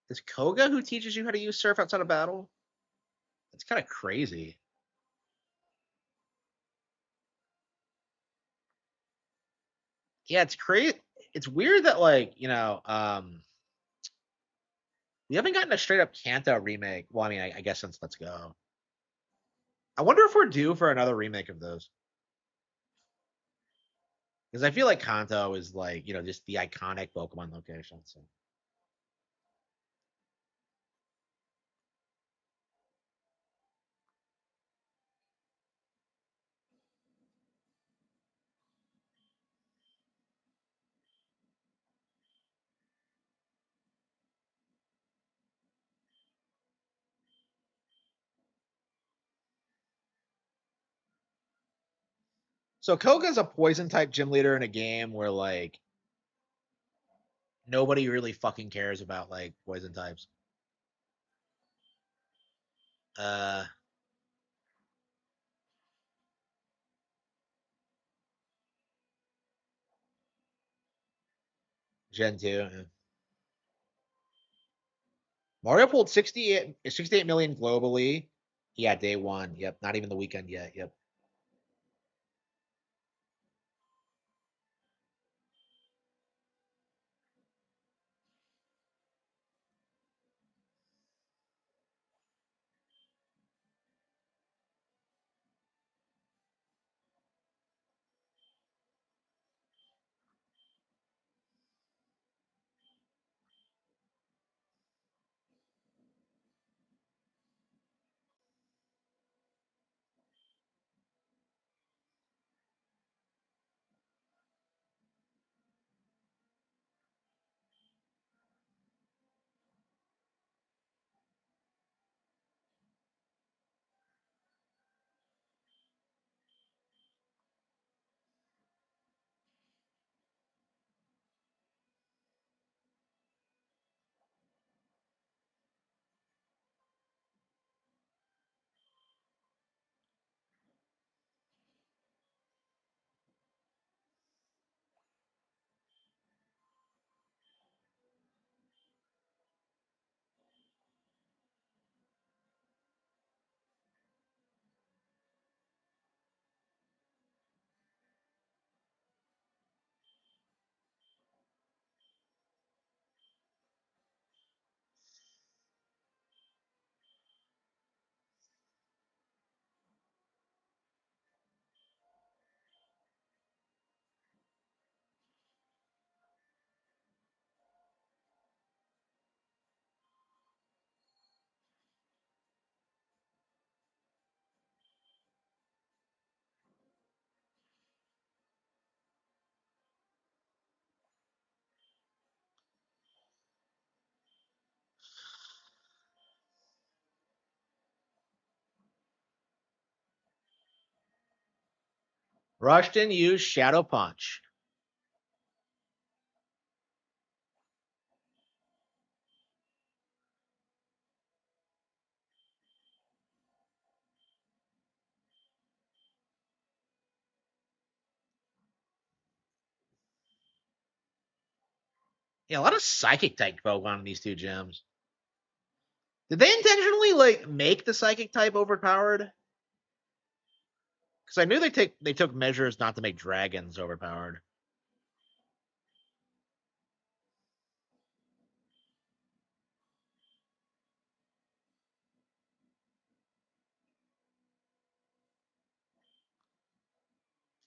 Is Koga who teaches you how to use Surf outside of battle? That's kind of crazy. Yeah, it's crazy. It's weird that like we haven't gotten a straight up Kanto remake. Well, I mean, I guess since Let's Go. I wonder if we're due for another remake of those. Because I feel like Kanto is like, just the iconic Pokemon location. So Koga's a poison type gym leader in a game where like nobody really fucking cares about like poison types. Uh Gen 2. Yeah. Mario pulled 68 million globally. Yeah, day one. Yep. Not even the weekend yet. Yep. Rushton used Shadow Punch. Yeah, a lot of psychic type Pokemon in these two gyms. Did they intentionally like make the psychic type overpowered? Because I knew they took measures not to make dragons overpowered.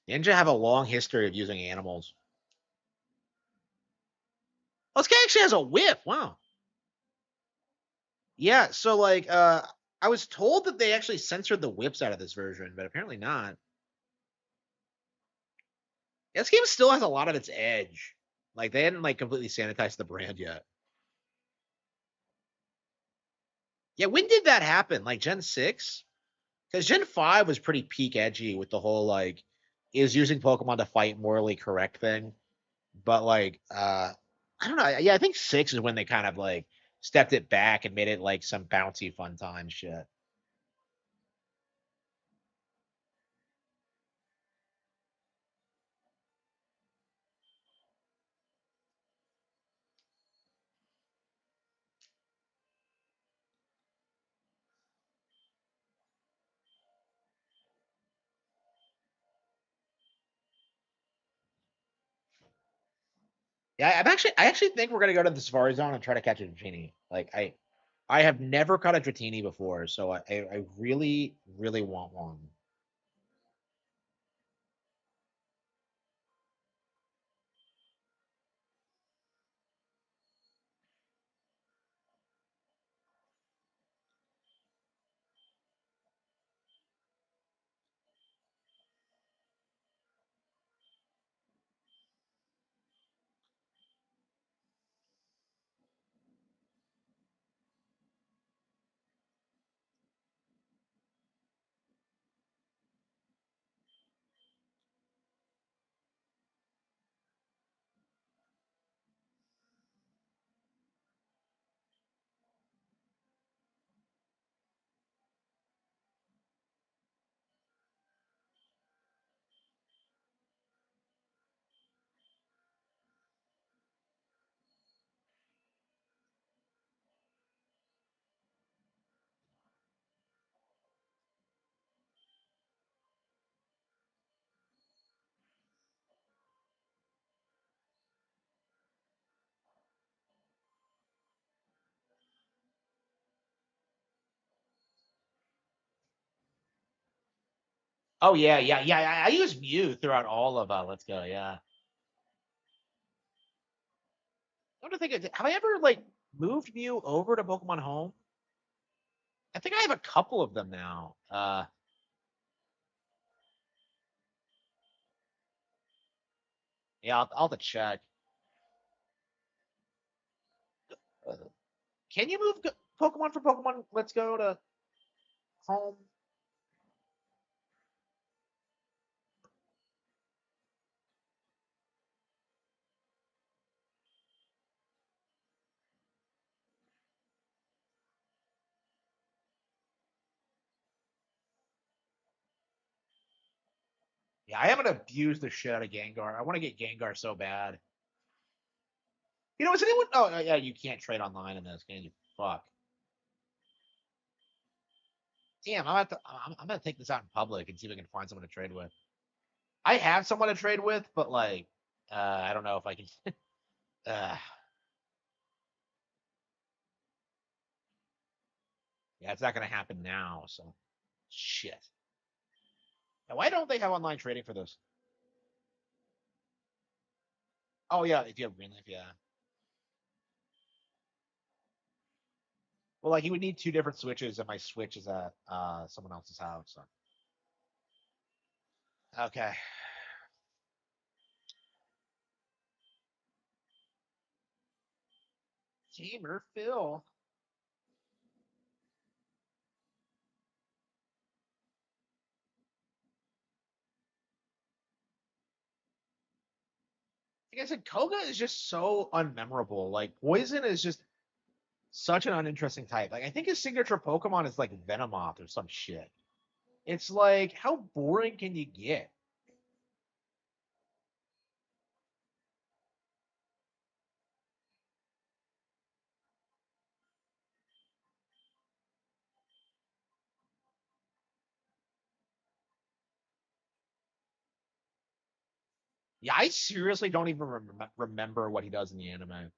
Ninja have a long history of using animals. Oh, this guy actually has a whip. Wow. Yeah, so like I was told that they actually censored the whips out of this version, but apparently not. Yeah, this game still has a lot of its edge. Like they hadn't like completely sanitized the brand yet. Yeah, when did that happen? Like Gen 6? Because Gen 5 was pretty peak edgy with the whole like is using Pokemon to fight morally correct thing. But like I don't know. Yeah, I think 6 is when they kind of like stepped it back and made it like some bouncy fun time shit. Yeah, I actually think we're gonna go to the Safari Zone and try to catch a Dratini. Like I have never caught a Dratini before, so I really, really want one. Oh yeah, yeah, yeah. I use Mew throughout all of Let's Go. Yeah. I don't think have I ever like moved Mew over to Pokemon Home? I think I have a couple of them now. Yeah, I'll have to check. Uh, can you move Pokemon from Pokemon Let's Go to Home? Yeah, I haven't abused the shit out of Gengar. I want to get Gengar so bad. You know, is anyone? Oh, yeah, you can't trade online in this, can you? Fuck. Damn, I'm gonna take this out in public and see if I can find someone to trade with. I have someone to trade with, but like, I don't know if I can. uh, yeah, it's not gonna happen now. So, shit. Now, why don't they have online trading for this? Oh yeah, if you have Greenleaf, yeah. Well, like you would need two different switches, and my switch is at someone else's house. So. Okay. Gamer Phil. Like I said, Koga is just so unmemorable. Like Poison is just such an uninteresting type. Like I think his signature Pokemon is like Venomoth or some shit. It's like how boring can you get? Yeah, I seriously don't even remember what he does in the anime.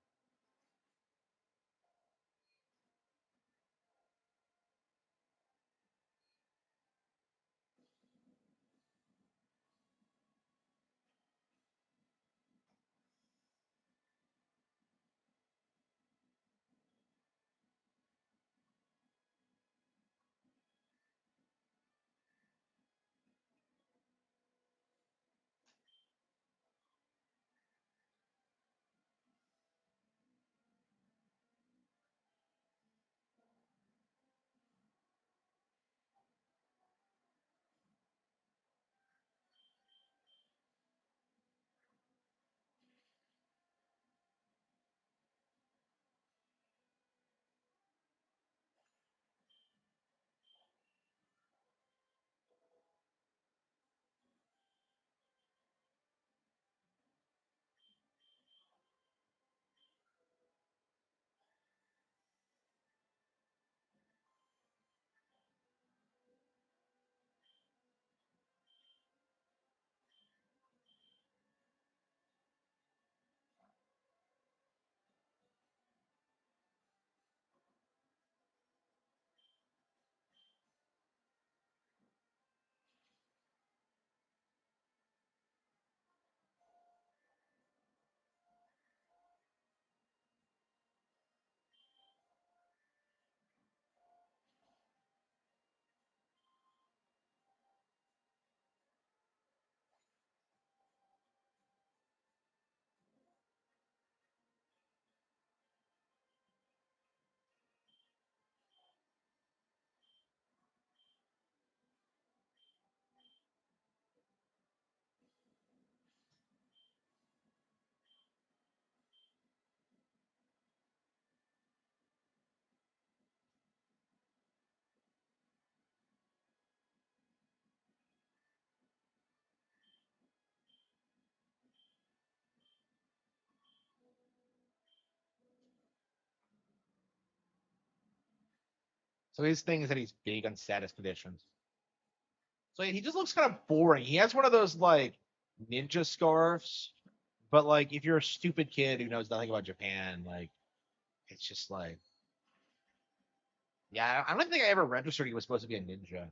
So his thing is that he's big on status conditions. So he just looks kind of boring. He has one of those like ninja scarves, but like if you're a stupid kid who knows nothing about Japan, like it's just like, yeah, I don't think I ever registered he was supposed to be a ninja.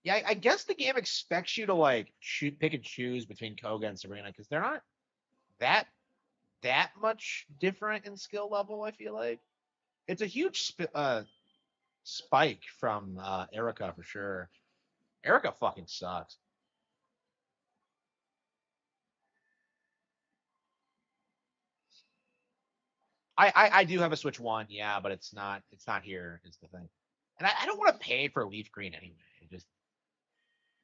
Yeah, I guess the game expects you to like pick and choose between Koga and Sabrina because they're not that much different in skill level. I feel like it's a huge spike from Erica for sure. Erica fucking sucks. I do have a Switch One, yeah, but it's not here is the thing. And I don't want to pay for Leaf Green anyway. Just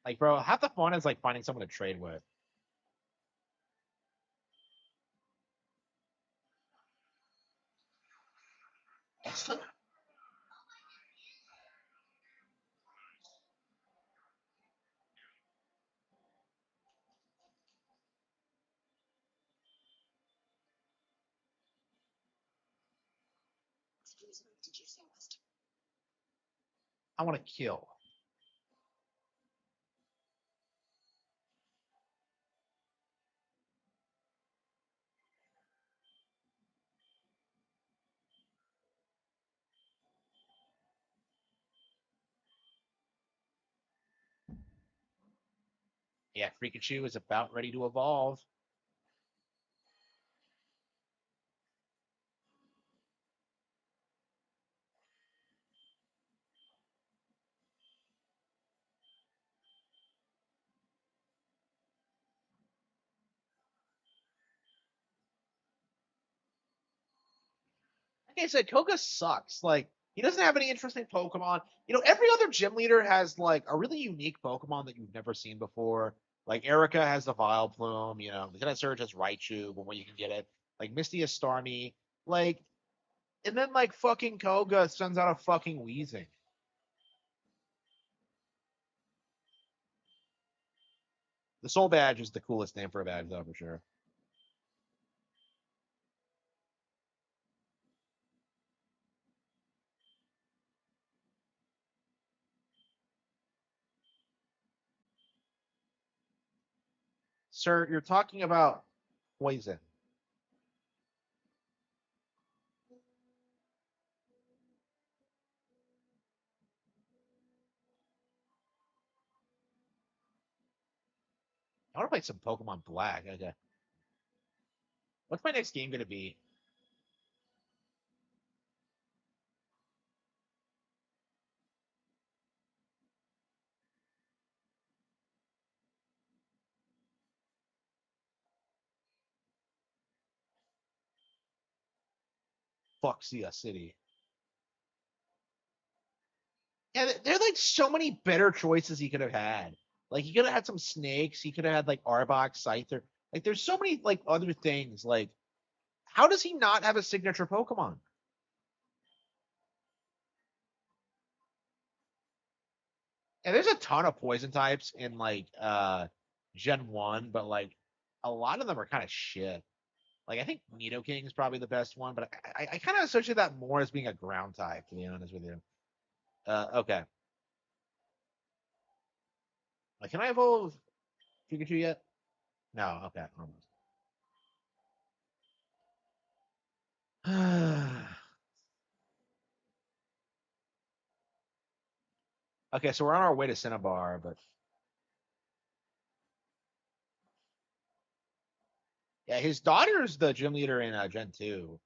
like, bro, half the fun is like finding someone to trade with. I want to kill. Yeah, Pikachu is about ready to evolve. Like I said, Koga sucks. Like he doesn't have any interesting Pokemon. Every other gym leader has like a really unique Pokemon that you've never seen before. Like Erica has the Vileplume. Lieutenant Surge has Raichu, but when you can get it. Like Misty has Starmie. Like, and then like fucking Koga sends out a fucking Weezing. The Soul Badge is the coolest name for a badge, though, for sure. Sir, you're talking about poison. I want to play some Pokemon Black. Okay. What's my next game going to be? Fuxia City. Yeah, there are like so many better choices he could have had. Like he could have had some snakes. He could have had like Arbok, Scyther. Like there's so many like other things. Like how does he not have a signature Pokemon? And there's a ton of poison types in like Gen 1, but like a lot of them are kind of shit. Like I think Nidoking is probably the best one, but I kind of associate that more as being a ground type, to be honest with you. Okay. Like, can I evolve Pikachu yet? No, okay, almost. Okay, so we're on our way to Cinnabar, but yeah, his daughter's the gym leader in Gen 2.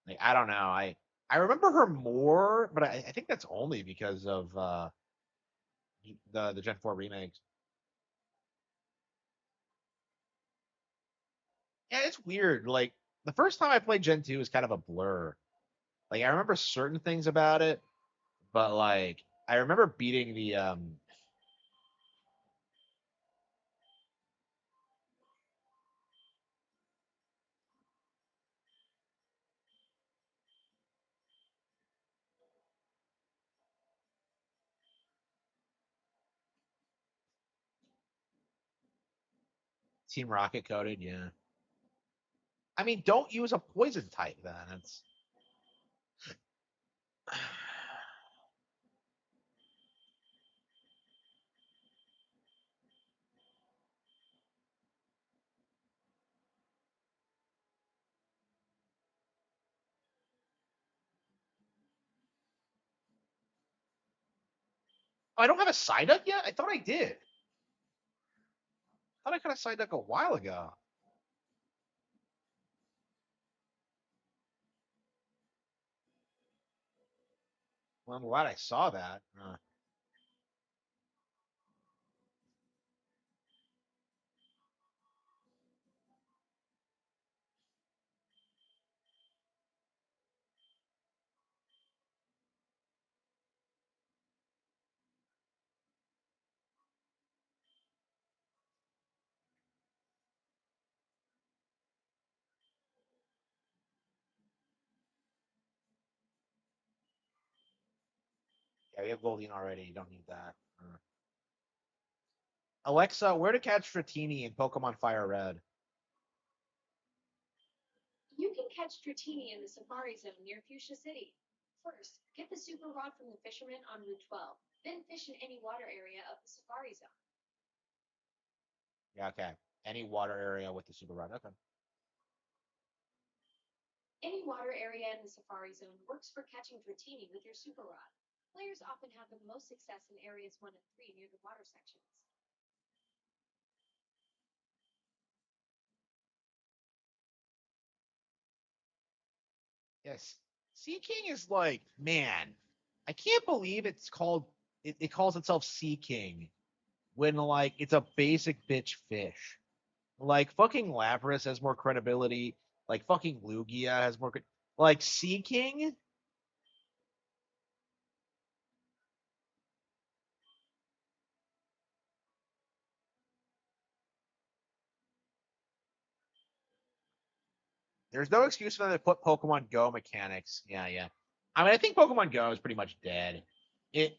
Like, I don't know. I remember her more, but I think that's only because of the Gen 4 remakes. Yeah, it's weird. Like the first time I played Gen 2 was kind of a blur. Like I remember certain things about it, but like I remember beating the Team Rocket coded, yeah. I mean, don't use a poison type then. It's I don't have a Psyduck yet? I thought I did. I thought I got a Psyduck a while ago. Well, I'm glad I saw that. Yeah, we have Goldeen already. You don't need that. Alexa, where to catch Dratini in Pokemon Fire Red? You can catch Dratini in the Safari Zone near Fuchsia City. First, get the Super Rod from the fisherman on Route 12. Then fish in any water area of the Safari Zone. Yeah, okay. Any water area with the Super Rod. Okay. Any water area in the Safari Zone works for catching Dratini with your Super Rod. Players often have the most success in areas 1 and 3 near the water sections. Yes. Sea King is like, man, I can't believe it's called it calls itself Sea King when like it's a basic bitch fish. Like fucking Lapras has more credibility. Like fucking Lugia has more like Sea King. There's no excuse for them to put Pokemon Go mechanics. Yeah, yeah. I mean, I think Pokemon Go is pretty much dead. It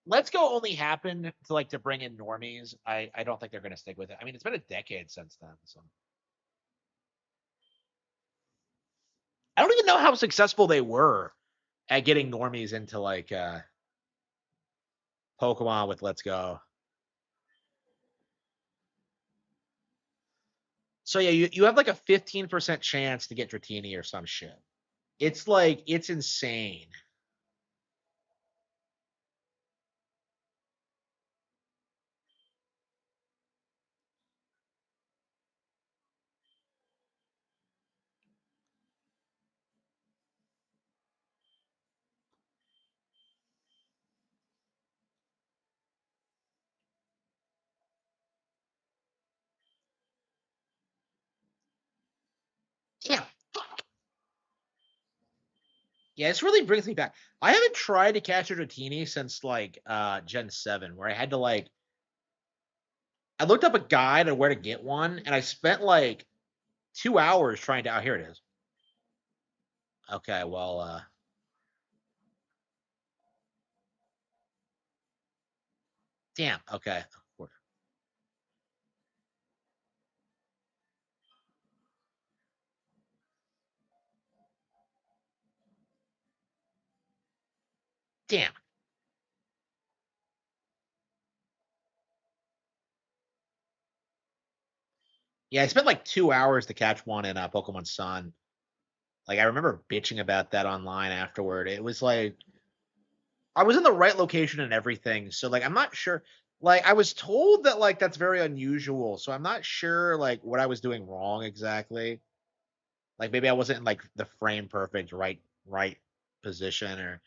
Let's Go only happened to like to bring in normies. I don't think they're gonna stick with it. I mean, it's been a decade since then, so I don't even know how successful they were at getting normies into like Pokemon with Let's Go. So yeah, you have like a 15% chance to get Dratini or some shit. It's like it's insane. Yeah. Yeah, this really brings me back. I haven't tried to catch a Dratini since like Gen 7, where I had to like I looked up a guide on where to get one, and I spent like 2 hours trying to. Oh, here it is. Okay, well, damn. Okay, damn. Yeah, I spent like 2 hours to catch one in Pokemon Sun. Like I remember bitching about that online afterward. It was like I was in the right location and everything, so like I'm not sure. Like I was told that like that's very unusual, so I'm not sure like what I was doing wrong exactly. Like maybe I wasn't in like the frame perfect right position or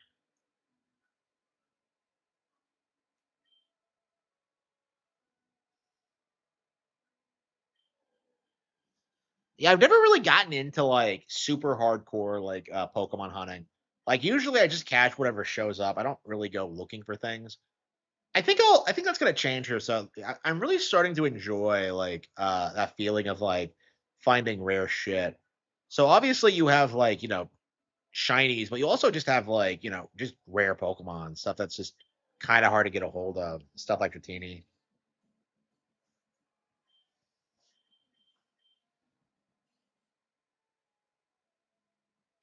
yeah, I've never really gotten into like super hardcore like Pokemon hunting. Like usually I just catch whatever shows up. I don't really go looking for things. I think that's gonna change here. So I'm really starting to enjoy like that feeling of like finding rare shit. So obviously you have like, shinies, but you also just have like, just rare Pokemon, stuff that's just kind of hard to get a hold of. Stuff like Dratini.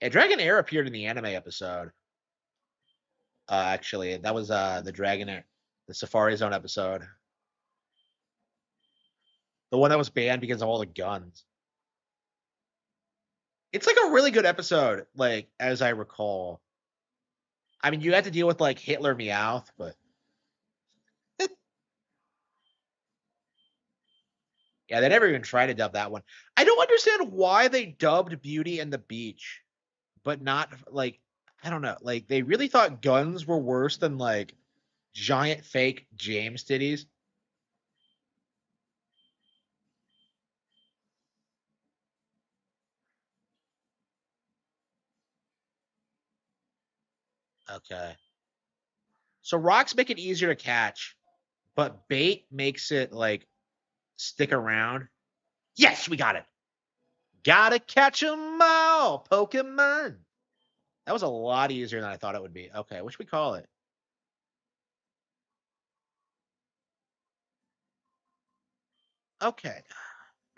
Yeah, Dragonair appeared in the anime episode. Actually, that was the Dragonair, the Safari Zone episode. The one that was banned because of all the guns. It's like a really good episode, like as I recall. I mean, you had to deal with like Hitler Meowth, but yeah, they never even tried to dub that one. I don't understand why they dubbed Beauty and the Beach, but not like I don't know. Like they really thought guns were worse than like giant fake James titties. Okay. So rocks make it easier to catch, but bait makes it like stick around. Yes, we got it. Gotta catch 'em all, Pokemon. That was a lot easier than I thought it would be. Okay, what should we call it? Okay.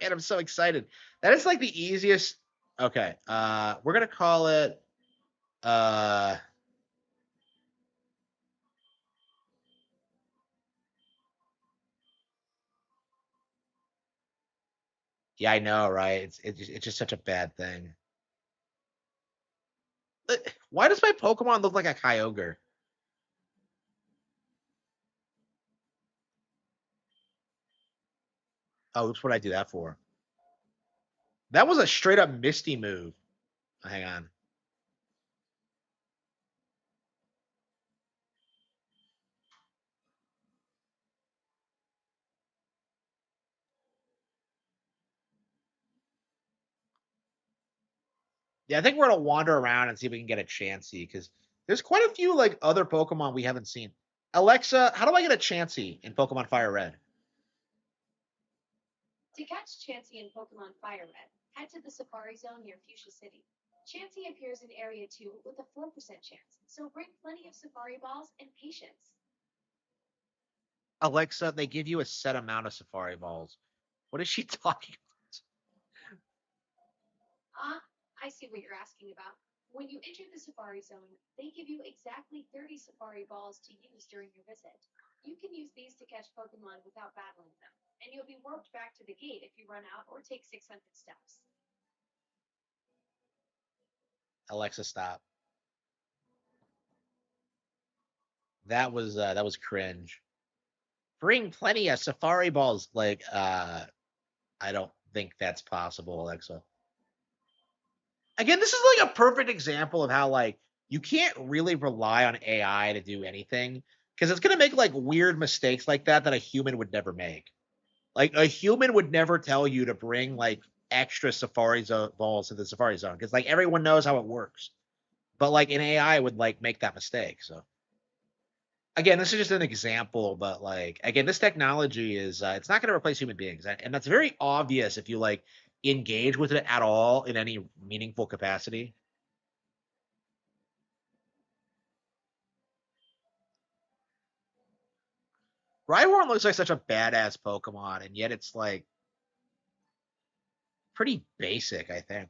Man, I'm so excited. That is like the easiest. Okay. We're gonna call it uh yeah, I know, right? It's just such a bad thing. Why does my Pokemon look like a Kyogre? Oh, oops, what I do that for? That was a straight up Misty move. Hang on. Yeah, I think we're gonna wander around and see if we can get a Chansey because there's quite a few like other Pokemon we haven't seen. Alexa, how do I get a Chansey in Pokemon Fire Red? To catch Chansey in Pokemon Fire Red, head to the Safari Zone near Fuchsia City. Chansey appears in Area 2 with a 4% chance, so bring plenty of Safari Balls and patience. Alexa, they give you a set amount of Safari Balls. What is she talking Ah, I see what you're asking about. When you enter the Safari Zone, they give you exactly 30 Safari balls to use during your visit. You can use these to catch Pokemon without battling them, and you'll be warped back to the gate if you run out or take 600 steps. Alexa, stop. That was cringe. Bring plenty of Safari balls. Like, I don't think that's possible, Alexa. Again, this is like a perfect example of how like you can't really rely on AI to do anything because it's gonna make like weird mistakes like that a human would never make. Like a human would never tell you to bring like extra Safari balls to the Safari Zone because like everyone knows how it works. But like an AI would like make that mistake. So again, this is just an example, but like again, this technology is it's not going to replace human beings, and that's very obvious if you like engage with it at all in any meaningful capacity. Rhyhorn looks like such a badass Pokemon, and yet it's like pretty basic, I think.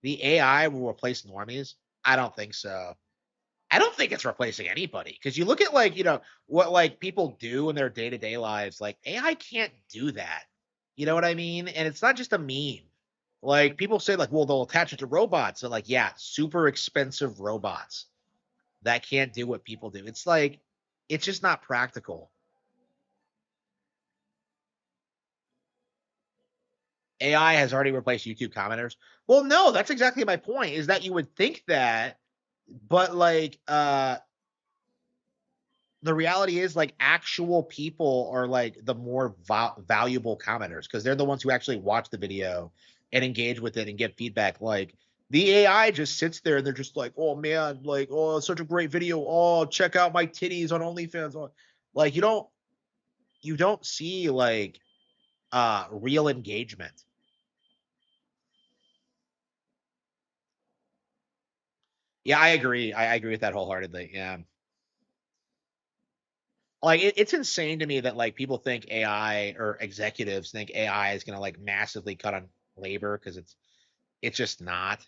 The AI will replace normies? I don't think so. I don't think it's replacing anybody because you look at like, what like people do in their day-to-day lives, like AI can't do that. You know what I mean? And it's not just a meme. Like people say like, well, they'll attach it to robots. And like, yeah, super expensive robots that can't do what people do. It's like, it's just not practical. AI has already replaced YouTube commenters. Well, no, that's exactly my point, is that you would think that, but like the reality is like actual people are like the more valuable commenters because they're the ones who actually watch the video and engage with it and get feedback. Like the AI just sits there and they're just like, oh man, like, oh, such a great video. Oh, check out my titties on OnlyFans. Like you don't see like real engagement. Yeah, I agree. I agree with that wholeheartedly. Yeah. Like it's insane to me that like people think AI or executives think AI is gonna like massively cut on labor because it's just not.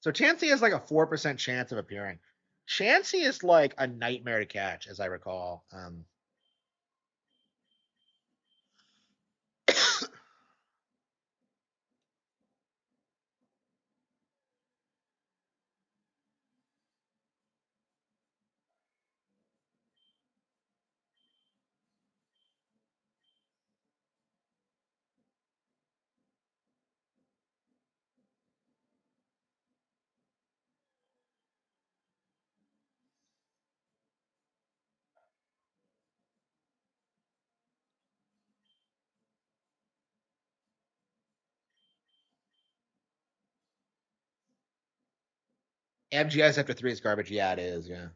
So Chansey has like a 4% chance of appearing. Chansey is like a nightmare to catch, as I recall. MGS after 3 is garbage. Yeah, it is. Yeah.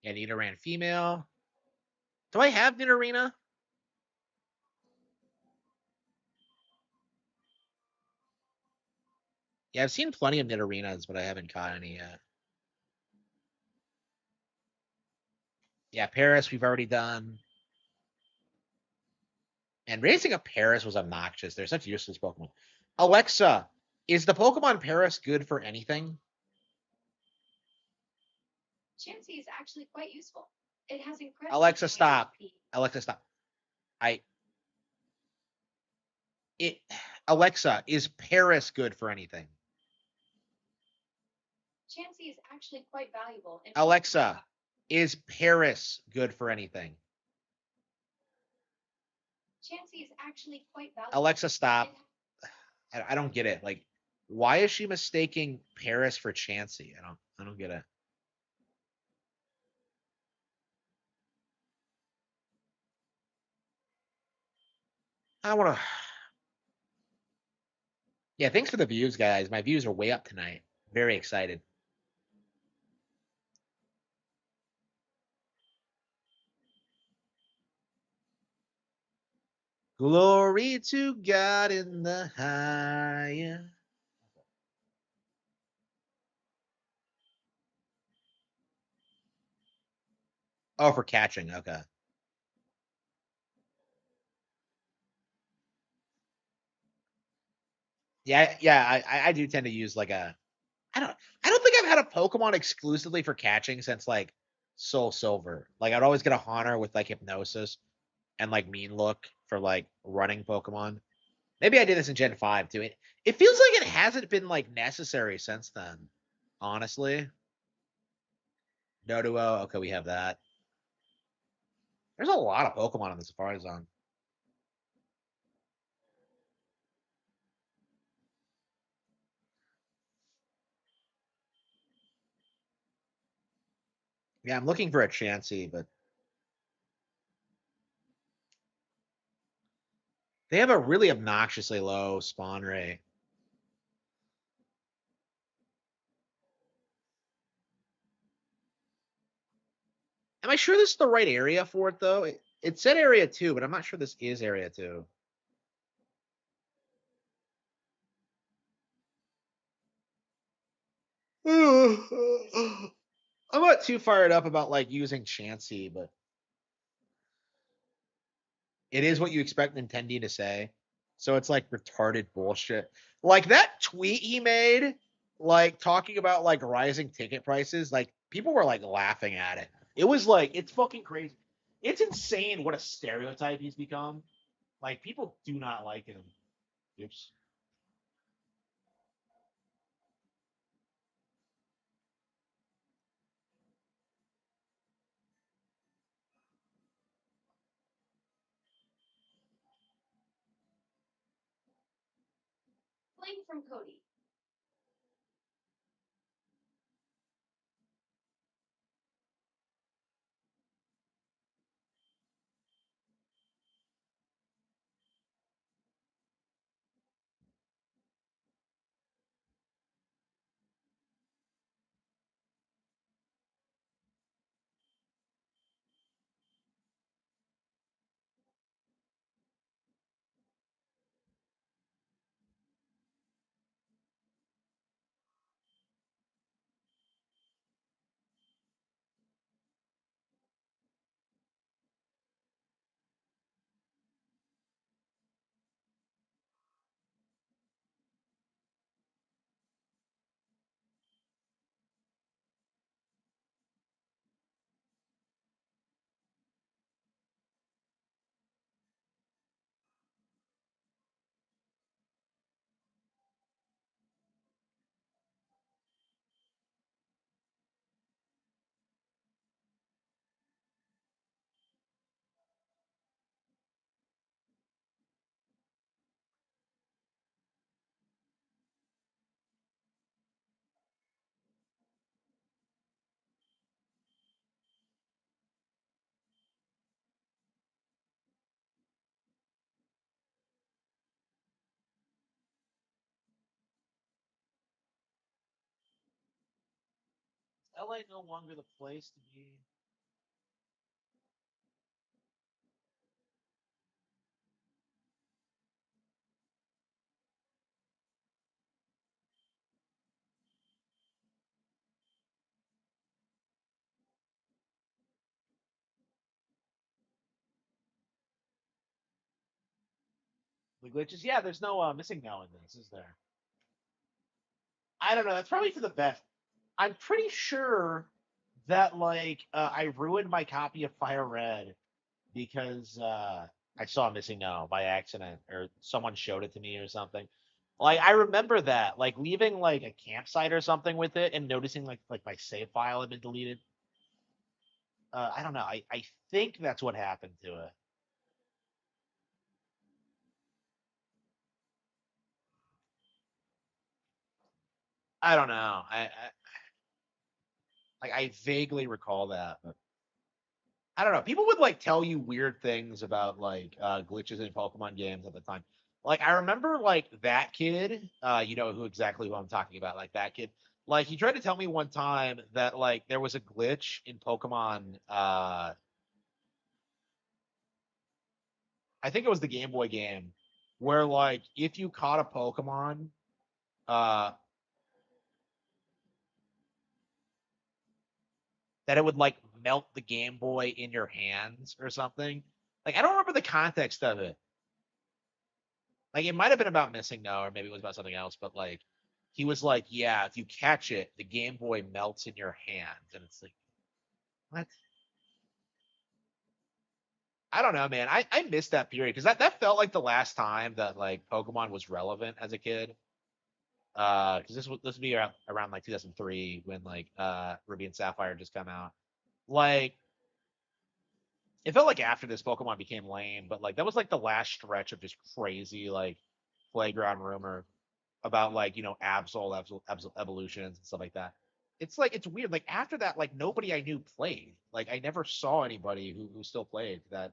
And Nidoran female. Do I have Nidorina? Yeah, I've seen plenty of Nidorinas, but I haven't caught any yet. Yeah, Paris we've already done. And raising a Paris was obnoxious. They're such useless Pokemon. Alexa, is the Pokemon Paris good for anything? Chansey is actually quite useful. It has incredible. Alexa, high stop. HP. Alexa, stop. Alexa, is Paris good for anything? Chansey is actually quite valuable. Alexa, is Paris good for anything? Chansey is actually quite valuable. Alexa, stop. I don't get it. Like, why is she mistaking Paris for Chansey? I don't get it. I want to. Yeah, thanks for the views, guys. My views are way up tonight. Very excited. Glory to God in the highest. Oh, for catching. Okay. Yeah. I do tend to use like a. I don't think I've had a Pokemon exclusively for catching since like Soul Silver. Like I'd always get a Haunter with like Hypnosis and like Mean Look for like running Pokemon. Maybe I did this in Gen 5 too. It feels like it hasn't been like necessary since then. Honestly. Doduo. Okay, we have that. There's a lot of Pokemon in the Safari Zone. Yeah, I'm looking for a Chansey, but they have a really obnoxiously low spawn rate. Am I sure this is the right area for it though? It said area 2, but I'm not sure this is area 2. I'm not too fired up about like using Chansey, but it is what you expect Nintendo to say. So it's like retarded bullshit. Like that tweet he made, like talking about like rising ticket prices, like people were like laughing at it. It was like, it's fucking crazy. It's insane what a stereotype he's become. Like people do not like him. Oops. Blame from Cody. LA no longer the place to be. The glitches. Yeah, there's no missing now in this, is there? I don't know. That's probably for the best. I'm pretty sure that like I ruined my copy of Fire Red because I saw Missing No by accident or someone showed it to me or something. Like I remember that, like leaving like a campsite or something with it and noticing like my save file had been deleted. I don't know. I think that's what happened to it. I don't know. I vaguely recall that, but I don't know. People would like tell you weird things about like glitches in Pokemon games at the time. Like I remember like that kid, you know who I'm talking about, like that kid. Like he tried to tell me one time that like there was a glitch in Pokemon I think it was the Game Boy game where like if you caught a Pokemon uh that it would like melt the Game Boy in your hands or something. Like I don't remember the context of it. Like it might have been about missing no, or maybe it was about something else, but like he was like, yeah, if you catch it, the Game Boy melts in your hands. And it's like, what? I don't know, man. I missed that period because that felt like the last time that like Pokemon was relevant as a kid. Because this would be around like 2003 when like Ruby and Sapphire just come out. Like it felt like after this Pokemon became lame, but like that was like the last stretch of just crazy like playground rumor about like Absol evolutions and stuff like that. It's like it's weird. Like after that, like nobody I knew played. Like I never saw anybody who still played that.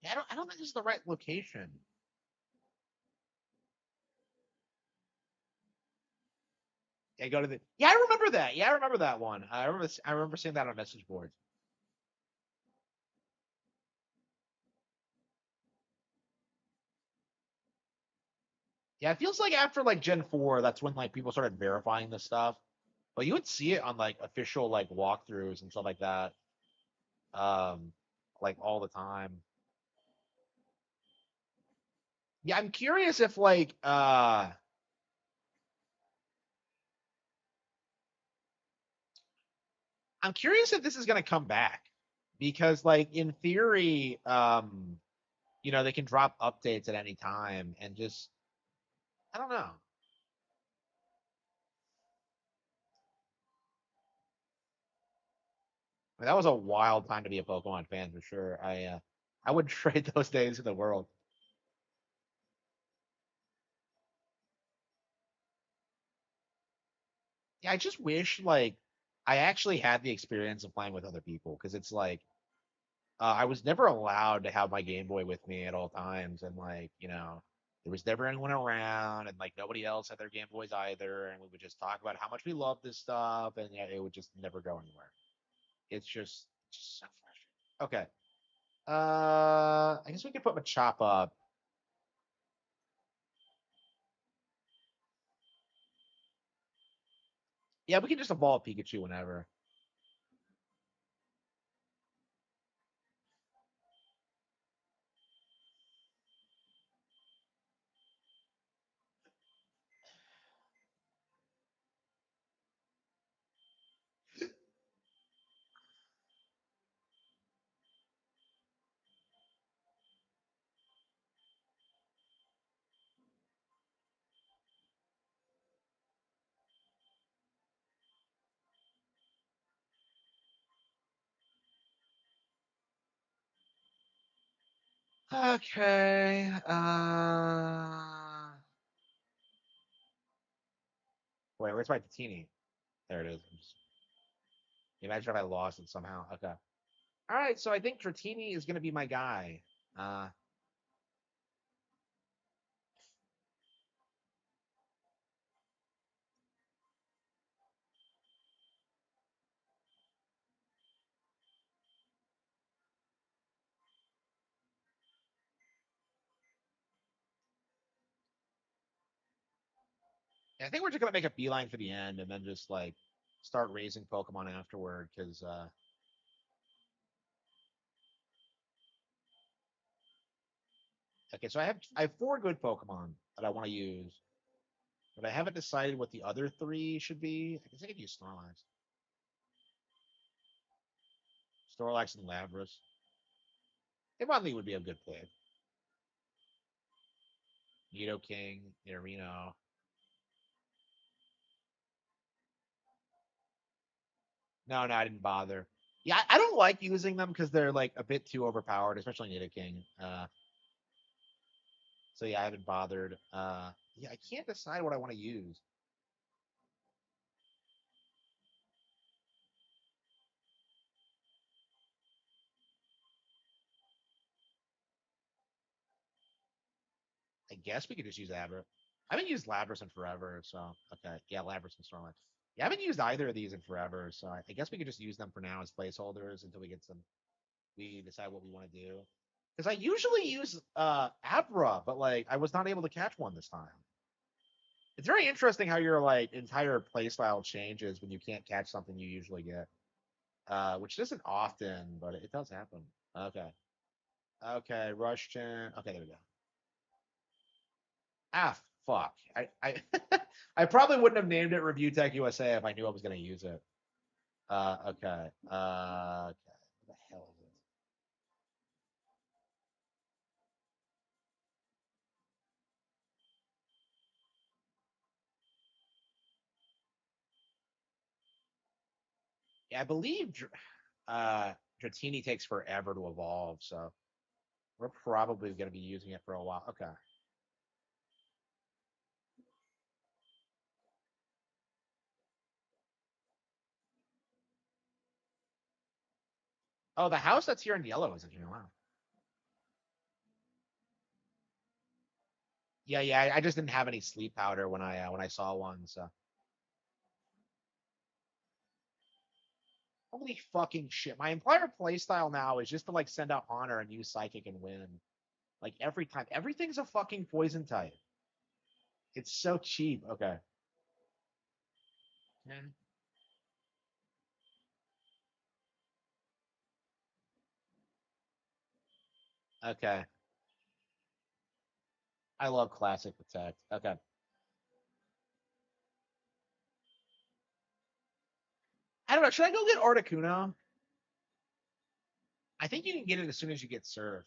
Yeah, I don't think this is the right location. Yeah, go to the. Yeah, I remember that. Yeah, I remember that one. I remember seeing that on message boards. Yeah, it feels like after like Gen 4, that's when like people started verifying this stuff. But you would see it on like official like walkthroughs and stuff like that. Um, like all the time. Yeah, I'm curious if like I'm curious if this is gonna come back. Because like in theory, they can drop updates at any time and just I don't know. I mean, that was a wild time to be a Pokemon fan for sure. I would trade those days in the world. Yeah, I just wish like I actually had the experience of playing with other people because it's like I was never allowed to have my Game Boy with me at all times, and like there was never anyone around, and like nobody else had their Game Boys either, and we would just talk about how much we love this stuff, and yeah, it would just never go anywhere. It's just so frustrating. Okay, I guess we could put Machop up. Yeah, we can just evolve Pikachu whenever. Okay. Wait, where's my Tatini? There it is. Imagine if I lost it somehow. Okay. All right, so I think Dratini is going to be my guy. Uh, I think we're just going to make a beeline for the end and then just like start raising Pokemon afterward because okay, so I have 4 good Pokemon that I want to use, but I haven't decided what the other 3 should be. I guess I could use Snorlax and Lapras. Hitmonlee would be a good pick. Nidoking, Nidorino. No, I didn't bother. Yeah, I don't like using them because they're like a bit too overpowered, especially Nidoking. So yeah, I haven't bothered. Yeah, I can't decide what I want to use. I guess we could just use Abra. I haven't used Lapras in forever, so okay. Yeah, Lapras and Stormlight. Yeah, I haven't used either of these in forever, so I guess we could just use them for now as placeholders until we get some. We decide what we want to do. Because I usually use Abra, but like I was not able to catch one this time. It's very interesting how your like entire playstyle changes when you can't catch something you usually get. Which isn't often, but it does happen. Okay. Okay, Rushton. Okay, there we go. Ah, fuck. I I probably wouldn't have named it Review Tech USA if I knew I was going to use it. Okay. Okay. What the hell is it? Yeah, I believe Dratini takes forever to evolve, so we're probably going to be using it for a while. Okay. Oh, the house that's here in yellow isn't here. Wow. Yeah. I just didn't have any sleep powder when I saw one. So holy fucking shit! My entire playstyle now is just to like send out Honor and use Psychic and win. Like every time, everything's a fucking poison type. It's so cheap. Okay. Yeah. Okay. I love classic protect. Okay. I don't know. Should I go get Articuno? I think you can get it as soon as you get Surf.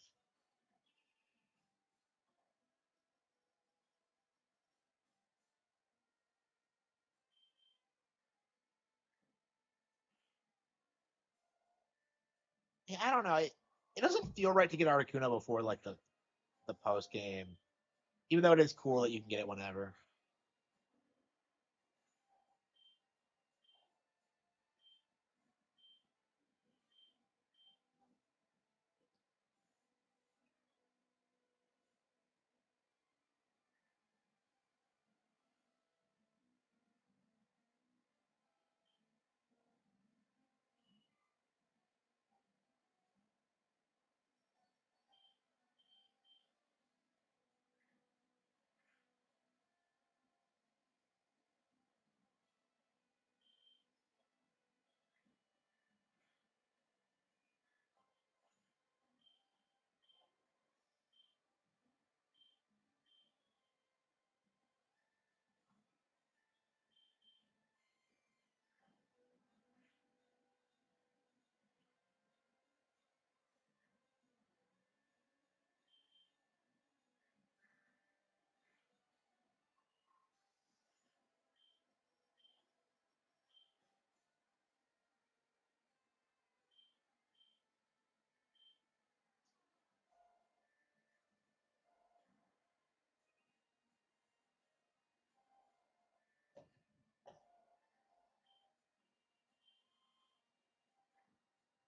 Yeah, I don't know. It doesn't feel right to get Articuno before like the post game, even though it is cool that you can get it whenever.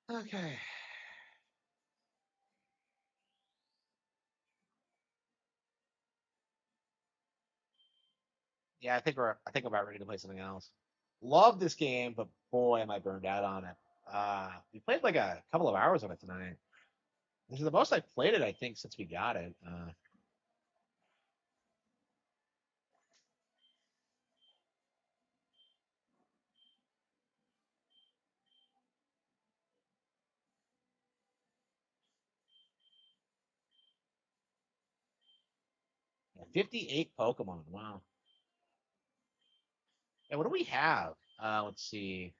Okay. Yeah, I think I'm about ready to play something else. Love this game, but boy, am I burned out on it. We played like a couple of hours of it tonight. This is the most I've played it, I think, since we got it. 58 Pokemon. Wow. And what do we have? Let's see.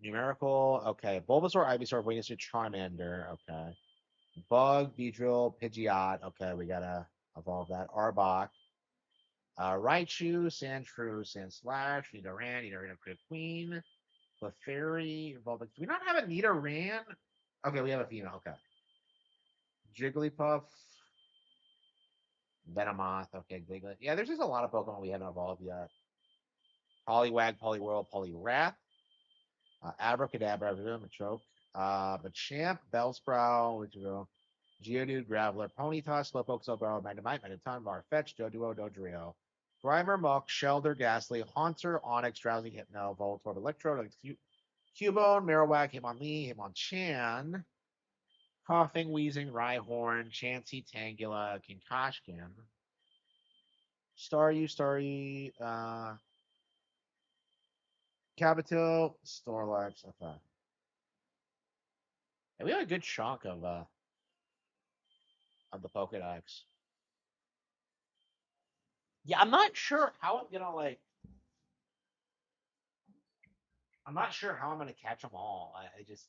Numerical. Okay. Bulbasaur, Ivysaur, Venusaur, Charmander. Okay. Bug, Beedrill, Pidgeot. Okay, we gotta evolve that. Arbok. Raichu, Sandshrew, Sandslash, Nidoran, Nidoran, Crit Queen, Clefairy, Evolving. Do we not have a Nidoran? Okay, we have a female. Okay. Jigglypuff, Venomoth. Okay, Diglett. Yeah, there's just a lot of Pokemon we haven't evolved yet. Poliwag, Poliwhirl, Poliwrath, Abracadabra, Machoke, Machamp, Bellsprout, which will Geodude, Graveler, Ponyta, Slowpoke, Slowbro, Magnemite, Magneton, Farfetch, Doduo, Dodrio, Grimer, Muck, Shelder, Ghastly, Haunter, Onyx, Drowsy, Hypno, Voltorb, Electro, Cubone, Marowak, Hitmonlee, Hitmonchan, Coughing, Wheezing, Rhyhorn, Chansey, Tangela, Kinkashkin, Staryu, Cabotil, Snorlax, okay. And we have a good chunk of the Pokedex. Yeah, I'm not sure how I'm gonna like. I'm not sure how I'm gonna catch them all. I just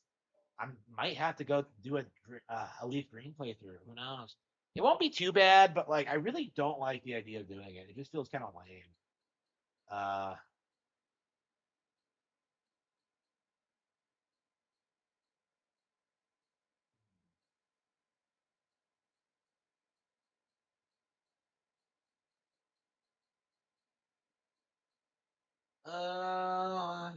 I might have to go do a Leaf Green playthrough. Who knows? It won't be too bad, but like I really don't like the idea of doing it. It just feels kind of lame. Uh, uh,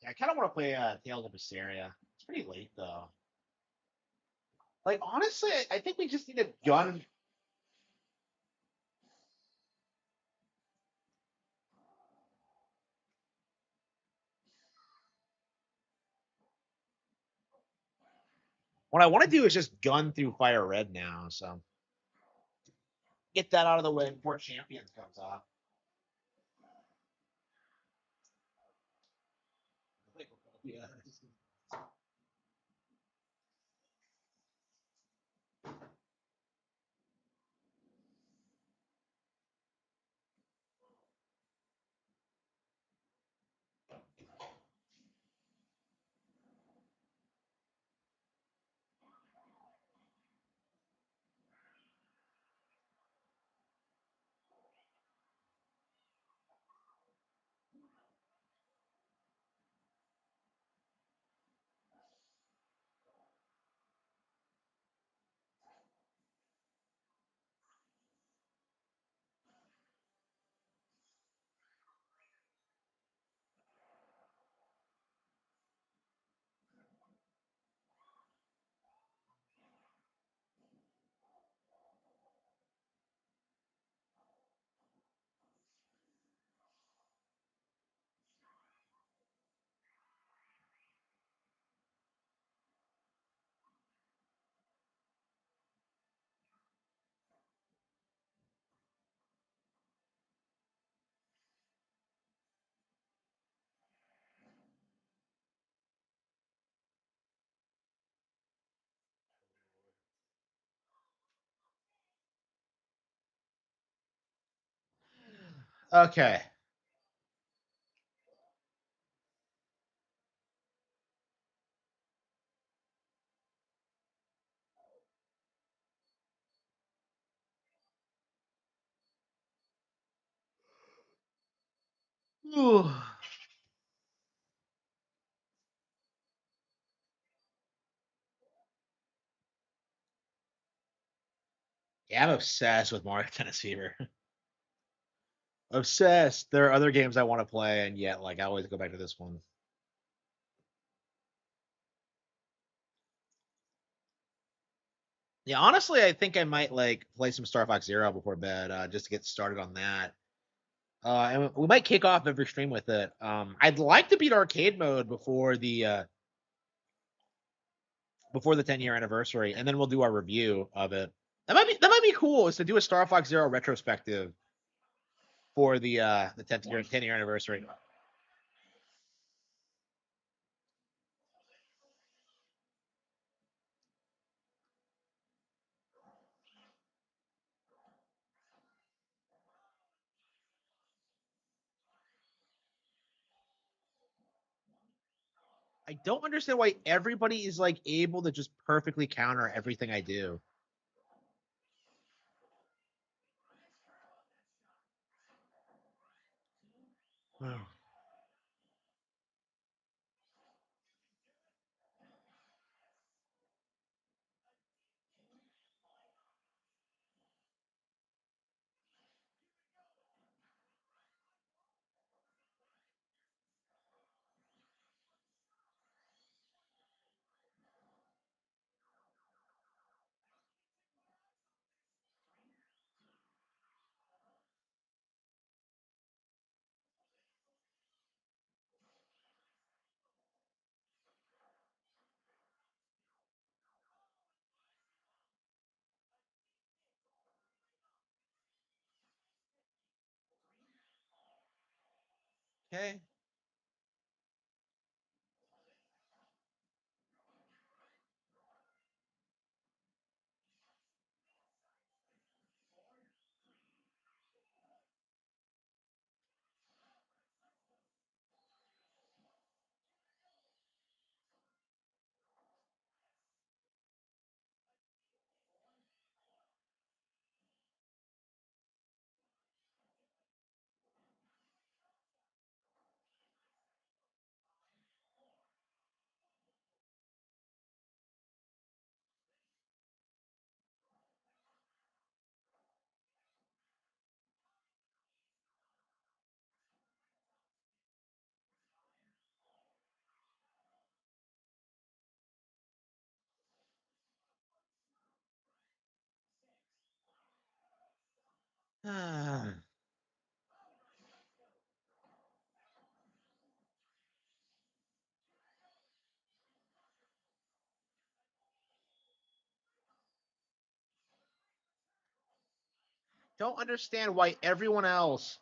yeah, I kind of want to play Tales of Berseria. It's pretty late though. Like honestly, I think we just need a gun. What I want to do is just gun through Fire Red now. So get that out of the way before Champions comes off. Yeah. Okay. Yeah, I'm obsessed with Mario Tennis Fever. Obsessed. There are other games I want to play, and yet, like, I always go back to this one. Yeah, honestly, I think I might like play some Star Fox Zero before bed, just to get started on that. And we might kick off every stream with it. I'd like to beat arcade mode before the 10-year anniversary, and then we'll do our review of it. That might be cool. Is to do a Star Fox Zero retrospective for the 10-year anniversary. I don't understand why everybody is like able to just perfectly counter everything I do. Okay. Don't understand why everyone else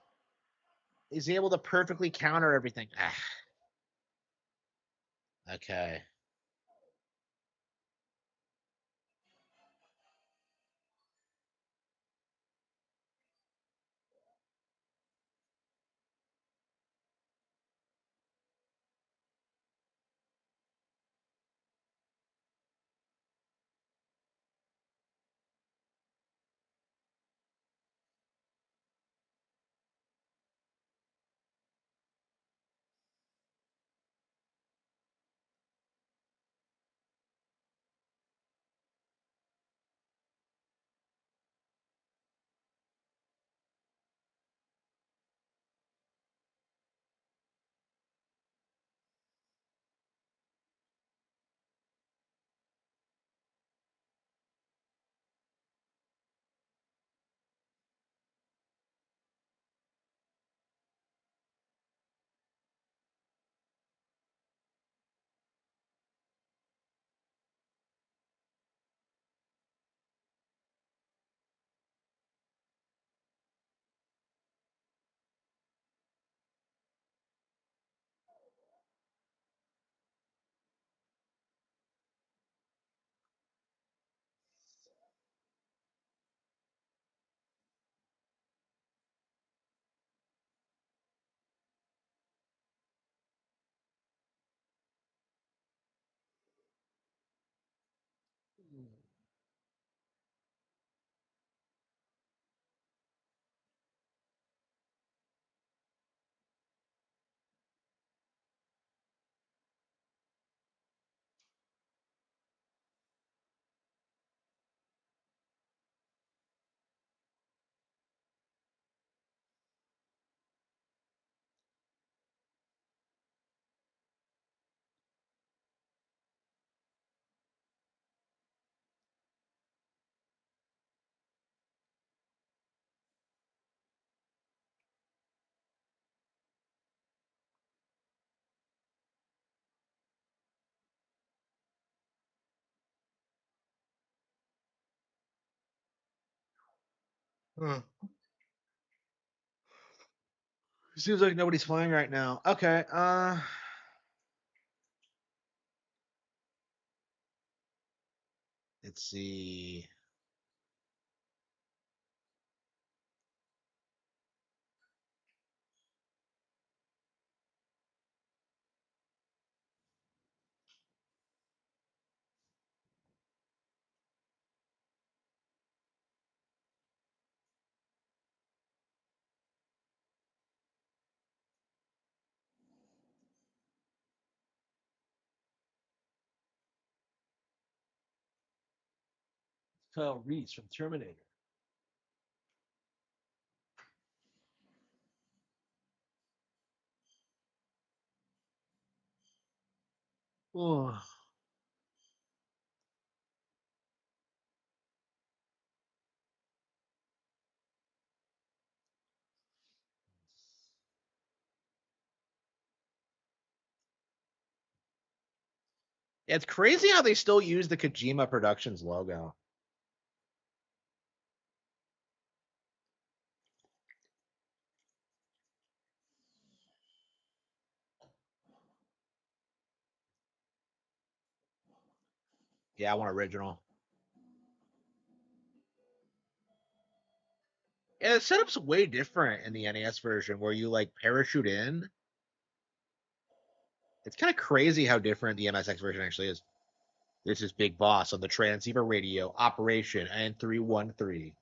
is able to perfectly counter everything. Okay. Huh. Seems like nobody's flying right now. Okay. Let's see. Kyle Reese from Terminator. Oh. Yeah, it's crazy how they still use the Kojima Productions logo. Yeah, I want original. Yeah, the setup's way different in the NES version where you like parachute in. It's kind of crazy how different the MSX version actually is. This is Big Boss on the transceiver radio, Operation N313.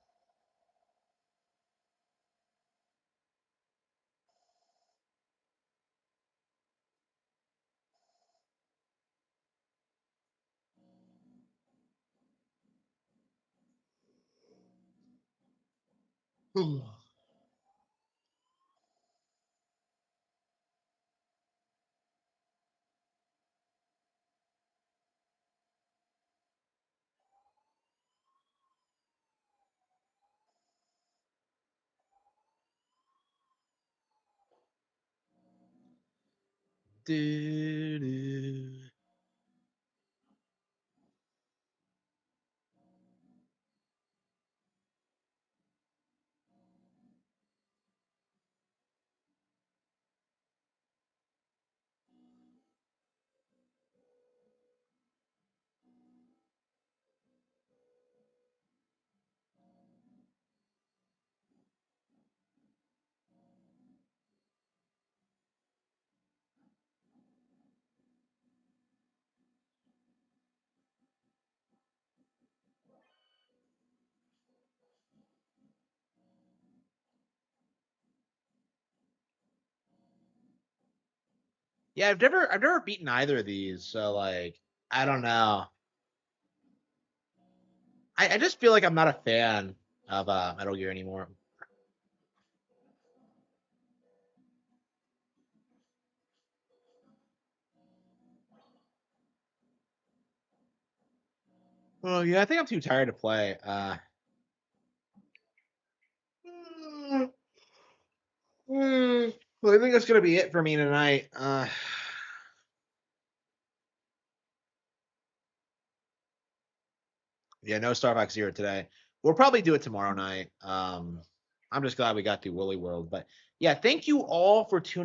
Yeah, I've never beaten either of these, so like I don't know. I just feel like I'm not a fan of Metal Gear anymore. Oh yeah, I think I'm too tired to play. Well, I think that's gonna be it for me tonight. Yeah, no Star Fox Zero today. We'll probably do it tomorrow night. I'm just glad we got through Woolly World. But yeah, thank you all for tuning